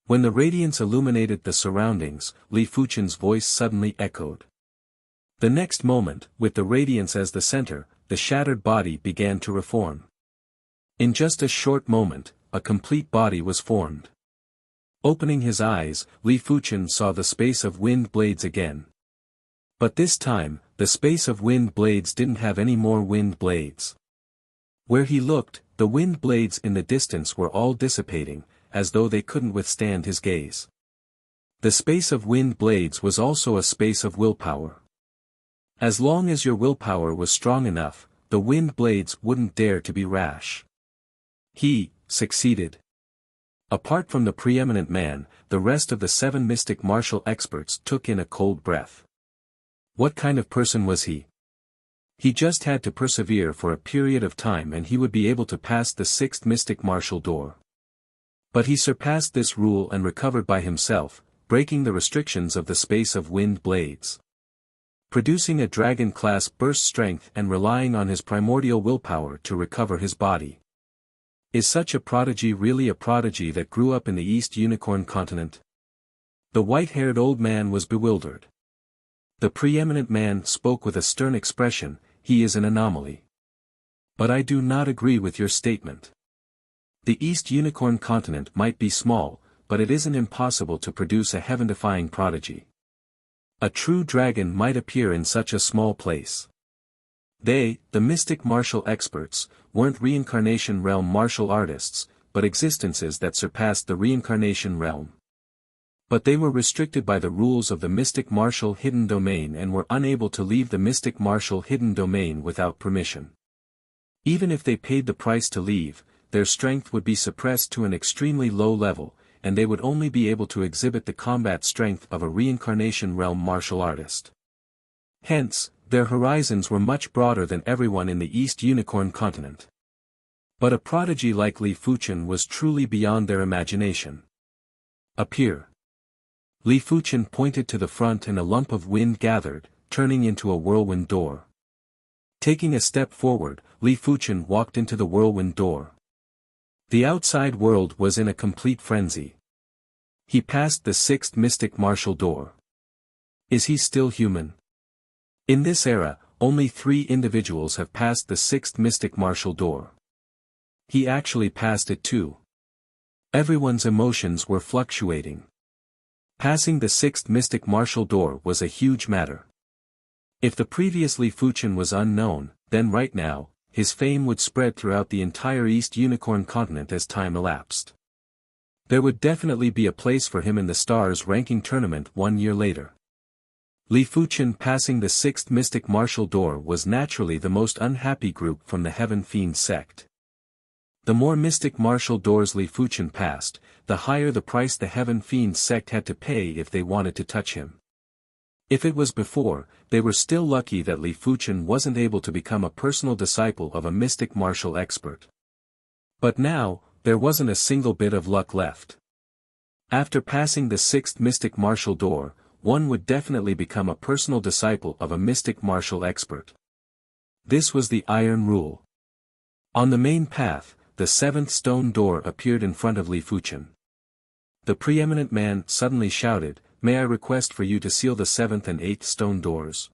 When the radiance illuminated the surroundings, Li Fuchen's voice suddenly echoed. The next moment, with the radiance as the center, the shattered body began to reform. In just a short moment, a complete body was formed. Opening his eyes, Li Fuchen saw the space of wind blades again. But this time, the space of wind blades didn't have any more wind blades. Where he looked, the wind blades in the distance were all dissipating, as though they couldn't withstand his gaze. The space of wind blades was also a space of willpower. As long as your willpower was strong enough, the wind blades wouldn't dare to be rash. He succeeded. Apart from the preeminent man, the rest of the 7 mystic martial experts took in a cold breath. What kind of person was he? He just had to persevere for a period of time and he would be able to pass the 6th mystic martial door. But he surpassed this rule and recovered by himself, breaking the restrictions of the space of wind blades. Producing a dragon-class burst strength and relying on his primordial willpower to recover his body. Is such a prodigy really a prodigy that grew up in the East Unicorn continent? The white-haired old man was bewildered. The preeminent man spoke with a stern expression, he is an anomaly. But I do not agree with your statement. The East Unicorn continent might be small, but it isn't impossible to produce a heaven-defying prodigy. A true dragon might appear in such a small place. They, the mystic martial experts, weren't reincarnation realm martial artists, but existences that surpassed the reincarnation realm. But they were restricted by the rules of the mystic martial hidden domain and were unable to leave the mystic martial hidden domain without permission. Even if they paid the price to leave, their strength would be suppressed to an extremely low level, and they would only be able to exhibit the combat strength of a reincarnation realm martial artist. Hence, their horizons were much broader than everyone in the East Unicorn continent. But a prodigy like Li Fuchen was truly beyond their imagination. Appear. Li Fuchen pointed to the front and a lump of wind gathered, turning into a whirlwind door. Taking a step forward, Li Fuchen walked into the whirlwind door. The outside world was in a complete frenzy. He passed the 6th mystic martial door. Is he still human? In this era, only 3 individuals have passed the 6th mystic martial door. He actually passed it too. Everyone's emotions were fluctuating. Passing the 6th mystic martial door was a huge matter. If the previous Li Fuchen was unknown, then right now, his fame would spread throughout the entire East Unicorn continent as time elapsed. There would definitely be a place for him in the Stars ranking tournament 1 year later. Li Fuchen passing the 6th mystic martial door was naturally the most unhappy group from the Heaven Fiend sect. The more mystic martial doors Li Fuchen passed, the higher the price the Heaven Fiend sect had to pay if they wanted to touch him. If it was before, they were still lucky that Li Fuchen wasn't able to become a personal disciple of a mystic martial expert. But now, there wasn't a single bit of luck left. After passing the 6th mystic martial door, one would definitely become a personal disciple of a mystic martial expert. This was the iron rule. On the main path, the 7th stone door appeared in front of Li Fuchen. The preeminent man suddenly shouted, "May I request for you to seal the 7th and 8th stone doors?"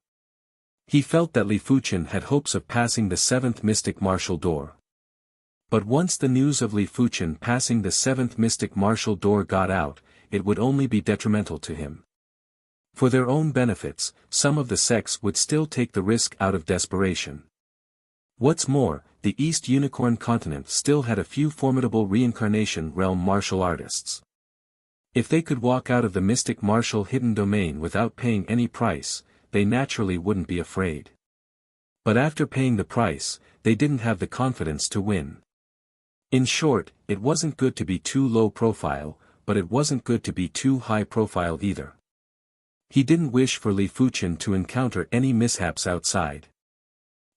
He felt that Li Fuchen had hopes of passing the 7th mystic martial door. But once the news of Li Fuchen passing the 7th mystic martial door got out, it would only be detrimental to him. For their own benefits, some of the sects would still take the risk out of desperation. What's more, the East Unicorn continent still had a few formidable reincarnation realm martial artists. If they could walk out of the mystic martial hidden domain without paying any price, they naturally wouldn't be afraid. But after paying the price, they didn't have the confidence to win. In short, it wasn't good to be too low profile, but it wasn't good to be too high profile either. He didn't wish for Li Fuqian to encounter any mishaps outside.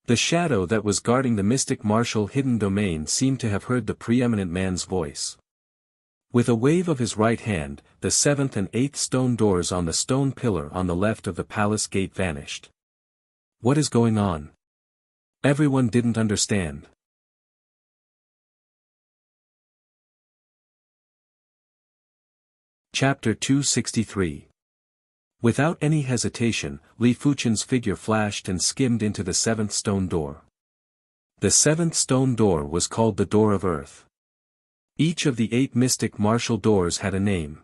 The shadow that was guarding the mystic martial hidden domain seemed to have heard the preeminent man's voice. With a wave of his right hand, the 7th and 8th stone doors on the stone pillar on the left of the palace gate vanished. What is going on? Everyone didn't understand. Chapter 263. Without any hesitation, Li Fuqian's figure flashed and skimmed into the 7th stone door. The 7th stone door was called the Door of Earth. Each of the 8 mystic martial doors had a name.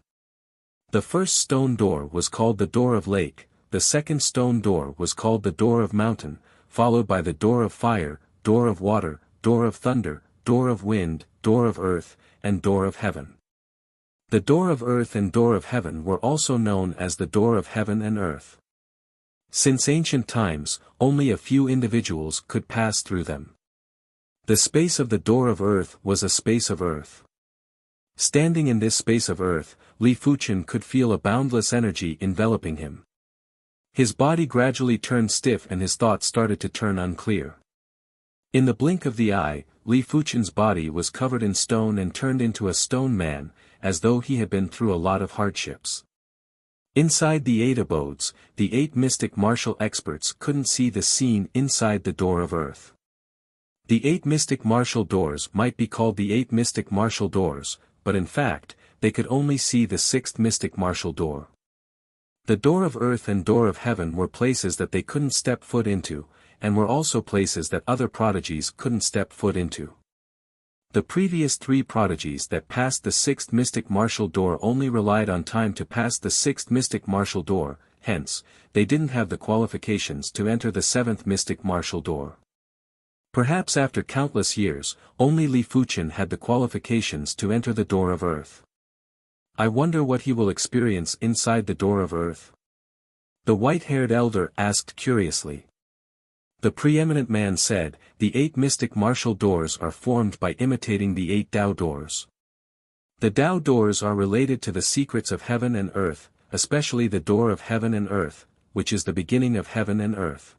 The first stone door was called the Door of Lake, the second stone door was called the Door of Mountain, followed by the Door of Fire, Door of Water, Door of Thunder, Door of Wind, Door of Earth, and Door of Heaven. The Door of Earth and Door of Heaven were also known as the Door of Heaven and Earth. Since ancient times, only a few individuals could pass through them. The space of the Door of Earth was a space of earth. Standing in this space of earth, Li Fuqian could feel a boundless energy enveloping him. His body gradually turned stiff and his thoughts started to turn unclear. In the blink of the eye, Li Fuqian's body was covered in stone and turned into a stone man, as though he had been through a lot of hardships. Inside the 8 abodes, the 8 mystic martial experts couldn't see the scene inside the Door of Earth. The 8 mystic martial doors might be called the 8 mystic martial doors, but in fact, they could only see the 6th mystic martial door. The Door of Earth and Door of Heaven were places that they couldn't step foot into, and were also places that other prodigies couldn't step foot into. The previous 3 prodigies that passed the 6th mystic martial door only relied on time to pass the 6th mystic martial door, hence, they didn't have the qualifications to enter the 7th mystic martial door. Perhaps after countless years, only Li Fuqian had the qualifications to enter the Door of Earth. I wonder what he will experience inside the Door of Earth? The white-haired elder asked curiously. The preeminent man said, the 8 mystic martial doors are formed by imitating the 8 Tao doors. The Tao doors are related to the secrets of heaven and earth, especially the Door of Heaven and Earth, which is the beginning of heaven and earth.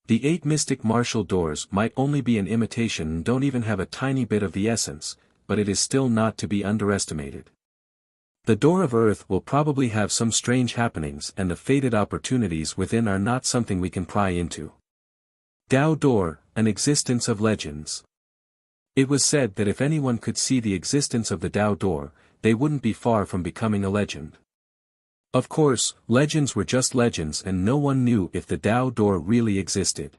The 8 mystic martial doors might only be an imitation and don't even have a tiny bit of the essence, but it is still not to be underestimated. The Door of Earth will probably have some strange happenings and the fated opportunities within are not something we can pry into. Tao Door, an existence of legends. It was said that if anyone could see the existence of the Tao Door, they wouldn't be far from becoming a legend. Of course, legends were just legends and no one knew if the Tao Door really existed.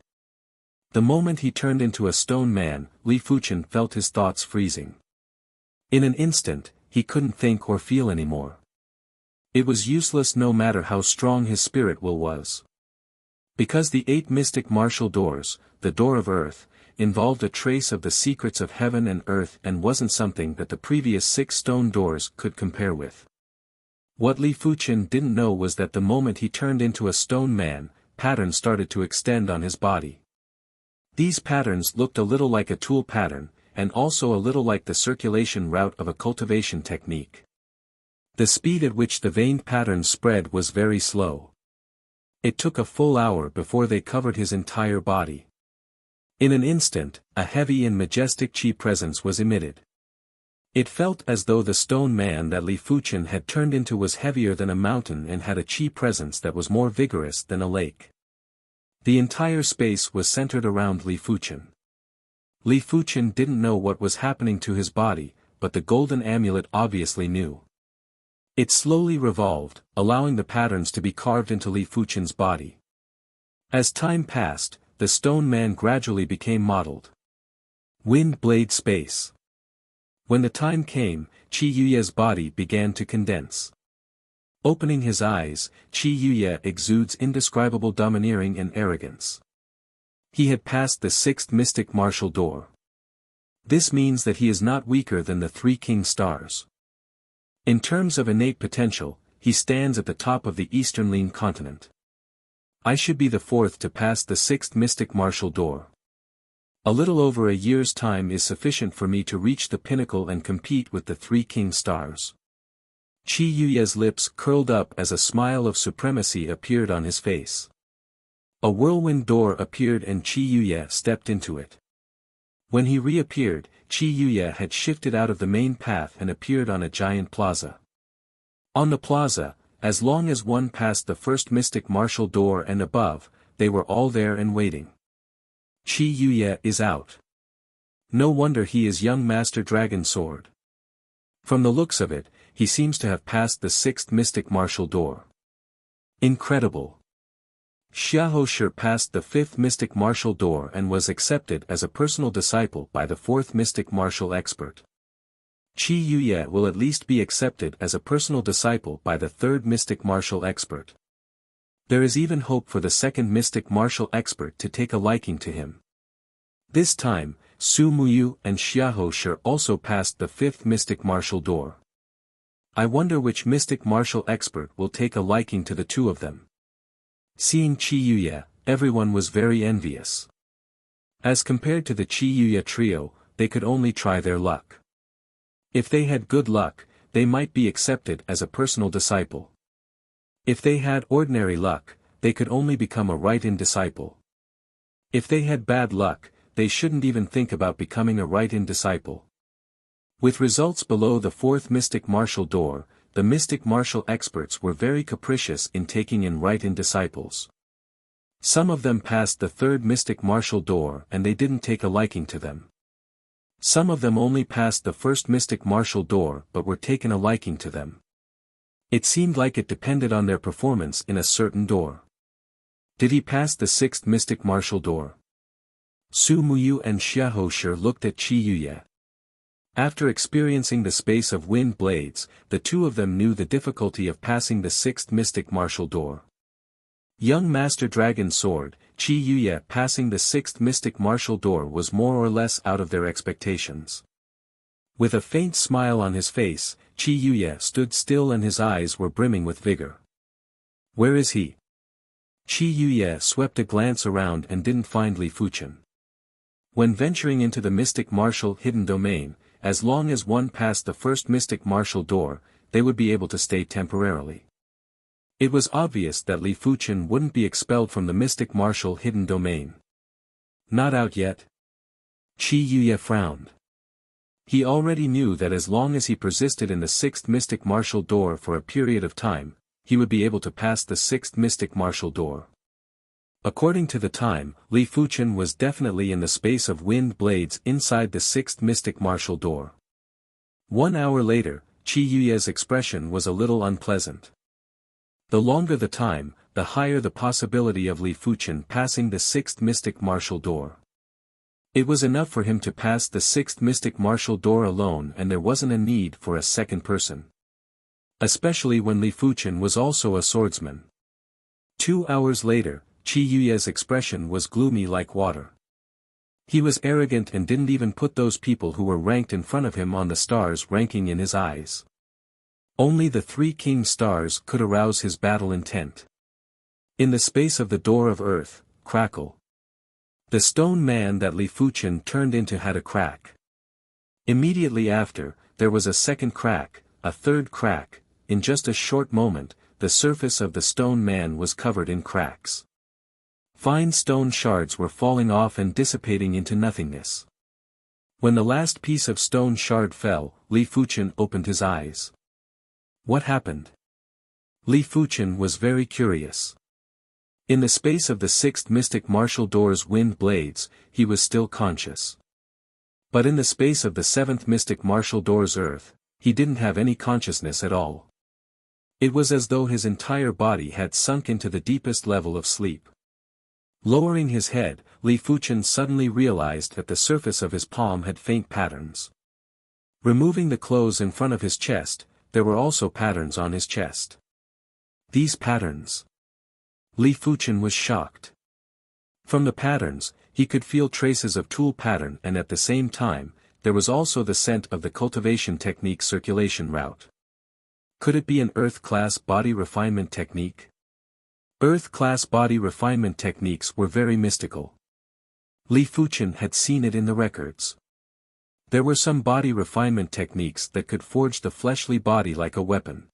The moment he turned into a stone man, Li Fuqian felt his thoughts freezing. In an instant, he couldn't think or feel anymore. It was useless no matter how strong his spirit will was. Because the 8 mystic martial doors, the Door of Earth, involved a trace of the secrets of heaven and earth and wasn't something that the previous 6 stone doors could compare with. What Li Fuqian didn't know was that the moment he turned into a stone man, patterns started to extend on his body. These patterns looked a little like a tool pattern, and also a little like the circulation route of a cultivation technique. The speed at which the veined patterns spread was very slow. It took a full hour before they covered his entire body. In an instant, a heavy and majestic chi presence was emitted. It felt as though the stone man that Li Fuqian had turned into was heavier than a mountain and had a chi presence that was more vigorous than a lake. The entire space was centered around Li Fuqian. Li Fuqian didn't know what was happening to his body, but the golden amulet obviously knew. It slowly revolved, allowing the patterns to be carved into Li Fuqian's body. As time passed, the stone man gradually became modeled. Wind blade space. When the time came, Qi Yuye's body began to condense. Opening his eyes, Qi Yuye exudes indescribable domineering and arrogance. He had passed the sixth mystic martial door. This means that he is not weaker than the three king stars. In terms of innate potential, he stands at the top of the Eastern Lean continent. I should be the fourth to pass the sixth mystic martial door. A little over a year's time is sufficient for me to reach the pinnacle and compete with the three king stars. Qi Yuye's lips curled up as a smile of supremacy appeared on his face. A whirlwind door appeared and Qi Yuye stepped into it. When he reappeared, Qi Yuye had shifted out of the main path and appeared on a giant plaza. On the plaza, as long as one passed the first mystic martial door and above, they were all there and waiting. Qi Yuye is out. No wonder he is young Master Dragon Sword. From the looks of it, he seems to have passed the sixth mystic martial door. Incredible. Xiahou passed the fifth mystic martial door and was accepted as a personal disciple by the fourth mystic martial expert. Qi Yuye will at least be accepted as a personal disciple by the third mystic martial expert. There is even hope for the second mystic martial expert to take a liking to him. This time, Su Muyu and Xiahou also passed the fifth mystic martial door. I wonder which mystic martial expert will take a liking to the two of them. Seeing Qi Yuye, everyone was very envious. As compared to the Qi Yuye trio, they could only try their luck. If they had good luck, they might be accepted as a personal disciple. If they had ordinary luck, they could only become a right-in disciple. If they had bad luck, they shouldn't even think about becoming a right-in disciple. With results below the fourth mystic martial door, the mystic martial experts were very capricious in taking in right-in disciples. Some of them passed the third mystic martial door and they didn't take a liking to them. Some of them only passed the first mystic martial door but were taken a liking to them. It seemed like it depended on their performance in a certain door. Did he pass the sixth mystic martial door? Su Muyu and Xiahou looked at Qi Yuye. After experiencing the space of wind blades, the two of them knew the difficulty of passing the sixth mystic martial door. Young Master Dragon Sword, Qi Yuye passing the sixth mystic martial door was more or less out of their expectations. With a faint smile on his face, Qi Yuye stood still and his eyes were brimming with vigor. Where is he? Qi Yuye swept a glance around and didn't find Li Fuchen. When venturing into the mystic martial hidden domain, as long as one passed the first mystic martial door, they would be able to stay temporarily. It was obvious that Li Fuchen wouldn't be expelled from the mystic martial hidden domain. Not out yet? Qi Yuye frowned. He already knew that as long as he persisted in the sixth mystic martial door for a period of time, he would be able to pass the sixth mystic martial door. According to the time, Li Fuchen was definitely in the space of wind blades inside the sixth mystic martial door. 1 hour later, Qi Yuye's expression was a little unpleasant. The longer the time, the higher the possibility of Li Fuchen passing the sixth mystic martial door. It was enough for him to pass the sixth mystic martial door alone and there wasn't a need for a second person. Especially when Li Fuchen was also a swordsman. 2 hours later, Qi Yuye's expression was gloomy like water. He was arrogant and didn't even put those people who were ranked in front of him on the stars ranking in his eyes. Only the three king stars could arouse his battle intent. In the space of the door of earth, crackle. The stone man that Li Fuchen turned into had a crack. Immediately after, there was a second crack, a third crack. In just a short moment, the surface of the stone man was covered in cracks. Fine stone shards were falling off and dissipating into nothingness. When the last piece of stone shard fell, Li Fuchen opened his eyes. What happened? Li Fuchen was very curious. In the space of the sixth mystic martial door's wind blades, he was still conscious. But in the space of the seventh mystic martial door's earth, he didn't have any consciousness at all. It was as though his entire body had sunk into the deepest level of sleep. Lowering his head, Li Fuchen suddenly realized that the surface of his palm had faint patterns. Removing the clothes in front of his chest, there were also patterns on his chest. These patterns. Li Fuchen was shocked. From the patterns, He could feel traces of tool pattern, and at the same time, there was also the scent of the cultivation technique circulation route. Could it be an Earth-class body refinement technique? Earth-class body refinement techniques were very mystical. Li Fuchen had seen it in the records. There were some body refinement techniques that could forge the fleshly body like a weapon.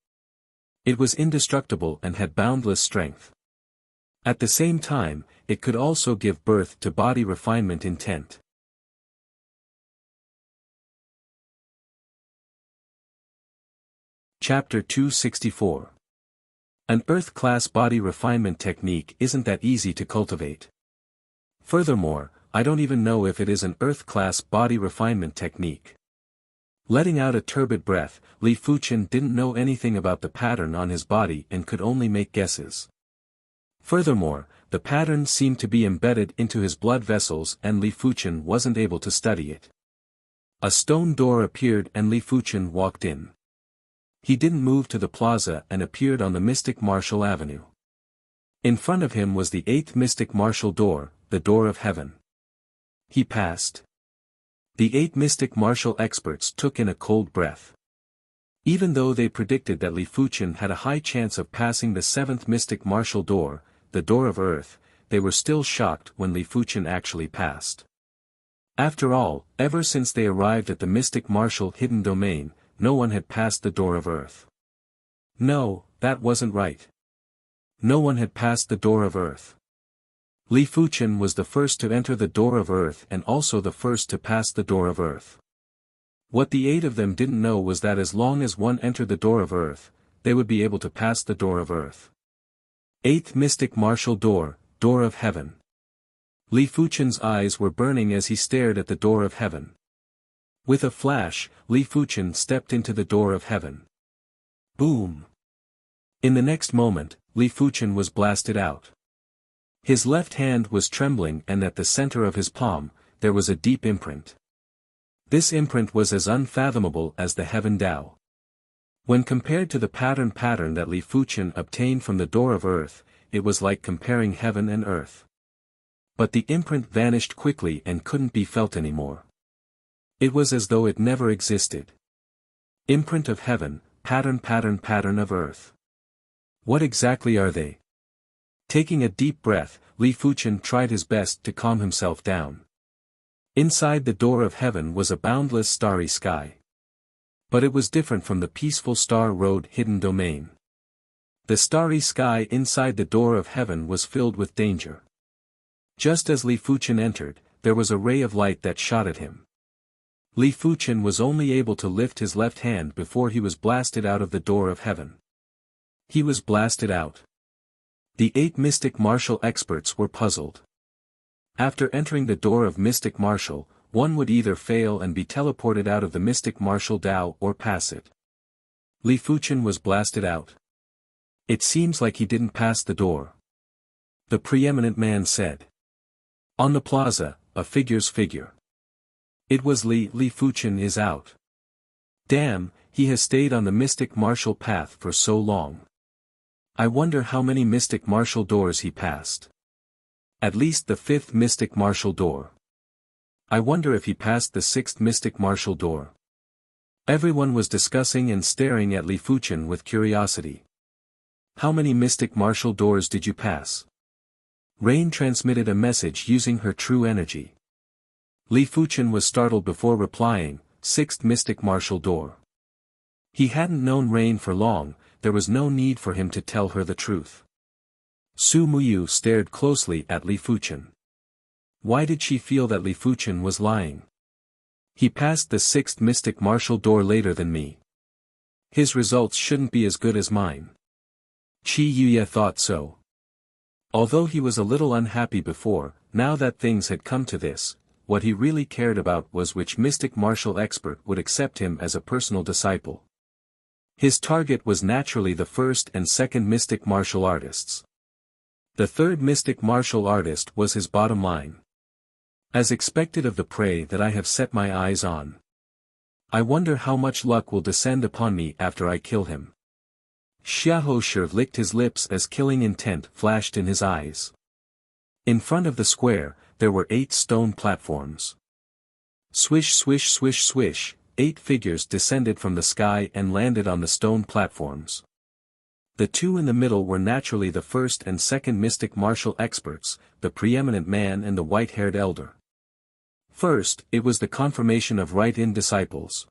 It was indestructible and had boundless strength. At the same time, it could also give birth to body refinement intent. Chapter 264. An Earth-class body refinement technique isn't that easy to cultivate. Furthermore, I don't even know if it is an Earth-class body refinement technique. Letting out a turbid breath, Li Fuchen didn't know anything about the pattern on his body and could only make guesses. Furthermore, the pattern seemed to be embedded into his blood vessels and Li Fuchen wasn't able to study it. A stone door appeared and Li Fuchen walked in. He didn't move to the plaza and appeared on the Mystic Martial Avenue. In front of him was the 8th Mystic Martial Door, the Door of Heaven. He passed. The 8 Mystic Martial experts took in a cold breath. Even though they predicted that Li Fuchen had a high chance of passing the 7th Mystic Martial Door, the Door of Earth, they were still shocked when Li Fuchen actually passed. After all, ever since they arrived at the Mystic Martial Hidden Domain, no one had passed the Door of Earth. No, that wasn't right. No one had passed the Door of Earth. Li Fuchen was the first to enter the Door of Earth and also the first to pass the Door of Earth. What the 8 of them didn't know was that as long as one entered the Door of Earth, they would be able to pass the Door of Earth. 8th Mystic Martial Door, Door of Heaven. Li Fuchen's eyes were burning as he stared at the Door of Heaven. With a flash, Li Fuchen stepped into the Door of Heaven. Boom! In the next moment, Li Fuchen was blasted out. His left hand was trembling and at the center of his palm, there was a deep imprint. This imprint was as unfathomable as the Heaven Tao. When compared to the pattern that Li Fuchen obtained from the Door of Earth, it was like comparing heaven and earth. But the imprint vanished quickly and couldn't be felt anymore. It was as though it never existed. Imprint of heaven, pattern of earth. What exactly are they? Taking a deep breath, Li Fuchen tried his best to calm himself down. Inside the Door of Heaven was a boundless starry sky. But it was different from the peaceful Star Road Hidden Domain. The starry sky inside the Door of Heaven was filled with danger. Just as Li Fuchen entered, there was a ray of light that shot at him. Li Fuchen was only able to lift his left hand before he was blasted out of the Door of Heaven. He was blasted out. The 8 Mystic Martial experts were puzzled. After entering the Door of Mystic Martial, one would either fail and be teleported out of the Mystic Martial Tao or pass it. Li Fuchen was blasted out. It seems like he didn't pass the door. The preeminent man said. On the plaza, a figure's figure. It was Li Fuchen is out. Damn, he has stayed on the Mystic Martial path for so long. I wonder how many Mystic Martial doors he passed. At least the 5th Mystic Martial Door. I wonder if he passed the 6th Mystic Martial Door. Everyone was discussing and staring at Li Fuchen with curiosity. How many Mystic Martial doors did you pass? Rain transmitted a message using her true energy. Li Fuchen was startled before replying, 6th Mystic Martial Door. He hadn't known Rain for long, there was no need for him to tell her the truth. Su Muyu stared closely at Li Fuchen. Why did she feel that Li Fuchen was lying? He passed the 6th Mystic Martial Door later than me. His results shouldn't be as good as mine. Qi Yuya thought so. Although he was a little unhappy before, now that things had come to this, what he really cared about was which Mystic Martial expert would accept him as a personal disciple. His target was naturally the 1st and 2nd Mystic Martial Artists. The 3rd Mystic Martial Artist was his bottom line. As expected of the prey that I have set my eyes on. I wonder how much luck will descend upon me after I kill him. Xiahou licked his lips as killing intent flashed in his eyes. In front of the square, there were 8 stone platforms. Swish swish swish swish, 8 figures descended from the sky and landed on the stone platforms. The 2 in the middle were naturally the first and second mystic martial experts, the preeminent man and the white-haired elder. First, it was the confirmation of right-in disciples.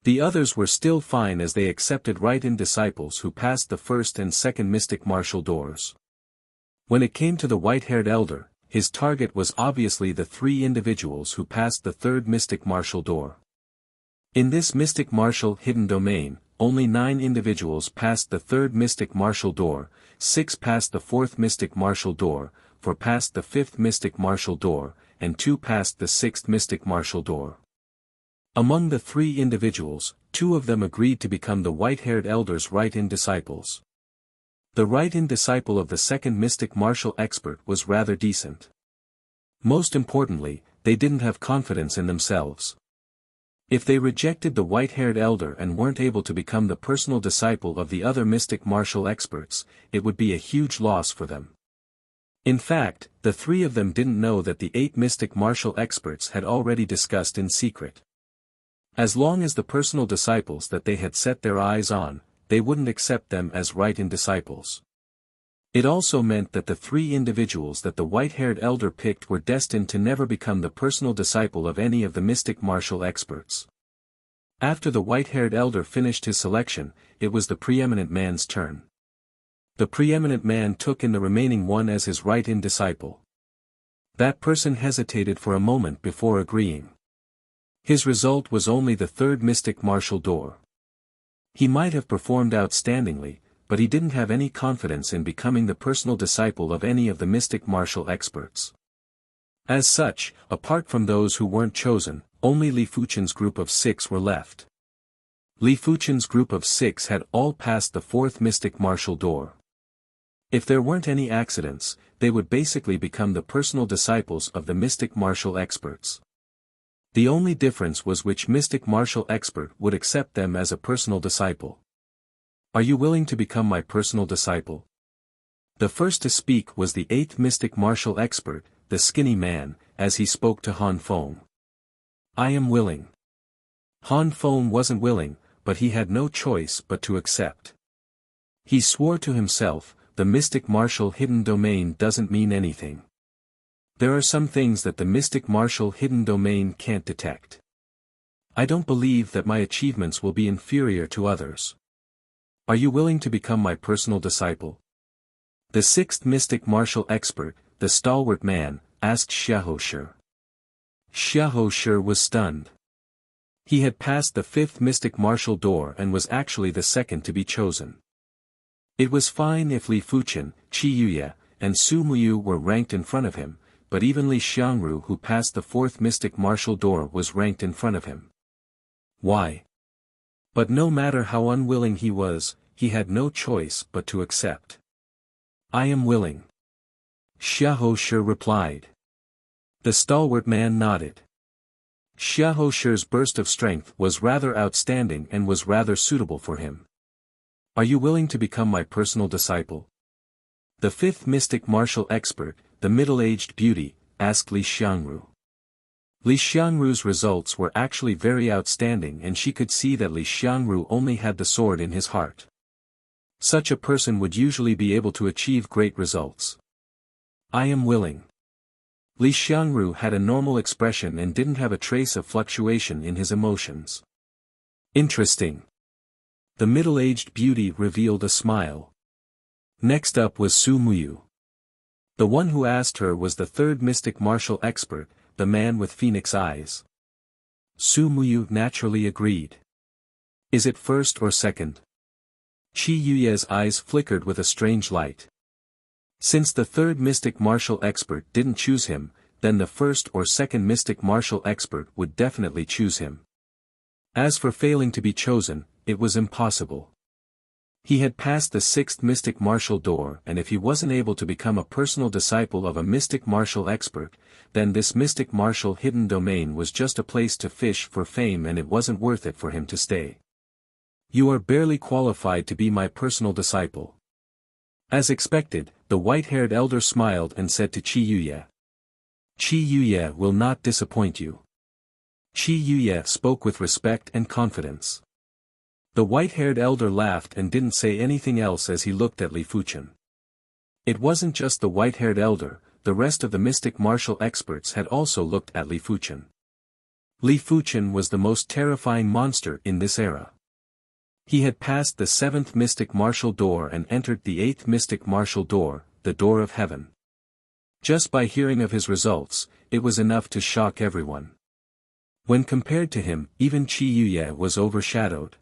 The others were still fine as they accepted right-in disciples who passed the first and second mystic martial doors. When it came to the white-haired elder, his target was obviously the 3 individuals who passed the third mystic martial door. In this mystic martial hidden domain, only 9 individuals passed the third mystic martial door, 6 passed the fourth mystic martial door, 4 passed the fifth mystic martial door, and 2 passed the sixth mystic martial door. Among the 3 individuals, 2 of them agreed to become the white-haired elder's right-in disciples. The right-in disciple of the second mystic martial expert was rather decent. Most importantly, they didn't have confidence in themselves. If they rejected the white-haired elder and weren't able to become the personal disciple of the other mystic martial experts, it would be a huge loss for them. In fact, the 3 of them didn't know that the 8 mystic martial experts had already discussed in secret. As long as the personal disciples that they had set their eyes on, they wouldn't accept them as right-in disciples. It also meant that the 3 individuals that the white-haired elder picked were destined to never become the personal disciple of any of the mystic martial experts. After the white-haired elder finished his selection, it was the preeminent man's turn. The preeminent man took in the remaining one as his right-in disciple. That person hesitated for a moment before agreeing. His result was only the third mystic martial door. He might have performed outstandingly, but he didn't have any confidence in becoming the personal disciple of any of the mystic martial experts. As such, apart from those who weren't chosen, only Li Fuchen's group of 6 were left. Li Fuchen's group of 6 had all passed the fourth mystic martial door. If there weren't any accidents, they would basically become the personal disciples of the mystic martial experts. The only difference was which mystic martial expert would accept them as a personal disciple. Are you willing to become my personal disciple? The first to speak was the 8th mystic martial expert, the skinny man, as he spoke to Han Feng. I am willing. Han Feng wasn't willing, but he had no choice but to accept. He swore to himself, the mystic martial hidden domain doesn't mean anything. There are some things that the mystic martial hidden domain can't detect. I don't believe that my achievements will be inferior to others. Are you willing to become my personal disciple? The 6th mystic martial expert, the stalwart man, asked Xiaoshi. Xiaoshi was stunned. He had passed the 5th mystic martial door and was actually the second to be chosen. It was fine if Li Fuchen, Qi Yuye, and Su Muyu were ranked in front of him, but even Li Xiangru who passed the 4th mystic martial door was ranked in front of him. Why? But no matter how unwilling he was, he had no choice but to accept. I am willing. Xiaoshi replied. The stalwart man nodded. Xiaoshi's burst of strength was rather outstanding and was rather suitable for him. Are you willing to become my personal disciple? The 5th mystic martial expert, the middle-aged beauty, asked Li Xiangru. Li Xiangru's results were actually very outstanding and she could see that Li Xiangru only had the sword in his heart. Such a person would usually be able to achieve great results. I am willing. Li Xiangru had a normal expression and didn't have a trace of fluctuation in his emotions. Interesting. The middle-aged beauty revealed a smile. Next up was Su Muyu. The one who asked her was the 3rd mystic martial expert, the man with phoenix eyes. Su Muyu naturally agreed. Is it first or second? Qi Yuye's eyes flickered with a strange light. Since the 3rd mystic martial expert didn't choose him, then the 1st or 2nd mystic martial expert would definitely choose him. As for failing to be chosen, it was impossible. He had passed the 6th mystic martial door and if he wasn't able to become a personal disciple of a mystic martial expert, then this mystic martial hidden domain was just a place to fish for fame and it wasn't worth it for him to stay. You are barely qualified to be my personal disciple. As expected, the white-haired elder smiled and said to Qi Yuye. Qi Yuye will not disappoint you. Qi Yuye spoke with respect and confidence. The white-haired elder laughed and didn't say anything else as he looked at Li Fuchen. It wasn't just the white-haired elder, the rest of the mystic martial experts had also looked at Li Fuchen. Li Fuchen was the most terrifying monster in this era. He had passed the 7th mystic martial door and entered the 8th mystic martial door, the door of heaven. Just by hearing of his results, it was enough to shock everyone. When compared to him, even Qi Yuye was overshadowed.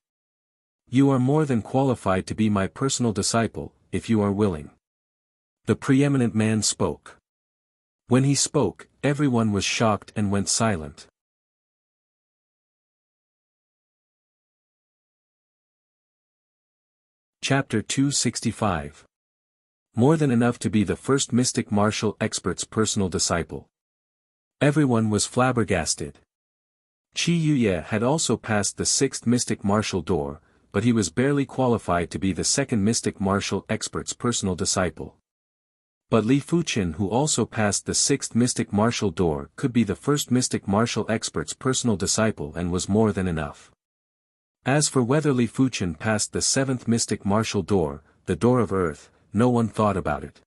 You are more than qualified to be my personal disciple, if you are willing. The preeminent man spoke. When he spoke, everyone was shocked and went silent. Chapter 265. More than enough to be the first mystic martial expert's personal disciple. Everyone was flabbergasted. Qi Yuye had also passed the 6th mystic martial door, but he was barely qualified to be the 2nd mystic martial expert's personal disciple. But Li Fuchen, who also passed the 6th mystic martial door, could be the 1st mystic martial expert's personal disciple and was more than enough. As for whether Li Fuchen passed the 7th mystic martial door, the door of earth, no one thought about it.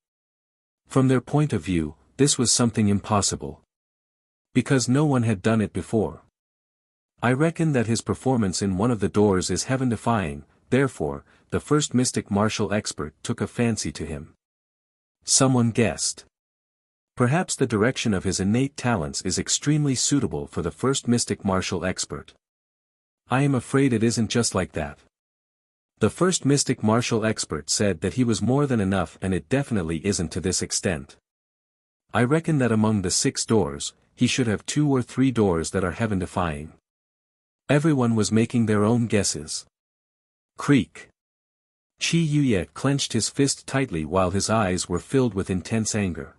From their point of view, this was something impossible. Because no one had done it before. I reckon that his performance in one of the doors is heaven-defying, therefore, the 1st mystic martial expert took a fancy to him. Someone guessed. Perhaps the direction of his innate talents is extremely suitable for the 1st mystic martial expert. I am afraid it isn't just like that. The 1st mystic martial expert said that he was more than enough, and it definitely isn't to this extent. I reckon that among the 6 doors, he should have 2 or 3 doors that are heaven-defying. Everyone was making their own guesses. Creak. Qi Yuye clenched his fist tightly while his eyes were filled with intense anger.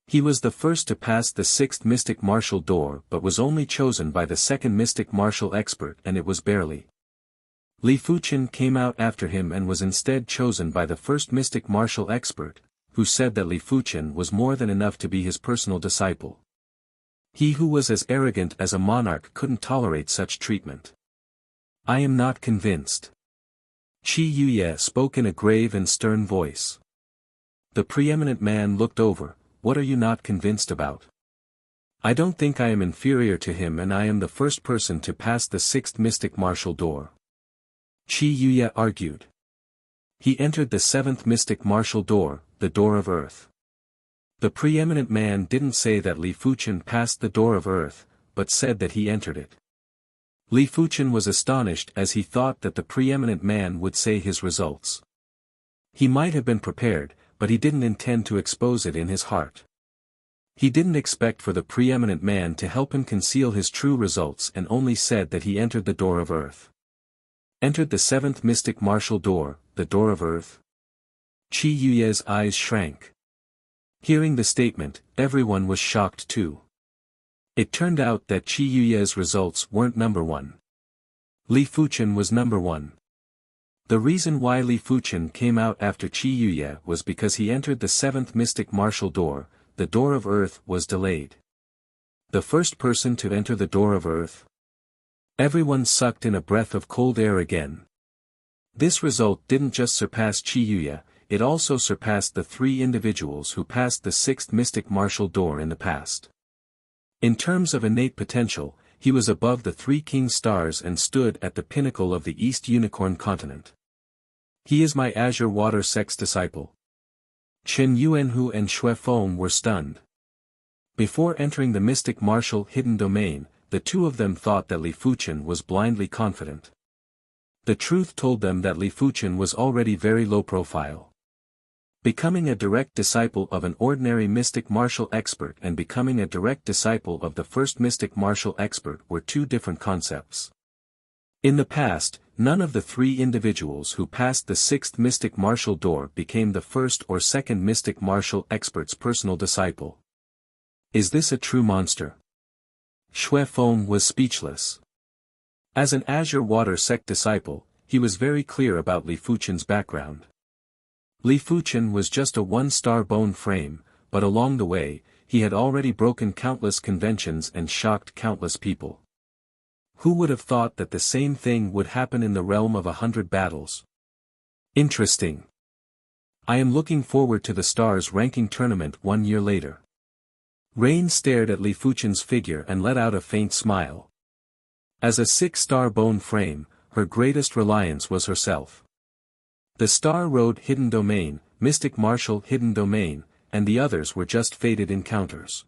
He was the first to pass the 6th mystic martial door but was only chosen by the 2nd mystic martial expert, and it was barely. Li Fuchen came out after him and was instead chosen by the 1st mystic martial expert, who said that Li Fuchen was more than enough to be his personal disciple. He who was as arrogant as a monarch couldn't tolerate such treatment. I am not convinced. Qi Yuye spoke in a grave and stern voice. The preeminent man looked over. What are you not convinced about? I don't think I am inferior to him, and I am the first person to pass the 6th mystic martial door. Qi Yuye argued. He entered the 7th mystic martial door, the door of earth. The preeminent man didn't say that Li Fuchen passed the door of earth, but said that he entered it. Li Fuchen was astonished as he thought that the preeminent man would say his results. He might have been prepared, but he didn't intend to expose it in his heart. He didn't expect for the preeminent man to help him conceal his true results and only said that he entered the door of earth. Entered the 7th mystic martial door, the door of earth? Qi Yuye's eyes shrank. Hearing the statement, everyone was shocked too. It turned out that Qi Yuye's results weren't number 1. Li Fuchen was number 1. The reason why Li Fuchen came out after Qi Yuye was because he entered the 7th mystic martial door, the door of earth was delayed. The first person to enter the door of earth? Everyone sucked in a breath of cold air again. This result didn't just surpass Qi Yuye, it also surpassed the 3 individuals who passed the 6th mystic martial door in the past. In terms of innate potential, he was above the 3 king stars and stood at the pinnacle of the East Unicorn continent. He is my Azure Water Sect's disciple. Chen Yuanhu and Xue Feng were stunned. Before entering the mystic martial hidden domain, the 2 of them thought that Li Fuchen was blindly confident. The truth told them that Li Fuchen was already very low profile. Becoming a direct disciple of an ordinary mystic martial expert and becoming a direct disciple of the 1st mystic martial expert were 2 different concepts. In the past, none of the 3 individuals who passed the 6th mystic martial door became the 1st or 2nd mystic martial expert's personal disciple. Is this a true monster? Xue Feng was speechless. As an Azure Water Sect disciple, he was very clear about Li Fuchen's background. Li Fuchen was just a 1-star bone frame, but along the way, he had already broken countless conventions and shocked countless people. Who would have thought that the same thing would happen in the realm of 100 battles? Interesting. I am looking forward to the Stars ranking tournament 1 year later. Rain stared at Li Fuchen's figure and let out a faint smile. As a 6-star bone frame, her greatest reliance was herself. The Star Road Hidden Domain, Mystic Martial Hidden Domain, and the others were just fated encounters.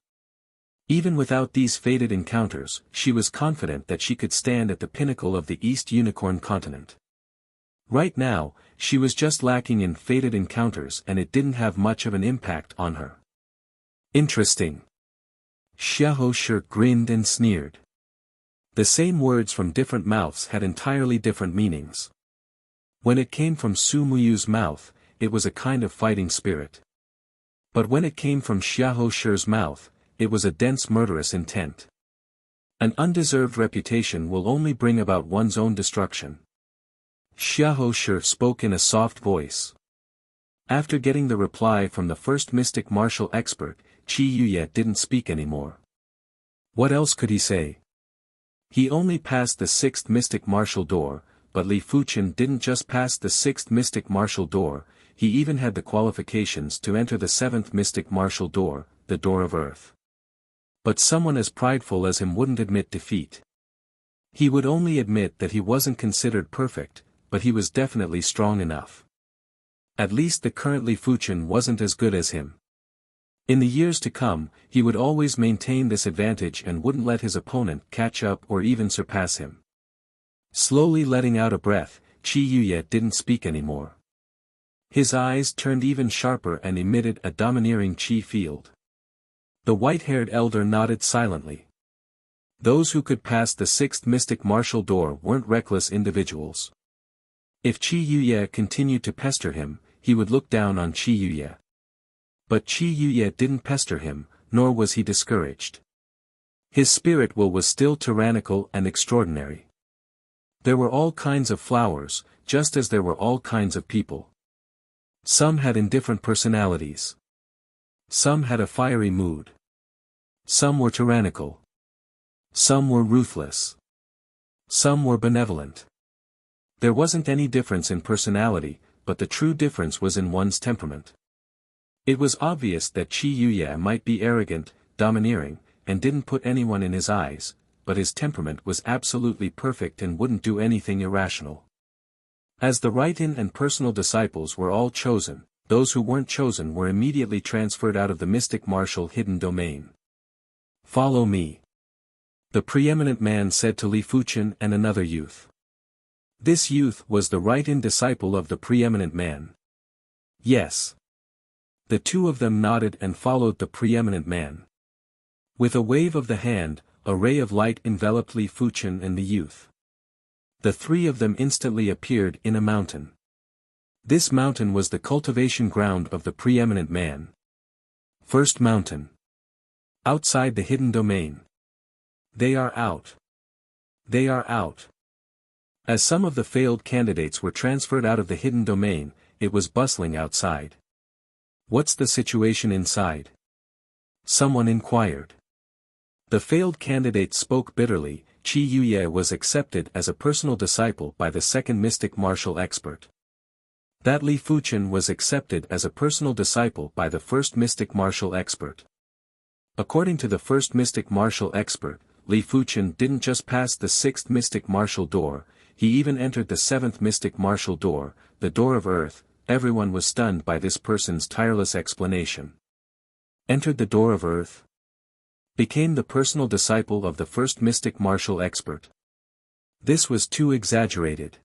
Even without these fated encounters, she was confident that she could stand at the pinnacle of the East Unicorn continent. Right now, she was just lacking in fated encounters and it didn't have much of an impact on her. Interesting. Xiahou Shi grinned and sneered. The same words from different mouths had entirely different meanings. When it came from Su Muyu's mouth, it was a kind of fighting spirit. But when it came from Xiahou Shi's mouth, it was a dense murderous intent. An undeserved reputation will only bring about one's own destruction. Xiahou Shi spoke in a soft voice. After getting the reply from the first mystic martial expert, Qi Yuye didn't speak anymore. What else could he say? He only passed the 6th mystic martial door, but Li Fuchen didn't just pass the 6th mystic martial door, he even had the qualifications to enter the 7th mystic martial door, the Door of Earth. But someone as prideful as him wouldn't admit defeat. He would only admit that he wasn't considered perfect, but he was definitely strong enough. At least the current Li Fuchen wasn't as good as him. In the years to come, he would always maintain this advantage and wouldn't let his opponent catch up or even surpass him. Slowly letting out a breath, Qi Yuye didn't speak anymore. His eyes turned even sharper and emitted a domineering qi field. The white-haired elder nodded silently. Those who could pass the 6th mystic martial door weren't reckless individuals. If Qi Yuye continued to pester him, he would look down on Qi Yuye. But Qi Yuye didn't pester him, nor was he discouraged. His spirit will was still tyrannical and extraordinary. There were all kinds of flowers, just as there were all kinds of people. Some had indifferent personalities. Some had a fiery mood. Some were tyrannical. Some were ruthless. Some were benevolent. There wasn't any difference in personality, but the true difference was in one's temperament. It was obvious that Qi Yuye might be arrogant, domineering, and didn't put anyone in his eyes, but his temperament was absolutely perfect and wouldn't do anything irrational. As the write-in and personal disciples were all chosen, those who weren't chosen were immediately transferred out of the mystic martial hidden domain. Follow me. The preeminent man said to Li Fuchen and another youth. This youth was the write-in disciple of the preeminent man. Yes. The two of them nodded and followed the preeminent man. With a wave of the hand, a ray of light enveloped Li Fuchen and the youth. The three of them instantly appeared in a mountain. This mountain was the cultivation ground of the preeminent man. First mountain. Outside the hidden domain. They are out. They are out. As some of the failed candidates were transferred out of the hidden domain, it was bustling outside. What's the situation inside? Someone inquired. The failed candidate spoke bitterly. Qi Yuye was accepted as a personal disciple by the 2nd mystic martial expert. That Li Fuchen was accepted as a personal disciple by the 1st mystic martial expert. According to the 1st mystic martial expert, Li Fuchen didn't just pass the 6th mystic martial door, he even entered the 7th mystic martial door, the Door of Earth. Everyone was stunned by this person's tireless explanation. Entered the Door of Earth? Became the personal disciple of the 1st mystic martial expert. This was too exaggerated.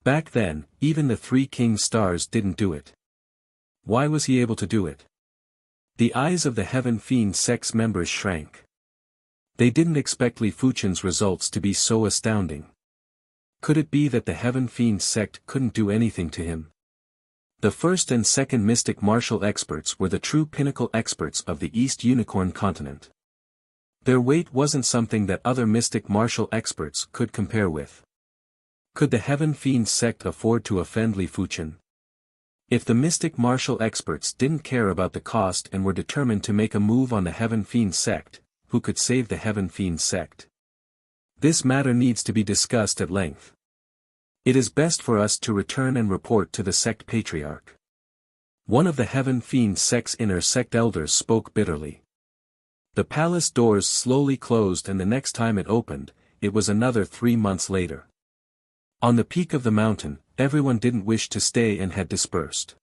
Back then, even the 3 king stars didn't do it. Why was he able to do it? The eyes of the Heaven Fiend sect's members shrank. They didn't expect Li Fuchen's results to be so astounding. Could it be that the Heaven Fiend sect couldn't do anything to him? The 1st and 2nd mystic martial experts were the true pinnacle experts of the East Unicorn continent. Their weight wasn't something that other mystic martial experts could compare with. Could the Heaven Fiend sect afford to offend Li Fuchen? If the mystic martial experts didn't care about the cost and were determined to make a move on the Heaven Fiend sect, who could save the Heaven Fiend sect? This matter needs to be discussed at length. It is best for us to return and report to the sect patriarch. One of the Heaven Fiend sect's inner sect elders spoke bitterly. The palace doors slowly closed, and the next time it opened, it was another 3 months later. On the peak of the mountain, everyone didn't wish to stay and had dispersed.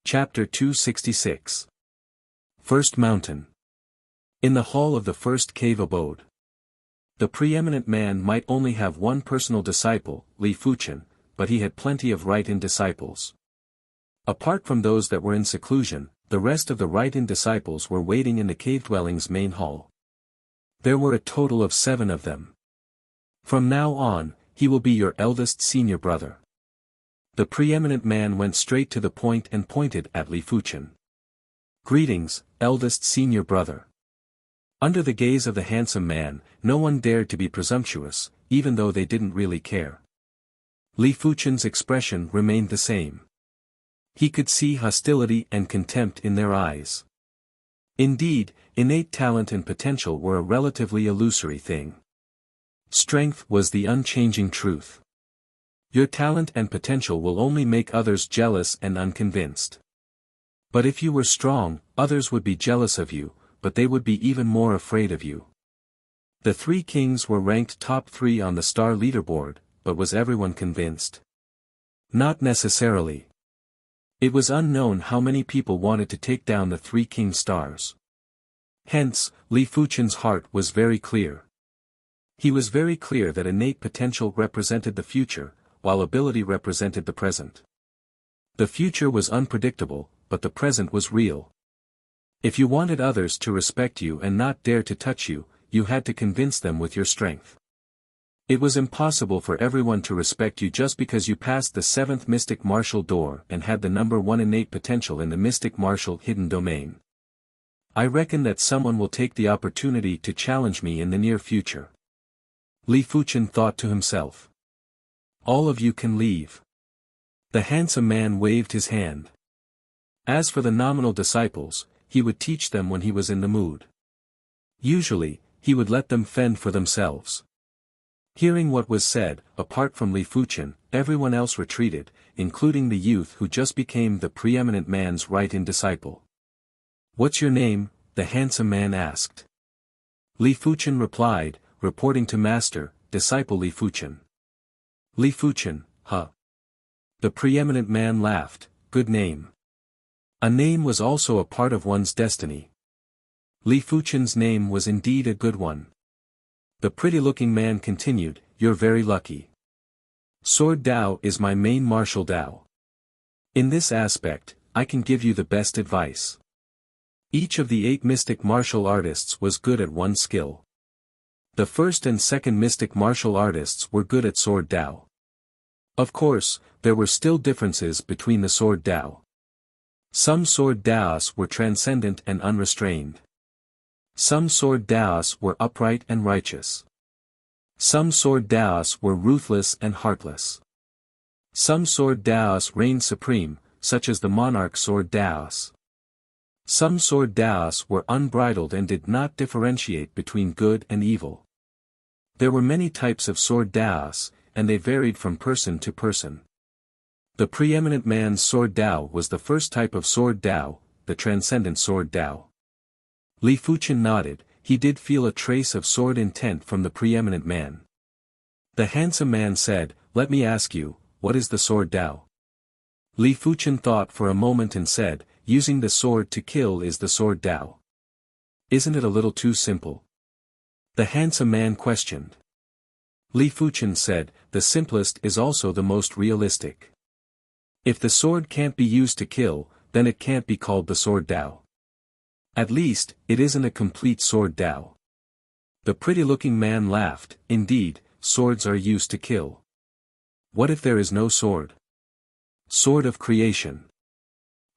Chapter 266. First Mountain. In the hall of the first cave abode. The preeminent man might only have one personal disciple, Li Fuchen, but he had plenty of right-in disciples. Apart from those that were in seclusion, the rest of the right-in disciples were waiting in the cave-dwelling's main hall. There were a total of 7 of them. From now on, he will be your eldest senior brother. The preeminent man went straight to the point and pointed at Li Fuchen. Greetings, eldest senior brother. Under the gaze of the handsome man, no one dared to be presumptuous, even though they didn't really care. Li Fuchen's expression remained the same. He could see hostility and contempt in their eyes. Indeed, innate talent and potential were a relatively illusory thing. Strength was the unchanging truth. Your talent and potential will only make others jealous and unconvinced. But if you were strong, others would be jealous of you, but they would be even more afraid of you. The 3 kings were ranked top 3 on the star leaderboard, but was everyone convinced? Not necessarily. It was unknown how many people wanted to take down the 3 king stars. Hence, Li Fuchen's heart was very clear. He was very clear that innate potential represented the future, while ability represented the present. The future was unpredictable, but the present was real. If you wanted others to respect you and not dare to touch you, you had to convince them with your strength. It was impossible for everyone to respect you just because you passed the 7th mystic martial door and had the number 1 innate potential in the mystic martial hidden domain. I reckon that someone will take the opportunity to challenge me in the near future. Li Fuchen thought to himself. All of you can leave. The handsome man waved his hand. As for the nominal disciples, he would teach them when he was in the mood. Usually, he would let them fend for themselves. Hearing what was said, apart from Li Fuchen, everyone else retreated, including the youth who just became the preeminent man's right-in disciple. What's your name? The handsome man asked. Li Fuchen replied, reporting to master, disciple Li Fuchen. Li Fuchen, huh? The preeminent man laughed, good name. A name was also a part of one's destiny. Li Fuchen's name was indeed a good one. The pretty-looking man continued, you're very lucky. Sword Dao is my main martial Dao. In this aspect, I can give you the best advice. Each of the 8 mystic martial artists was good at one skill. The first and second mystic martial artists were good at Sword Dao. Of course, there were still differences between the Sword Dao. Some Sword Daos were transcendent and unrestrained. Some Sword Daos were upright and righteous. Some Sword Daos were ruthless and heartless. Some Sword Daos reigned supreme, such as the Monarch Sword Daos. Some Sword Daos were unbridled and did not differentiate between good and evil. There were many types of Sword Daos, and they varied from person to person. The preeminent man's Sword Dao was the first type of Sword Dao, the transcendent Sword Dao. Li Fuchen nodded, he did feel a trace of sword intent from the preeminent man. The handsome man said, let me ask you, what is the Sword Dao? Li Fuchen thought for a moment and said, using the sword to kill is the Sword Dao. Isn't it a little too simple? The handsome man questioned. Li Fuchen said, the simplest is also the most realistic. If the sword can't be used to kill, then it can't be called the Sword Dao. At least, it isn't a complete Sword Dao. The pretty-looking man laughed, indeed, swords are used to kill. What if there is no sword? Sword of creation.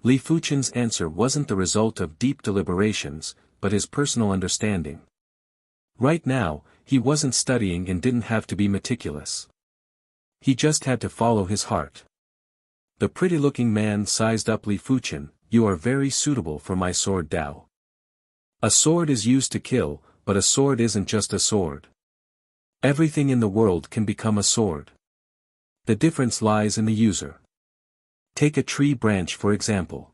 Li Fuchen's answer wasn't the result of deep deliberations, but his personal understanding. Right now, he wasn't studying and didn't have to be meticulous. He just had to follow his heart. The pretty-looking man sized up Li Fuchen. You are very suitable for my sword Dao. A sword is used to kill, but a sword isn't just a sword. Everything in the world can become a sword. The difference lies in the user. Take a tree branch for example.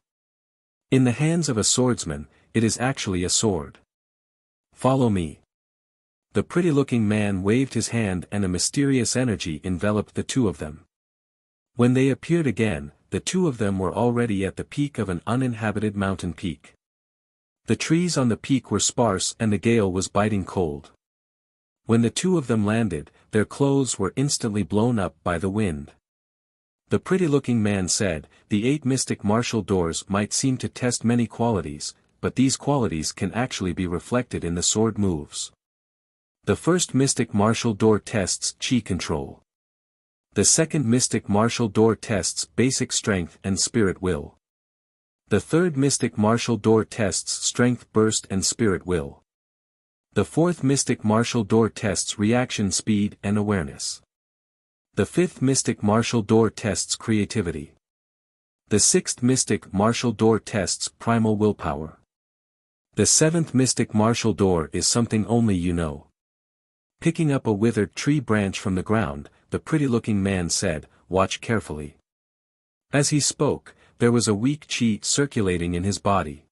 In the hands of a swordsman, it is actually a sword. Follow me. The pretty-looking man waved his hand and a mysterious energy enveloped the two of them. When they appeared again, the two of them were already at the peak of an uninhabited mountain peak. The trees on the peak were sparse and the gale was biting cold. When the two of them landed, their clothes were instantly blown up by the wind. The pretty-looking man said, "The 8 mystic martial doors might seem to test many qualities, but these qualities can actually be reflected in the sword moves. The first mystic martial door tests chi control. The second mystic martial door tests basic strength and spirit will. The third mystic martial door tests strength burst and spirit will. The fourth mystic martial door tests reaction speed and awareness. The fifth mystic martial door tests creativity. The sixth mystic martial door tests primal willpower. The seventh mystic martial door is something only you know." Picking up a withered tree branch from the ground, the pretty-looking man said, "Watch carefully." As he spoke, there was a weak chi circulating in his body.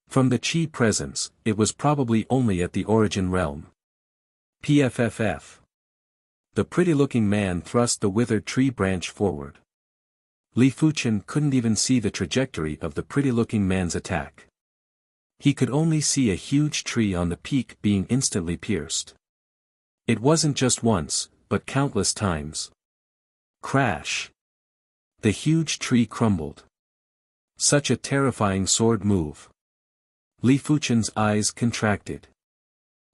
From the chi presence, it was probably only at the origin realm. PFFF. The pretty-looking man thrust the withered tree branch forward. Li Fuchen couldn't even see the trajectory of the pretty-looking man's attack. He could only see a huge tree on the peak being instantly pierced. It wasn't just once, but countless times. Crash! The huge tree crumbled. Such a terrifying sword move. Li Fuchen's eyes contracted.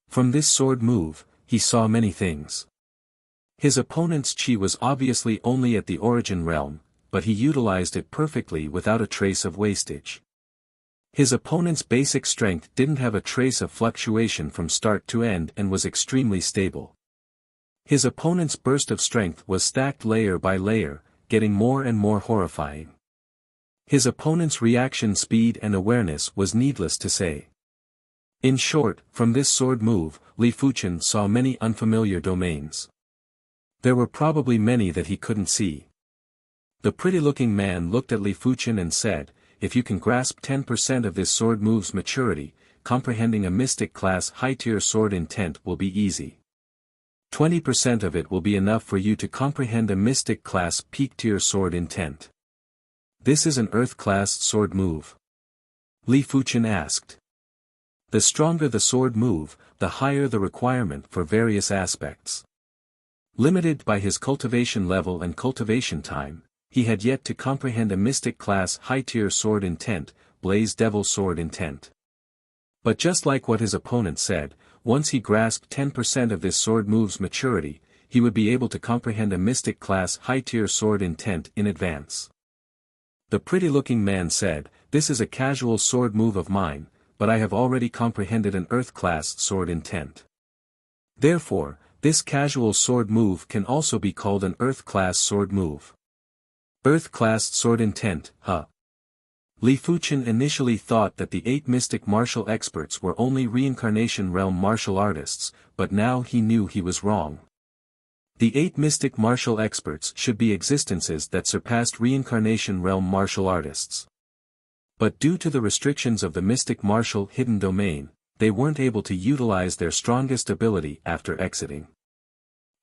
From this sword move, he saw many things. His opponent's chi was obviously only at the origin realm, but he utilized it perfectly without a trace of wastage. His opponent's basic strength didn't have a trace of fluctuation from start to end and was extremely stable. His opponent's burst of strength was stacked layer by layer, getting more and more horrifying. His opponent's reaction speed and awareness was needless to say. In short, from this sword move, Li Fuchen saw many unfamiliar domains. There were probably many that he couldn't see. The pretty-looking man looked at Li Fuchen and said, "If you can grasp 10% of this sword move's maturity, comprehending a mystic class high-tier sword intent will be easy. 20% of it will be enough for you to comprehend a mystic class peak-tier sword intent." "This is an earth-class sword move?" Li Fuchen asked. The stronger the sword move, the higher the requirement for various aspects. Limited by his cultivation level and cultivation time, he had yet to comprehend a mystic class high-tier sword intent, Blaze Devil sword intent. But just like what his opponent said, once he grasped 10% of this sword move's maturity, he would be able to comprehend a mystic class high-tier sword intent in advance. The pretty-looking man said, "This is a casual sword move of mine, but I have already comprehended an earth-class sword intent. Therefore, this casual sword move can also be called an earth-class sword move." Earth-class sword intent, huh? Li Fuchen initially thought that the 8 mystic martial experts were only reincarnation realm martial artists, but now he knew he was wrong. The 8 mystic martial experts should be existences that surpassed reincarnation realm martial artists. But due to the restrictions of the mystic martial hidden domain, they weren't able to utilize their strongest ability after exiting.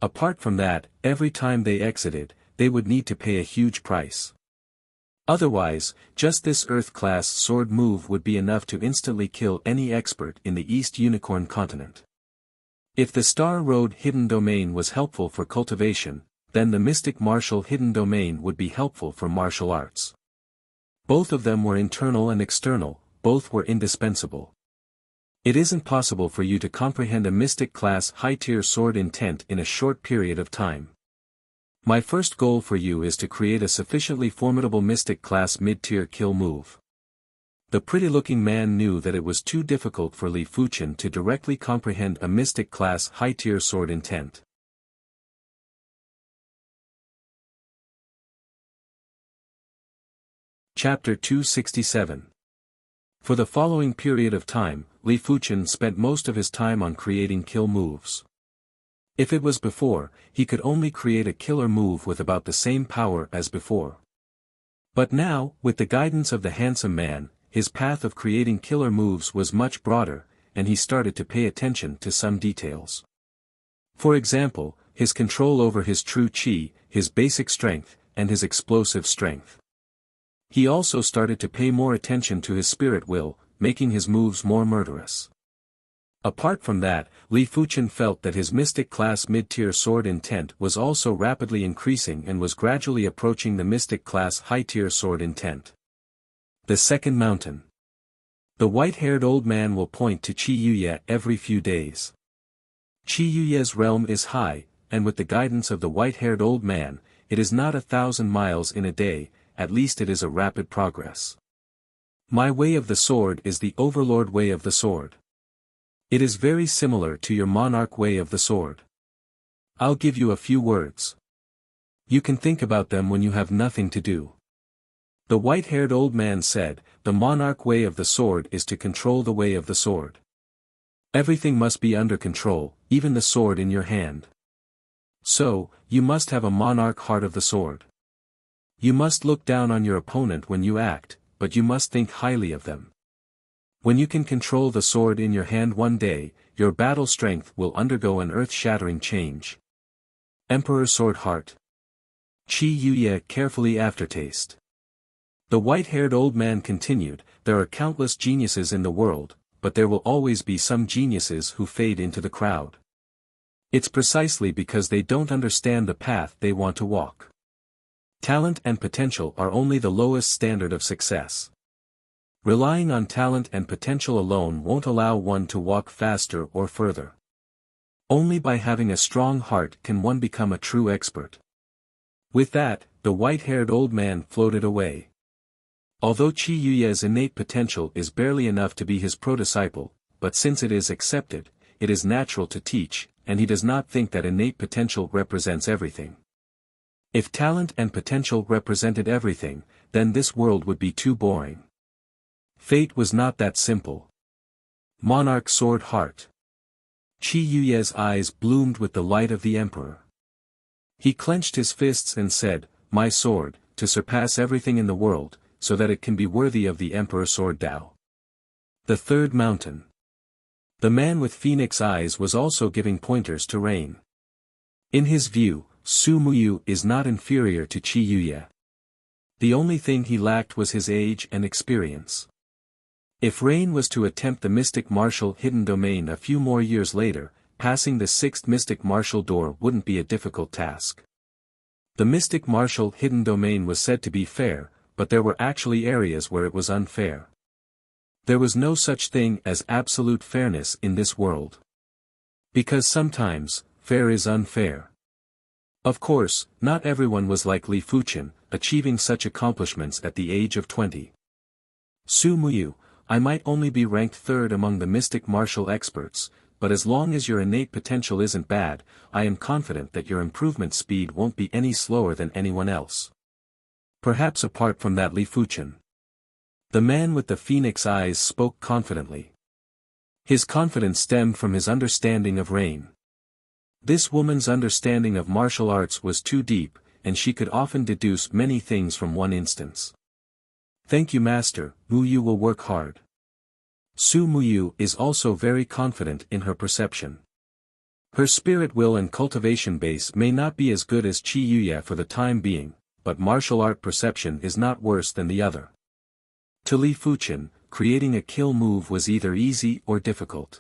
Apart from that, every time they exited, they would need to pay a huge price. Otherwise, just this Earth-class sword move would be enough to instantly kill any expert in the East Unicorn continent. If the Star Road hidden domain was helpful for cultivation, then the Mystic Martial hidden domain would be helpful for martial arts. Both of them were internal and external, both were indispensable. It isn't possible for you to comprehend a Mystic class high-tier sword intent in a short period of time. My first goal for you is to create a sufficiently formidable Mystic class mid-tier kill move. The pretty-looking man knew that it was too difficult for Li Fuchen to directly comprehend a mystic class high-tier sword intent. Chapter 267. For the following period of time, Li Fuchen spent most of his time on creating kill moves. If it was before, he could only create a killer move with about the same power as before. But now, with the guidance of the handsome man, his path of creating killer moves was much broader, and he started to pay attention to some details. For example, his control over his true chi, his basic strength, and his explosive strength. He also started to pay more attention to his spirit will, making his moves more murderous. Apart from that, Li Fuchen felt that his mystic class mid-tier sword intent was also rapidly increasing and was gradually approaching the mystic class high-tier sword intent. The second mountain. The white-haired old man will point to Qi Yuye every few days. Qi Yuye's realm is high, and with the guidance of the white-haired old man, it is not 1,000 miles in a day, at least it is a rapid progress. My way of the sword is the overlord way of the sword. It is very similar to your monarch way of the sword. I'll give you a few words. You can think about them when you have nothing to do. The white-haired old man said, the monarch way of the sword is to control the way of the sword. Everything must be under control, even the sword in your hand. So, you must have a monarch heart of the sword. You must look down on your opponent when you act, but you must think highly of them. When you can control the sword in your hand one day, your battle strength will undergo an earth-shattering change. Emperor Sword Heart. Qi Yuye carefully aftertaste. The white-haired old man continued, there are countless geniuses in the world, but there will always be some geniuses who fade into the crowd. It's precisely because they don't understand the path they want to walk. Talent and potential are only the lowest standard of success. Relying on talent and potential alone won't allow one to walk faster or further. Only by having a strong heart can one become a true expert. With that, the white-haired old man floated away. Although Qi Yuye's innate potential is barely enough to be his pro-disciple, but since it is accepted, it is natural to teach, and he does not think that innate potential represents everything. If talent and potential represented everything, then this world would be too boring. Fate was not that simple. Monarch Sword Heart. Qi Yuye's eyes bloomed with the light of the emperor. He clenched his fists and said, my sword, to surpass everything in the world, so that it can be worthy of the Emperor Sword Dao. The third mountain. The man with phoenix eyes was also giving pointers to Rain. In his view, Su Muyu is not inferior to Qi Yuye. The only thing he lacked was his age and experience. If Rain was to attempt the mystic martial hidden domain a few more years later, passing the sixth mystic martial door wouldn't be a difficult task. The mystic martial hidden domain was said to be fair, but there were actually areas where it was unfair. There was no such thing as absolute fairness in this world. Because sometimes, fair is unfair. Of course, not everyone was like Li Fuchen, achieving such accomplishments at the age of 20. Su Muyu, I might only be ranked third among the mystic martial experts, but as long as your innate potential isn't bad, I am confident that your improvement speed won't be any slower than anyone else. Perhaps apart from that Li Fuchen. The man with the phoenix eyes spoke confidently. His confidence stemmed from his understanding of Rain. This woman's understanding of martial arts was too deep, and she could often deduce many things from one instance. Thank you master, Muyu will work hard. Su Muyu is also very confident in her perception. Her spirit will and cultivation base may not be as good as Qi Yuye for the time being, but martial art perception is not worse than the other. To Li Fuchen, creating a kill move was either easy or difficult.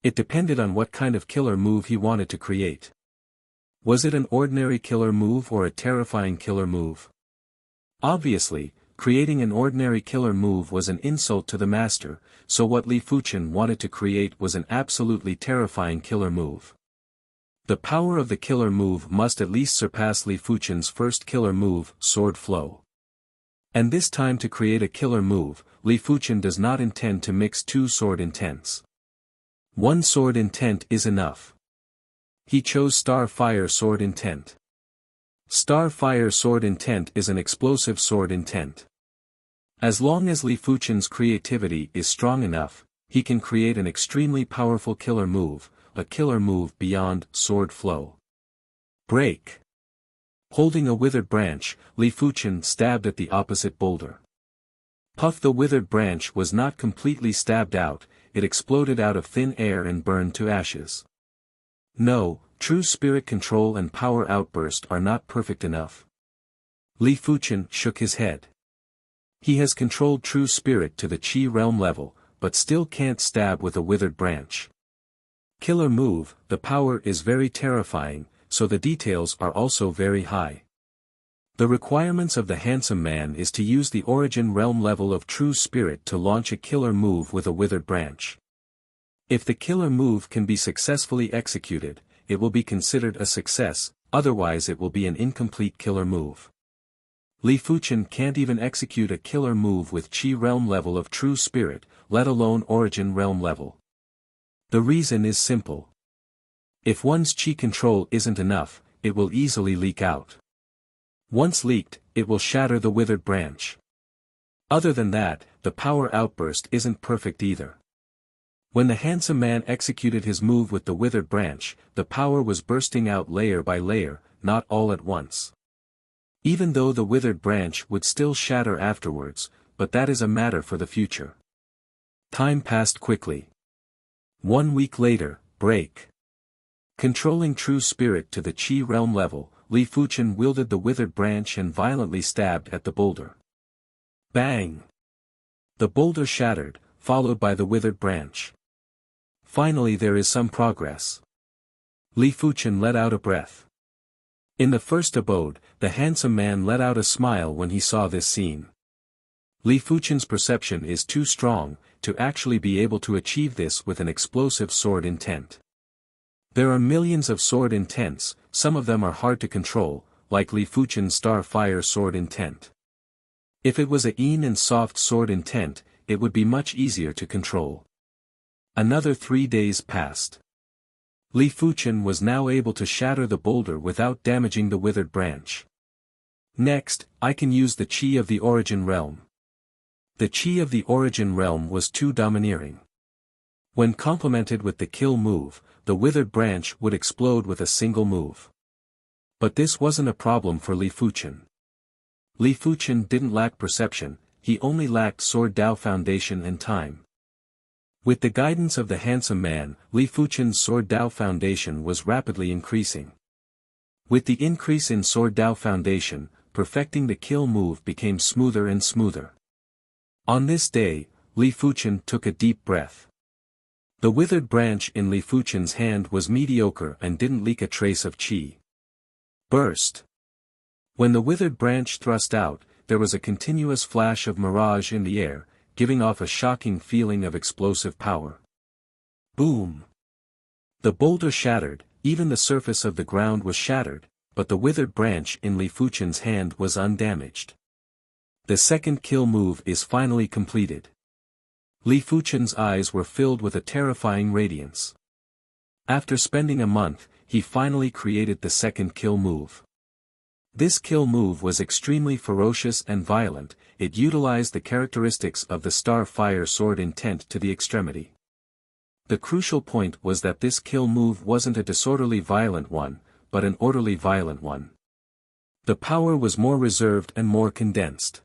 It depended on what kind of killer move he wanted to create. Was it an ordinary killer move or a terrifying killer move? Obviously, creating an ordinary killer move was an insult to the master, so what Li Fuchen wanted to create was an absolutely terrifying killer move. The power of the killer move must at least surpass Li Fuchen's first killer move, Sword Flow. And this time to create a killer move, Li Fuchen does not intend to mix two sword intents. One sword intent is enough. He chose Star Fire Sword Intent. Star Fire Sword Intent is an explosive sword intent. As long as Li Fuchen's creativity is strong enough, he can create an extremely powerful killer move, a killer move beyond sword flow. Break. Holding a withered branch, Li Fuchen stabbed at the opposite boulder. Puff! The withered branch was not completely stabbed out, it exploded out of thin air and burned to ashes. No, true spirit control and power outburst are not perfect enough. Li Fuchen shook his head. He has controlled true spirit to the Qi realm level, but still can't stab with a withered branch. Killer move, the power is very terrifying, so the details are also very high. The requirements of the handsome man is to use the origin realm level of true spirit to launch a killer move with a withered branch. If the killer move can be successfully executed, it will be considered a success, otherwise it will be an incomplete killer move. Li Fuchen can't even execute a killer move with Qi realm level of true spirit, let alone origin realm level. The reason is simple. If one's Qi control isn't enough, it will easily leak out. Once leaked, it will shatter the withered branch. Other than that, the power outburst isn't perfect either. When the handsome man executed his move with the withered branch, the power was bursting out layer by layer, not all at once. Even though the withered branch would still shatter afterwards, but that is a matter for the future. Time passed quickly. 1 week later, break. Controlling true spirit to the Qi realm level, Li Fuchen wielded the withered branch and violently stabbed at the boulder. Bang! The boulder shattered, followed by the withered branch. Finally there is some progress. Li Fuchen let out a breath. In the first abode, the handsome man let out a smile when he saw this scene. Li Fuchen's perception is too strong, to actually be able to achieve this with an explosive sword intent. There are millions of sword intents, some of them are hard to control, like Li Fuchen's Star Fire Sword Intent. If it was a Yin and soft sword intent, it would be much easier to control. Another 3 days passed. Li Fuchen was now able to shatter the boulder without damaging the withered branch. Next, I can use the Qi of the origin realm. The Qi of the origin realm was too domineering. When complemented with the kill move, the withered branch would explode with a single move. But this wasn't a problem for Li Fuchen. Li Fuchen didn't lack perception, he only lacked sword Dao foundation and time. With the guidance of the handsome man, Li Fuchen's sword Dao foundation was rapidly increasing. With the increase in sword Dao foundation, perfecting the kill move became smoother and smoother. On this day, Li Fuchen took a deep breath. The withered branch in Li Fuchen's hand was mediocre and didn't leak a trace of Qi. Burst. When the withered branch thrust out, there was a continuous flash of mirage in the air, giving off a shocking feeling of explosive power. Boom! The boulder shattered, even the surface of the ground was shattered, but the withered branch in Li Fuchen's hand was undamaged. The second kill move is finally completed. Li Fuchen's eyes were filled with a terrifying radiance. After spending a month, he finally created the second kill move. This kill move was extremely ferocious and violent, it utilized the characteristics of the Star Fire Sword Intent to the extremity. The crucial point was that this kill move wasn't a disorderly violent one, but an orderly violent one. The power was more reserved and more condensed.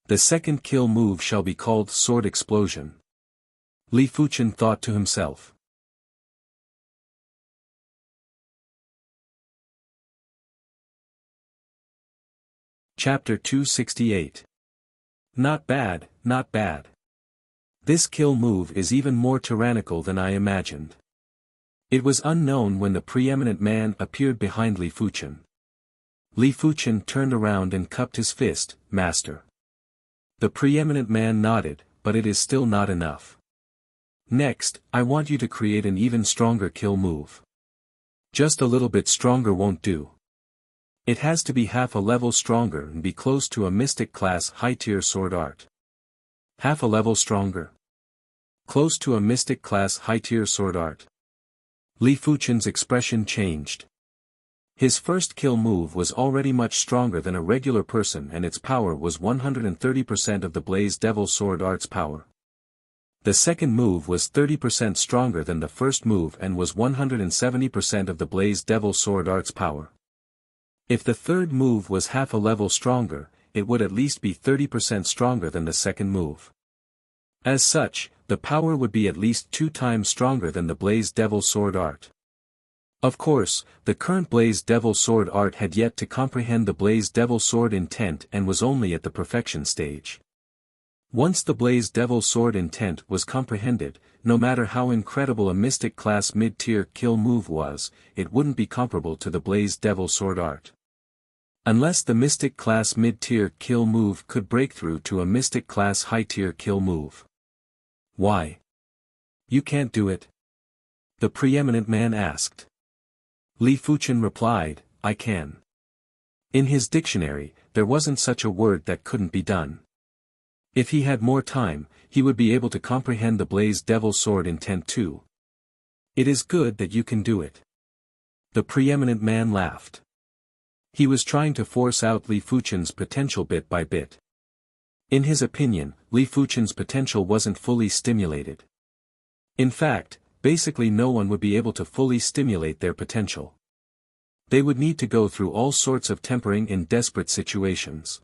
The second kill move shall be called Sword Explosion. Li Fuchen thought to himself. Chapter 268. Not bad, not bad. This kill move is even more tyrannical than I imagined. It was unknown when the preeminent man appeared behind Li Fuchen. Li Fuchen turned around and cupped his fist, Master. The preeminent man nodded, but it is still not enough. Next, I want you to create an even stronger kill move. Just a little bit stronger won't do. It has to be half a level stronger and be close to a mystic class high-tier sword art. Half a level stronger. Close to a mystic class high-tier sword art. Li Fuchen's expression changed. His first kill move was already much stronger than a regular person, and its power was 130% of the Blaze Devil Sword Art's power. The second move was 30% stronger than the first move and was 170% of the Blaze Devil Sword Art's power. If the third move was half a level stronger, it would at least be 30% stronger than the second move. As such, the power would be at least 2 times stronger than the Blaze Devil Sword Art. Of course, the current Blaze Devil Sword Art had yet to comprehend the Blaze Devil Sword intent and was only at the perfection stage. Once the Blaze Devil Sword intent was comprehended, no matter how incredible a mystic class mid-tier kill move was, it wouldn't be comparable to the Blaze Devil Sword Art. Unless the mystic class mid-tier kill move could break through to a mystic class high-tier kill move. Why? You can't do it? The preeminent man asked. Li Fuchen replied, I can. In his dictionary, there wasn't such a word that couldn't be done. If he had more time, he would be able to comprehend the Blaze Devil Sword intent too. It is good that you can do it. The preeminent man laughed. He was trying to force out Li Fuchen's potential bit by bit. In his opinion, Li Fuchen's potential wasn't fully stimulated. In fact, basically no one would be able to fully stimulate their potential. They would need to go through all sorts of tempering in desperate situations.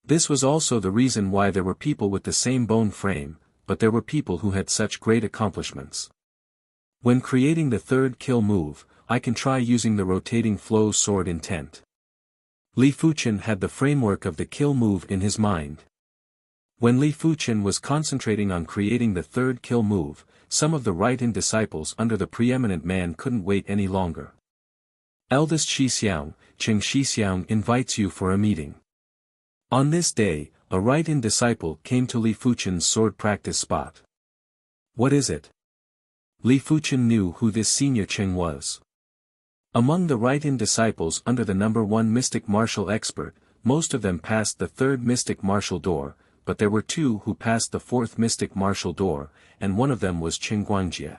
This was also the reason why there were people with the same bone frame, but there were people who had such great accomplishments. When creating the third kill move, I can try using the rotating flow sword intent. Li Fuchen had the framework of the kill move in his mind. When Li Fuchen was concentrating on creating the third kill move, some of the right-hand disciples under the preeminent man couldn't wait any longer. Eldest Shixiang, Cheng Shixiang invites you for a meeting. On this day, a right-hand disciple came to Li Fuchen's sword practice spot. What is it? Li Fuchen knew who this senior Cheng was. Among the right-hand disciples under the number 1 mystic martial expert, most of them passed the third mystic martial door, but there were 2 who passed the fourth mystic martial door, and one of them was Qin Guangjie.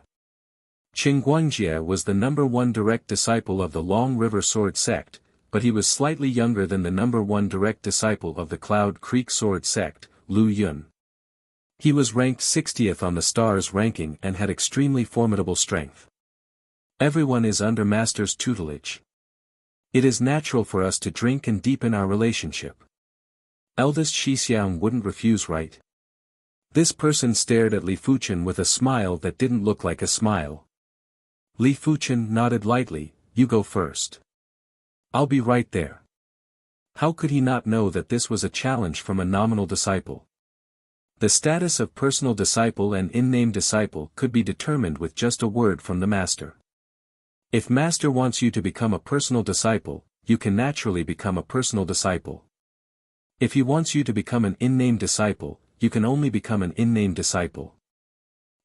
Qin Guangjie was the number 1 direct disciple of the Long River Sword sect, but he was slightly younger than the number 1 direct disciple of the Cloud Creek Sword sect, Lu Yun. He was ranked 60th on the stars ranking and had extremely formidable strength. Everyone is under Master's tutelage. It is natural for us to drink and deepen our relationship. Eldest Shixiang wouldn't refuse, right? This person stared at Li Fuchen with a smile that didn't look like a smile. Li Fuchen nodded lightly, you go first. I'll be right there. How could he not know that this was a challenge from a nominal disciple? The status of personal disciple and in-name disciple could be determined with just a word from the master. If master wants you to become a personal disciple, you can naturally become a personal disciple. If he wants you to become an in-name disciple, you can only become an in-name disciple.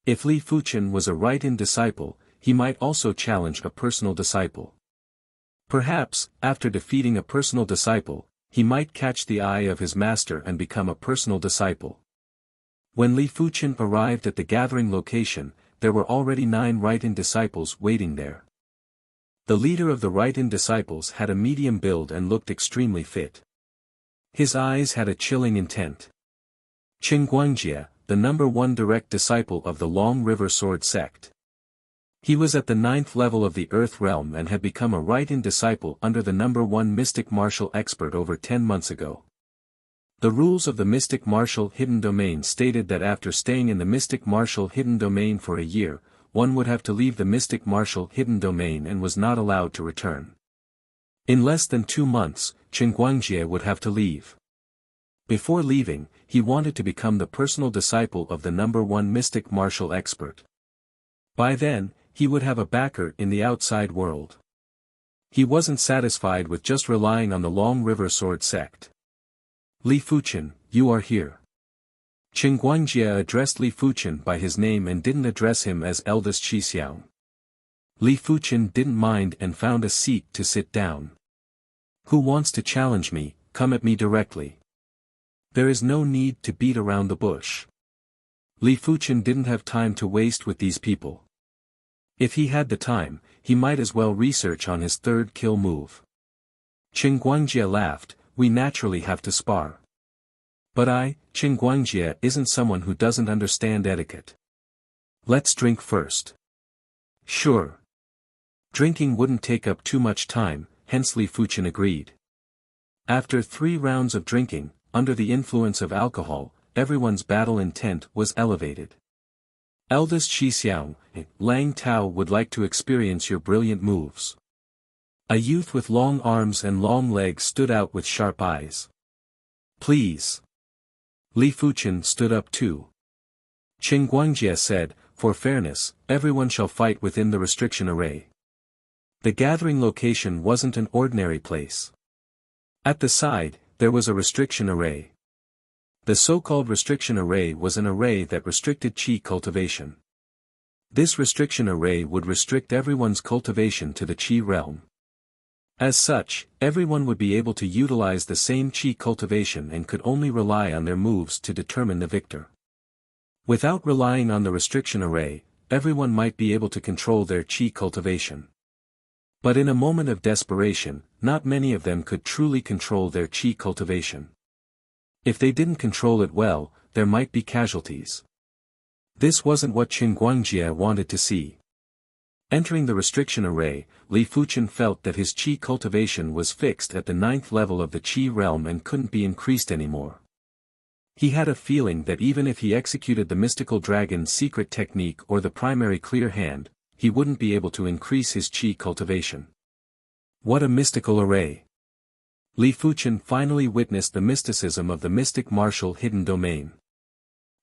If Li Fuchen was a right-in disciple, he might also challenge a personal disciple. Perhaps, after defeating a personal disciple, he might catch the eye of his master and become a personal disciple. When Li Fuchen arrived at the gathering location, there were already 9 right-in disciples waiting there. The leader of the right-in disciples had a medium build and looked extremely fit. His eyes had a chilling intent. Qin Guangjie, the number 1 direct disciple of the Long River Sword sect. He was at the 9th level of the Earth realm and had become a right-in disciple under the number 1 mystic martial expert over 10 months ago. The rules of the mystic martial hidden domain stated that after staying in the mystic martial hidden domain for a year, one would have to leave the mystic martial hidden domain and was not allowed to return. In less than 2 months, Qin Guangjie would have to leave. Before leaving, he wanted to become the personal disciple of the number 1 mystic martial expert. By then, he would have a backer in the outside world. He wasn't satisfied with just relying on the Long River Sword sect. Li Fuchen, you are here. Qin Guangjie addressed Li Fuchen by his name and didn't address him as eldest Shixiang. Li Fuchen didn't mind and found a seat to sit down. Who wants to challenge me, come at me directly. There is no need to beat around the bush. Li Fuqian didn't have time to waste with these people. If he had the time, he might as well research on his third kill move. Qin Guangjie laughed, we naturally have to spar. But Qin Guangjie isn't someone who doesn't understand etiquette. Let's drink first. Sure. Drinking wouldn't take up too much time, hence Li Fuqian agreed. After 3 rounds of drinking, under the influence of alcohol, everyone's battle intent was elevated. Eldest Xixiang, Lang Tao would like to experience your brilliant moves. A youth with long arms and long legs stood out with sharp eyes. Please. Li Fuqian stood up too. Qin Guangjie said, for fairness, everyone shall fight within the restriction array. The gathering location wasn't an ordinary place. At the side, there was a restriction array. The so-called restriction array was an array that restricted qi cultivation. This restriction array would restrict everyone's cultivation to the qi realm. As such, everyone would be able to utilize the same qi cultivation and could only rely on their moves to determine the victor. Without relying on the restriction array, everyone might be able to control their qi cultivation. But in a moment of desperation, not many of them could truly control their qi cultivation. If they didn't control it well, there might be casualties. This wasn't what Qin Guangjie wanted to see. Entering the restriction array, Li Fuqian felt that his qi cultivation was fixed at the 9th level of the qi realm and couldn't be increased anymore. He had a feeling that even if he executed the mystical dragon's secret technique or the primary clear hand, he wouldn't be able to increase his qi cultivation. What a mystical array! Li Fuqian finally witnessed the mysticism of the mystic martial hidden domain.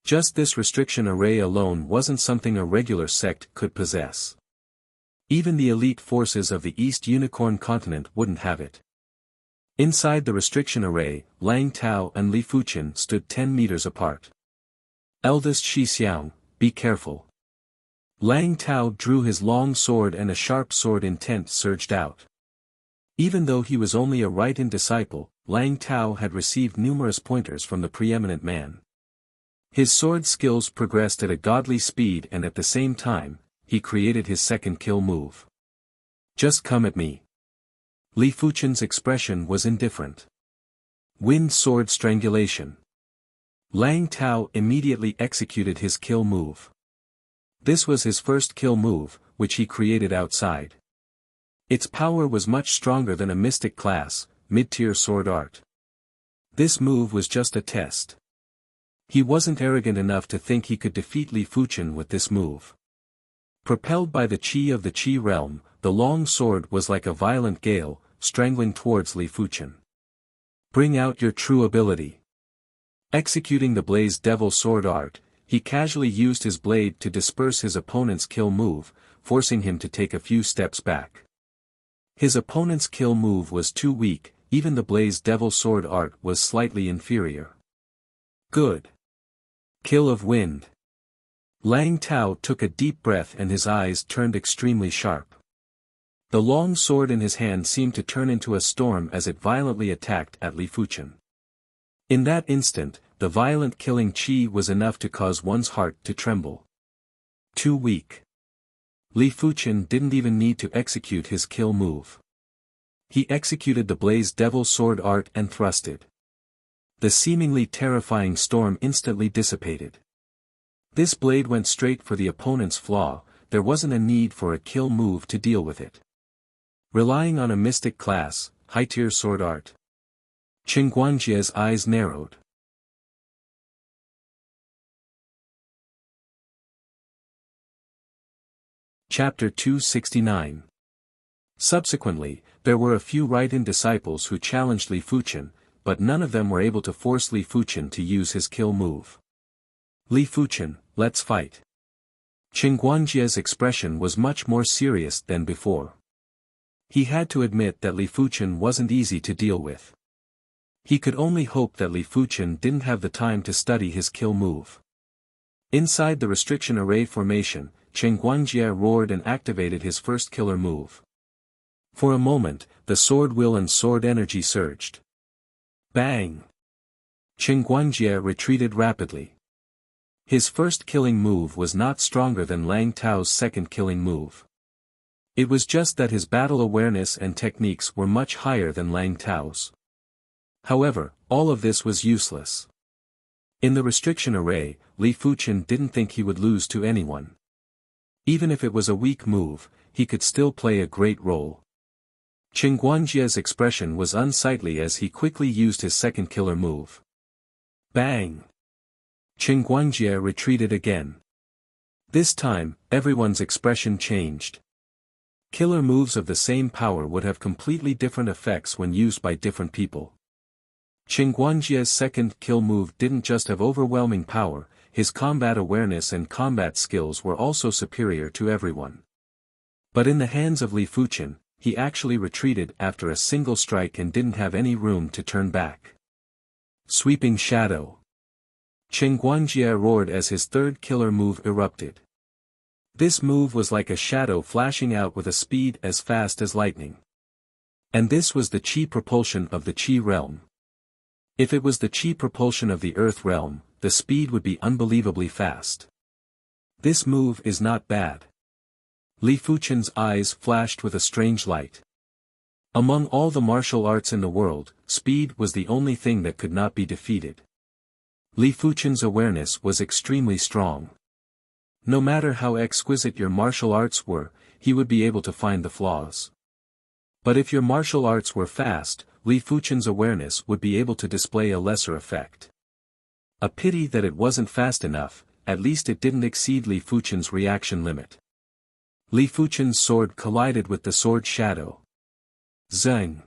Just this restriction array alone wasn't something a regular sect could possess. Even the elite forces of the East Unicorn continent wouldn't have it. Inside the restriction array, Lang Tao and Li Fuqian stood 10 meters apart. Eldest Xixiang, be careful. Lang Tao drew his long sword and a sharp sword intent surged out. Even though he was only a right-in disciple, Lang Tao had received numerous pointers from the preeminent man. His sword skills progressed at a godly speed and at the same time, he created his second kill move. Just come at me. Li Fuqian's expression was indifferent. Wind sword strangulation. Lang Tao immediately executed his kill move. This was his first kill move, which he created outside. Its power was much stronger than a mystic class, mid-tier sword art. This move was just a test. He wasn't arrogant enough to think he could defeat Li Fuqian with this move. Propelled by the qi of the qi realm, the long sword was like a violent gale, strangling towards Li Fuqian. Bring out your true ability. Executing the Blaze Devil sword art, he casually used his blade to disperse his opponent's kill move, forcing him to take a few steps back. His opponent's kill move was too weak, even the Blaze Devil sword art was slightly inferior. Good. Kill of wind. Lang Tao took a deep breath and his eyes turned extremely sharp. The long sword in his hand seemed to turn into a storm as it violently attacked at Li Fuqian. In that instant, the violent killing qi was enough to cause one's heart to tremble. Too weak. Li Fuqian didn't even need to execute his kill move. He executed the Blaze Devil sword art and thrusted. The seemingly terrifying storm instantly dissipated. This blade went straight for the opponent's flaw, there wasn't a need for a kill move to deal with it. Relying on a mystic class, high-tier sword art. Qin Guangjie's eyes narrowed. Chapter 269. Subsequently, there were a few right-in disciples who challenged Li Fuqian, but none of them were able to force Li Fuqian to use his kill move. Li Fuqian, let's fight. Qin Guangjie's expression was much more serious than before. He had to admit that Li Fuqian wasn't easy to deal with. He could only hope that Li Fuqian didn't have the time to study his kill move. Inside the restriction array formation, Qin Guangjie roared and activated his first killer move. For a moment, the sword will and sword energy surged. Bang! Qin Guangjie retreated rapidly. His first killing move was not stronger than Lang Tao's second killing move. It was just that his battle awareness and techniques were much higher than Lang Tao's. However, all of this was useless. In the restriction array, Li Fuqian didn't think he would lose to anyone. Even if it was a weak move, he could still play a great role. Qin Guangjie's expression was unsightly as he quickly used his second killer move. Bang! Qin Guangjie retreated again. This time, everyone's expression changed. Killer moves of the same power would have completely different effects when used by different people. Qin Guangjie's second kill move didn't just have overwhelming power, his combat awareness and combat skills were also superior to everyone. But in the hands of Li Fuqian, he actually retreated after a single strike and didn't have any room to turn back. Sweeping Shadow. Qin Guangjie roared as his third killer move erupted. This move was like a shadow flashing out with a speed as fast as lightning. And this was the Qi propulsion of the Qi realm. If it was the Qi propulsion of the Earth realm, the speed would be unbelievably fast. This move is not bad. Li Fuqian's eyes flashed with a strange light. Among all the martial arts in the world, speed was the only thing that could not be defeated. Li Fuqian's awareness was extremely strong. No matter how exquisite your martial arts were, he would be able to find the flaws. But if your martial arts were fast, Li Fuqian's awareness would be able to display a lesser effect. A pity that it wasn't fast enough, at least it didn't exceed Li Fuqian's reaction limit. Li Fuqian's sword collided with the sword shadow. Zeng!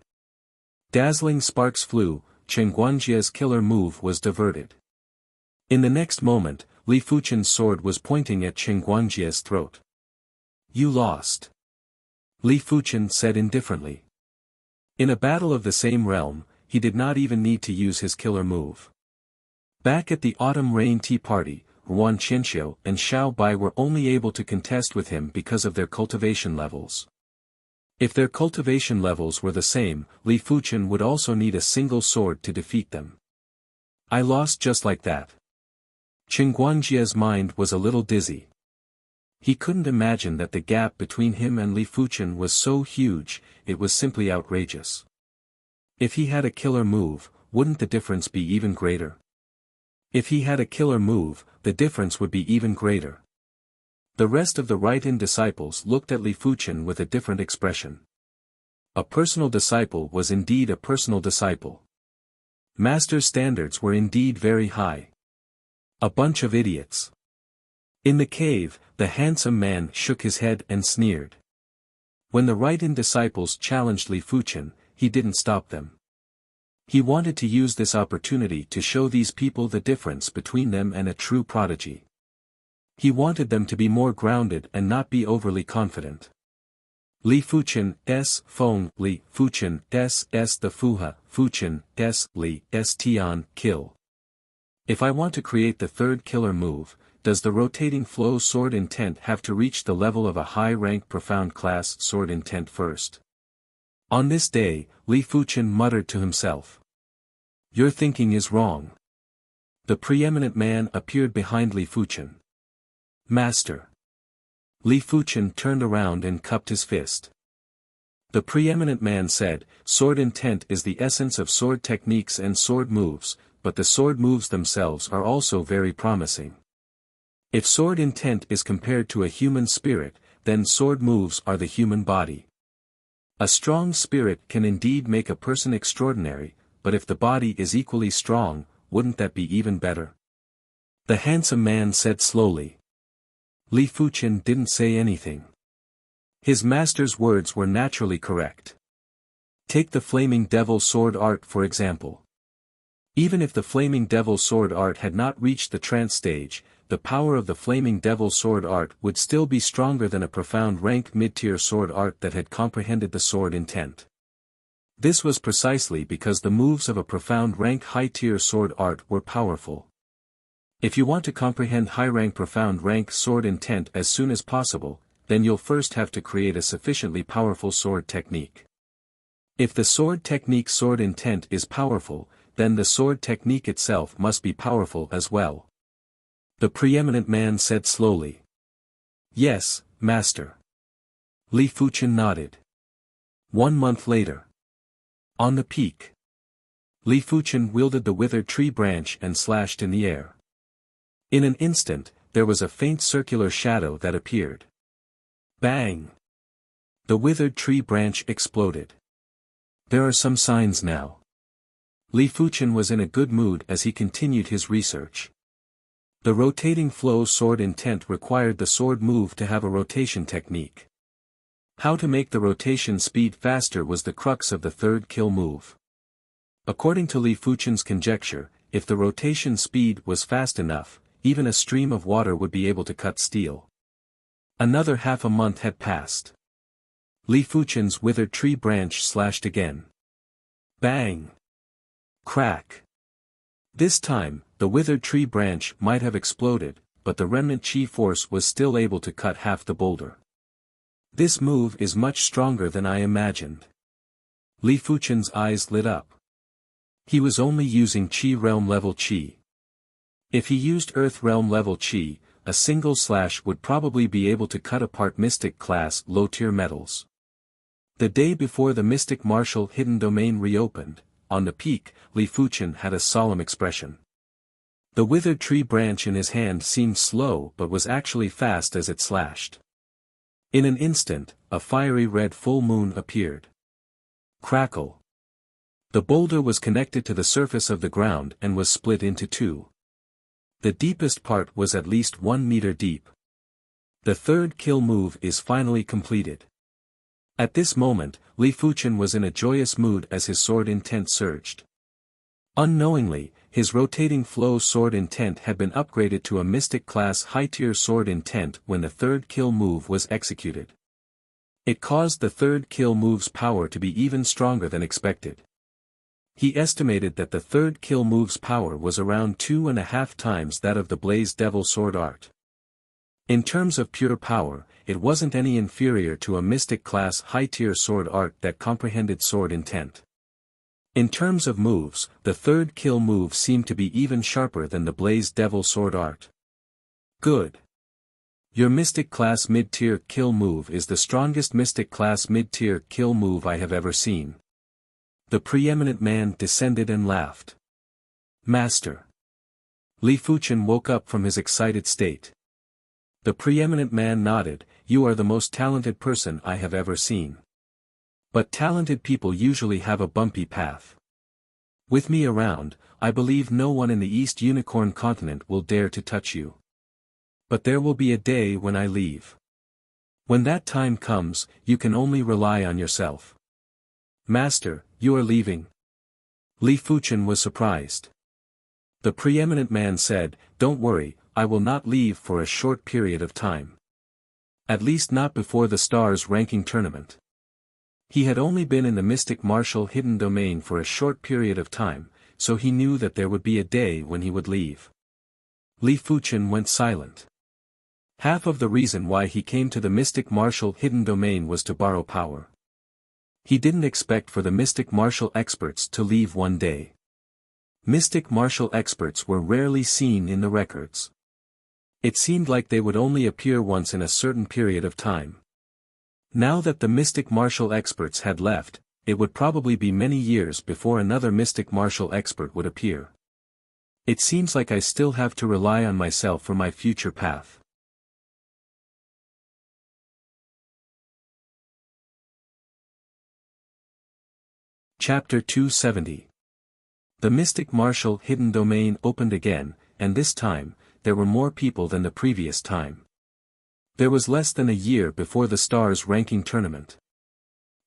Dazzling sparks flew, Qin Guangjie's killer move was diverted. In the next moment, Li Fuqian's sword was pointing at Qin Guangjie's throat. You lost. Li Fuqian said indifferently. In a battle of the same realm, he did not even need to use his killer move. Back at the Autumn Rain Tea Party, Yuan Qianxiu and Xiao Bai were only able to contest with him because of their cultivation levels. If their cultivation levels were the same, Li Fuqian would also need a single sword to defeat them. I lost just like that. Qin Guangjie's mind was a little dizzy. He couldn't imagine that the gap between him and Li Fuqian was so huge, it was simply outrageous. If he had a killer move, wouldn't the difference be even greater? If he had a killer move, the difference would be even greater. The rest of the right-in disciples looked at Li Fuqian with a different expression. A personal disciple was indeed a personal disciple. Master's standards were indeed very high. A bunch of idiots. In the cave, the handsome man shook his head and sneered. When the right-in disciples challenged Li Fuqian, he didn't stop them. He wanted to use this opportunity to show these people the difference between them and a true prodigy. He wanted them to be more grounded and not be overly confident. Li Fuqian s Feng Li Fuqian s the Fuha Fuqian s Li s Tian kill. If I want to create the third killer move, does the rotating flow sword intent have to reach the level of a high-rank profound class sword intent first? On this day, Li Fuqian muttered to himself. Your thinking is wrong. The preeminent man appeared behind Li Fuqian. Master. Li Fuqian turned around and cupped his fist. The preeminent man said, sword intent is the essence of sword techniques and sword moves, but the sword moves themselves are also very promising. If sword intent is compared to a human spirit, then sword moves are the human body. A strong spirit can indeed make a person extraordinary, but if the body is equally strong, wouldn't that be even better? The handsome man said slowly. Li Fuqian didn't say anything. His master's words were naturally correct. Take the Flaming Devil Sword Art for example. Even if the Flaming Devil Sword Art had not reached the trance stage, the power of the Flaming Devil Sword Art would still be stronger than a profound rank mid-tier sword art that had comprehended the sword intent. This was precisely because the moves of a profound rank high-tier sword art were powerful. If you want to comprehend high-rank profound rank sword intent as soon as possible, then you'll first have to create a sufficiently powerful sword technique. If the sword technique's sword intent is powerful, then the sword technique itself must be powerful as well. The preeminent man said slowly. Yes, master. Li Fuchen nodded. 1 month later. On the peak. Li Fuchen wielded the withered tree branch and slashed in the air. In an instant, there was a faint circular shadow that appeared. Bang! The withered tree branch exploded. There are some signs now. Li Fuchen was in a good mood as he continued his research. The rotating flow sword intent required the sword move to have a rotation technique. How to make the rotation speed faster was the crux of the third kill move. According to Li Fuchen's conjecture, if the rotation speed was fast enough, even a stream of water would be able to cut steel. Another half a month had passed. Li Fuchen's withered tree branch slashed again. Bang! Crack! This time, the withered tree branch might have exploded, but the remnant chi force was still able to cut half the boulder. This move is much stronger than I imagined. Li Fuchen's eyes lit up. He was only using Qi realm level Qi. If he used Earth realm level Qi, a single slash would probably be able to cut apart Mystic class low-tier metals. The day before the Mystic Martial Hidden Domain reopened, on the peak, Li Fuchen had a solemn expression. The withered tree branch in his hand seemed slow but was actually fast as it slashed. In an instant, a fiery red full moon appeared. Crackle! The boulder was connected to the surface of the ground and was split into two. The deepest part was at least 1 meter deep. The third kill move is finally completed. At this moment, Li Fuchen was in a joyous mood as his sword intent surged. Unknowingly, his rotating flow sword intent had been upgraded to a Mystic class high-tier sword intent when the third kill move was executed. It caused the third kill move's power to be even stronger than expected. He estimated that the third kill move's power was around 2.5 times that of the Blaze Devil sword art. In terms of pure power, it wasn't any inferior to a Mystic class high-tier sword art that comprehended sword intent. In terms of moves, the third kill move seemed to be even sharper than the Blaze Devil sword art. Good. Your Mystic class mid-tier kill move is the strongest Mystic class mid-tier kill move I have ever seen. The preeminent man descended and laughed. Master. Li Fuchen woke up from his excited state. The preeminent man nodded. You are the most talented person I have ever seen. But talented people usually have a bumpy path. With me around, I believe no one in the East Unicorn continent will dare to touch you. But there will be a day when I leave. When that time comes, you can only rely on yourself. Master, you are leaving? Li Fuchen was surprised. The preeminent man said, Don't worry, I will not leave for a short period of time. At least not before the Stars ranking tournament. He had only been in the Mystic Martial Hidden Domain for a short period of time, so he knew that there would be a day when he would leave. Li Fuchen went silent. Half of the reason why he came to the Mystic Martial Hidden Domain was to borrow power. He didn't expect for the Mystic Martial experts to leave one day. Mystic Martial experts were rarely seen in the records. It seemed like they would only appear once in a certain period of time. Now that the Mystic Martial experts had left, it would probably be many years before another Mystic Martial expert would appear. It seems like I still have to rely on myself for my future path. Chapter 270. The Mystic Martial Hidden Domain opened again, and this time, there were more people than the previous time. There was less than a year before the Stars ranking tournament.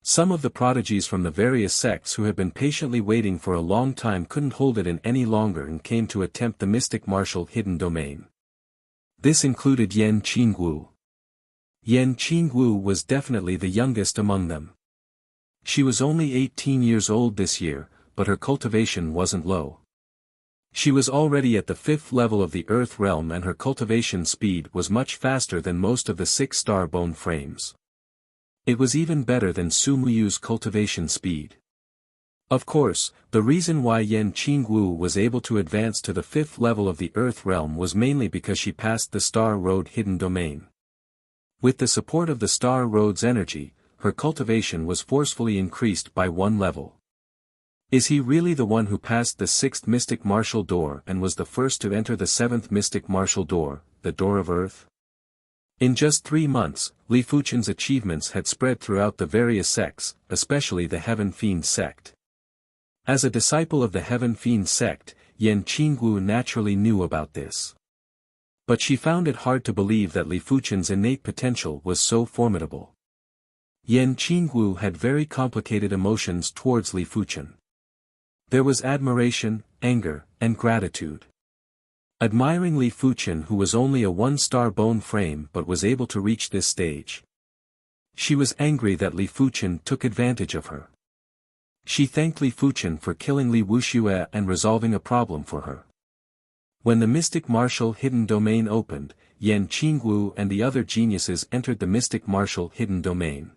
Some of the prodigies from the various sects who had been patiently waiting for a long time couldn't hold it in any longer and came to attempt the Mystic Martial Hidden Domain. This included Yan Qingwu. Yan Qingwu was definitely the youngest among them. She was only 18 years old this year, but her cultivation wasn't low. She was already at the 5th level of the Earth realm and her cultivation speed was much faster than most of the 6-star bone frames. It was even better than Su Muyu's cultivation speed. Of course, the reason why Yan Qingwu was able to advance to the 5th level of the Earth realm was mainly because she passed the Star Road hidden domain. With the support of the Star Road's energy, her cultivation was forcefully increased by 1 level. Is he really the one who passed the 6th mystic martial door and was the first to enter the 7th mystic martial door, the Door of Earth? In just 3 months, Li Fuchen's achievements had spread throughout the various sects, especially the Heaven Fiend sect. As a disciple of the Heaven Fiend sect, Yan Qingwu naturally knew about this. But she found it hard to believe that Li Fuchen's innate potential was so formidable. Yan Qingwu had very complicated emotions towards Li Fuchen. There was admiration, anger, and gratitude. Admiring Li Fuchen, who was only a 1-star bone frame but was able to reach this stage. She was angry that Li Fuchen took advantage of her. She thanked Li Fuchen for killing Li Wuxia and resolving a problem for her. When the mystic martial hidden domain opened, Yan Qingwu and the other geniuses entered the mystic martial hidden domain.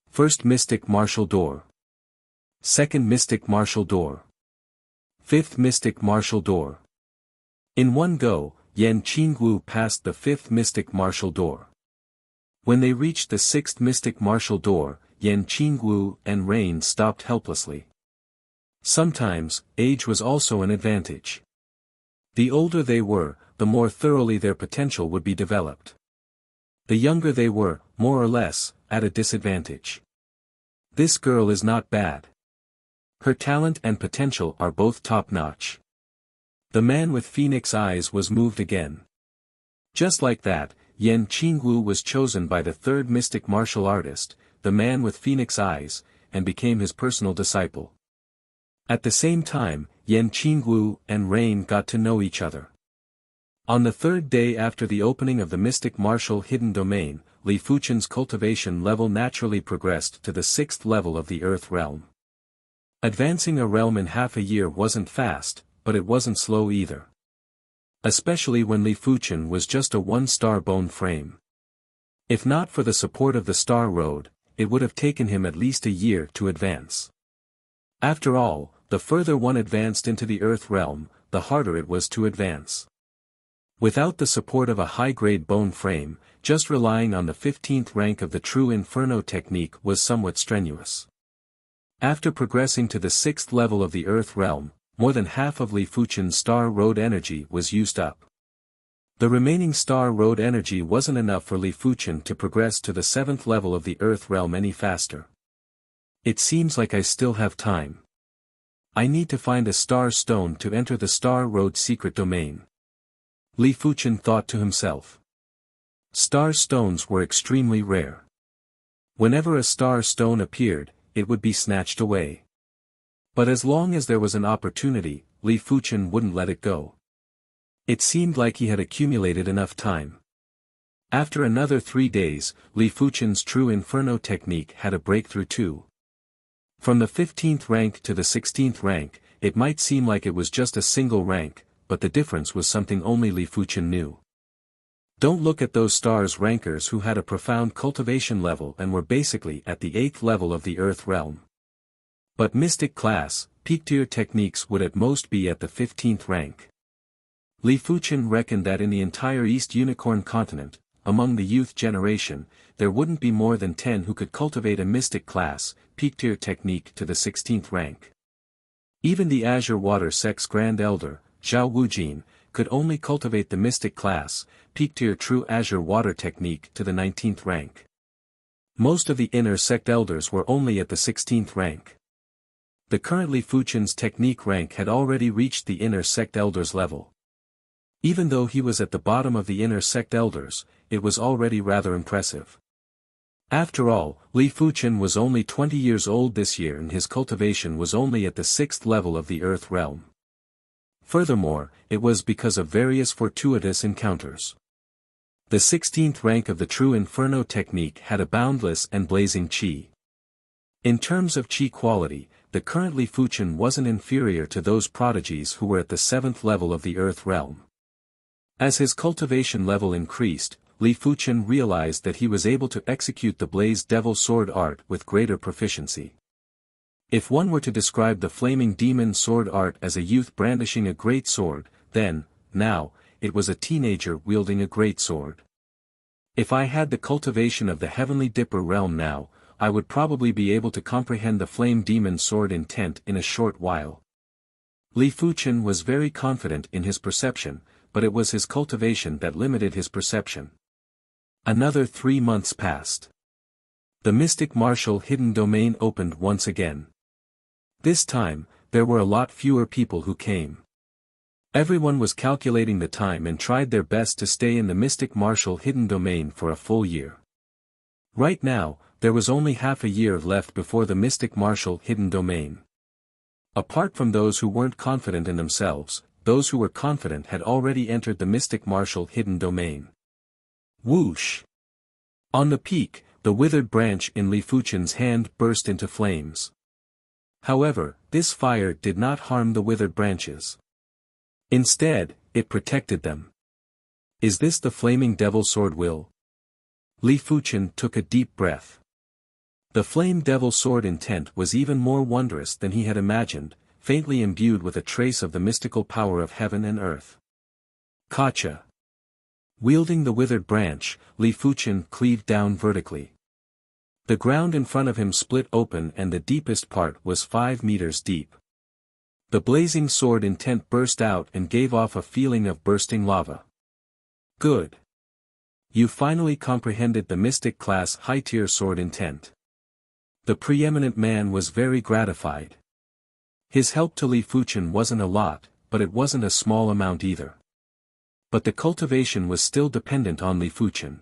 First mystic martial door. Second mystic martial door. Fifth mystic martial door. In one go, Yan Qingwu passed the 5th mystic martial door. When they reached the 6th mystic martial door, Yan Qingwu and Rain stopped helplessly. Sometimes, age was also an advantage. The older they were, the more thoroughly their potential would be developed. The younger they were, more or less, at a disadvantage. This girl is not bad. Her talent and potential are both top-notch. The man with phoenix eyes was moved again. Just like that, Yan Qingwu was chosen by the 3rd mystic martial artist, the man with phoenix eyes, and became his personal disciple. At the same time, Yan Qingwu and Rain got to know each other. On the 3rd day after the opening of the mystic martial hidden domain, Li Fuchen's cultivation level naturally progressed to the 6th level of the Earth realm. Advancing a realm in half a year wasn't fast, but it wasn't slow either. Especially when Li Fuchen was just a 1-star bone frame. If not for the support of the Star Road, it would have taken him at least a year to advance. After all, the further one advanced into the Earth realm, the harder it was to advance. Without the support of a high-grade bone frame, just relying on the 15th rank of the true Inferno technique was somewhat strenuous. After progressing to the 6th level of the Earth realm, more than half of Li Fuchen's Star Road energy was used up. The remaining Star Road energy wasn't enough for Li Fuchen to progress to the 7th level of the Earth realm any faster. It seems like I still have time. I need to find a star stone to enter the Star Road secret domain. Li Fuchen thought to himself. Star stones were extremely rare. Whenever a star stone appeared, it would be snatched away. But as long as there was an opportunity, Li Fuchen wouldn't let it go. It seemed like he had accumulated enough time. After another 3 days, Li Fuchen's true Inferno technique had a breakthrough too. From the 15th rank to the 16th rank, it might seem like it was just a single rank, but the difference was something only Li Fuchen knew. Don't look at those stars rankers who had a profound cultivation level and were basically at the 8th level of the Earth realm. But mystic class, peak tier techniques would at most be at the 15th rank. Li Fuchen reckoned that in the entire East Unicorn continent, among the youth generation, there wouldn't be more than 10 who could cultivate a mystic class, peak tier technique to the 16th rank. Even the Azure Water Sect's Grand Elder, Zhao Wujin, could only cultivate the mystic class, peak tier true Azure Water technique to the 19th rank. Most of the inner sect elders were only at the 16th rank. The current Li Fuchen's technique rank had already reached the inner sect elders level. Even though he was at the bottom of the inner sect elders, it was already rather impressive. After all, Li Fuchen was only 20 years old this year and his cultivation was only at the 6th level of the Earth realm. Furthermore, it was because of various fortuitous encounters. The 16th rank of the true Inferno technique had a boundless and blazing qi. In terms of qi quality, the current Li Fuchen wasn't inferior to those prodigies who were at the 7th level of the Earth realm. As his cultivation level increased, Li Fuchen realized that he was able to execute the Blaze Devil Sword art with greater proficiency. If one were to describe the Flaming Demon Sword art as a youth brandishing a great sword, then, now, it was a teenager wielding a great sword. If I had the cultivation of the Heavenly Dipper realm now, I would probably be able to comprehend the Flame Demon Sword intent in a short while. Li Fuchen was very confident in his perception, but it was his cultivation that limited his perception. Another 3 months passed. The mystic martial hidden domain opened once again. This time, there were a lot fewer people who came. Everyone was calculating the time and tried their best to stay in the mystic martial hidden domain for a full year. Right now, there was only half a year left before the mystic martial hidden domain. Apart from those who weren't confident in themselves, those who were confident had already entered the mystic martial hidden domain. Whoosh! On the peak, the withered branch in Li Fuchen's hand burst into flames. However, this fire did not harm the withered branches. Instead, it protected them. Is this the Flaming Devil Sword will? Li Fuchen took a deep breath. The Flame Devil Sword intent was even more wondrous than he had imagined, faintly imbued with a trace of the mystical power of heaven and earth. Kacha. Wielding the withered branch, Li Fuchen cleaved down vertically. The ground in front of him split open and the deepest part was 5 meters deep. The blazing sword intent burst out and gave off a feeling of bursting lava. Good. You finally comprehended the mystic class high-tier sword intent. The preeminent man was very gratified. His help to Li Fuchen wasn't a lot, but it wasn't a small amount either. But the cultivation was still dependent on Li Fuchen.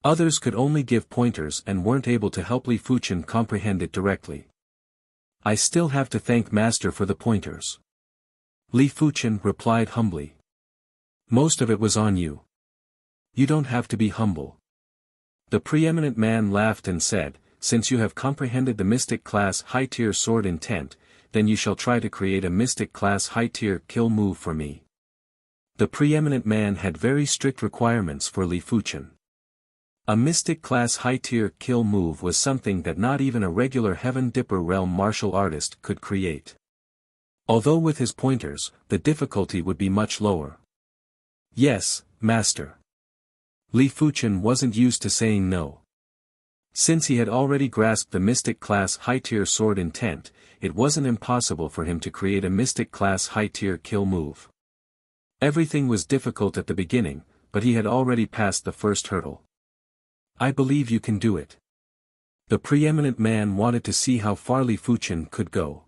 Others could only give pointers and weren't able to help Li Fuchen comprehend it directly. I still have to thank Master for the pointers. Li Fuchen replied humbly. Most of it was on you. You don't have to be humble. The preeminent man laughed and said, since you have comprehended the mystic class high-tier sword intent, then you shall try to create a mystic class high-tier kill move for me. The preeminent man had very strict requirements for Li Fuchen. A mystic class high-tier kill move was something that not even a regular Heaven Dipper realm martial artist could create. Although with his pointers, the difficulty would be much lower. Yes, Master. Li Fuchen wasn't used to saying no. Since he had already grasped the mystic class high-tier sword intent, it wasn't impossible for him to create a mystic class high-tier kill move. Everything was difficult at the beginning, but he had already passed the first hurdle. I believe you can do it. The preeminent man wanted to see how far Li Fuchen could go.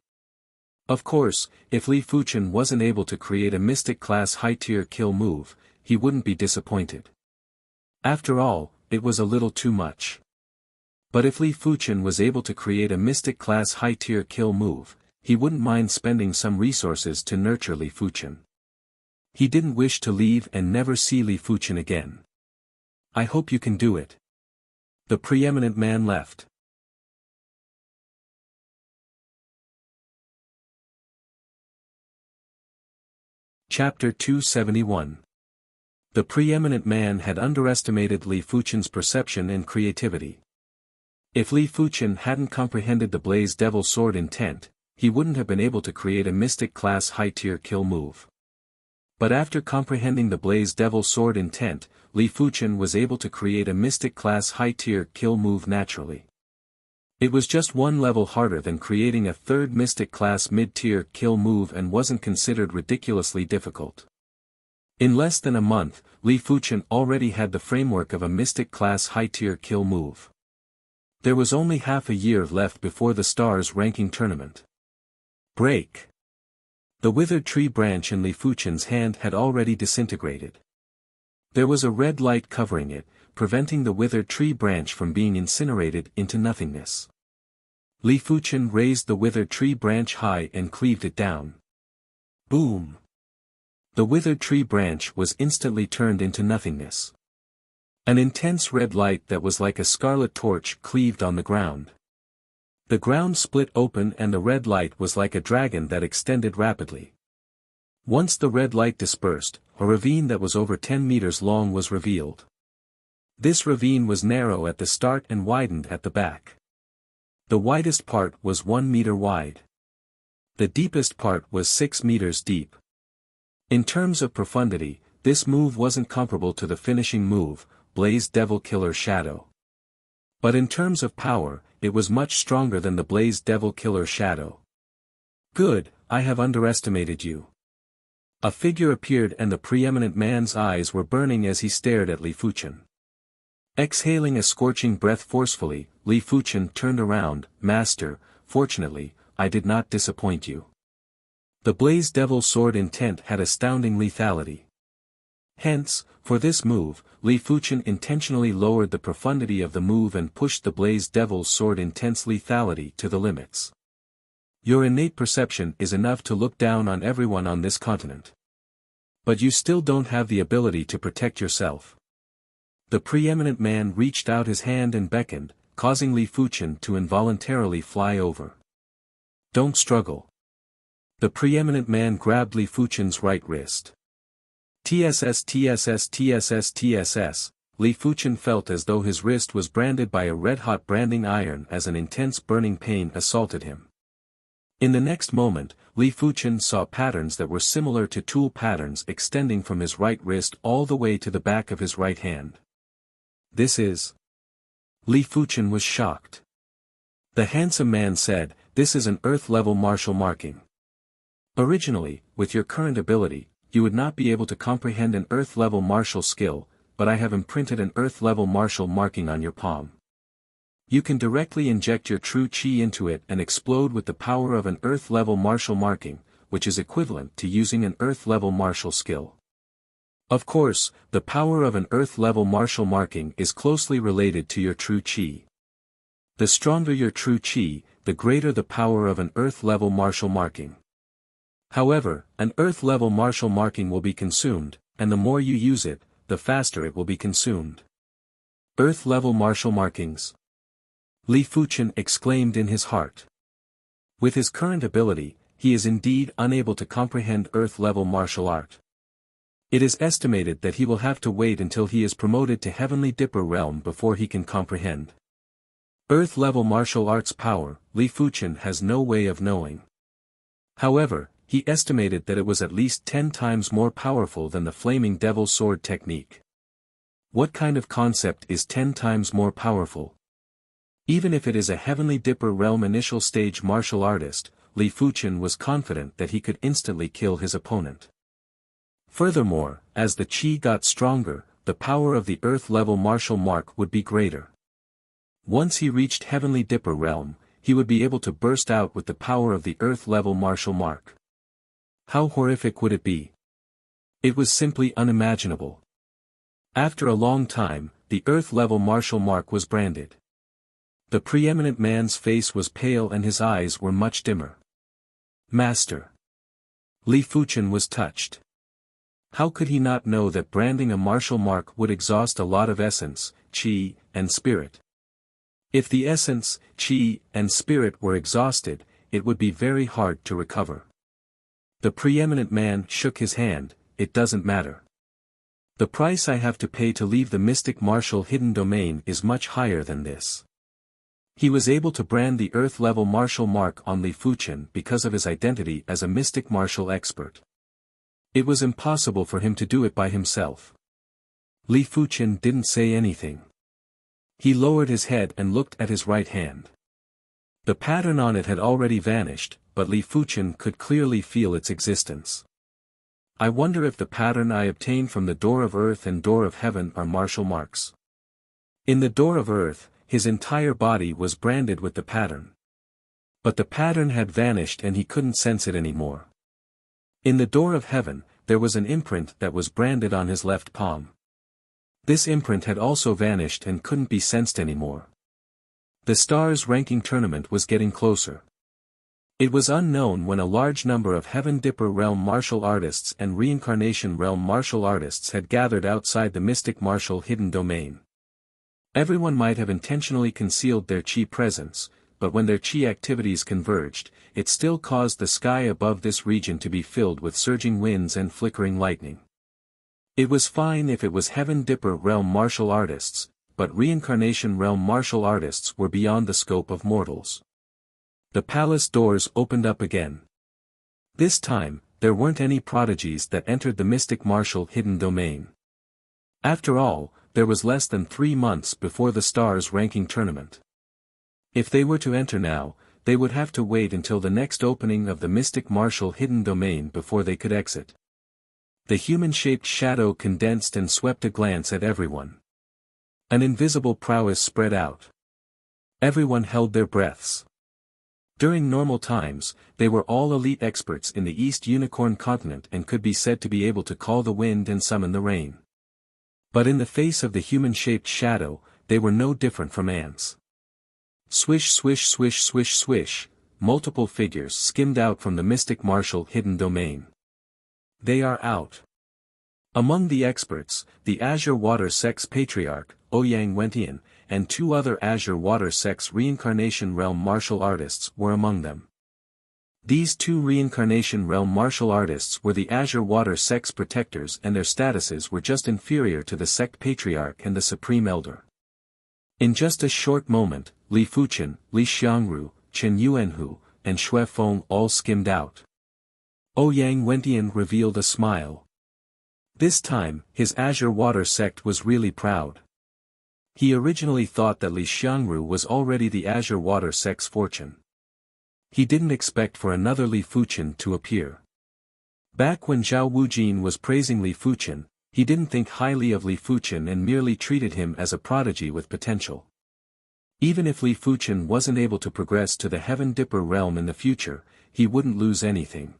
Of course, if Li Fuchen wasn't able to create a mystic class high-tier kill move, he wouldn't be disappointed. After all, it was a little too much. But if Li Fuchen was able to create a mystic class high-tier kill move, he wouldn't mind spending some resources to nurture Li Fuchen. He didn't wish to leave and never see Li Fuchen again. I hope you can do it. The preeminent man left. Chapter 271. The preeminent man had underestimated Li Fuchen's perception and creativity. If Li Fuchen hadn't comprehended the Blaze Devil Sword intent, he wouldn't have been able to create a mystic class high-tier kill move. But after comprehending the Blaze Devil Sword intent, Li Fuchen was able to create a mystic class high-tier kill move naturally. It was just one level harder than creating a third mystic class mid-tier kill move and wasn't considered ridiculously difficult. In less than a month, Li Fuchen already had the framework of a mystic class high-tier kill move. There was only half a year left before the Stars ranking tournament. Break. The withered tree branch in Li Fuchen's hand had already disintegrated. There was a red light covering it, preventing the withered tree branch from being incinerated into nothingness. Li Fuchen raised the withered tree branch high and cleaved it down. Boom! The withered tree branch was instantly turned into nothingness. An intense red light that was like a scarlet torch cleaved on the ground. The ground split open and the red light was like a dragon that extended rapidly. Once the red light dispersed, a ravine that was over 10 meters long was revealed. This ravine was narrow at the start and widened at the back. The widest part was 1 meter wide. The deepest part was 6 meters deep. In terms of profundity, this move wasn't comparable to the finishing move, Blaze Devil Killer Shadow. But in terms of power, it was much stronger than the Blaze Devil Killer Shadow. Good, I have underestimated you. A figure appeared and the preeminent man's eyes were burning as he stared at Li Fuchen. Exhaling a scorching breath forcefully, Li Fuchen turned around. Master, fortunately, I did not disappoint you. The Blaze Devil Sword intent had astounding lethality. Hence, for this move, Li Fuchen intentionally lowered the profundity of the move and pushed the Blaze Devil's Sword intense lethality to the limits. Your innate perception is enough to look down on everyone on this continent. But you still don't have the ability to protect yourself. The preeminent man reached out his hand and beckoned, causing Li Fuchen to involuntarily fly over. Don't struggle. The preeminent man grabbed Li Fuchen's right wrist. TSS. Li Fuchen felt as though his wrist was branded by a red-hot branding iron as an intense burning pain assaulted him. In the next moment, Li Fuchen saw patterns that were similar to tool patterns extending from his right wrist all the way to the back of his right hand. This is... Li Fuchen was shocked. The handsome man said, this is an Earth-level martial marking. Originally, with your current ability, you would not be able to comprehend an Earth-level martial skill, but I have imprinted an Earth-level martial marking on your palm. You can directly inject your true chi into it and explode with the power of an Earth-level martial marking, which is equivalent to using an Earth-level martial skill. Of course, the power of an Earth-level martial marking is closely related to your true chi. The stronger your true chi, the greater the power of an Earth-level martial marking. However, an Earth-level martial marking will be consumed, and the more you use it, the faster it will be consumed. Earth-level martial markings. Li Fuchen exclaimed in his heart. With his current ability, he is indeed unable to comprehend Earth-level martial art. It is estimated that he will have to wait until he is promoted to Heavenly Dipper realm before he can comprehend Earth-level martial arts power. Li Fuchen has no way of knowing. However, he estimated that it was at least 10 times more powerful than the Flaming Devil Sword technique. What kind of concept is 10 times more powerful? Even if it is a Heavenly Dipper realm initial stage martial artist, Li Fuchen was confident that he could instantly kill his opponent. Furthermore, as the chi got stronger, the power of the Earth-level martial mark would be greater. Once he reached Heavenly Dipper realm, he would be able to burst out with the power of the Earth-level martial mark. How horrific would it be? It was simply unimaginable. After a long time, the Earth-level martial mark was branded. The preeminent man's face was pale and his eyes were much dimmer. Master. Li Fuchen was touched. How could he not know that branding a martial mark would exhaust a lot of essence, chi, and spirit? If the essence, chi, and spirit were exhausted, it would be very hard to recover. The preeminent man shook his hand. It doesn't matter. The price I have to pay to leave the mystic martial hidden domain is much higher than this. He was able to brand the Earth-level martial mark on Li Fuchen because of his identity as a mystic martial expert. It was impossible for him to do it by himself. Li Fuchen didn't say anything. He lowered his head and looked at his right hand. The pattern on it had already vanished, but Li Fuchen could clearly feel its existence. I wonder if the pattern I obtained from the Door of Earth and Door of Heaven are martial marks. In the Door of Earth, his entire body was branded with the pattern. But the pattern had vanished and he couldn't sense it anymore. In the Door of Heaven, there was an imprint that was branded on his left palm. This imprint had also vanished and couldn't be sensed anymore. The Stars ranking tournament was getting closer. It was unknown when a large number of Heaven Dipper realm martial artists and Reincarnation realm martial artists had gathered outside the mystic martial hidden domain. Everyone might have intentionally concealed their chi presence, but when their chi activities converged, it still caused the sky above this region to be filled with surging winds and flickering lightning. It was fine if it was Heaven Dipper realm martial artists, but reincarnation realm martial artists were beyond the scope of mortals. The palace doors opened up again. This time, there weren't any prodigies that entered the mystic martial hidden domain. After all, there was less than 3 months before the stars ranking tournament. If they were to enter now, they would have to wait until the next opening of the mystic martial hidden domain before they could exit. The human-shaped shadow condensed and swept a glance at everyone. An invisible prowess spread out. Everyone held their breaths. During normal times, they were all elite experts in the East Unicorn continent and could be said to be able to call the wind and summon the rain. But in the face of the human-shaped shadow, they were no different from ants. Swish swish swish swish swish, multiple figures skimmed out from the mystic martial hidden domain. They are out. Among the experts, the Azure Water Sex Patriarch, Ouyang Wentian, and 2 other Azure Water Sex Reincarnation Realm martial artists were among them. These 2 Reincarnation Realm martial artists were the Azure Water Sex Protectors, and their statuses were just inferior to the Sect Patriarch and the Supreme Elder. In just a short moment, Li Fuqian, Li Xiangru, Chen Yuanhu, and Xue Feng all skimmed out. Ouyang Wentian revealed a smile. This time, his Azure Water sect was really proud. He originally thought that Li Xiangru was already the Azure Water sect's fortune. He didn't expect for another Li Fuqian to appear. Back when Zhao Wujin was praising Li Fuqian, he didn't think highly of Li Fuqian and merely treated him as a prodigy with potential. Even if Li Fuqian wasn't able to progress to the Heaven Dipper realm in the future, he wouldn't lose anything.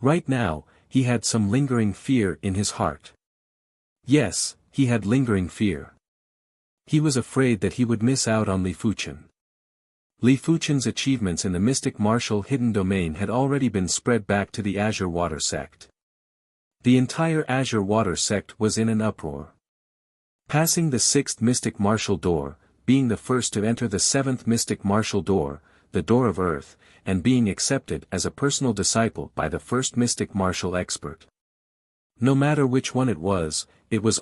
Right now, he had some lingering fear in his heart. Yes, he had lingering fear. He was afraid that he would miss out on Li Fuqian. Li Fuqian's achievements in the mystic martial hidden domain had already been spread back to the Azure Water sect. The entire Azure Water sect was in an uproar. Passing the 6th mystic martial door, being the first to enter the 7th mystic martial door, the Door of Earth, and being accepted as a personal disciple by the 1st mystic martial expert. No matter which one it was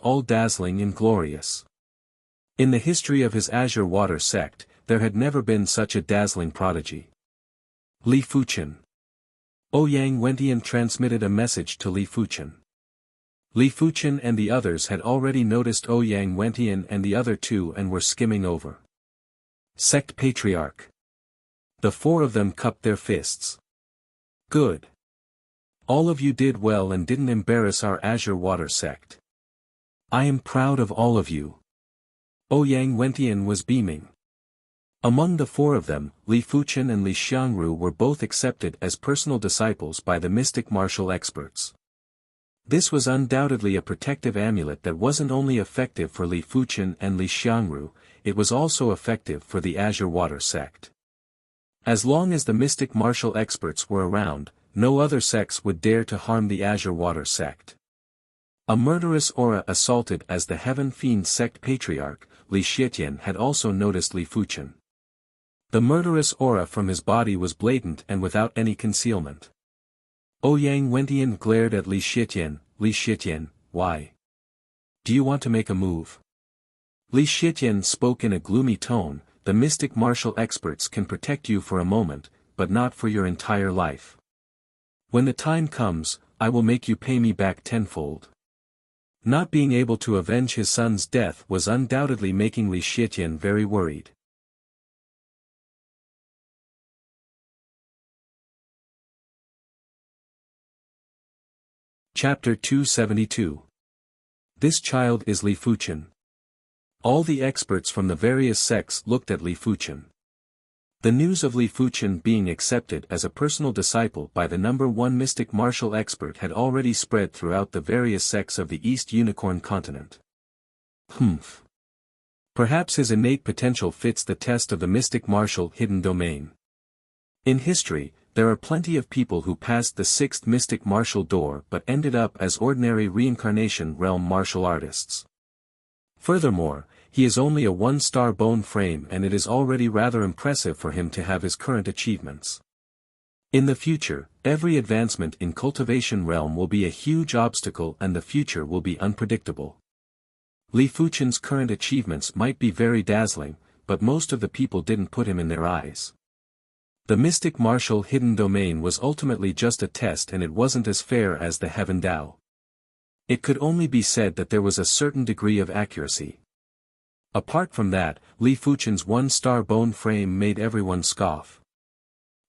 all dazzling and glorious. In the history of his Azure Water sect, there had never been such a dazzling prodigy. Li Fuqian. Ouyang Wentian transmitted a message to Li Fuqian. Li Fuqian and the others had already noticed Ouyang Wentian and the other 2 and were skimming over. Sect Patriarch. The 4 of them cupped their fists. Good. All of you did well and didn't embarrass our Azure Water sect. I am proud of all of you. Ouyang Wentian was beaming. Among the 4 of them, Li Fuqian and Li Xiangru were both accepted as personal disciples by the mystic martial experts. This was undoubtedly a protective amulet that wasn't only effective for Li Fuqian and Li Xiangru, it was also effective for the Azure Water sect. As long as the mystic martial experts were around, no other sects would dare to harm the Azure Water sect. A murderous aura assaulted as the Heaven Fiend sect Patriarch, Li Xietian had also noticed Li Fuqian. The murderous aura from his body was blatant and without any concealment. Ouyang Wentian glared at Li Xietian, why? Do you want to make a move? Li Xietian spoke in a gloomy tone, the mystic martial experts can protect you for a moment, but not for your entire life. When the time comes, I will make you pay me back tenfold. Not being able to avenge his son's death was undoubtedly making Li Xietian very worried. Chapter 272. This child is Li Fuqian. All the experts from the various sects looked at Li Fuqian. The news of Li Fuqian being accepted as a personal disciple by the number 1 mystic martial expert had already spread throughout the various sects of the East Unicorn continent. Perhaps his innate potential fits the test of the mystic martial hidden domain. In history, there are plenty of people who passed the 6th mystic martial door but ended up as ordinary reincarnation realm martial artists. Furthermore, He is only a one-star bone frame and it is already rather impressive for him to have his current achievements. In the future, every advancement in cultivation realm will be a huge obstacle and the future will be unpredictable. Li Fuchen's current achievements might be very dazzling, but most of the people didn't put him in their eyes. The mystic martial hidden domain was ultimately just a test and it wasn't as fair as the Heaven Dao. It could only be said that there was a certain degree of accuracy. Apart from that, Li Fuchen's one-star bone frame made everyone scoff.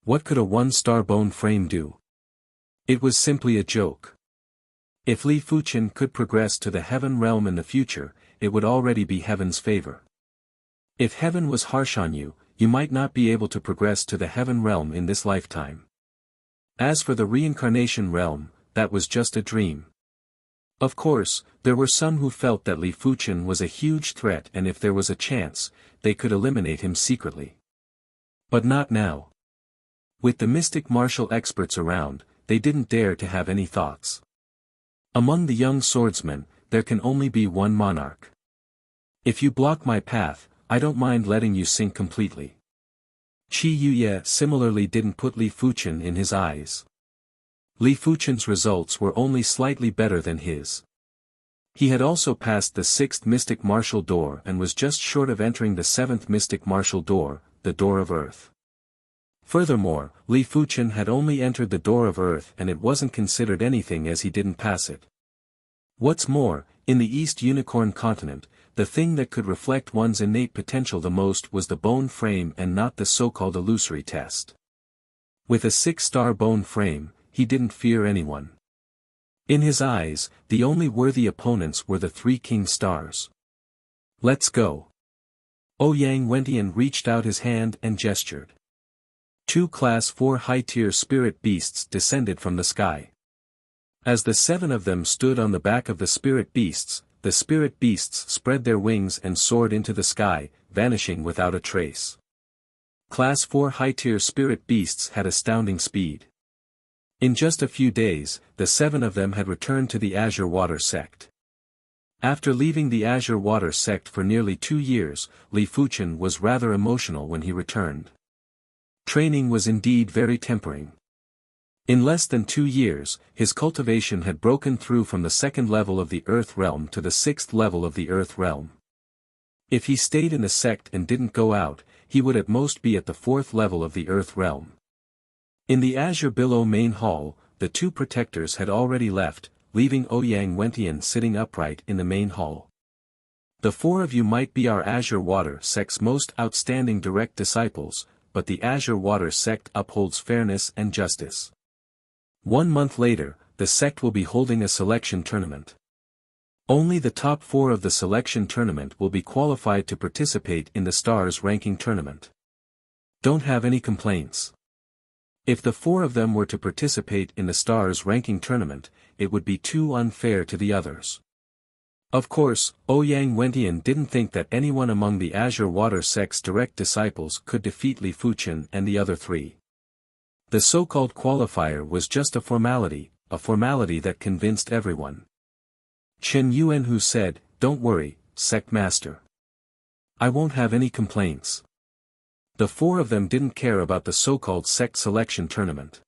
What could a one-star bone frame do? It was simply a joke. If Li Fuchen could progress to the heaven realm in the future, it would already be heaven's favor. If heaven was harsh on you, you might not be able to progress to the heaven realm in this lifetime. As for the reincarnation realm, that was just a dream. Of course, there were some who felt that Li Fuchen was a huge threat and if there was a chance, they could eliminate him secretly. But not now. With the mystic martial experts around, they didn't dare to have any thoughts. Among the young swordsmen, there can only be one monarch. If you block my path, I don't mind letting you sink completely. Qi Yuye similarly didn't put Li Fuchen in his eyes. Li Fuchen's results were only slightly better than his. He had also passed the 6th mystic martial door and was just short of entering the 7th mystic martial door, the door of earth. Furthermore, Li Fuchen had only entered the door of earth and it wasn't considered anything as he didn't pass it. What's more, in the East Unicorn continent, the thing that could reflect one's innate potential the most was the bone frame and not the so-called illusory test. With a 6-star bone frame, he didn't fear anyone. In his eyes, the only worthy opponents were the 3 king stars. Let's go. Ouyang Wentian reached out his hand and gestured. 2 Class 4 high-tier spirit beasts descended from the sky. As the 7 of them stood on the back of the spirit beasts spread their wings and soared into the sky, vanishing without a trace. Class 4 high-tier spirit beasts had astounding speed. In just a few days, the 7 of them had returned to the Azure Water sect. After leaving the Azure Water sect for nearly 2 years, Li Fuchen was rather emotional when he returned. Training was indeed very tempering. In less than 2 years, his cultivation had broken through from the 2nd level of the Earth realm to the 6th level of the Earth realm. If he stayed in the sect and didn't go out, he would at most be at the 4th level of the Earth realm. In the Azure Billow main hall, the 2 protectors had already left, leaving Ouyang Wentian sitting upright in the main hall. The 4 of you might be our Azure Water sect's most outstanding direct disciples, but the Azure Water sect upholds fairness and justice. 1 month later, the sect will be holding a selection tournament. Only the top 4 of the selection tournament will be qualified to participate in the stars ranking tournament. Don't have any complaints. If the 4 of them were to participate in the stars ranking tournament, it would be too unfair to the others. Of course, Ouyang Wentian didn't think that anyone among the Azure Water sect's direct disciples could defeat Li Fuchen and the other 3. The so-called qualifier was just a formality that convinced everyone. Chen Yuanhu said, "Don't worry, sect master. I won't have any complaints." The 4 of them didn't care about the so-called sect selection tournament.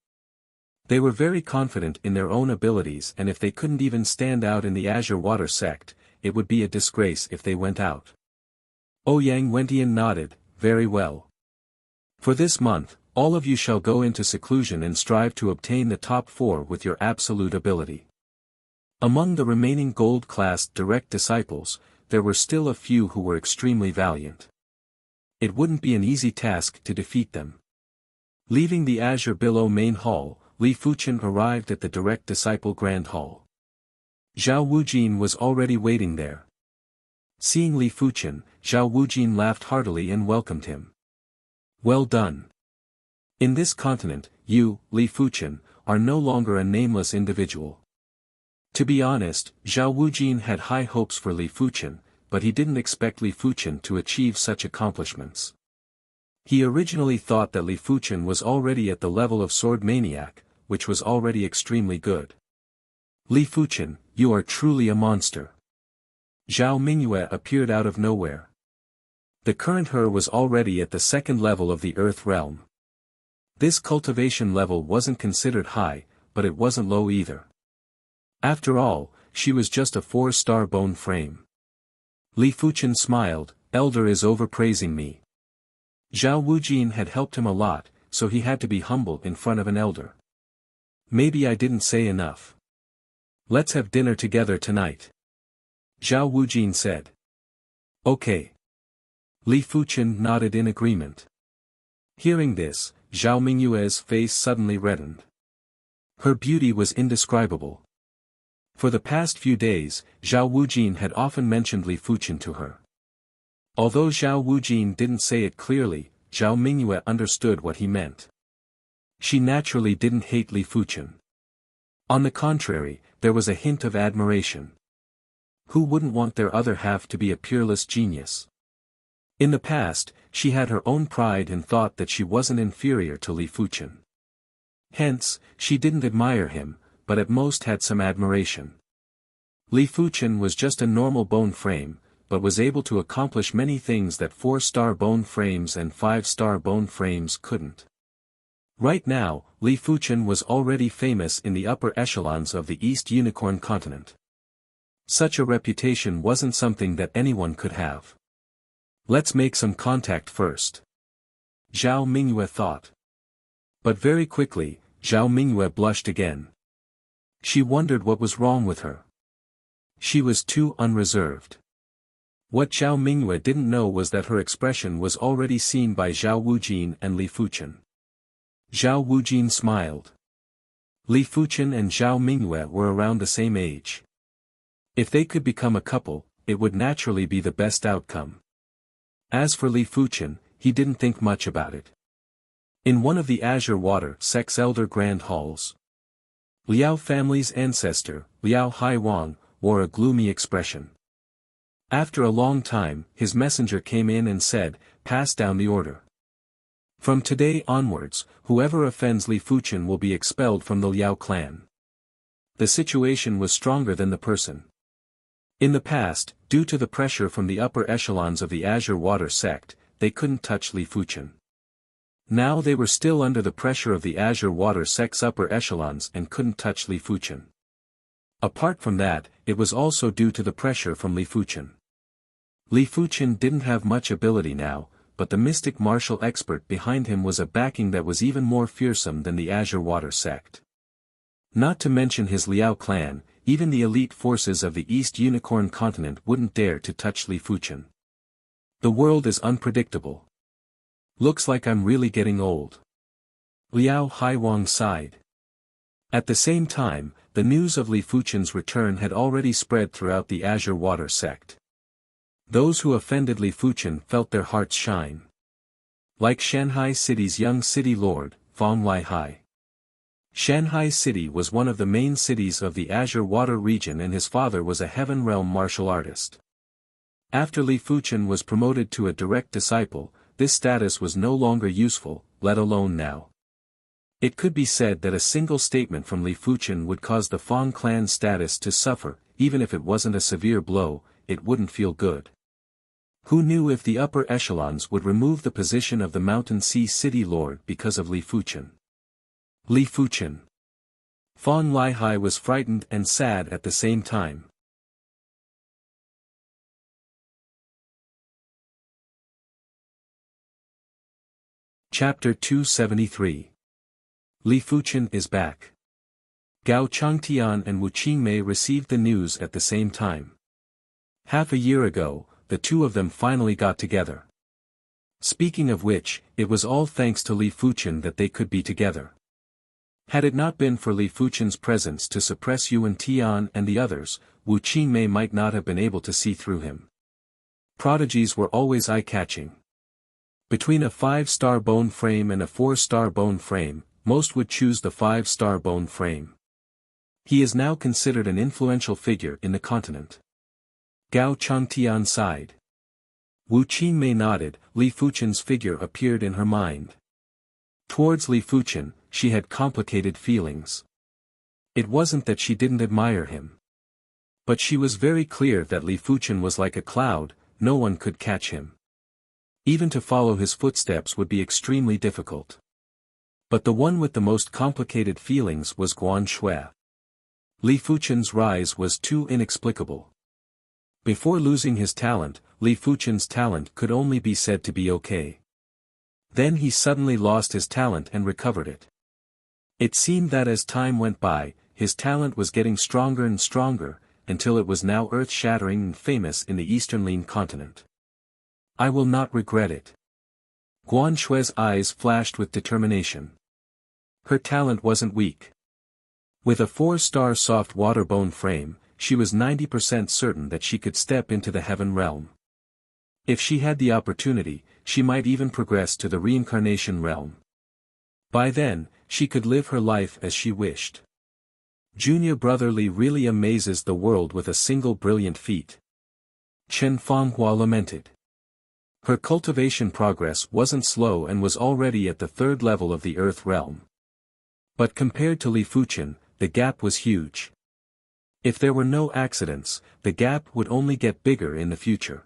They were very confident in their own abilities and if they couldn't even stand out in the Azure Water sect, it would be a disgrace if they went out. Ouyang Wentian nodded, "Very well. For this month, all of you shall go into seclusion and strive to obtain the top 4 with your absolute ability." Among the remaining gold-classed direct disciples, there were still a few who were extremely valiant. It wouldn't be an easy task to defeat them. Leaving the Azure Billow main hall, Li Fuchen arrived at the direct disciple grand hall. Zhao Wujin was already waiting there. Seeing Li Fuchen, Zhao Wujin laughed heartily and welcomed him. "Well done. In this continent, you, Li Fuchen, are no longer a nameless individual." To be honest, Zhao Wujin had high hopes for Li Fuchen, but he didn't expect Li Fuchen to achieve such accomplishments. He originally thought that Li Fuchen was already at the level of Sword Maniac, which was already extremely good. "Li Fuchen, you are truly a monster." Zhao Mingyue appeared out of nowhere. The current her was already at the second level of the Earth realm. This cultivation level wasn't considered high, but it wasn't low either. After all, she was just a 4-star bone frame. Li Fuchen smiled, "Elder is overpraising me." Zhao Wujin had helped him a lot, so he had to be humble in front of an elder. "Maybe I didn't say enough. Let's have dinner together tonight," Zhao Wujin said. "Okay." Li Fuchen nodded in agreement. Hearing this, Zhao Mingyue's face suddenly reddened. Her beauty was indescribable. For the past few days, Zhao Wujin had often mentioned Li Fuchen to her. Although Zhao Wujin didn't say it clearly, Zhao Mingyue understood what he meant. She naturally didn't hate Li Fuchen. On the contrary, there was a hint of admiration. Who wouldn't want their other half to be a peerless genius? In the past, she had her own pride and thought that she wasn't inferior to Li Fuchen. Hence, she didn't admire him, but at most had some admiration. Li Fuchen was just a normal bone frame, but was able to accomplish many things that 4-star bone frames and 5-star bone frames couldn't. Right now, Li Fuchen was already famous in the upper echelons of the East Unicorn continent. Such a reputation wasn't something that anyone could have. Let's make some contact first, Zhao Mingyue thought. But very quickly, Zhao Mingyue blushed again. She wondered what was wrong with her. She was too unreserved. What Zhao Mingyue didn't know was that her expression was already seen by Zhao Wujin and Li Fuchen. Zhao Wujin smiled. Li Fuchen and Zhao Mingyue were around the same age. If they could become a couple, it would naturally be the best outcome. As for Li Fuchen, he didn't think much about it. In one of the Azure Water Sex Elder Grand Halls, Liao family's ancestor, Liao Haiwang, wore a gloomy expression. After a long time, his messenger came in and said, "Pass down the order. From today onwards, whoever offends Li Fuchen will be expelled from the Liao clan." The situation was stronger than the person. In the past, due to the pressure from the upper echelons of the Azure Water sect, they couldn't touch Li Fuchen. Now they were still under the pressure of the Azure Water sect's upper echelons and couldn't touch Li Fuchen. Apart from that, it was also due to the pressure from Li Fuchen. Li Fuchen didn't have much ability now, but the mystic martial expert behind him was a backing that was even more fearsome than the Azure Water sect. Not to mention his Liao clan, even the elite forces of the East Unicorn continent wouldn't dare to touch Li Fuchen. The world is unpredictable. Looks like I'm really getting old. Liao Haiwang sighed. At the same time, the news of Li Fuchen's return had already spread throughout the Azure Water sect. Those who offended Li Fuchen felt their hearts shine. Like Shanghai City's young city lord, Fong Weihai. Shanghai City was one of the main cities of the Azure Water region and his father was a Heaven Realm martial artist. After Li Fuchen was promoted to a direct disciple, this status was no longer useful, let alone now. It could be said that a single statement from Li Fuchen would cause the Fong clan status to suffer, even if it wasn't a severe blow, it wouldn't feel good. Who knew if the upper echelons would remove the position of the Mountain Sea City Lord because of Li Fuchen? Li Fuchen. Fong Weihai was frightened and sad at the same time. Chapter 273. Li Fuchen is back. Gao Changtian and Wu Qingmei received the news at the same time. Half a year ago, the two of them finally got together. Speaking of which, it was all thanks to Li Fuchen that they could be together. Had it not been for Li Fuchen's presence to suppress Yuan Tian and the others, Wu Qingmei might not have been able to see through him. Prodigies were always eye-catching. Between a 5-star bone frame and a 4-star bone frame, most would choose the 5-star bone frame. He is now considered an influential figure in the continent. Gao Changtian sighed. Wu Qingmei nodded. Li Fuchen's figure appeared in her mind. Towards Li Fuchen, she had complicated feelings. It wasn't that she didn't admire him. But she was very clear that Li Fuchen was like a cloud, no one could catch him. Even to follow his footsteps would be extremely difficult. But the one with the most complicated feelings was Guan Shui. Li Fuchen's rise was too inexplicable. Before losing his talent, Li Fuchen's talent could only be said to be okay. Then he suddenly lost his talent and recovered it. It seemed that as time went by, his talent was getting stronger and stronger, until it was now earth-shattering and famous in the Eastern Lin continent. I will not regret it. Guan Shui's eyes flashed with determination. Her talent wasn't weak. With a 4-star soft water bone frame, she was 90% certain that she could step into the heaven realm. If she had the opportunity, she might even progress to the reincarnation realm. By then, she could live her life as she wished. Junior brother Li really amazes the world with a single brilliant feat. Chen Fanghua lamented. Her cultivation progress wasn't slow and was already at the 3rd level of the earth realm. But compared to Li Fuchen, the gap was huge. If there were no accidents, the gap would only get bigger in the future.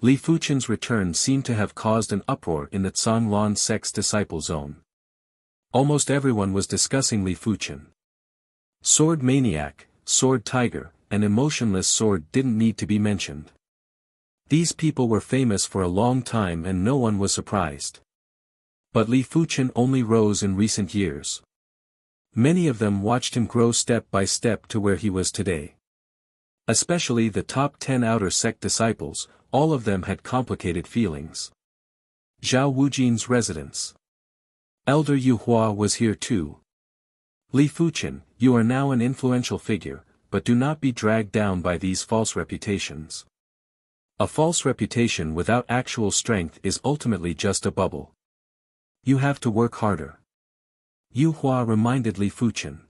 Li Fuchen's return seemed to have caused an uproar in the Zhanglan sect's disciple zone. Almost everyone was discussing Li Fuchen. Sword maniac, sword tiger, and emotionless sword didn't need to be mentioned. These people were famous for a long time and no one was surprised. But Li Fuchen only rose in recent years. Many of them watched him grow step by step to where he was today. Especially the top 10 outer sect disciples, all of them had complicated feelings. Zhao Wujin's residence. Elder Yu Hua was here too. Li Fuchen, you are now an influential figure, but do not be dragged down by these false reputations. A false reputation without actual strength is ultimately just a bubble. You have to work harder. Yu Hua reminded Li Fuchen.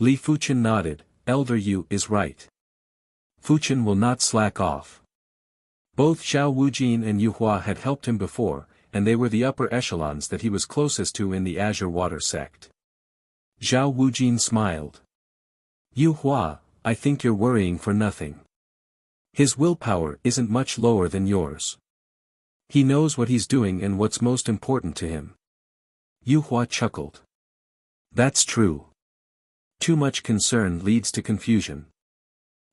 Li Fuchen nodded, Elder Yu is right. Fuchen will not slack off. Both Zhao Wujin and Yu Hua had helped him before, and they were the upper echelons that he was closest to in the Azure Water sect. Zhao Wujin smiled. Yu Hua, I think you're worrying for nothing. His willpower isn't much lower than yours. He knows what he's doing and what's most important to him. Yu Hua chuckled. That's true. Too much concern leads to confusion.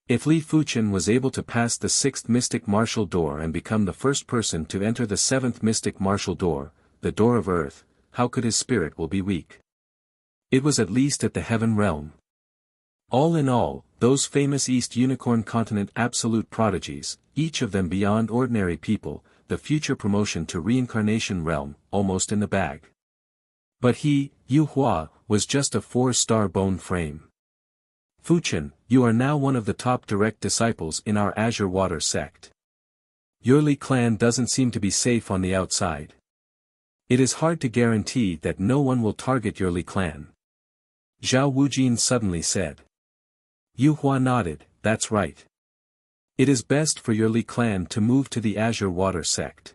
If Li Fuchen was able to pass the 6th mystic martial door and become the first person to enter the 7th mystic martial door, the door of earth, how could his spirit will be weak? It was at least at the heaven realm. All in all, those famous East Unicorn Continent absolute prodigies, each of them beyond ordinary people, the future promotion to reincarnation realm, almost in the bag. But he, Yu Hua, was just a 4-star bone frame. Fuchen, you are now one of the top direct disciples in our Azure Water sect. Your Li clan doesn't seem to be safe on the outside. It is hard to guarantee that no one will target your Li clan. Zhao Wujin suddenly said. Yu Hua nodded, that's right. It is best for your Li clan to move to the Azure Water sect.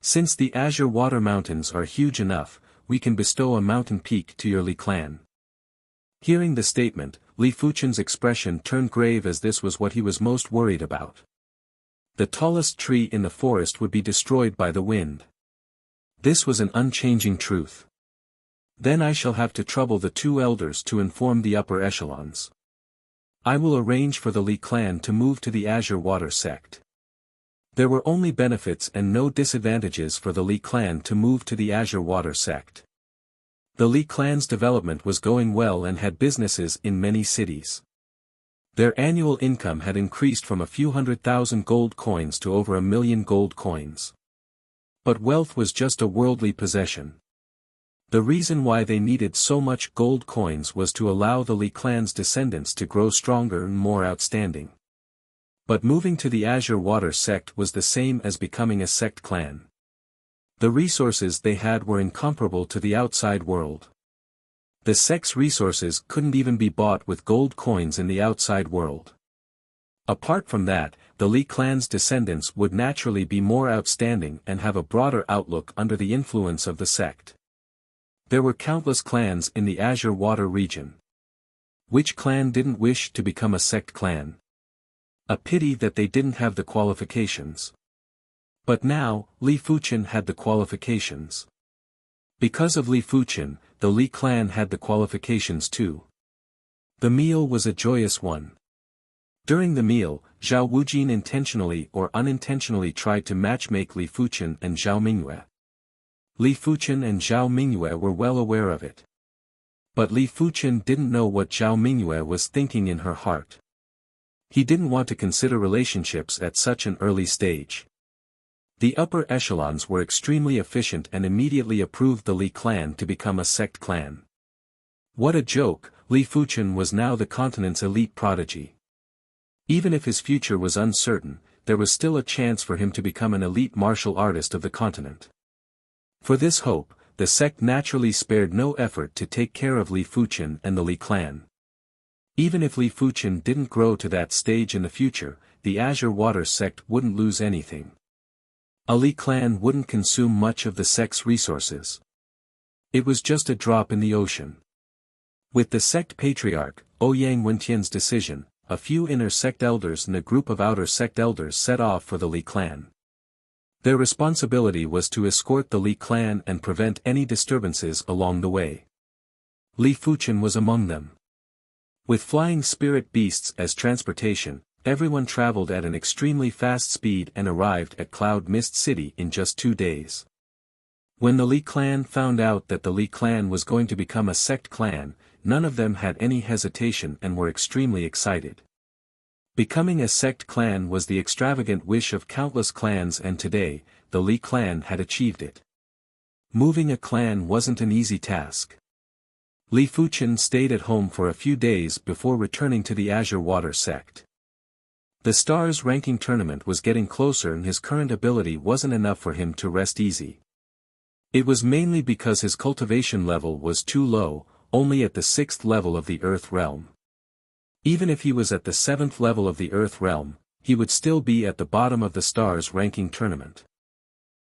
Since the Azure Water mountains are huge enough, we can bestow a mountain peak to your Li clan. Hearing the statement, Li Fuchen's expression turned grave as this was what he was most worried about. The tallest tree in the forest would be destroyed by the wind. This was an unchanging truth. Then I shall have to trouble the 2 elders to inform the upper echelons. I will arrange for the Li clan to move to the Azure Water sect. There were only benefits and no disadvantages for the Li clan to move to the Azure Water sect. The Li clan's development was going well and had businesses in many cities. Their annual income had increased from a few 100,000 gold coins to over 1 million gold coins. But wealth was just a worldly possession. The reason why they needed so much gold coins was to allow the Li clan's descendants to grow stronger and more outstanding. But moving to the Azure Water sect was the same as becoming a sect clan. The resources they had were incomparable to the outside world. The sect's resources couldn't even be bought with gold coins in the outside world. Apart from that, the Li clan's descendants would naturally be more outstanding and have a broader outlook under the influence of the sect. There were countless clans in the Azure Water region. Which clan didn't wish to become a sect clan? A pity that they didn't have the qualifications. But now, Li Fuqian had the qualifications. Because of Li Fuqian, the Li clan had the qualifications too. The meal was a joyous one. During the meal, Zhao Wujin intentionally or unintentionally tried to matchmake Li Fuqian and Zhao Mingyue. Li Fuqian and Zhao Mingyue were well aware of it. But Li Fuqian didn't know what Zhao Mingyue was thinking in her heart. He didn't want to consider relationships at such an early stage. The upper echelons were extremely efficient and immediately approved the Li clan to become a sect clan. What a joke, Li Fuqian was now the continent's elite prodigy. Even if his future was uncertain, there was still a chance for him to become an elite martial artist of the continent. For this hope, the sect naturally spared no effort to take care of Li Fuqian and the Li clan. Even if Li Fuqian didn't grow to that stage in the future, the Azure Water sect wouldn't lose anything. A Li clan wouldn't consume much of the sect's resources. It was just a drop in the ocean. With the sect patriarch, Ouyang Wentian's decision, a few inner sect elders and a group of outer sect elders set off for the Li clan. Their responsibility was to escort the Li clan and prevent any disturbances along the way. Li Fuqian was among them. With flying spirit beasts as transportation, everyone traveled at an extremely fast speed and arrived at Cloud Mist City in just 2 days. When the Li clan found out that the Li clan was going to become a sect clan, none of them had any hesitation and were extremely excited. Becoming a sect clan was the extravagant wish of countless clans, and today, the Li clan had achieved it. Moving a clan wasn't an easy task. Li Fuqian stayed at home for a few days before returning to the Azure Water sect. The Stars ranking tournament was getting closer and his current ability wasn't enough for him to rest easy. It was mainly because his cultivation level was too low, only at the 6th level of the Earth Realm. Even if he was at the 7th level of the Earth Realm, he would still be at the bottom of the Stars ranking tournament.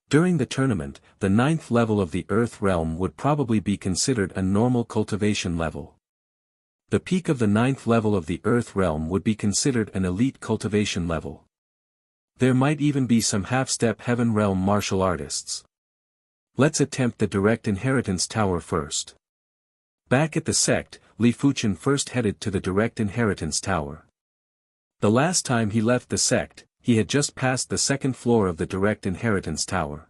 During the tournament, the 9th level of the Earth Realm would probably be considered a normal cultivation level. The peak of the 9th level of the Earth Realm would be considered an elite cultivation level. There might even be some half-step Heaven Realm martial artists. Let's attempt the Direct Inheritance Tower first. Back at the sect, Li Fuqian first headed to the Direct Inheritance Tower. The last time he left the sect, he had just passed the 2nd floor of the Direct Inheritance Tower.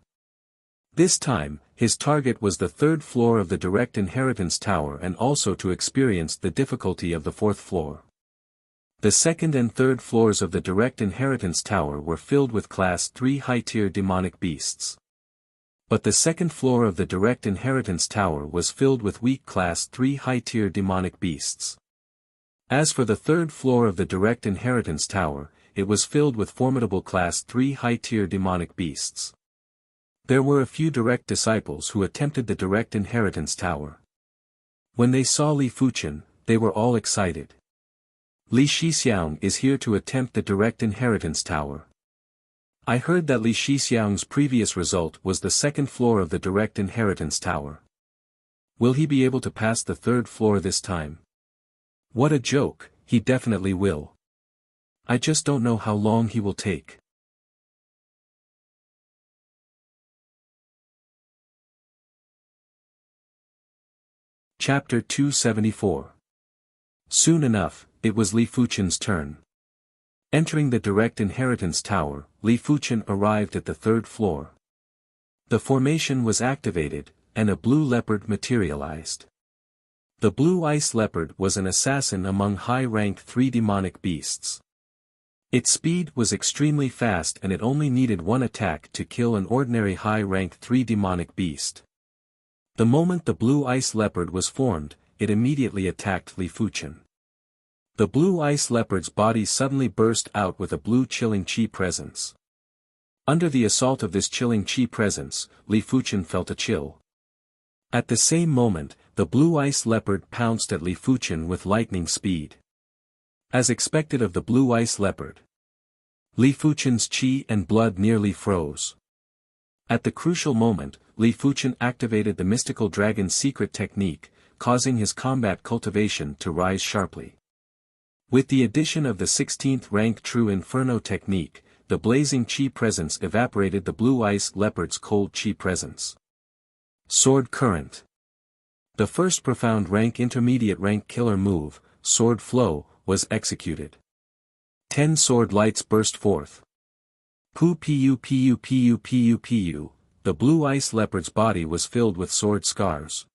This time, his target was the 3rd floor of the Direct Inheritance Tower and also to experience the difficulty of the 4th floor. The 2nd and 3rd floors of the Direct Inheritance Tower were filled with Class 3 high-tier demonic beasts. But the 2nd floor of the Direct Inheritance Tower was filled with weak Class 3 high-tier demonic beasts. As for the 3rd floor of the Direct Inheritance Tower, it was filled with formidable Class 3 high-tier demonic beasts. There were a few direct disciples who attempted the Direct Inheritance Tower. When they saw Li Fuqian, they were all excited. Li Shixiang is here to attempt the Direct Inheritance Tower. I heard that Li Shixiang's previous result was the 2nd floor of the Direct Inheritance Tower. Will he be able to pass the 3rd floor this time? What a joke, he definitely will. I just don't know how long he will take. Chapter 274. Soon enough, it was Li Fuqian's turn. Entering the Direct Inheritance Tower, Li Fuqian arrived at the 3rd floor. The formation was activated, and a blue leopard materialized. The blue ice leopard was an assassin among high-rank 3 demonic beasts. Its speed was extremely fast and it only needed 1 attack to kill an ordinary high-rank 3 demonic beast. The moment the blue ice leopard was formed, it immediately attacked Li Fuqian. The blue ice leopard's body suddenly burst out with a blue chilling chi presence. Under the assault of this chilling chi presence, Li Fuqian felt a chill. At the same moment, the blue ice leopard pounced at Li Fuqian with lightning speed. As expected of the blue ice leopard, Li Fuqian's chi and blood nearly froze. At the crucial moment, Li Fuqian activated the mystical dragon secret technique, causing his combat cultivation to rise sharply. With the addition of the 16th rank True Inferno technique, the blazing chi presence evaporated the blue ice leopard's cold chi presence. Sword current. The first profound rank intermediate rank killer move, sword flow, was executed. 10 sword lights burst forth. Pu pu pu pu pu pu, the blue ice leopard's body was filled with sword scars.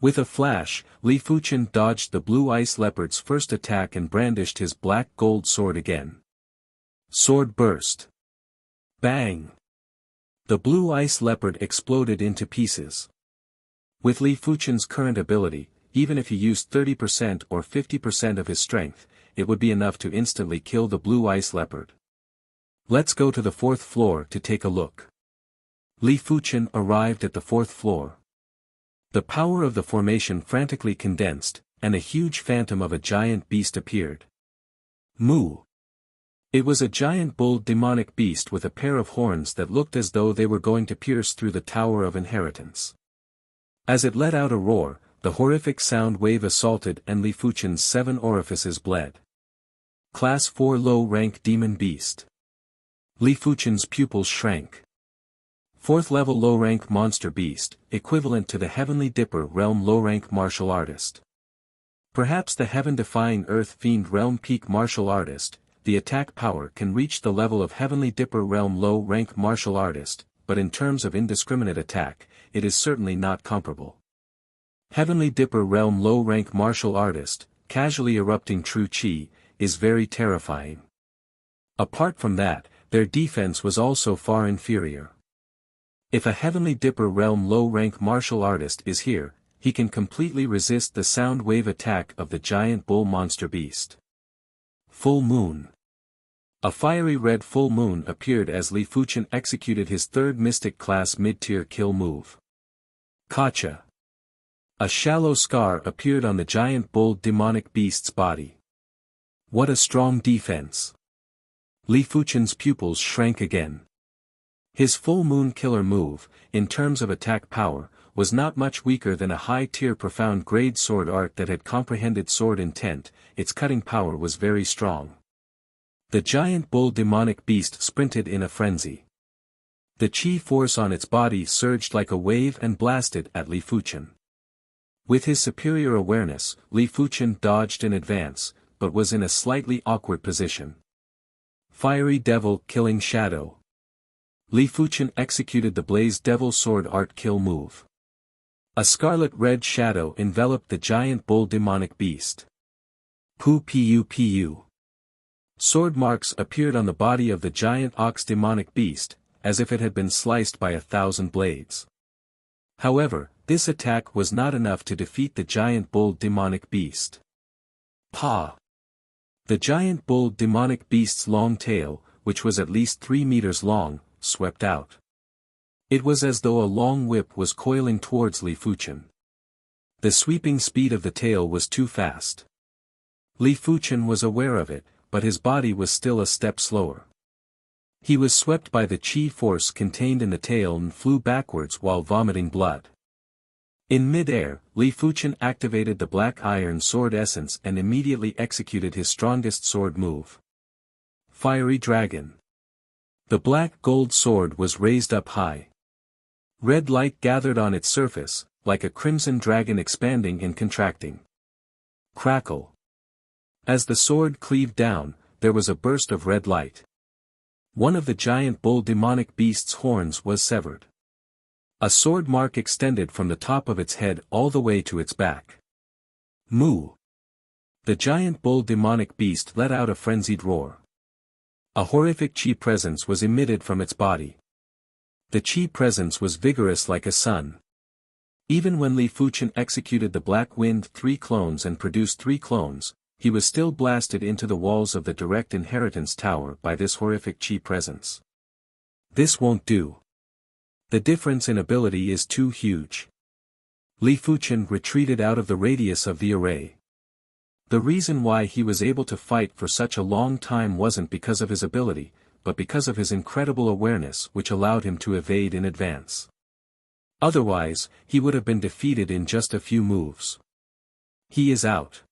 With a flash, Li Fuqian dodged the blue ice leopard's first attack and brandished his black gold sword again. Sword burst. Bang! The blue ice leopard exploded into pieces. With Li Fuqian's current ability, even if he used 30% or 50% of his strength, it would be enough to instantly kill the blue ice leopard. Let's go to the 4th floor to take a look. Li Fuqian arrived at the 4th floor. The power of the formation frantically condensed, and a huge phantom of a giant beast appeared. Moo! It was a giant bull demonic beast with a pair of horns that looked as though they were going to pierce through the Tower of Inheritance. As it let out a roar, the horrific sound wave assaulted and Li Fuqian's 7 orifices bled. Class 4 low-rank demon beast. Li Fuqian's pupils shrank. 4th level low-rank monster beast, equivalent to the Heavenly Dipper realm low-rank martial artist. Perhaps the heaven-defying Earth Fiend realm peak martial artist, the attack power can reach the level of Heavenly Dipper realm low-rank martial artist, but in terms of indiscriminate attack, it is certainly not comparable. Heavenly Dipper realm low-rank martial artist, casually erupting true chi, is very terrifying. Apart from that, their defense was also far inferior. If a Heavenly Dipper realm low-rank martial artist is here, he can completely resist the sound wave attack of the giant bull monster beast. Full Moon. A fiery red full moon appeared as Li Fuqian executed his 3rd mystic class mid-tier kill move. Kacha. A shallow scar appeared on the giant bull demonic beast's body. What a strong defense. Li Fuqian's pupils shrank again. His full moon killer move, in terms of attack power, was not much weaker than a high-tier profound grade sword art that had comprehended sword intent. Its cutting power was very strong. The giant bull demonic beast sprinted in a frenzy. The chi force on its body surged like a wave and blasted at Li Fuqian. With his superior awareness, Li Fuqian dodged in advance, but was in a slightly awkward position. Fiery Devil Killing Shadow. Li Fuqian executed the Blaze Devil Sword Art kill move. A scarlet-red shadow enveloped the giant bull demonic beast. Pu pu pu. Sword marks appeared on the body of the giant ox demonic beast, as if it had been sliced by 1,000 blades. However, this attack was not enough to defeat the giant bull demonic beast. Pa! The giant bull demonic beast's long tail, which was at least 3 meters long, swept out. It was as though a long whip was coiling towards Li Fuqian. The sweeping speed of the tail was too fast. Li Fuqian was aware of it, but his body was still a step slower. He was swept by the chi force contained in the tail and flew backwards while vomiting blood. In mid-air, Li Fuqian activated the black iron sword essence and immediately executed his strongest sword move. Fiery Dragon. The black gold sword was raised up high. Red light gathered on its surface, like a crimson dragon expanding and contracting. Crackle. As the sword cleaved down, there was a burst of red light. One of the giant bull demonic beast's horns was severed. A sword mark extended from the top of its head all the way to its back. Moo! The giant bull demonic beast let out a frenzied roar. A horrific chi presence was emitted from its body. The chi presence was vigorous like a sun. Even when Li Fuqian executed the Black Wind 3 clones and produced 3 clones, he was still blasted into the walls of the direct inheritance tower by this horrific chi presence. This won't do. The difference in ability is too huge. Li Fuqian retreated out of the radius of the array. The reason why he was able to fight for such a long time wasn't because of his ability, but because of his incredible awareness which allowed him to evade in advance. Otherwise, he would have been defeated in just a few moves. He is out.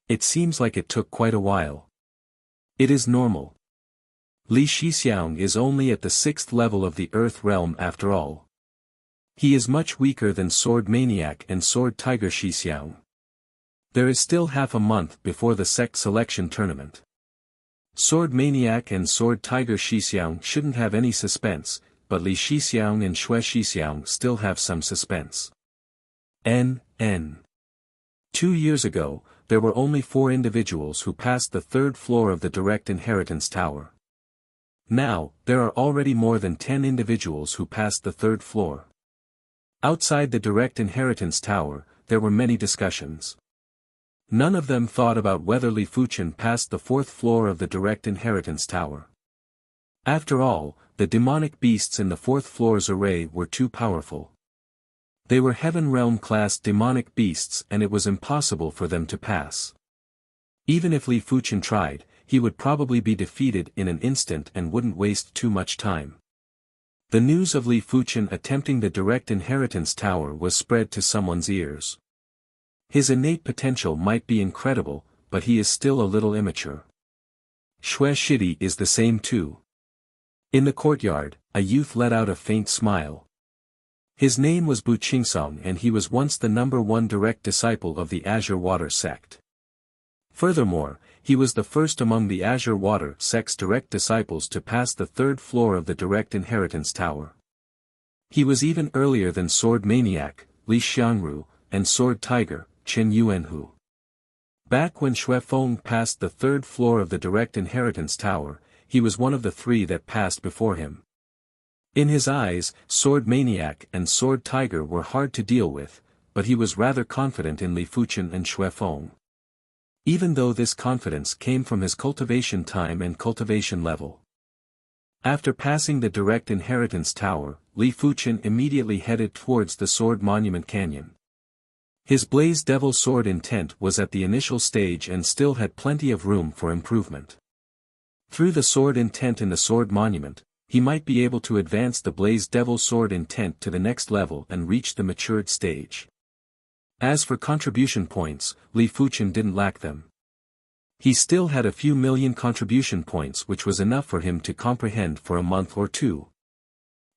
It seems like it took quite a while. It is normal. Li Shixiang is only at the 6th level of the Earth realm after all. He is much weaker than Sword Maniac and Sword Tiger Shixiang. There is still half a month before the sect selection tournament. Sword Maniac and Sword Tiger Shixiang shouldn't have any suspense, but Li Shixiang and Xue Shixiang still have some suspense. 2 years ago, there were only 4 individuals who passed the 3rd floor of the Direct Inheritance Tower. Now, there are already more than 10 individuals who passed the 3rd floor. Outside the Direct Inheritance Tower, there were many discussions. None of them thought about whether Li Fuchen passed the 4th floor of the Direct Inheritance Tower. After all, the demonic beasts in the 4th floor's array were too powerful. They were Heaven Realm-class demonic beasts and it was impossible for them to pass. Even if Li Fuchen tried, he would probably be defeated in an instant and wouldn't waste too much time. The news of Li Fuchen attempting the Direct Inheritance Tower was spread to someone's ears. His innate potential might be incredible, but he is still a little immature. Xue Shidi is the same too. In the courtyard, a youth let out a faint smile. His name was Bu Qingsong and he was once the #1 direct disciple of the Azure Water sect. Furthermore, he was the first among the Azure Water sect's direct disciples to pass the 3rd floor of the Direct Inheritance Tower. He was even earlier than Sword Maniac, Li Xiangru, and Sword Tiger, Qin Yuanhu. Back when Xue Feng passed the 3rd floor of the Direct Inheritance Tower, he was one of the 3 that passed before him. In his eyes, Sword Maniac and Sword Tiger were hard to deal with, but he was rather confident in Li Fuchen and Xue Feng. Even though this confidence came from his cultivation time and cultivation level. After passing the Direct Inheritance Tower, Li Fuchen immediately headed towards the Sword Monument Canyon. His Blaze Devil Sword intent was at the initial stage and still had plenty of room for improvement. Through the sword intent in the Sword Monument, he might be able to advance the Blaze Devil Sword intent to the next level and reach the matured stage. As for contribution points, Li Fuchen didn't lack them. He still had a few million contribution points which was enough for him to comprehend for a month or 2.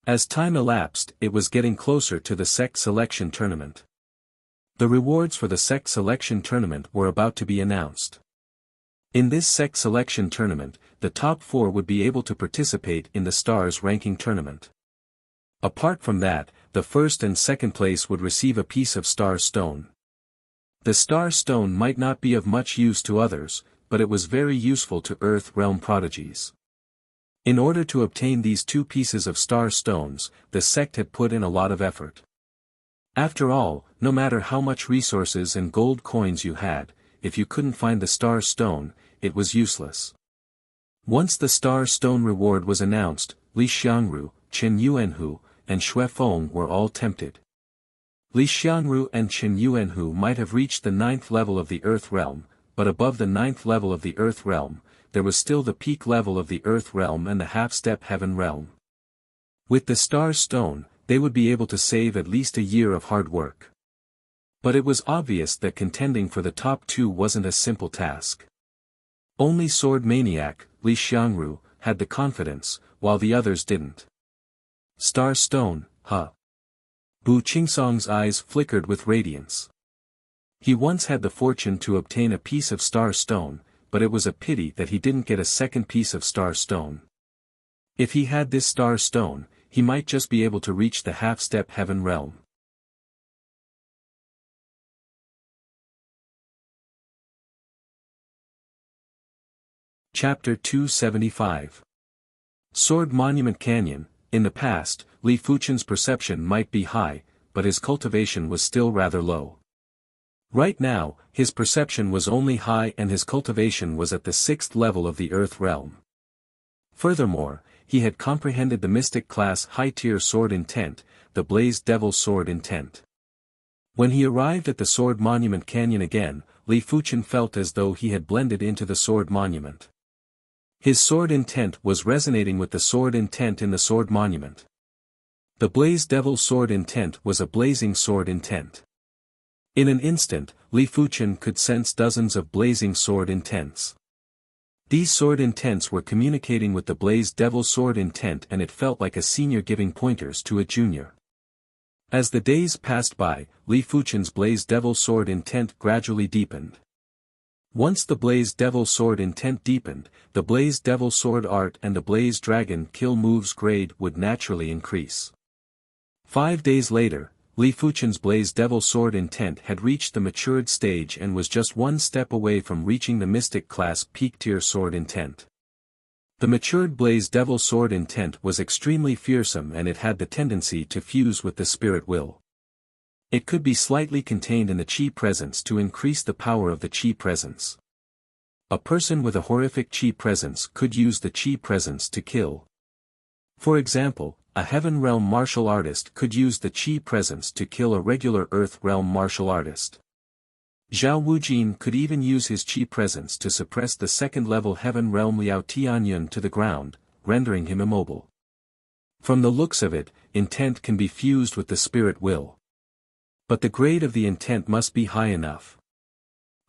As time elapsed, it was getting closer to the sect selection tournament. The rewards for the sect selection tournament were about to be announced. In this sect selection tournament, the top 4 would be able to participate in the Stars ranking tournament. Apart from that, the 1st and 2nd place would receive a piece of Star Stone. The Star Stone might not be of much use to others, but it was very useful to Earth Realm prodigies. In order to obtain these 2 pieces of Star Stones, the sect had put in a lot of effort. After all, no matter how much resources and gold coins you had, if you couldn't find the Star Stone, it was useless. Once the Star Stone reward was announced, Li Xiangru, Qin Yuanhu, and Xue Feng were all tempted. Li Xiangru and Qin Yuanhu might have reached the 9th level of the Earth Realm, but above the 9th level of the Earth Realm, there was still the peak level of the Earth Realm and the half-step Heaven Realm. With the Star Stone, they would be able to save at least a year of hard work. But it was obvious that contending for the top 2 wasn't a simple task. Only Sword Maniac, Li Xiangru, had the confidence, while the others didn't. Star Stone, huh? Bu Qingsong's eyes flickered with radiance. He once had the fortune to obtain a piece of Star Stone, but it was a pity that he didn't get a second piece of Star Stone. If he had this Star Stone, he might just be able to reach the half-step Heaven Realm. Chapter 275. Sword Monument Canyon. In the past, Li Fuchen's perception might be high, but his cultivation was still rather low. Right now, his perception was only high and his cultivation was at the 6th level of the Earth Realm. Furthermore, he had comprehended the Mystic class high-tier sword intent, the Blaze Devil Sword intent. When he arrived at the Sword Monument Canyon again, Li Fuchen felt as though he had blended into the Sword Monument. His sword intent was resonating with the sword intent in the Sword Monument. The Blaze Devil Sword intent was a blazing sword intent. In an instant, Li Fuchen could sense dozens of blazing sword intents. These sword intents were communicating with the Blaze Devil sword intent, and it felt like a senior giving pointers to a junior. As the days passed by, Li Fuchen's Blaze Devil sword intent gradually deepened. Once the Blaze Devil sword intent deepened, the Blaze Devil sword art and the Blaze Dragon kill moves grade would naturally increase. 5 days later, Li Fuchen's Blaze Devil sword intent had reached the matured stage and was just one step away from reaching the Mystic class peak tier sword intent. The matured Blaze Devil sword intent was extremely fearsome, and it had the tendency to fuse with the spirit will. It could be slightly contained in the Qi presence to increase the power of the Qi presence. A person with a horrific Qi presence could use the Qi presence to kill. For example, a Heaven Realm martial artist could use the Qi presence to kill a regular Earth Realm martial artist. Zhao Wujin could even use his Qi presence to suppress the second-level Heaven Realm Liao Tianyun to the ground, rendering him immobile. From the looks of it, intent can be fused with the spirit will. But the grade of the intent must be high enough.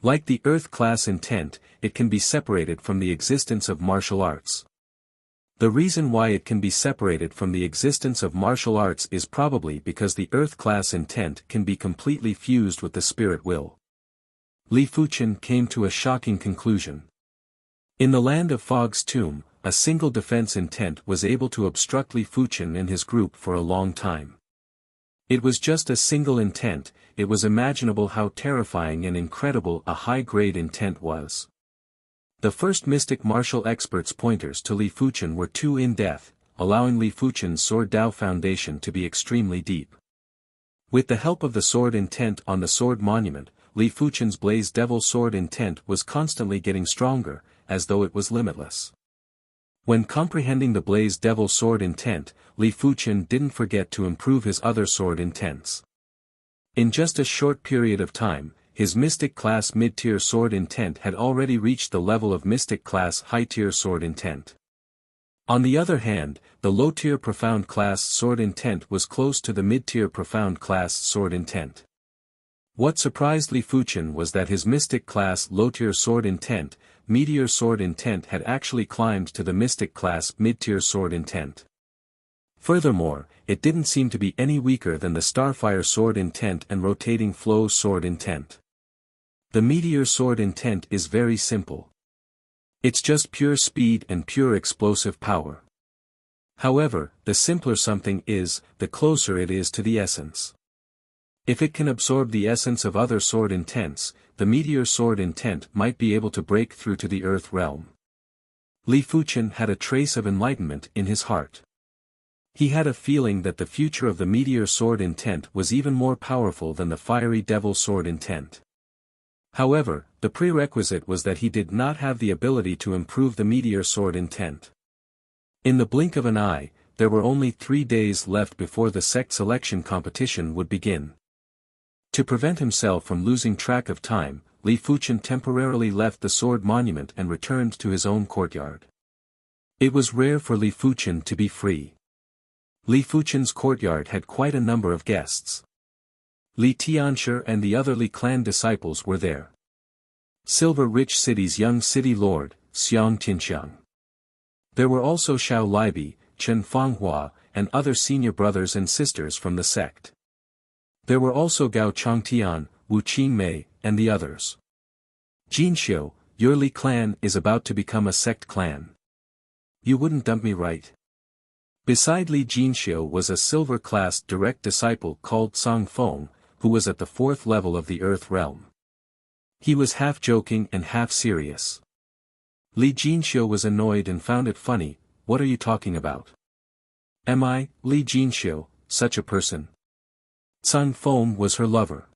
Like the Earth class intent, it can be separated from the existence of martial arts. The reason why it can be separated from the existence of martial arts is probably because the Earth class intent can be completely fused with the spirit will. Li Fuchen came to a shocking conclusion. In the land of Fog's tomb, a single defense intent was able to obstruct Li Fuchen and his group for a long time. It was just a single intent. It was imaginable how terrifying and incredible a high-grade intent was. The first mystic martial expert's pointers to Li Fuchen were too in-depth, allowing Li Fuchen's Sword Dao foundation to be extremely deep. With the help of the sword intent on the sword monument, Li Fuchen's Blaze Devil sword intent was constantly getting stronger, as though it was limitless. When comprehending the Blaze Devil sword intent, Li Fuchen didn't forget to improve his other sword intents. In just a short period of time, his Mystic class mid-tier sword intent had already reached the level of Mystic class high-tier sword intent. On the other hand, the low-tier profound class sword intent was close to the mid-tier profound class sword intent. What surprised Li Fuchen was that his Mystic class low-tier sword intent, Meteor sword intent had actually climbed to the Mystic class mid-tier sword intent. Furthermore, it didn't seem to be any weaker than the Starfire sword intent and Rotating Flow sword intent. The Meteor sword intent is very simple. It's just pure speed and pure explosive power. However, the simpler something is, the closer it is to the essence. If it can absorb the essence of other sword intents, the Meteor sword intent might be able to break through to the Earth realm. Li Fuchen had a trace of enlightenment in his heart. He had a feeling that the future of the Meteor sword intent was even more powerful than the Fiery Devil sword intent. However, the prerequisite was that he did not have the ability to improve the Meteor sword intent. In the blink of an eye, there were only 3 days left before the sect selection competition would begin. To prevent himself from losing track of time, Li Fuchen temporarily left the sword monument and returned to his own courtyard. It was rare for Li Fuchen to be free. Li Fuchen's courtyard had quite a number of guests. Li Tianshi and the other Li clan disciples were there. Silver Rich City's young city lord, Xiang Tianxiang. There were also Xiao Libi, Chen Fanghua, and other senior brothers and sisters from the sect. There were also Gao Chongtian, Wu Qingmei, and the others. Jinxiu, your Li clan is about to become a sect clan. You wouldn't dump me, right? Beside Li Jinxiu was a silver-class direct disciple called Song Feng, who was at the 4th level of the Earth realm. He was half joking and half serious. Li Jinxiu was annoyed and found it funny. What are you talking about? Am I, Li Jinxiu, such a person? Song Feng was her lover.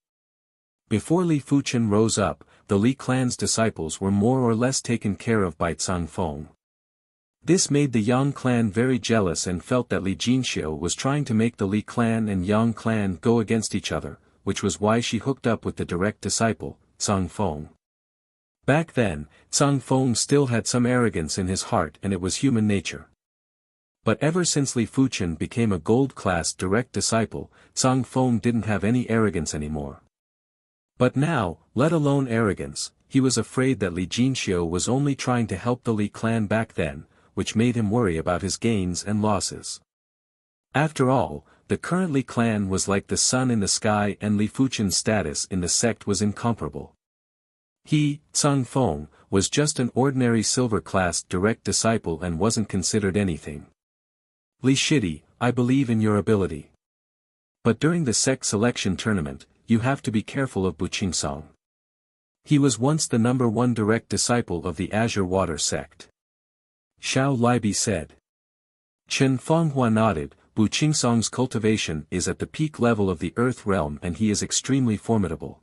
Before Li Fuchen rose up, the Li clan's disciples were more or less taken care of by Song Feng. This made the Yang clan very jealous and felt that Li Jinxiu was trying to make the Li clan and Yang clan go against each other, which was why she hooked up with the direct disciple, Song Feng. Back then, Song Feng still had some arrogance in his heart, and it was human nature. But ever since Li Fuchen became a gold-class direct disciple, Song Feng didn't have any arrogance anymore. But now, let alone arrogance, he was afraid that Li Jinxiu was only trying to help the Li clan back then, which made him worry about his gains and losses. After all, the current Li clan was like the sun in the sky and Li Fuchen's status in the sect was incomparable. He, Tsang Feng, was just an ordinary silver-classed direct disciple and wasn't considered anything. Li Shidi, I believe in your ability. But during the sect selection tournament, you have to be careful of Buqingsong. He was once the #1 direct disciple of the Azure Water sect. Xiao Libi said. Chen Fenghua nodded. Buqingsong's cultivation is at the peak level of the Earth realm and he is extremely formidable.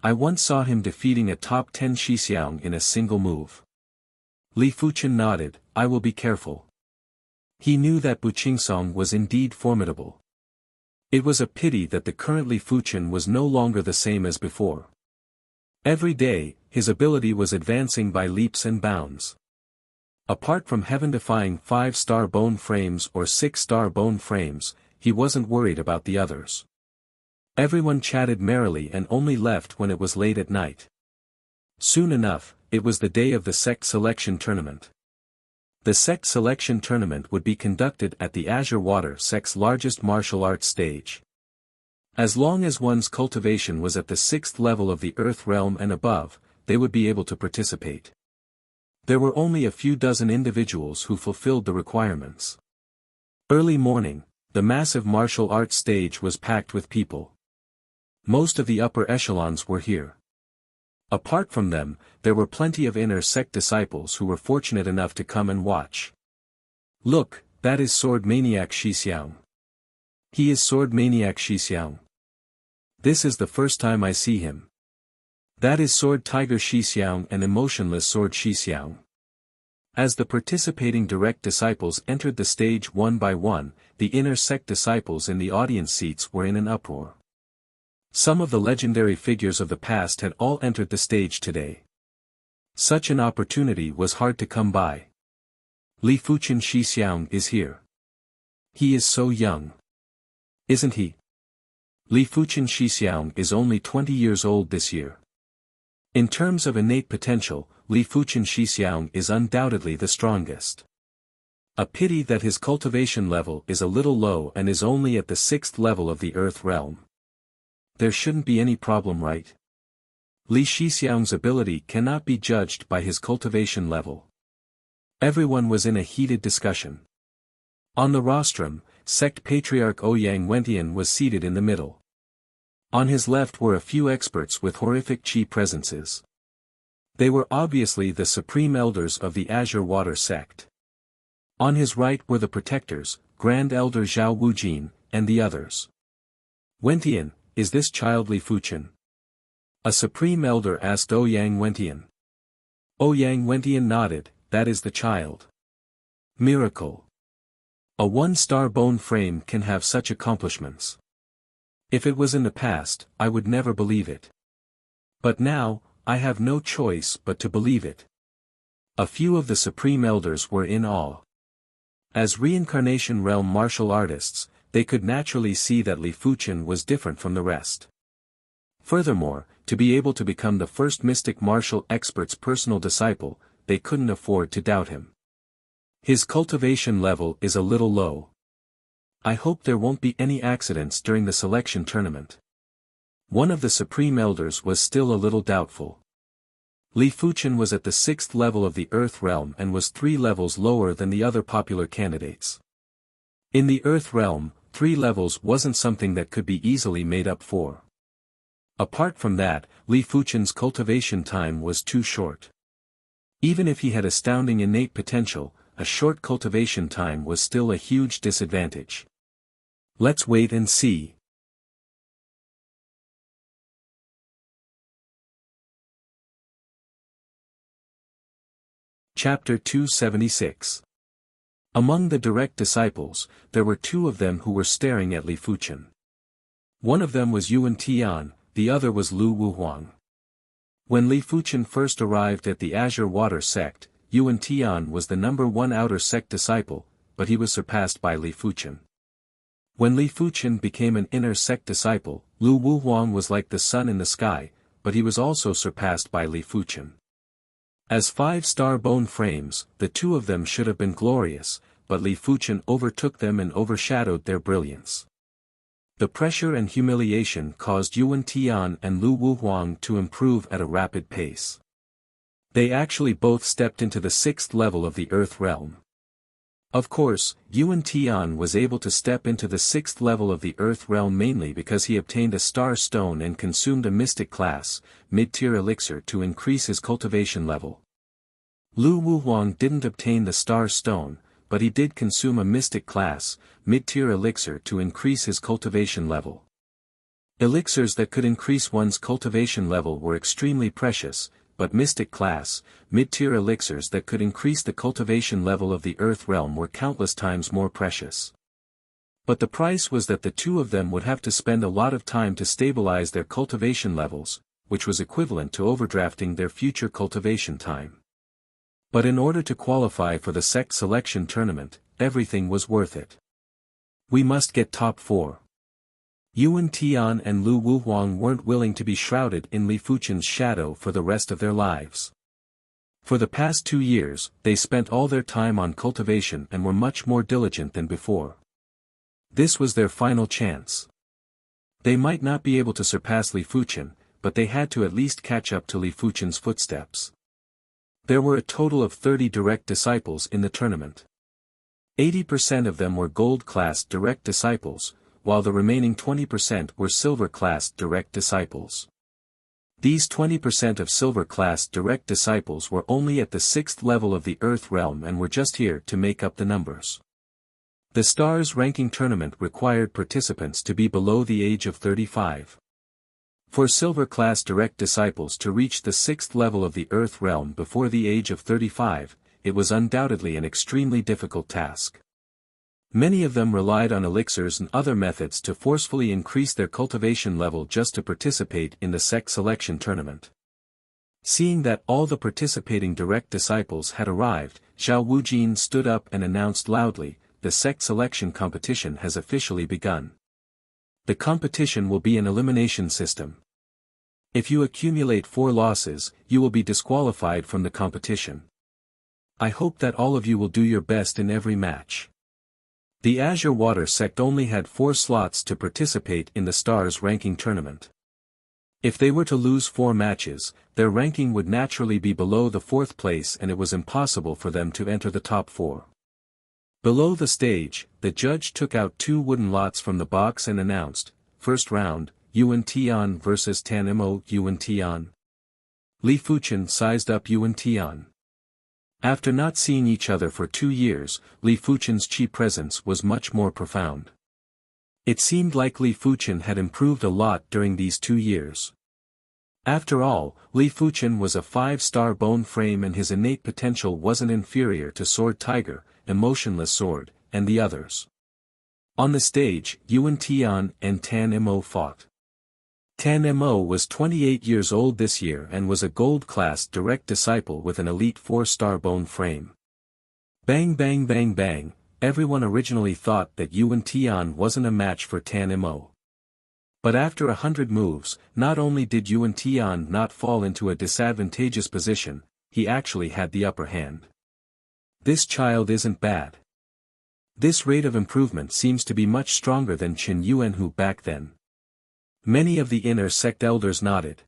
I once saw him defeating a top 10 Shixiang in a single move. Li Fuchen nodded, I will be careful. He knew that Buqingsong was indeed formidable. It was a pity that the current Li Fuchen was no longer the same as before. Every day, his ability was advancing by leaps and bounds. Apart from heaven-defying 5-star bone frames or 6-star bone frames, he wasn't worried about the others. Everyone chatted merrily and only left when it was late at night. Soon enough, it was the day of the sect selection tournament. The sect selection tournament would be conducted at the Azure Water sect's largest martial arts stage. As long as one's cultivation was at the 6th level of the Earth realm and above, they would be able to participate. There were only a few dozen individuals who fulfilled the requirements. Early morning, the massive martial arts stage was packed with people. Most of the upper echelons were here. Apart from them, there were plenty of inner sect disciples who were fortunate enough to come and watch. Look, that is Sword Maniac Shixiang. He is Sword Maniac Shixiang. This is the first time I see him. That is Sword Tiger Shixiang and Emotionless Sword Shixiang. As the participating direct disciples entered the stage one by one, the inner sect disciples in the audience seats were in an uproar. Some of the legendary figures of the past had all entered the stage today. Such an opportunity was hard to come by. Li Fuchen Shixiang is here. He is so young. Isn't he? Li Fuchen Shixiang is only 20 years old this year. In terms of innate potential, Li Fuchen Shixiang is undoubtedly the strongest. A pity that his cultivation level is a little low and is only at the 6th level of the Earth realm. There shouldn't be any problem, right? Li Shixiang's ability cannot be judged by his cultivation level. Everyone was in a heated discussion. On the rostrum, Sect Patriarch Ouyang Wentian was seated in the middle. On his left were a few experts with horrific chi presences. They were obviously the supreme elders of the Azure Water sect. On his right were the protectors, Grand Elder Zhao Wujin, and the others. Wentian, is this child Li Fuchen? A supreme elder asked Ouyang Wentian. Ouyang Wentian nodded, that is the child. Miracle. A 1-star bone frame can have such accomplishments. If it was in the past, I would never believe it. But now, I have no choice but to believe it. A few of the supreme elders were in awe. As reincarnation realm martial artists, they could naturally see that Li Fuchen was different from the rest. Furthermore, to be able to become the first mystic martial expert's personal disciple, they couldn't afford to doubt him. His cultivation level is a little low. I hope there won't be any accidents during the selection tournament. One of the supreme elders was still a little doubtful. Li Fuchen was at the 6th level of the Earth realm and was 3 levels lower than the other popular candidates. In the Earth realm, 3 levels wasn't something that could be easily made up for. Apart from that, Li Fuchen's cultivation time was too short. Even if he had astounding innate potential, a short cultivation time was still a huge disadvantage. Let's wait and see. Chapter 276. Among the direct disciples, there were 2 of them who were staring at Li Fuchen. One of them was Yuan Tian, the other was Lu Wuhuang. When Li Fuchen first arrived at the Azure Water sect, Yuan Tian was the #1 outer sect disciple, but he was surpassed by Li Fuchen. When Li Fuchen became an inner sect disciple, Lu Wuhuang was like the sun in the sky, but he was also surpassed by Li Fuchen. As 5-star bone frames, the two of them should have been glorious, but Li Fuchen overtook them and overshadowed their brilliance. The pressure and humiliation caused Yuan Tian and Lu Wuhuang to improve at a rapid pace. They actually both stepped into the 6th level of the Earth realm. Of course, Yuan Tian was able to step into the 6th level of the Earth realm mainly because he obtained a star stone and consumed a mystic class, mid-tier elixir to increase his cultivation level. Lu Wuhuang didn't obtain the star stone, but he did consume a mystic class, mid-tier elixir to increase his cultivation level. Elixirs that could increase one's cultivation level were extremely precious, but mystic class, mid-tier elixirs that could increase the cultivation level of the Earth realm were countless times more precious. But the price was that the two of them would have to spend a lot of time to stabilize their cultivation levels, which was equivalent to overdrafting their future cultivation time. But in order to qualify for the sect selection tournament, everything was worth it. We must get top 4. Yuan Tian and Lu Wuhuang weren't willing to be shrouded in Li Fuchen's shadow for the rest of their lives. For the past 2 years, they spent all their time on cultivation and were much more diligent than before. This was their final chance. They might not be able to surpass Li Fuchen, but they had to at least catch up to Li Fuchen's footsteps. There were a total of 30 direct disciples in the tournament. 80% of them were gold-class direct disciples, while the remaining 20% were silver-class direct disciples. These 20% of silver-class direct disciples were only at the 6th level of the Earth realm and were just here to make up the numbers. The Stars ranking tournament required participants to be below the age of 35. For silver-class direct disciples to reach the 6th level of the Earth realm before the age of 35, it was undoubtedly an extremely difficult task. Many of them relied on elixirs and other methods to forcefully increase their cultivation level just to participate in the sect selection tournament. Seeing that all the participating direct disciples had arrived, Zhao Wujin stood up and announced loudly, "The sect selection competition has officially begun. The competition will be an elimination system. If you accumulate 4 losses, you will be disqualified from the competition. I hope that all of you will do your best in every match." The Azure Water sect only had 4 slots to participate in the Stars ranking tournament. If they were to lose 4 matches, their ranking would naturally be below the 4th place and it was impossible for them to enter the top 4. Below the stage, the judge took out 2 wooden lots from the box and announced, "First round, Yuan Tian vs Tan Mo Yuan Tian." Li Fuchen sized up Yuan Tian. After not seeing each other for 2 years, Li Fuchen's chi presence was much more profound. It seemed like Li Fuchen had improved a lot during these 2 years. After all, Li Fuchen was a 5-star bone frame and his innate potential wasn't inferior to Sword Tiger, Emotionless Sword, and the others. On the stage, Yuan Tian and Tan Mo fought. Tan Mo was 28 years old this year and was a gold-class direct disciple with an elite 4-star bone frame. Bang bang bang bang, everyone originally thought that Yuan Tian wasn't a match for Tan Mo. But after 100 moves, not only did Yuan Tian not fall into a disadvantageous position, he actually had the upper hand. This child isn't bad. This rate of improvement seems to be much stronger than Qin Yuanhu back then. Many of the inner sect elders nodded.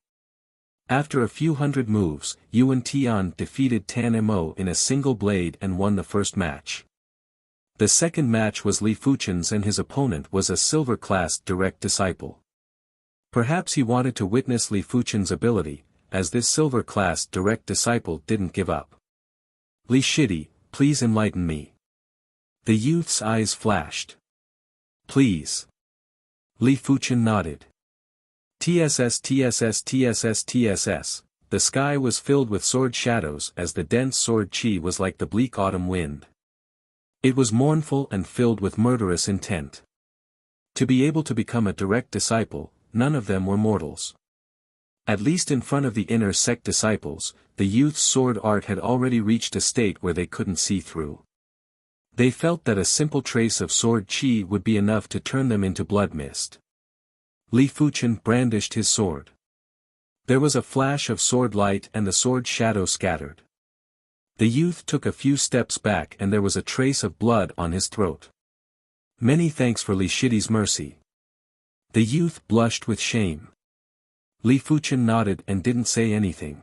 After a few hundred moves, Yuan Tian defeated Tan Mo in a single blade and won the first match. The second match was Li Fuchen's and his opponent was a silver-class direct disciple. Perhaps he wanted to witness Li Fuchen's ability, as this silver-class direct disciple didn't give up. "Li Shidi, please enlighten me." The youth's eyes flashed. "Please." Li Fuchen nodded. TSS TSS TSS TSS, the sky was filled with sword shadows as the dense sword chi was like the bleak autumn wind. It was mournful and filled with murderous intent. To be able to become a direct disciple, none of them were mortals. At least in front of the inner sect disciples, the youth's sword art had already reached a state where they couldn't see through. They felt that a simple trace of sword chi would be enough to turn them into blood mist. Li Fuchen brandished his sword. There was a flash of sword light and the sword shadow scattered. The youth took a few steps back and there was a trace of blood on his throat. Many thanks for Li Shidi's mercy. The youth blushed with shame. Li Fuchen nodded and didn't say anything.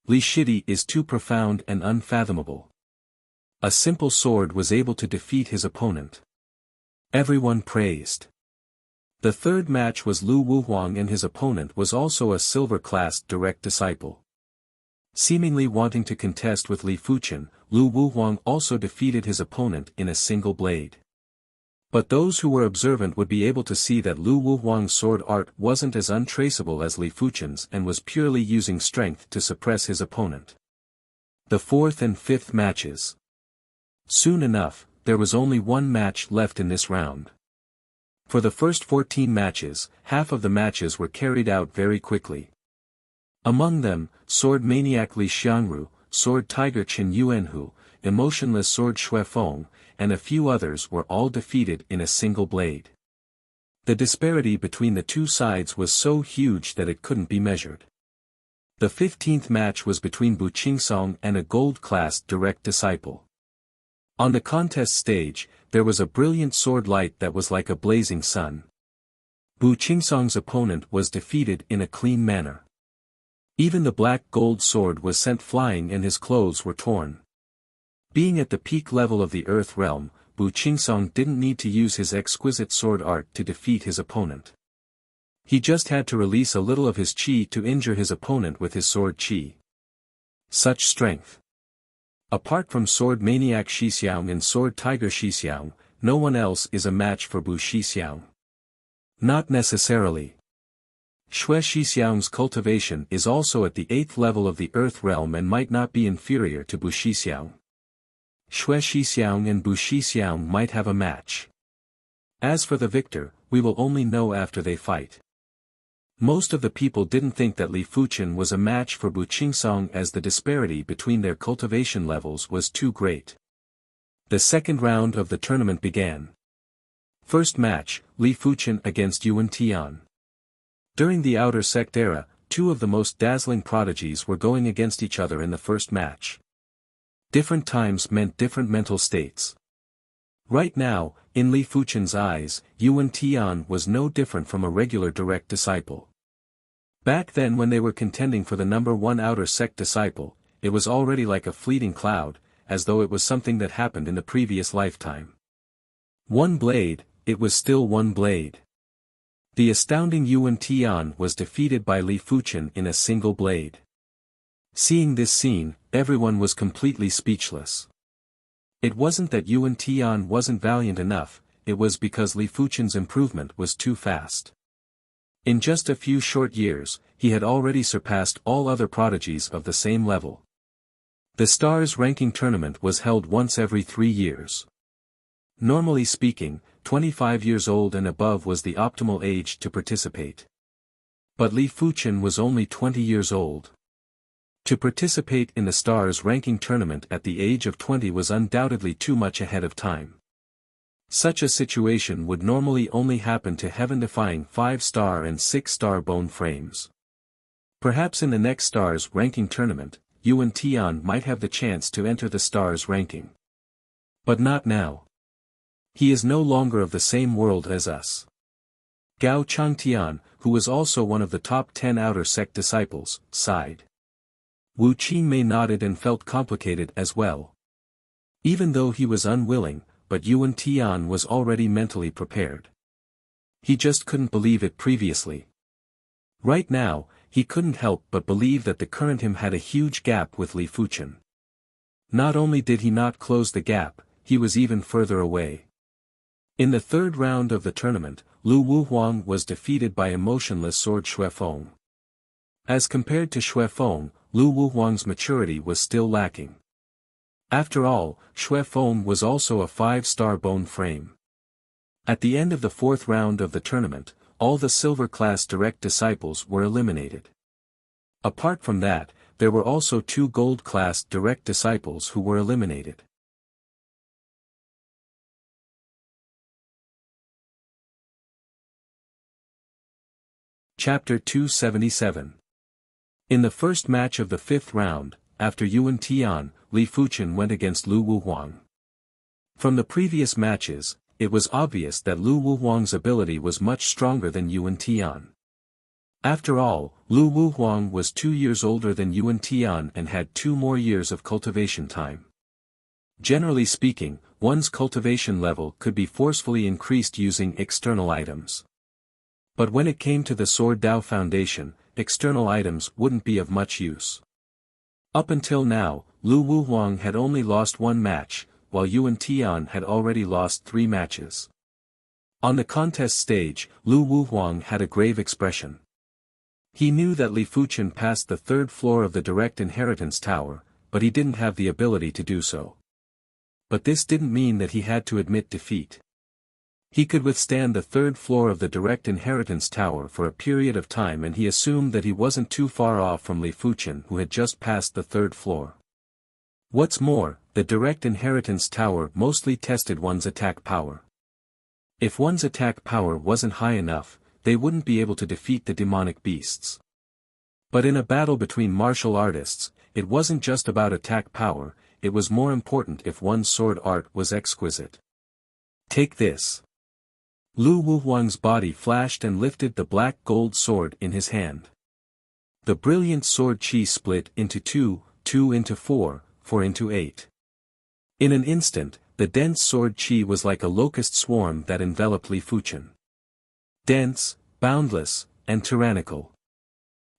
Li Shidi is too profound and unfathomable. A simple sword was able to defeat his opponent. Everyone praised. The third match was Lu Wuhuang and his opponent was also a silver-classed direct disciple. Seemingly wanting to contest with Li Fuchen, Lu Wuhuang also defeated his opponent in a single blade. But those who were observant would be able to see that Lu Wuhuang's sword art wasn't as untraceable as Li Fuchen's and was purely using strength to suppress his opponent. The fourth and fifth matches. Soon enough, there was only one match left in this round. For the first 14 matches, half of the matches were carried out very quickly. Among them, Sword Maniac Li Xiangru, Sword Tiger Qin Yuanhu, Emotionless Sword Xuefeng, and a few others were all defeated in a single blade. The disparity between the two sides was so huge that it couldn't be measured. The 15th match was between Bu Qingsong and a gold-classed direct disciple. On the contest stage, there was a brilliant sword light that was like a blazing sun. Bu Qingsong's opponent was defeated in a clean manner. Even the black gold sword was sent flying and his clothes were torn. Being at the peak level of the earth realm, Bu Qingsong didn't need to use his exquisite sword art to defeat his opponent. He just had to release a little of his qi to injure his opponent with his sword qi. Such strength. Apart from Sword Maniac Shixiang and Sword Tiger Shixiang, no one else is a match for Bu Shixiang. Not necessarily. Xue Shixiang's cultivation is also at the 8th level of the earth realm and might not be inferior to Bu Shixiang. Xue Shixiang and Bu Shixiang might have a match. As for the victor, we will only know after they fight. Most of the people didn't think that Li Fuchen was a match for Bu Qingsong as the disparity between their cultivation levels was too great. The second round of the tournament began. First match, Li Fuchen against Yuan Tian. During the Outer Sect era, two of the most dazzling prodigies were going against each other in the first match. Different times meant different mental states. Right now, in Li Fuchen's eyes, Yuan Tian was no different from a regular direct disciple. Back then when they were contending for the number 1 Outer Sect disciple, it was already like a fleeting cloud, as though it was something that happened in the previous lifetime. One blade, it was still one blade. The astounding Yuan Tian was defeated by Li Fuchen in a single blade. Seeing this scene, everyone was completely speechless. It wasn't that Yuan Tian wasn't valiant enough, it was because Li Fuchen's improvement was too fast. In just a few short years, he had already surpassed all other prodigies of the same level. The Stars ranking tournament was held once every 3 years. Normally speaking, 25 years old and above was the optimal age to participate. But Li Fuchen was only 20 years old. To participate in the Stars ranking tournament at the age of 20 was undoubtedly too much ahead of time. Such a situation would normally only happen to heaven-defying 5-star and 6-star bone frames. Perhaps in the next Stars ranking tournament, Yuan Tian might have the chance to enter the Stars ranking. But not now. He is no longer of the same world as us. Gao Changtian, who was also one of the top 10 Outer Sect disciples, sighed. Wu Qingmei nodded and felt complicated as well. Even though he was unwilling, but Yuan Tian was already mentally prepared. He just couldn't believe it previously. Right now, he couldn't help but believe that the current him had a huge gap with Li Fuchen. Not only did he not close the gap, he was even further away. In the third round of the tournament, Lu Wuhuang was defeated by Emotionless Sword Xuefeng. As compared to Xuefeng, Lu Wuhuang's maturity was still lacking. After all, Xuefeng was also a 5-star bone frame. At the end of the fourth round of the tournament, all the silver-class direct disciples were eliminated. Apart from that, there were also 2 gold-class direct disciples who were eliminated. Chapter 277. In the first match of the 5th round, after Yuan Tian, Li Fuchen went against Lu Wuhuang. From the previous matches, it was obvious that Lu Wuhuang's ability was much stronger than Yuan Tian. After all, Lu Wuhuang was 2 years older than Yuan Tian and had 2 more years of cultivation time. Generally speaking, one's cultivation level could be forcefully increased using external items. But when it came to the Sword Dao Foundation, external items wouldn't be of much use. Up until now, Lu Wuhuang had only lost 1 match, while Yuan Tian had already lost 3 matches. On the contest stage, Lu Wuhuang had a grave expression. He knew that Li Fuchen passed the 3rd floor of the Direct Inheritance Tower, but he didn't have the ability to do so. But this didn't mean that he had to admit defeat. He could withstand the 3rd floor of the Direct Inheritance Tower for a period of time, and he assumed that he wasn't too far off from Li Fuchen, who had just passed the 3rd floor. What's more, the Direct Inheritance Tower mostly tested one's attack power. If one's attack power wasn't high enough, they wouldn't be able to defeat the demonic beasts. But in a battle between martial artists, it wasn't just about attack power, it was more important if one's sword art was exquisite. Take this. Lu Wuhuang's body flashed and lifted the black gold sword in his hand. The brilliant sword chi split into 2, 2 into 4, 4 into 8. In an instant, the dense sword chi was like a locust swarm that enveloped Li Fuchen. Dense, boundless, and tyrannical.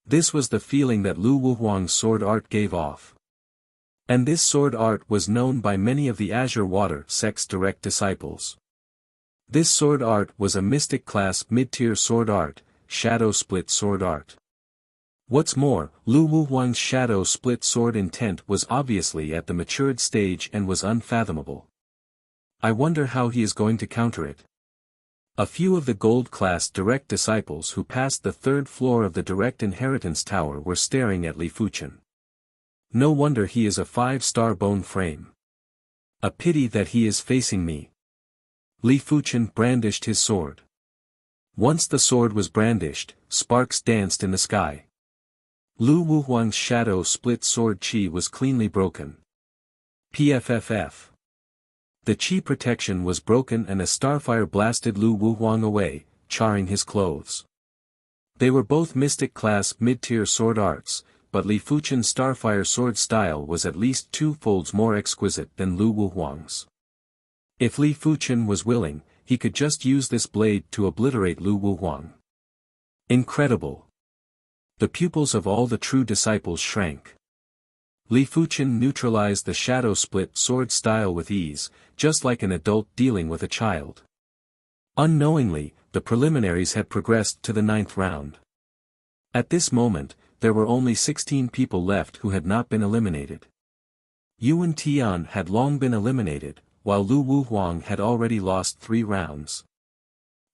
This was the feeling that Lu Wuhuang's sword art gave off. And this sword art was known by many of the Azure Water sect's direct disciples. This sword art was a mystic class mid-tier sword art, shadow split sword art. What's more, Lu Wuhuang's shadow split sword intent was obviously at the matured stage and was unfathomable. I wonder how he is going to counter it. A few of the gold class direct disciples who passed the 3rd floor of the Direct Inheritance Tower were staring at Li Fuchen. No wonder he is a 5-star bone frame. A pity that he is facing me. Li Fuchen brandished his sword. Once the sword was brandished, sparks danced in the sky. Lu Wuhuang's shadow split sword chi was cleanly broken. PFFF. The chi protection was broken and a starfire blasted Lu Wuhuang away, charring his clothes. They were both mystic class mid-tier sword arts, but Li Fuchen's starfire sword style was at least 2 folds more exquisite than Lu Wuhuang's. If Li Fuchen was willing, he could just use this blade to obliterate Lu Wuhuang. Incredible. The pupils of all the true disciples shrank. Li Fuchen neutralized the shadow split sword style with ease, just like an adult dealing with a child. Unknowingly, the preliminaries had progressed to the 9th round. At this moment, there were only 16 people left who had not been eliminated. Yuan Tian had long been eliminated, while Lu Wuhuang had already lost 3 rounds.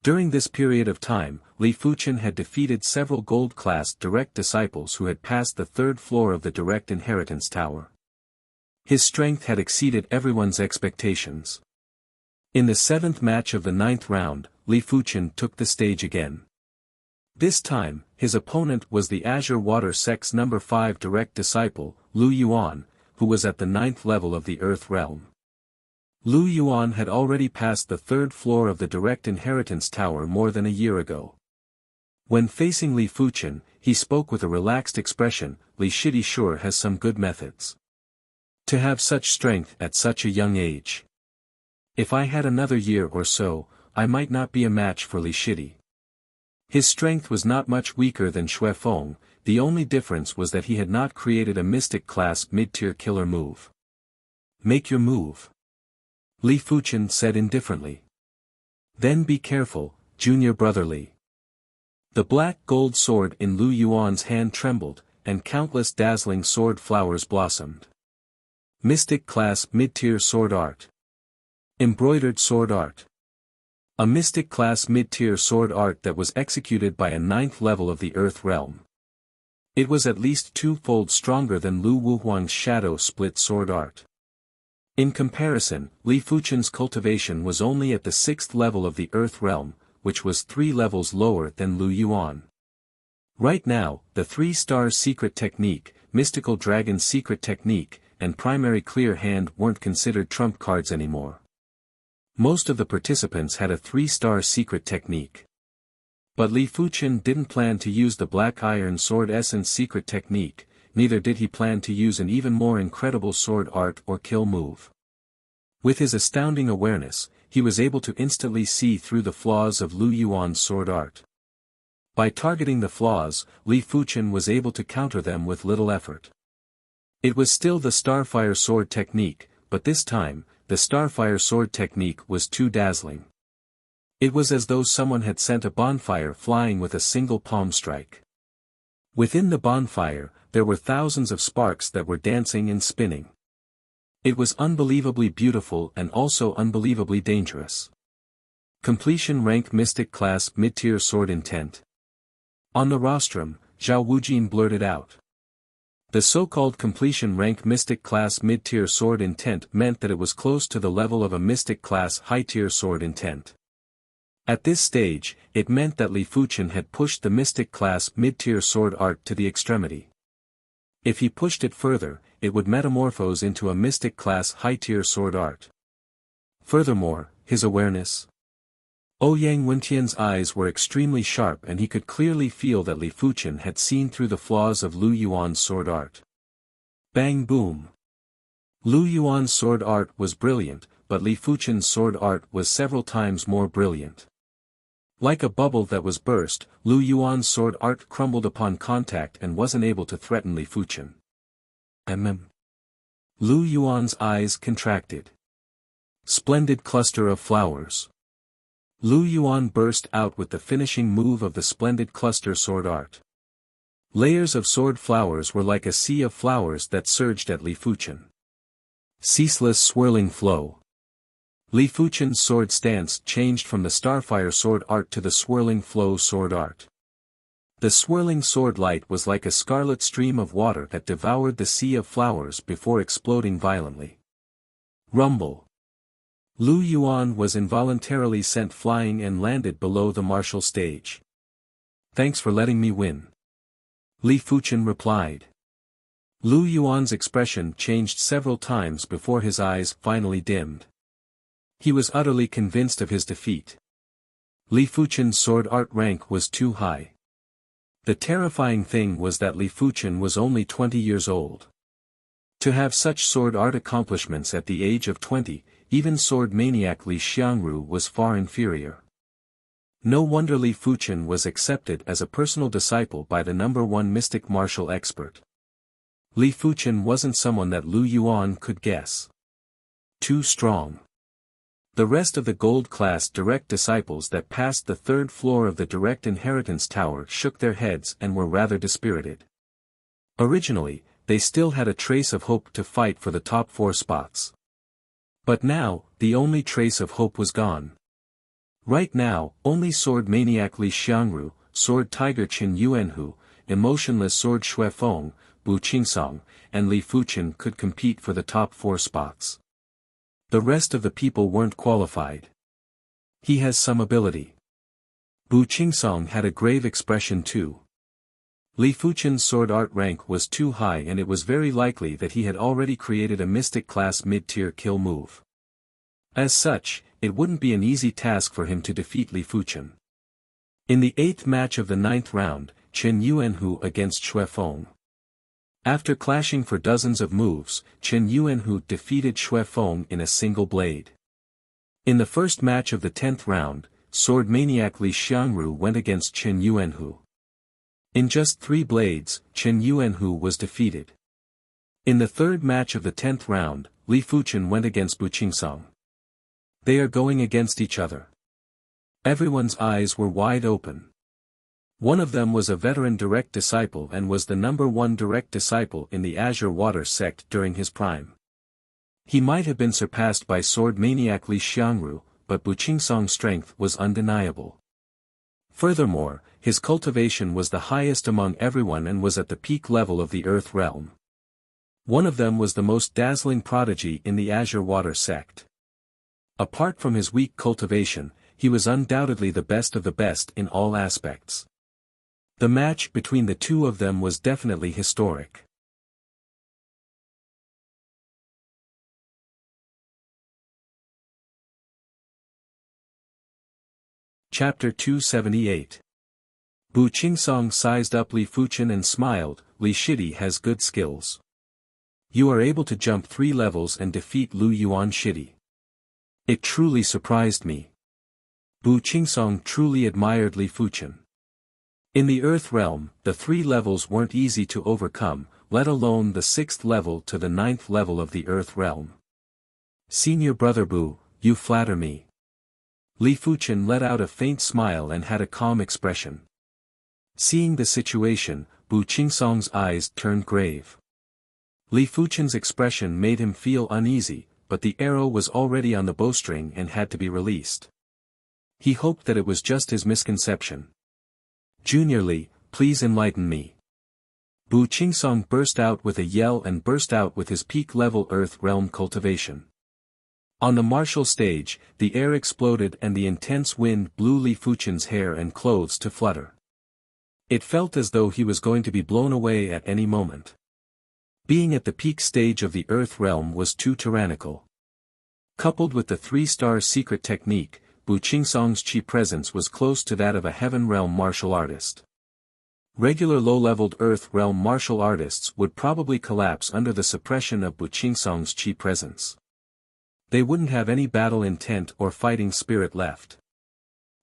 During this period of time, Li Fuchen had defeated several gold-class direct disciples who had passed the 3rd floor of the Direct Inheritance Tower. His strength had exceeded everyone's expectations. In the 7th match of the 9th round, Li Fuchen took the stage again. This time, his opponent was the Azure Water sect's number 5 direct disciple, Lu Yuan, who was at the 9th level of the Earth Realm. Lu Yuan had already passed the 3rd floor of the Direct Inheritance Tower more than a year ago. When facing Li Fuchen, he spoke with a relaxed expression. Li Shidi sure has some good methods. To have such strength at such a young age. If I had another year or so, I might not be a match for Li Shidi. His strength was not much weaker than Xue Feng, the only difference was that he had not created a mystic class mid-tier killer move. Make your move. Li Fuchen said indifferently. Then be careful, junior brother Li. The black gold sword in Lu Yuan's hand trembled, and countless dazzling sword flowers blossomed. Mystic class mid-tier sword art. Embroidered sword art. A mystic class mid-tier sword art that was executed by a 9th level of the Earth Realm. It was at least 2-fold stronger than Lu Wuhuang's shadow split sword art. In comparison, Li Fuchen's cultivation was only at the 6th level of the Earth Realm, which was 3 levels lower than Lu Yuan. Right now, the 3 stars secret technique, mystical dragon secret technique, and primary clear hand weren't considered trump cards anymore. Most of the participants had a 3-star secret technique. But Li Fuqian didn't plan to use the Black Iron Sword Essence secret technique, neither did he plan to use an even more incredible sword art or kill move. With his astounding awareness, he was able to instantly see through the flaws of Lu Yuan's sword art. By targeting the flaws, Li Fuqian was able to counter them with little effort. It was still the Starfire sword technique, but this time, the Starfire sword technique was too dazzling. It was as though someone had sent a bonfire flying with a single palm strike. Within the bonfire, there were thousands of sparks that were dancing and spinning. It was unbelievably beautiful and also unbelievably dangerous. Completion rank Mystic Class Mid-Tier Sword Intent. On the rostrum, Zhao Wujin blurted out. The so-called completion rank Mystic Class Mid-Tier Sword Intent meant that it was close to the level of a Mystic Class High-Tier Sword Intent. At this stage, it meant that Li Fuqian had pushed the Mystic Class Mid-Tier Sword Art to the extremity. If he pushed it further, it would metamorphose into a Mystic Class High-Tier Sword Art. Furthermore, his awareness. Ouyang Wenqian's eyes were extremely sharp and he could clearly feel that Li Fuqian had seen through the flaws of Lu Yuan's sword art. Bang boom! Lu Yuan's sword art was brilliant, but Li Fuqian's sword art was several times more brilliant. Like a bubble that was burst, Lu Yuan's sword art crumbled upon contact and wasn't able to threaten Li Fuqian. Lu Yuan's eyes contracted. Splendid cluster of flowers. Lu Yuan burst out with the finishing move of the splendid cluster sword art. Layers of sword flowers were like a sea of flowers that surged at Li Fuqian. Ceaseless swirling flow. Li Fuqian's sword stance changed from the Starfire sword art to the swirling flow sword art. The swirling sword light was like a scarlet stream of water that devoured the sea of flowers before exploding violently. Rumble. Lu Yuan was involuntarily sent flying and landed below the martial stage. Thanks for letting me win. Li Fuqian replied. Lu Yuan's expression changed several times before his eyes finally dimmed. He was utterly convinced of his defeat. Li Fuqian's sword art rank was too high. The terrifying thing was that Li Fuqian was only 20 years old. To have such sword art accomplishments at the age of 20, even sword maniac Li Xiangru was far inferior. No wonder Li Fuqian was accepted as a personal disciple by the #1 mystic martial expert. Li Fuqian wasn't someone that Lu Yuan could guess. Too strong. The rest of the gold-class direct disciples that passed the 3rd floor of the direct inheritance tower shook their heads and were rather dispirited. Originally, they still had a trace of hope to fight for the top 4 spots. But now, the only trace of hope was gone. Right now, only sword maniac Li Xiangru, sword tiger Qin Yuanhu, emotionless sword Xuefeng, Bu Qingsong, and Li Fuqian could compete for the top 4 spots. The rest of the people weren't qualified. He has some ability. Bu Qingsong had a grave expression too. Li Fuqian's sword art rank was too high and it was very likely that he had already created a mystic class mid-tier kill move. As such, it wouldn't be an easy task for him to defeat Li Fuqian. In the 8th match of the 9th round, Qin Yuanhu against Xuefeng. After clashing for dozens of moves, Qin Yuanhu defeated Xuefeng in a single blade. In the first match of the 10th round, sword maniac Li Xiangru went against Qin Yuanhu. In just 3 blades, Qin Yuanhu was defeated. In the 3rd match of the 10th round, Li Fuqian went against Bu Qingsong. They are going against each other. Everyone's eyes were wide open. One of them was a veteran direct disciple and was the #1 direct disciple in the Azure Water sect during his prime. He might have been surpassed by sword maniac Li Xiangru, but Bu Qingsong's strength was undeniable. Furthermore, his cultivation was the highest among everyone and was at the peak level of the Earth realm. One of them was the most dazzling prodigy in the Azure Water sect. Apart from his weak cultivation, he was undoubtedly the best of the best in all aspects. The match between the two of them was definitely historic. Chapter 278. Bu Qingsong sized up Li Fuchen and smiled. Li Shidi has good skills. You are able to jump 3 levels and defeat Lu Yuan Shidi. It truly surprised me. Bu Qingsong truly admired Li Fuchen. In the Earth realm, the 3 levels weren't easy to overcome, let alone the 6th level to the 9th level of the Earth realm. Senior brother Bu, you flatter me. Li Fuchen let out a faint smile and had a calm expression. Seeing the situation, Bu Qingsong's eyes turned grave. Li Fuchen's expression made him feel uneasy, but the arrow was already on the bowstring and had to be released. He hoped that it was just his misconception. Junior Li, please enlighten me. Bu Qingsong burst out with a yell and burst out with his peak-level Earth realm cultivation. On the martial stage, the air exploded and the intense wind blew Li Fuchen's hair and clothes to flutter. It felt as though he was going to be blown away at any moment. Being at the peak stage of the Earth realm was too tyrannical. Coupled with the 3-star secret technique, Bu Qingsong's chi presence was close to that of a heaven realm martial artist. Regular low-leveled Earth realm martial artists would probably collapse under the suppression of Bu Qingsong's chi presence. They wouldn't have any battle intent or fighting spirit left.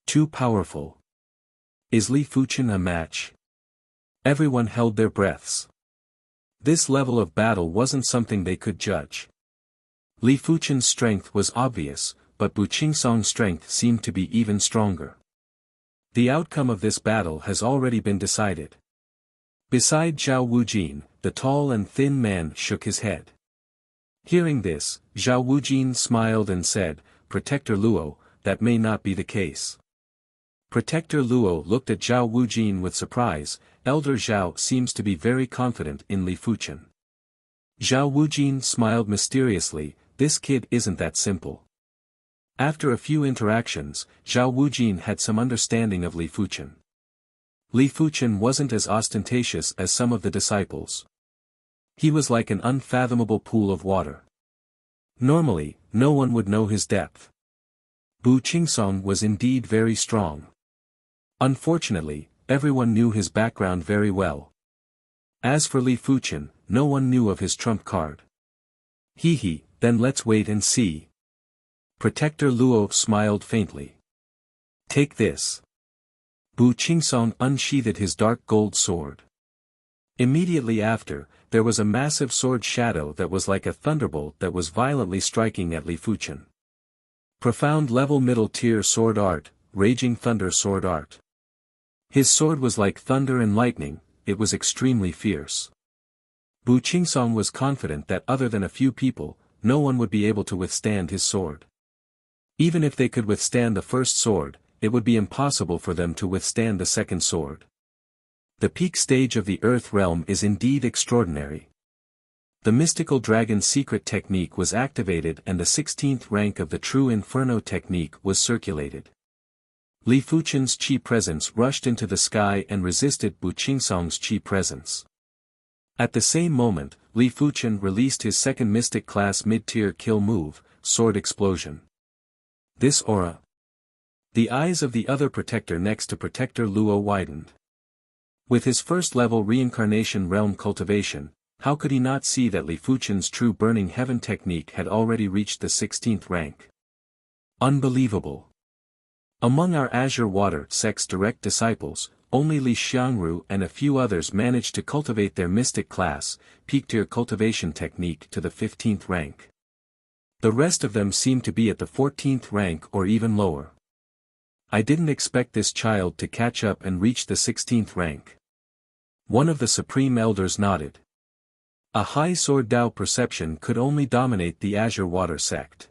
Too powerful. Is Li Fuchen a match? Everyone held their breaths. This level of battle wasn't something they could judge. Li Fuchen's strength was obvious, but Bu Qingsong's strength seemed to be even stronger. The outcome of this battle has already been decided. Beside Zhao Wujin, the tall and thin man shook his head. Hearing this, Zhao Wujin smiled and said, Protector Luo, that may not be the case. Protector Luo looked at Zhao Wujin with surprise. Elder Zhao seems to be very confident in Li Fuchen. Zhao Wujin smiled mysteriously, this kid isn't that simple. After a few interactions, Zhao Wujin had some understanding of Li Fuchen. Li Fuchen wasn't as ostentatious as some of the disciples. He was like an unfathomable pool of water. Normally, no one would know his depth. Bu Qingsong was indeed very strong. Unfortunately, everyone knew his background very well. As for Li Fuchen, no one knew of his trump card. Hee, then let's wait and see. Protector Luo smiled faintly. Take this. Bu Qingsong unsheathed his dark gold sword. Immediately after, there was a massive sword shadow that was like a thunderbolt that was violently striking at Li Fuchen. Profound level middle tier sword art, raging thunder sword art. His sword was like thunder and lightning, it was extremely fierce. Bu Qingsong was confident that other than a few people, no one would be able to withstand his sword. Even if they could withstand the first sword, it would be impossible for them to withstand the second sword. The peak stage of the Earth realm is indeed extraordinary. The mystical dragon secret technique was activated and the 16th rank of the true inferno technique was circulated. Li Fuchen's chi presence rushed into the sky and resisted Bu Qingsong's chi presence. At the same moment, Li Fuchen released his second mystic class mid-tier kill move, Sword Explosion. This aura. The eyes of the other protector next to Protector Luo widened. With his first level reincarnation realm cultivation, how could he not see that Li Fuchen's true burning heaven technique had already reached the 16th rank? Unbelievable. Among our Azure Water sect's direct disciples, only Li Xiangru and a few others managed to cultivate their mystic class, peak-tier cultivation technique to the 15th rank. The rest of them seemed to be at the 14th rank or even lower. I didn't expect this child to catch up and reach the 16th rank. One of the Supreme Elders nodded. A high Sword Dao perception could only dominate the Azure Water sect.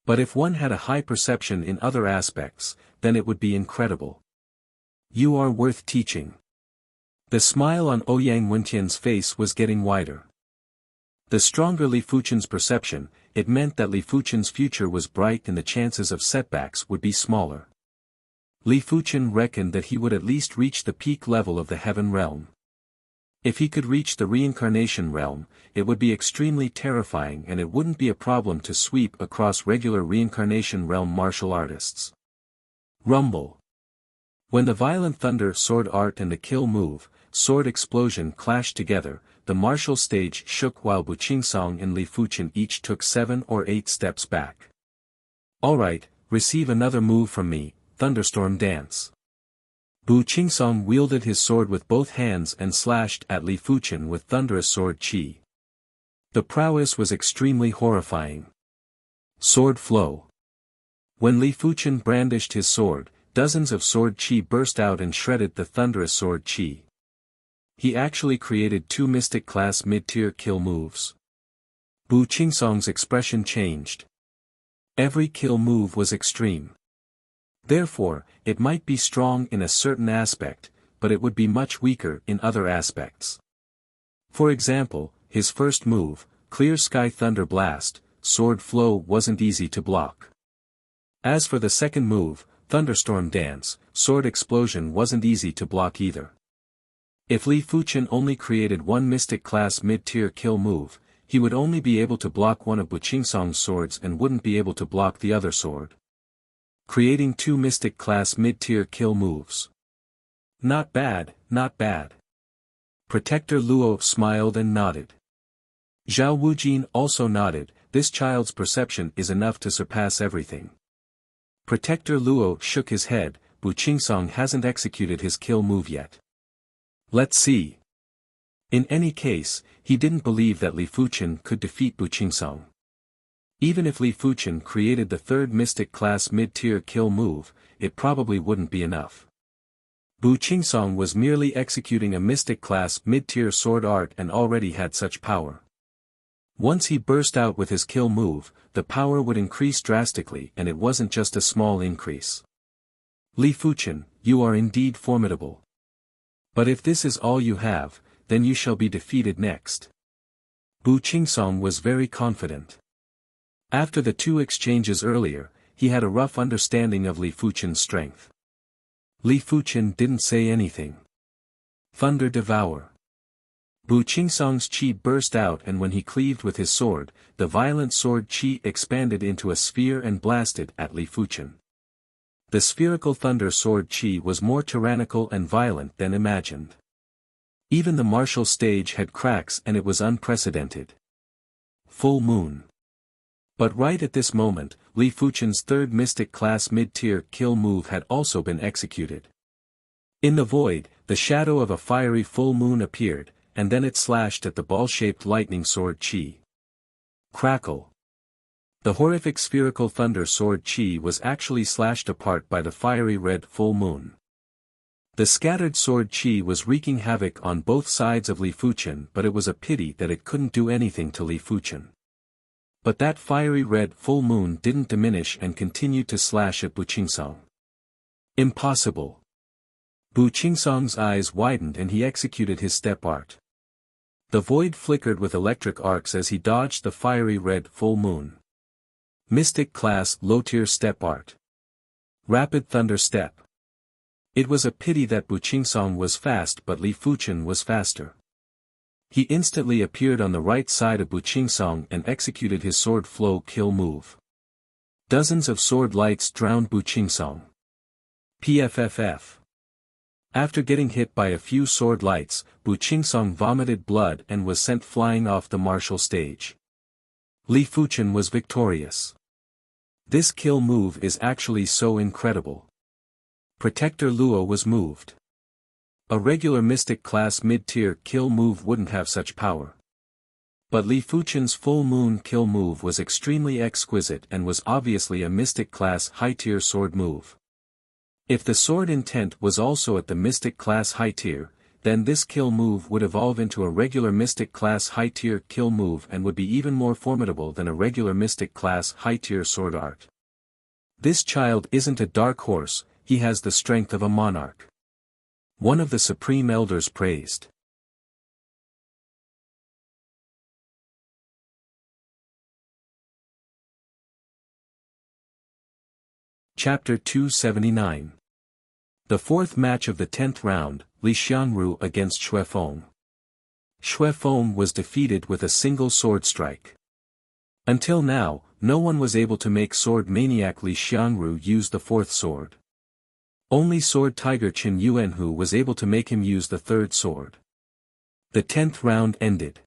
But if one had a high perception in other aspects, then it would be incredible. You are worth teaching. The smile on Ouyang Wentian's face was getting wider. The stronger Li Fuchen's perception, it meant that Li Fuchen's future was bright and the chances of setbacks would be smaller. Li Fuchen reckoned that he would at least reach the peak level of the heaven realm. If he could reach the reincarnation realm, it would be extremely terrifying and it wouldn't be a problem to sweep across regular reincarnation realm martial artists. Rumble. When the violent thunder sword art and the kill move, sword explosion clashed together, the martial stage shook while Bu Qingsong and Li Fuchen each took 7 or 8 steps back. Alright, receive another move from me, Thunderstorm Dance. Bu Qingsong wielded his sword with both hands and slashed at Li Fuchen with thunderous sword chi. The prowess was extremely horrifying. Sword flow. When Li Fuchen brandished his sword, dozens of sword chi burst out and shredded the thunderous sword chi. He actually created 2 mystic class mid-tier kill moves. Bu Qingsong's expression changed. Every kill move was extreme. Therefore, it might be strong in a certain aspect, but it would be much weaker in other aspects. For example, his first move, Clear Sky Thunder Blast, sword flow wasn't easy to block. As for the second move, Thunderstorm Dance, sword explosion wasn't easy to block either. If Li Fuchen only created 1 mystic class mid-tier kill move, he would only be able to block one of Bu Qingsong's swords and wouldn't be able to block the other sword. Creating 2 mystic class mid-tier kill moves. Not bad, not bad. Protector Luo smiled and nodded. Zhao Wujin also nodded, this child's perception is enough to surpass everything. Protector Luo shook his head, Bu Qingsong hasn't executed his kill move yet. Let's see. In any case, he didn't believe that Li Fuchen could defeat Bu Qingsong. Even if Li Fuchen created the 3rd mystic class mid-tier kill move, it probably wouldn't be enough. Bu Qingsong was merely executing a mystic class mid-tier sword art and already had such power. Once he burst out with his kill move, the power would increase drastically and it wasn't just a small increase. Li Fuchen, you are indeed formidable. But if this is all you have, then you shall be defeated next. Bu Qingsong was very confident. After the 2 exchanges earlier, he had a rough understanding of Li Fuchen's strength. Li Fuchen didn't say anything. Thunder Devour. Bu Qingsong's chi burst out and when he cleaved with his sword, the violent sword chi expanded into a sphere and blasted at Li Fuchen. The spherical thunder sword chi was more tyrannical and violent than imagined. Even the martial stage had cracks and it was unprecedented. Full moon. But right at this moment, Li Fuchen's 3rd mystic class mid-tier kill move had also been executed. In the void, the shadow of a fiery full moon appeared, and then it slashed at the ball-shaped lightning sword chi. Crackle. The horrific spherical thunder sword chi was actually slashed apart by the fiery red full moon. The scattered sword chi was wreaking havoc on both sides of Li Fuchen, but it was a pity that it couldn't do anything to Li Fuchen. But that fiery red full moon didn't diminish and continued to slash at Bu Qingsong. Impossible. Bu Qingsong's eyes widened and he executed his step art. The void flickered with electric arcs as he dodged the fiery red full moon. Mystic class low-tier step art. Rapid thunder step. It was a pity that Bu Qingsong was fast but Li Fuchen was faster. He instantly appeared on the right side of Bu Qingsong and executed his sword flow kill move. Dozens of sword lights drowned Bu Qingsong. PFFF. After getting hit by a few sword lights, Bu Qingsong vomited blood and was sent flying off the martial stage. Li Fuchen was victorious. This kill move is actually so incredible. Protector Luo was moved. A regular mystic class mid-tier kill move wouldn't have such power. But Li Fuchen's full moon kill move was extremely exquisite and was obviously a mystic class high-tier sword move. If the sword intent was also at the mystic class high tier, then this kill move would evolve into a regular mystic class high tier kill move and would be even more formidable than a regular mystic class high tier sword art. This child isn't a dark horse, he has the strength of a monarch. One of the supreme elders praised. Chapter 279. The fourth match of the 10th round, Li Xianru against Xuefeng. Xuefeng was defeated with a single sword strike. Until now, no one was able to make sword maniac Li Xianru use the fourth sword. Only sword tiger Qin Yuanhu was able to make him use the third sword. The 10th round ended.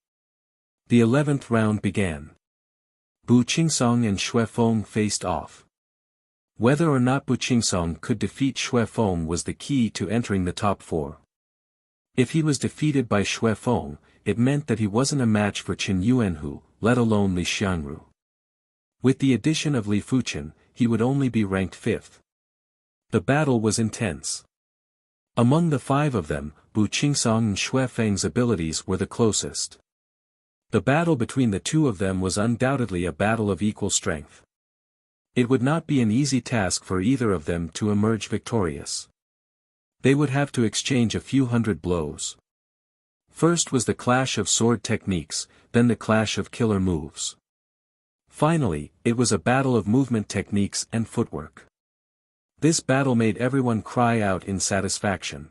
The 11th round began. Bu Qingsong and Xuefeng faced off. Whether or not Bu Qingsong could defeat Xuefeng was the key to entering the top 4. If he was defeated by Xuefeng, it meant that he wasn't a match for Qin Yuanhu, let alone Li Xianru. With the addition of Li Fuchen, he would only be ranked 5th. The battle was intense. Among the 5 of them, Bu Qingsong and Xuefeng's abilities were the closest. The battle between the two of them was undoubtedly a battle of equal strength. It would not be an easy task for either of them to emerge victorious. They would have to exchange a few hundred blows. First was the clash of sword techniques, then the clash of killer moves. Finally, it was a battle of movement techniques and footwork. This battle made everyone cry out in satisfaction.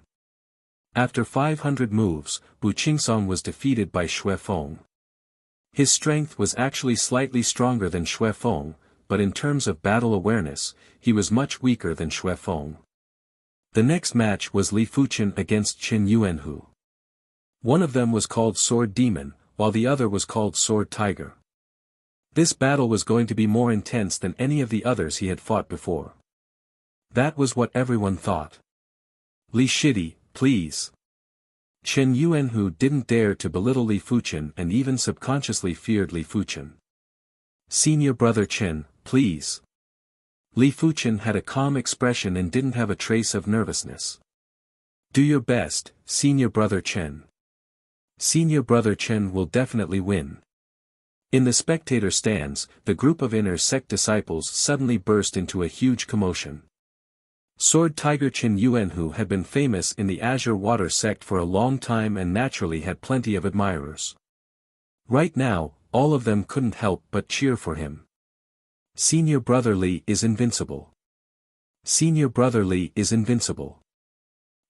After 500 moves, Bu Qingsong was defeated by Xuefeng. His strength was actually slightly stronger than Xuefeng, but in terms of battle awareness, he was much weaker than Xuefeng. The next match was Li Fuchen against Qin Yuanhu. One of them was called Sword Demon, while the other was called Sword Tiger. This battle was going to be more intense than any of the others he had fought before. That was what everyone thought. Li Shidi, please. Qin Yuanhu didn't dare to belittle Li Fuchen and even subconsciously feared Li Fuchen. Senior brother Qin, please. Li Fuchen had a calm expression and didn't have a trace of nervousness. Do your best, senior brother Qin. Senior brother Qin will definitely win. In the spectator stands, the group of inner sect disciples suddenly burst into a huge commotion. Sword Tiger Qin Yuanhu had been famous in the Azure Water sect for a long time and naturally had plenty of admirers. Right now, all of them couldn't help but cheer for him. Senior brother Li is invincible. Senior brother Li is invincible.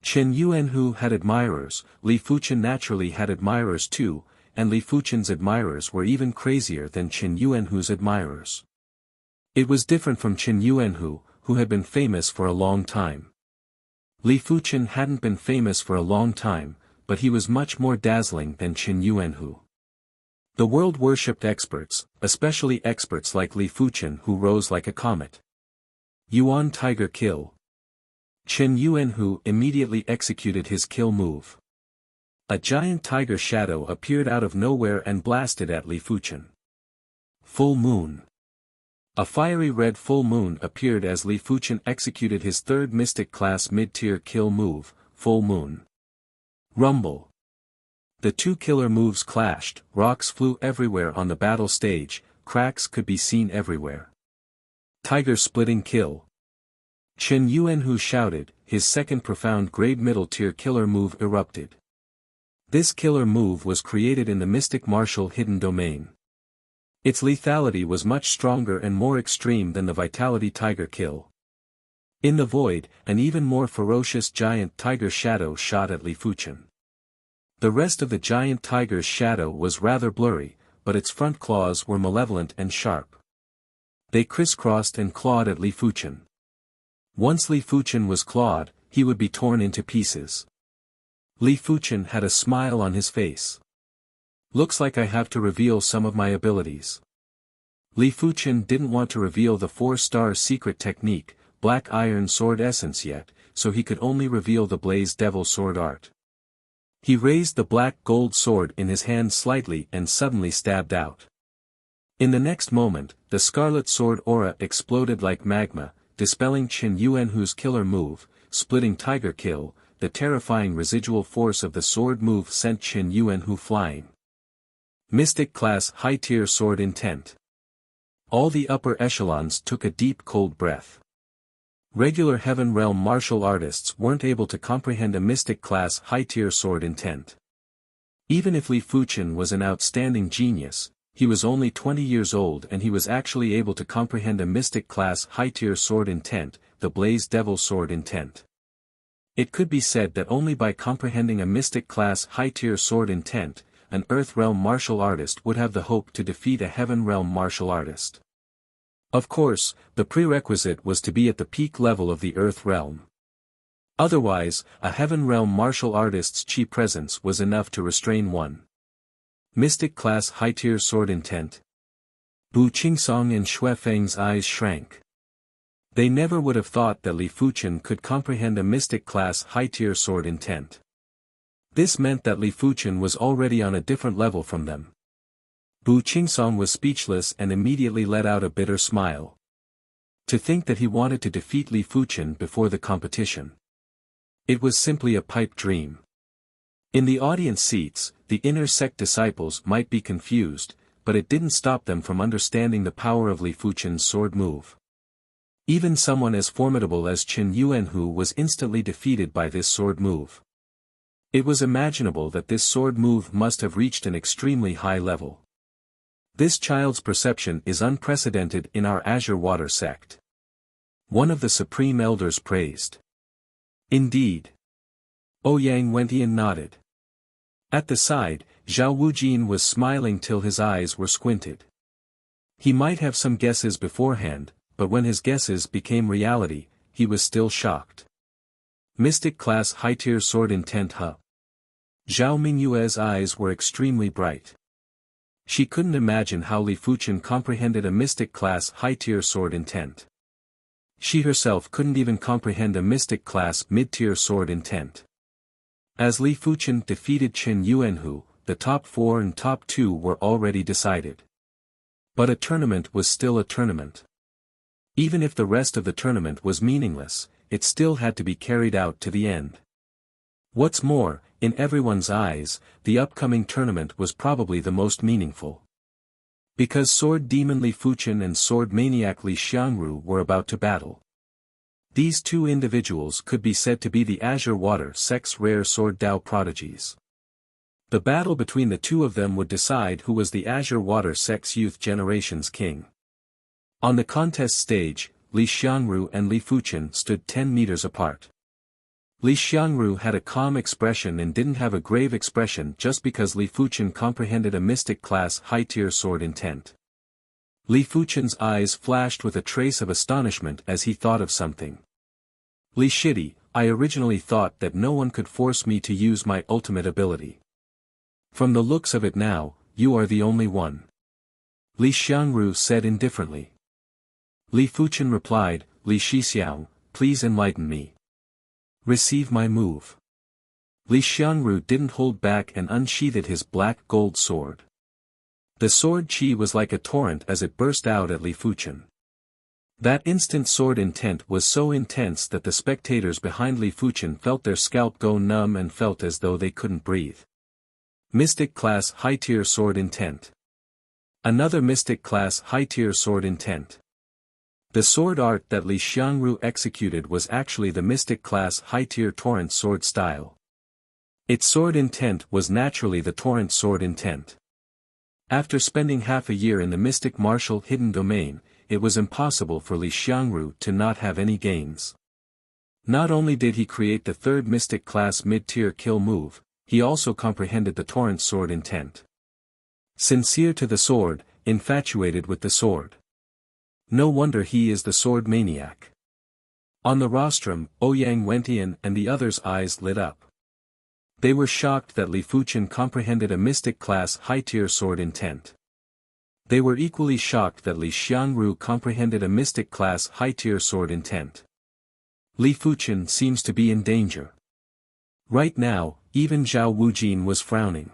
Qin Yuanhu had admirers, Li Fuchen naturally had admirers too, and Li Fuchen's admirers were even crazier than Qin Yuanhu's admirers. It was different from Qin Yuanhu, who had been famous for a long time. Li Fuchen hadn't been famous for a long time, but he was much more dazzling than Qin Yuanhu. The world worshipped experts, especially experts like Li Fuchen who rose like a comet. Yuan Tiger Kill. Qin Yuanhu immediately executed his kill move. A giant tiger shadow appeared out of nowhere and blasted at Li Fuchen. Full Moon. A fiery red full moon appeared as Li Fuchen executed his third mystic class mid-tier kill move, Full Moon. Rumble. The two killer moves clashed, rocks flew everywhere on the battle stage, cracks could be seen everywhere. Tiger Splitting Kill. Qin Yuanhu shouted, his second profound grade middle tier killer move erupted. This killer move was created in the mystic martial hidden domain. Its lethality was much stronger and more extreme than the Vitality Tiger Kill. In the void, an even more ferocious giant tiger shadow shot at Li Fuchen. The rest of the giant tiger's shadow was rather blurry, but its front claws were malevolent and sharp. They crisscrossed and clawed at Li Fuchen. Once Li Fuchen was clawed, he would be torn into pieces. Li Fuchen had a smile on his face. Looks like I have to reveal some of my abilities. Li Fuchen didn't want to reveal the 4-star secret technique, Black Iron Sword Essence yet, so he could only reveal the Blaze Devil Sword art. He raised the black gold sword in his hand slightly and suddenly stabbed out. In the next moment, the scarlet sword aura exploded like magma, dispelling Qin Yuanhu's killer move, Splitting Tiger Kill. The terrifying residual force of the sword move sent Qin Yuanhu flying. Mystic Class High-Tier Sword Intent. All the upper echelons took a deep cold breath. Regular Heaven Realm martial artists weren't able to comprehend a Mystic Class High-Tier Sword Intent. Even if Li Fuchen was an outstanding genius, he was only 20 years old and he was actually able to comprehend a Mystic Class High-Tier Sword Intent, the Blaze Devil Sword Intent. It could be said that only by comprehending a mystic class high-tier sword intent, an Earth Realm martial artist would have the hope to defeat a Heaven Realm martial artist. Of course, the prerequisite was to be at the peak level of the Earth Realm. Otherwise, a Heaven Realm martial artist's chi presence was enough to restrain one. Mystic class high-tier sword intent. Bu Qingsong and Xue Feng's eyes shrank. They never would have thought that Li Fuchen could comprehend a mystic class high-tier sword intent. This meant that Li Fuchen was already on a different level from them. Bu Qingsong was speechless and immediately let out a bitter smile. To think that he wanted to defeat Li Fuchen before the competition. It was simply a pipe dream. In the audience seats, the inner sect disciples might be confused, but it didn't stop them from understanding the power of Li Fuchen's sword move. Even someone as formidable as Chen Yuanhu was instantly defeated by this sword move. It was imaginable that this sword move must have reached an extremely high level. This child's perception is unprecedented in our Azure Water sect. One of the supreme elders praised. Indeed. Ouyang Wentian nodded. At the side, Zhao Wujin was smiling till his eyes were squinted. He might have some guesses beforehand, but when his guesses became reality, he was still shocked. Mystic class high-tier sword intent Zhao Mingyue's eyes were extremely bright. She couldn't imagine how Li Fuchen comprehended a mystic class high-tier sword intent. She herself couldn't even comprehend a mystic class mid-tier sword intent. As Li Fuchen defeated Chen Yuanhu, the top 4 and top 2 were already decided. But a tournament was still a tournament. Even if the rest of the tournament was meaningless, it still had to be carried out to the end. What's more, in everyone's eyes, the upcoming tournament was probably the most meaningful. Because Sword Demon Li Fuchen and Sword Maniac Li Xiangru were about to battle. These two individuals could be said to be the Azure Water sect's rare sword Dao prodigies. The battle between the two of them would decide who was the Azure Water sect's youth generation's king. On the contest stage, Li Xiangru and Li Fuchen stood 10 meters apart. Li Xiangru had a calm expression and didn't have a grave expression just because Li Fuchen comprehended a mystic class high-tier sword intent. Li Fuchen's eyes flashed with a trace of astonishment as he thought of something. Li Shidi, I originally thought that no one could force me to use my ultimate ability. From the looks of it now, you are the only one. Li Xiangru said indifferently. Li Fuchen replied, Li Shixiao, please enlighten me. Receive my move. Li Xiangru didn't hold back and unsheathed his black gold sword. The sword chi was like a torrent as it burst out at Li Fuchen. That instant sword intent was so intense that the spectators behind Li Fuchen felt their scalp go numb and felt as though they couldn't breathe. Mystic class high-tier sword intent. Another mystic class high-tier sword intent. The sword art that Li Xiangru executed was actually the mystic class high-tier torrent sword style. Its sword intent was naturally the torrent sword intent. After spending half a year in the mystic martial hidden domain, it was impossible for Li Xiangru to not have any gains. Not only did he create the third mystic class mid-tier kill move, he also comprehended the torrent sword intent. Sincere to the sword, infatuated with the sword. No wonder he is the sword maniac. On the rostrum, Ouyang Wentian and the others' eyes lit up. They were shocked that Li Fuchen comprehended a mystic class high-tier sword intent. They were equally shocked that Li Xiangru comprehended a mystic class high-tier sword intent. Li Fuchen seems to be in danger. Right now, even Zhao Wujin was frowning.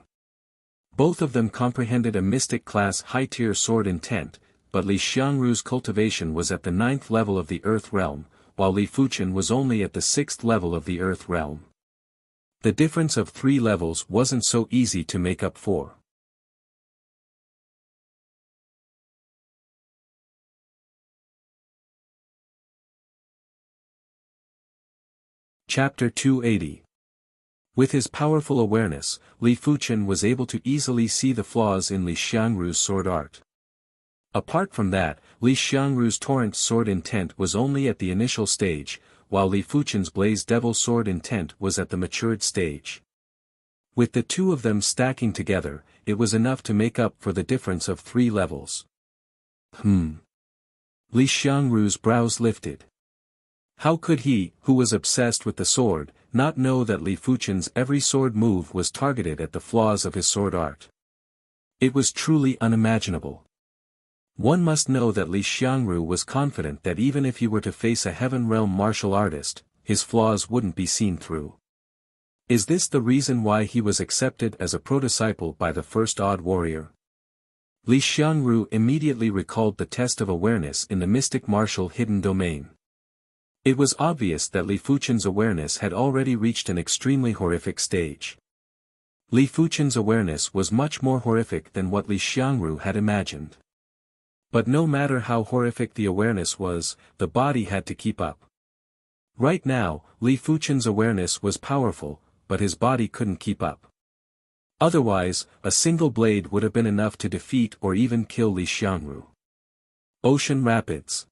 Both of them comprehended a mystic class high-tier sword intent, but Li Xiangru's cultivation was at the 9th level of the Earth Realm, while Li Fuchen was only at the 6th level of the Earth Realm. The difference of 3 levels wasn't so easy to make up for. Chapter 280. With his powerful awareness, Li Fuchen was able to easily see the flaws in Li Xiangru's sword art. Apart from that, Li Xiangru's torrent sword intent was only at the initial stage, while Li Fuchen's Blaze Devil Sword intent was at the matured stage. With the two of them stacking together, it was enough to make up for the difference of 3 levels. Li Xiangru's brows lifted. How could he, who was obsessed with the sword, not know that Li Fuchen's every sword move was targeted at the flaws of his sword art? It was truly unimaginable. One must know that Li Xiangru was confident that even if he were to face a Heaven Realm martial artist, his flaws wouldn't be seen through. Is this the reason why he was accepted as a pro-disciple by the first odd warrior? Li Xiangru immediately recalled the test of awareness in the mystic martial hidden domain. It was obvious that Li Fuchen's awareness had already reached an extremely horrific stage. Li Fuchen's awareness was much more horrific than what Li Xiangru had imagined. But no matter how horrific the awareness was, the body had to keep up. Right now, Li Fuchen's awareness was powerful, but his body couldn't keep up. Otherwise, a single blade would have been enough to defeat or even kill Li Xiangru. Ocean Rapids.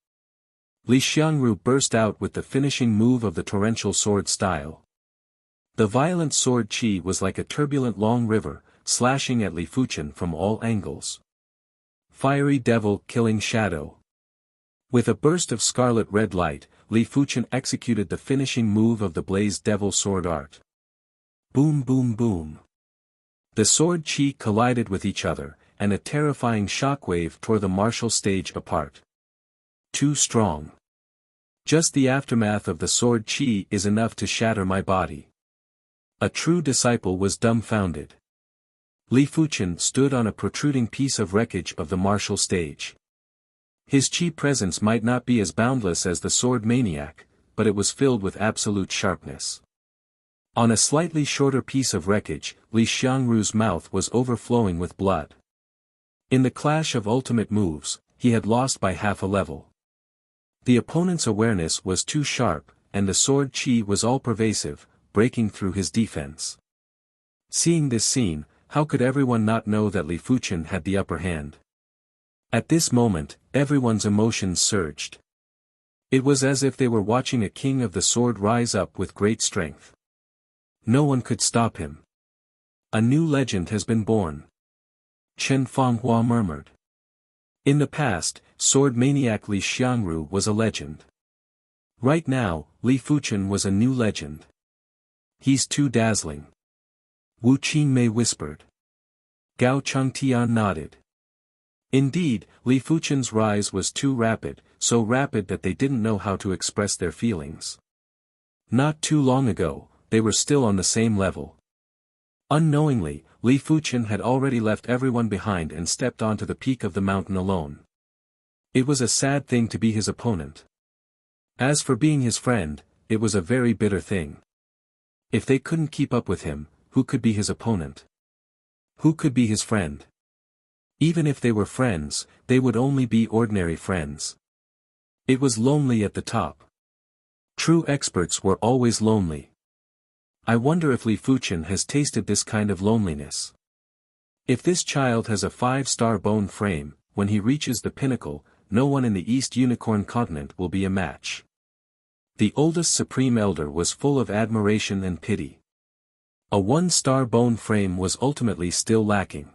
Li Xiangru burst out with the finishing move of the torrential sword style. The violent sword qi was like a turbulent long river, slashing at Li Fuchen from all angles. Fiery Devil Killing Shadow. With a burst of scarlet-red light, Li Fuchen executed the finishing move of the Blaze Devil sword art. Boom boom boom. The sword qi collided with each other, and a terrifying shockwave tore the martial stage apart. Too strong. Just the aftermath of the sword qi is enough to shatter my body. A true disciple was dumbfounded. Li Fuchen stood on a protruding piece of wreckage of the martial stage. His qi presence might not be as boundless as the sword maniac, but it was filled with absolute sharpness. On a slightly shorter piece of wreckage, Li Xiangru's mouth was overflowing with blood. In the clash of ultimate moves, he had lost by half a level. The opponent's awareness was too sharp, and the sword qi was all-pervasive, breaking through his defense. Seeing this scene, how could everyone not know that Li Fuchen had the upper hand? At this moment, everyone's emotions surged. It was as if they were watching a king of the sword rise up with great strength. No one could stop him. A new legend has been born. Chen Fanghua murmured. In the past, sword maniac Li Xiangru was a legend. Right now, Li Fuchen was a new legend. He's too dazzling. Wu Qingmei whispered. Gao Chengtian nodded. Indeed, Li Fuchen's rise was too rapid, so rapid that they didn't know how to express their feelings. Not too long ago, they were still on the same level. Unknowingly, Li Fuchen had already left everyone behind and stepped onto the peak of the mountain alone. It was a sad thing to be his opponent. As for being his friend, it was a very bitter thing. If they couldn't keep up with him, who could be his opponent? Who could be his friend? Even if they were friends, they would only be ordinary friends. It was lonely at the top. True experts were always lonely. I wonder if Li Fuchen has tasted this kind of loneliness. If this child has a 5-star bone frame, when he reaches the pinnacle, no one in the East Unicorn continent will be a match. The oldest Supreme Elder was full of admiration and pity. A 1-star bone frame was ultimately still lacking.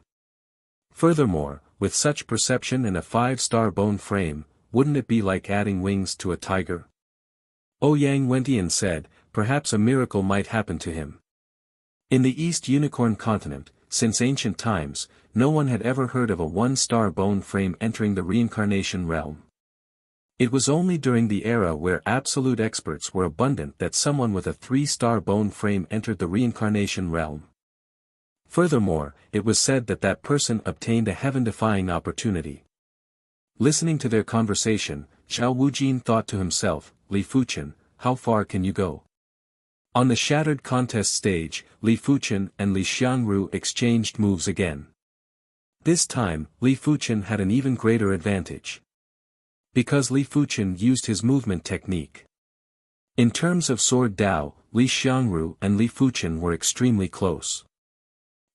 Furthermore, with such perception in a 5-star bone frame, wouldn't it be like adding wings to a tiger? Ouyang Wentian said, perhaps a miracle might happen to him. In the East Unicorn continent, since ancient times, no one had ever heard of a 1-star bone frame entering the reincarnation realm. It was only during the era where absolute experts were abundant that someone with a 3-star bone frame entered the reincarnation realm. Furthermore, it was said that that person obtained a heaven-defying opportunity. Listening to their conversation, Zhao Wujin thought to himself, Li Fuchen, how far can you go? On the shattered contest stage, Li Fuchen and Li Xiangru exchanged moves again. This time, Li Fuchen had an even greater advantage. Because Li Fuchen used his movement technique. In terms of sword Dao, Li Xiangru and Li Fuchen were extremely close.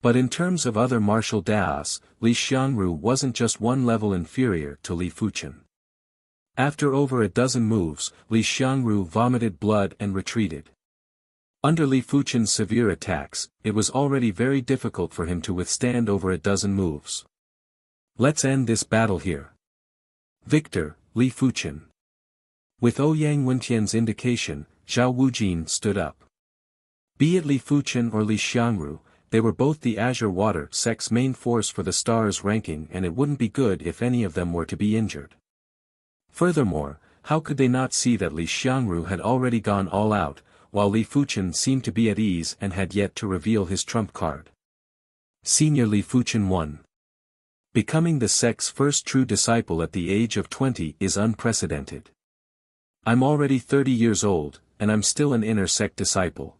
But in terms of other martial Daos, Li Xiangru wasn't just one level inferior to Li Fuchen. After over a dozen moves, Li Xiangru vomited blood and retreated. Under Li Fuchen's severe attacks, it was already very difficult for him to withstand over a dozen moves. Let's end this battle here. Victor, Li Fuchen. With Ouyang Wentian's indication, Zhao Wujin stood up. Be it Li Fuchen or Li Xiangru, they were both the Azure Water sect's main force for the stars ranking, and it wouldn't be good if any of them were to be injured. Furthermore, how could they not see that Li Xiangru had already gone all out, while Li Fuchen seemed to be at ease and had yet to reveal his trump card? Senior Li Fuchen 1. Becoming the sect's first true disciple at the age of 20 is unprecedented. I'm already 30 years old, and I'm still an inner sect disciple.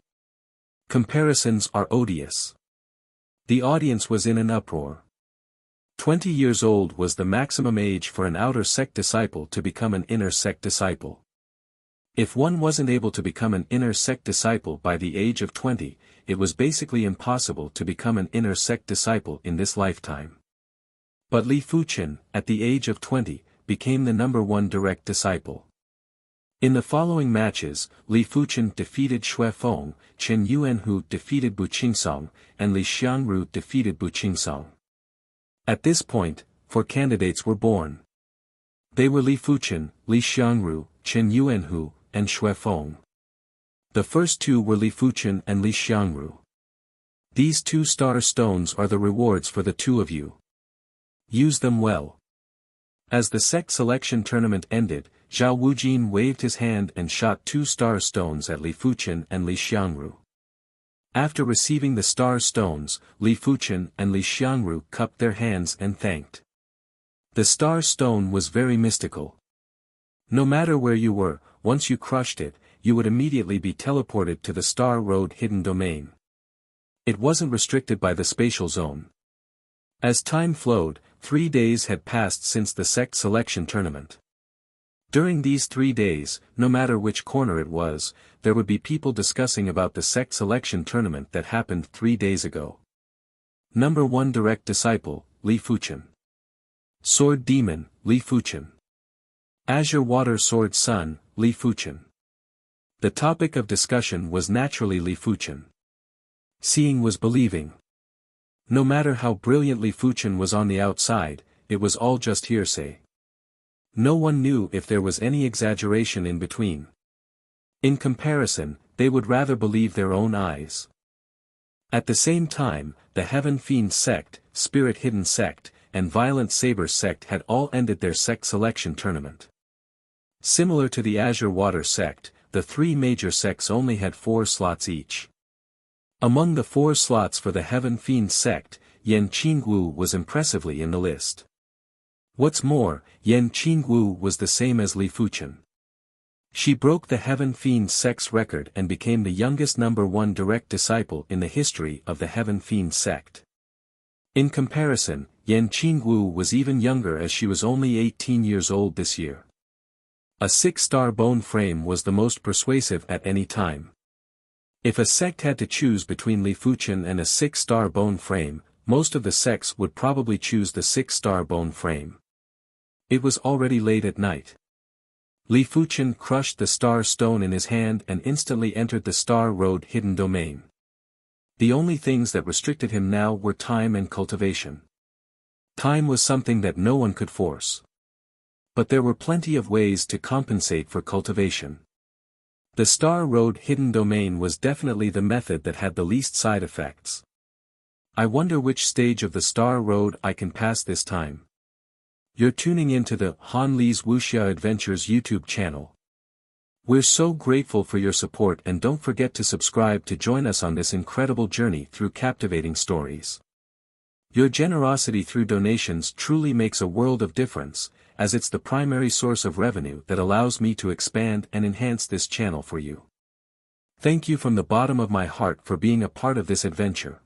Comparisons are odious. The audience was in an uproar. 20 years old was the maximum age for an outer sect disciple to become an inner sect disciple. If one wasn't able to become an inner sect disciple by the age of 20, it was basically impossible to become an inner sect disciple in this lifetime. But Li Fuchen, at the age of 20, became the #1 direct disciple. In the following matches, Li Fuchen defeated Xue Feng, Chen Yuanhu defeated Bu Qingsong, and Li Xiangru defeated Bu Qingsong. At this point, 4 candidates were born. They were Li Fuchen, Li Xiangru, Chen Yuanhu, and Xue Feng. The first 2 were Li Fuchen and Li Xiangru. These 2 star stones are the rewards for the 2 of you. Use them well. As the sect selection tournament ended, Zhao Wujin waved his hand and shot 2 star stones at Li Fuchen and Li Xiangru. After receiving the star stones, Li Fuchen and Li Xiangru cupped their hands and thanked. The star stone was very mystical. No matter where you were, once you crushed it, you would immediately be teleported to the Star Road hidden domain. It wasn't restricted by the spatial zone. As time flowed, 3 days had passed since the sect selection tournament. During these 3 days, no matter which corner it was, there would be people discussing about the sect selection tournament that happened 3 days ago. #1 Direct Disciple, Li Fuchen. Sword Demon, Li Fuchen. Azure Water Sword Sun, Li Fuchen. The topic of discussion was naturally Li Fuchen. Seeing was believing. No matter how brilliant Li Fuchen was on the outside, it was all just hearsay. No one knew if there was any exaggeration in between. In comparison, they would rather believe their own eyes. At the same time, the Heaven Fiend sect, Spirit Hidden sect, and Violent Saber sect had all ended their sect selection tournament. Similar to the Azure Water sect, the 3 major sects only had 4 slots each. Among the 4 slots for the Heaven Fiend sect, Yan Qingwu was impressively in the list. What's more, Yan Qingwu was the same as Li Fuchen. She broke the Heaven Fiend sect's record and became the youngest #1 direct disciple in the history of the Heaven Fiend sect. In comparison, Yan Qingwu was even younger as she was only 18 years old this year. A 6-star bone frame was the most persuasive at any time. If a sect had to choose between Li Fuchen and a 6-star bone frame, most of the sects would probably choose the 6-star bone frame. It was already late at night. Li Fuchen crushed the star stone in his hand and instantly entered the Star Road hidden domain. The only things that restricted him now were time and cultivation. Time was something that no one could force. But there were plenty of ways to compensate for cultivation. The Star Road hidden domain was definitely the method that had the least side effects. I wonder which stage of the Star Road I can pass this time. You're tuning into the Han Li's Wuxia Adventures YouTube channel. We're so grateful for your support, and don't forget to subscribe to join us on this incredible journey through captivating stories. Your generosity through donations truly makes a world of difference, as it's the primary source of revenue that allows me to expand and enhance this channel for you. Thank you from the bottom of my heart for being a part of this adventure.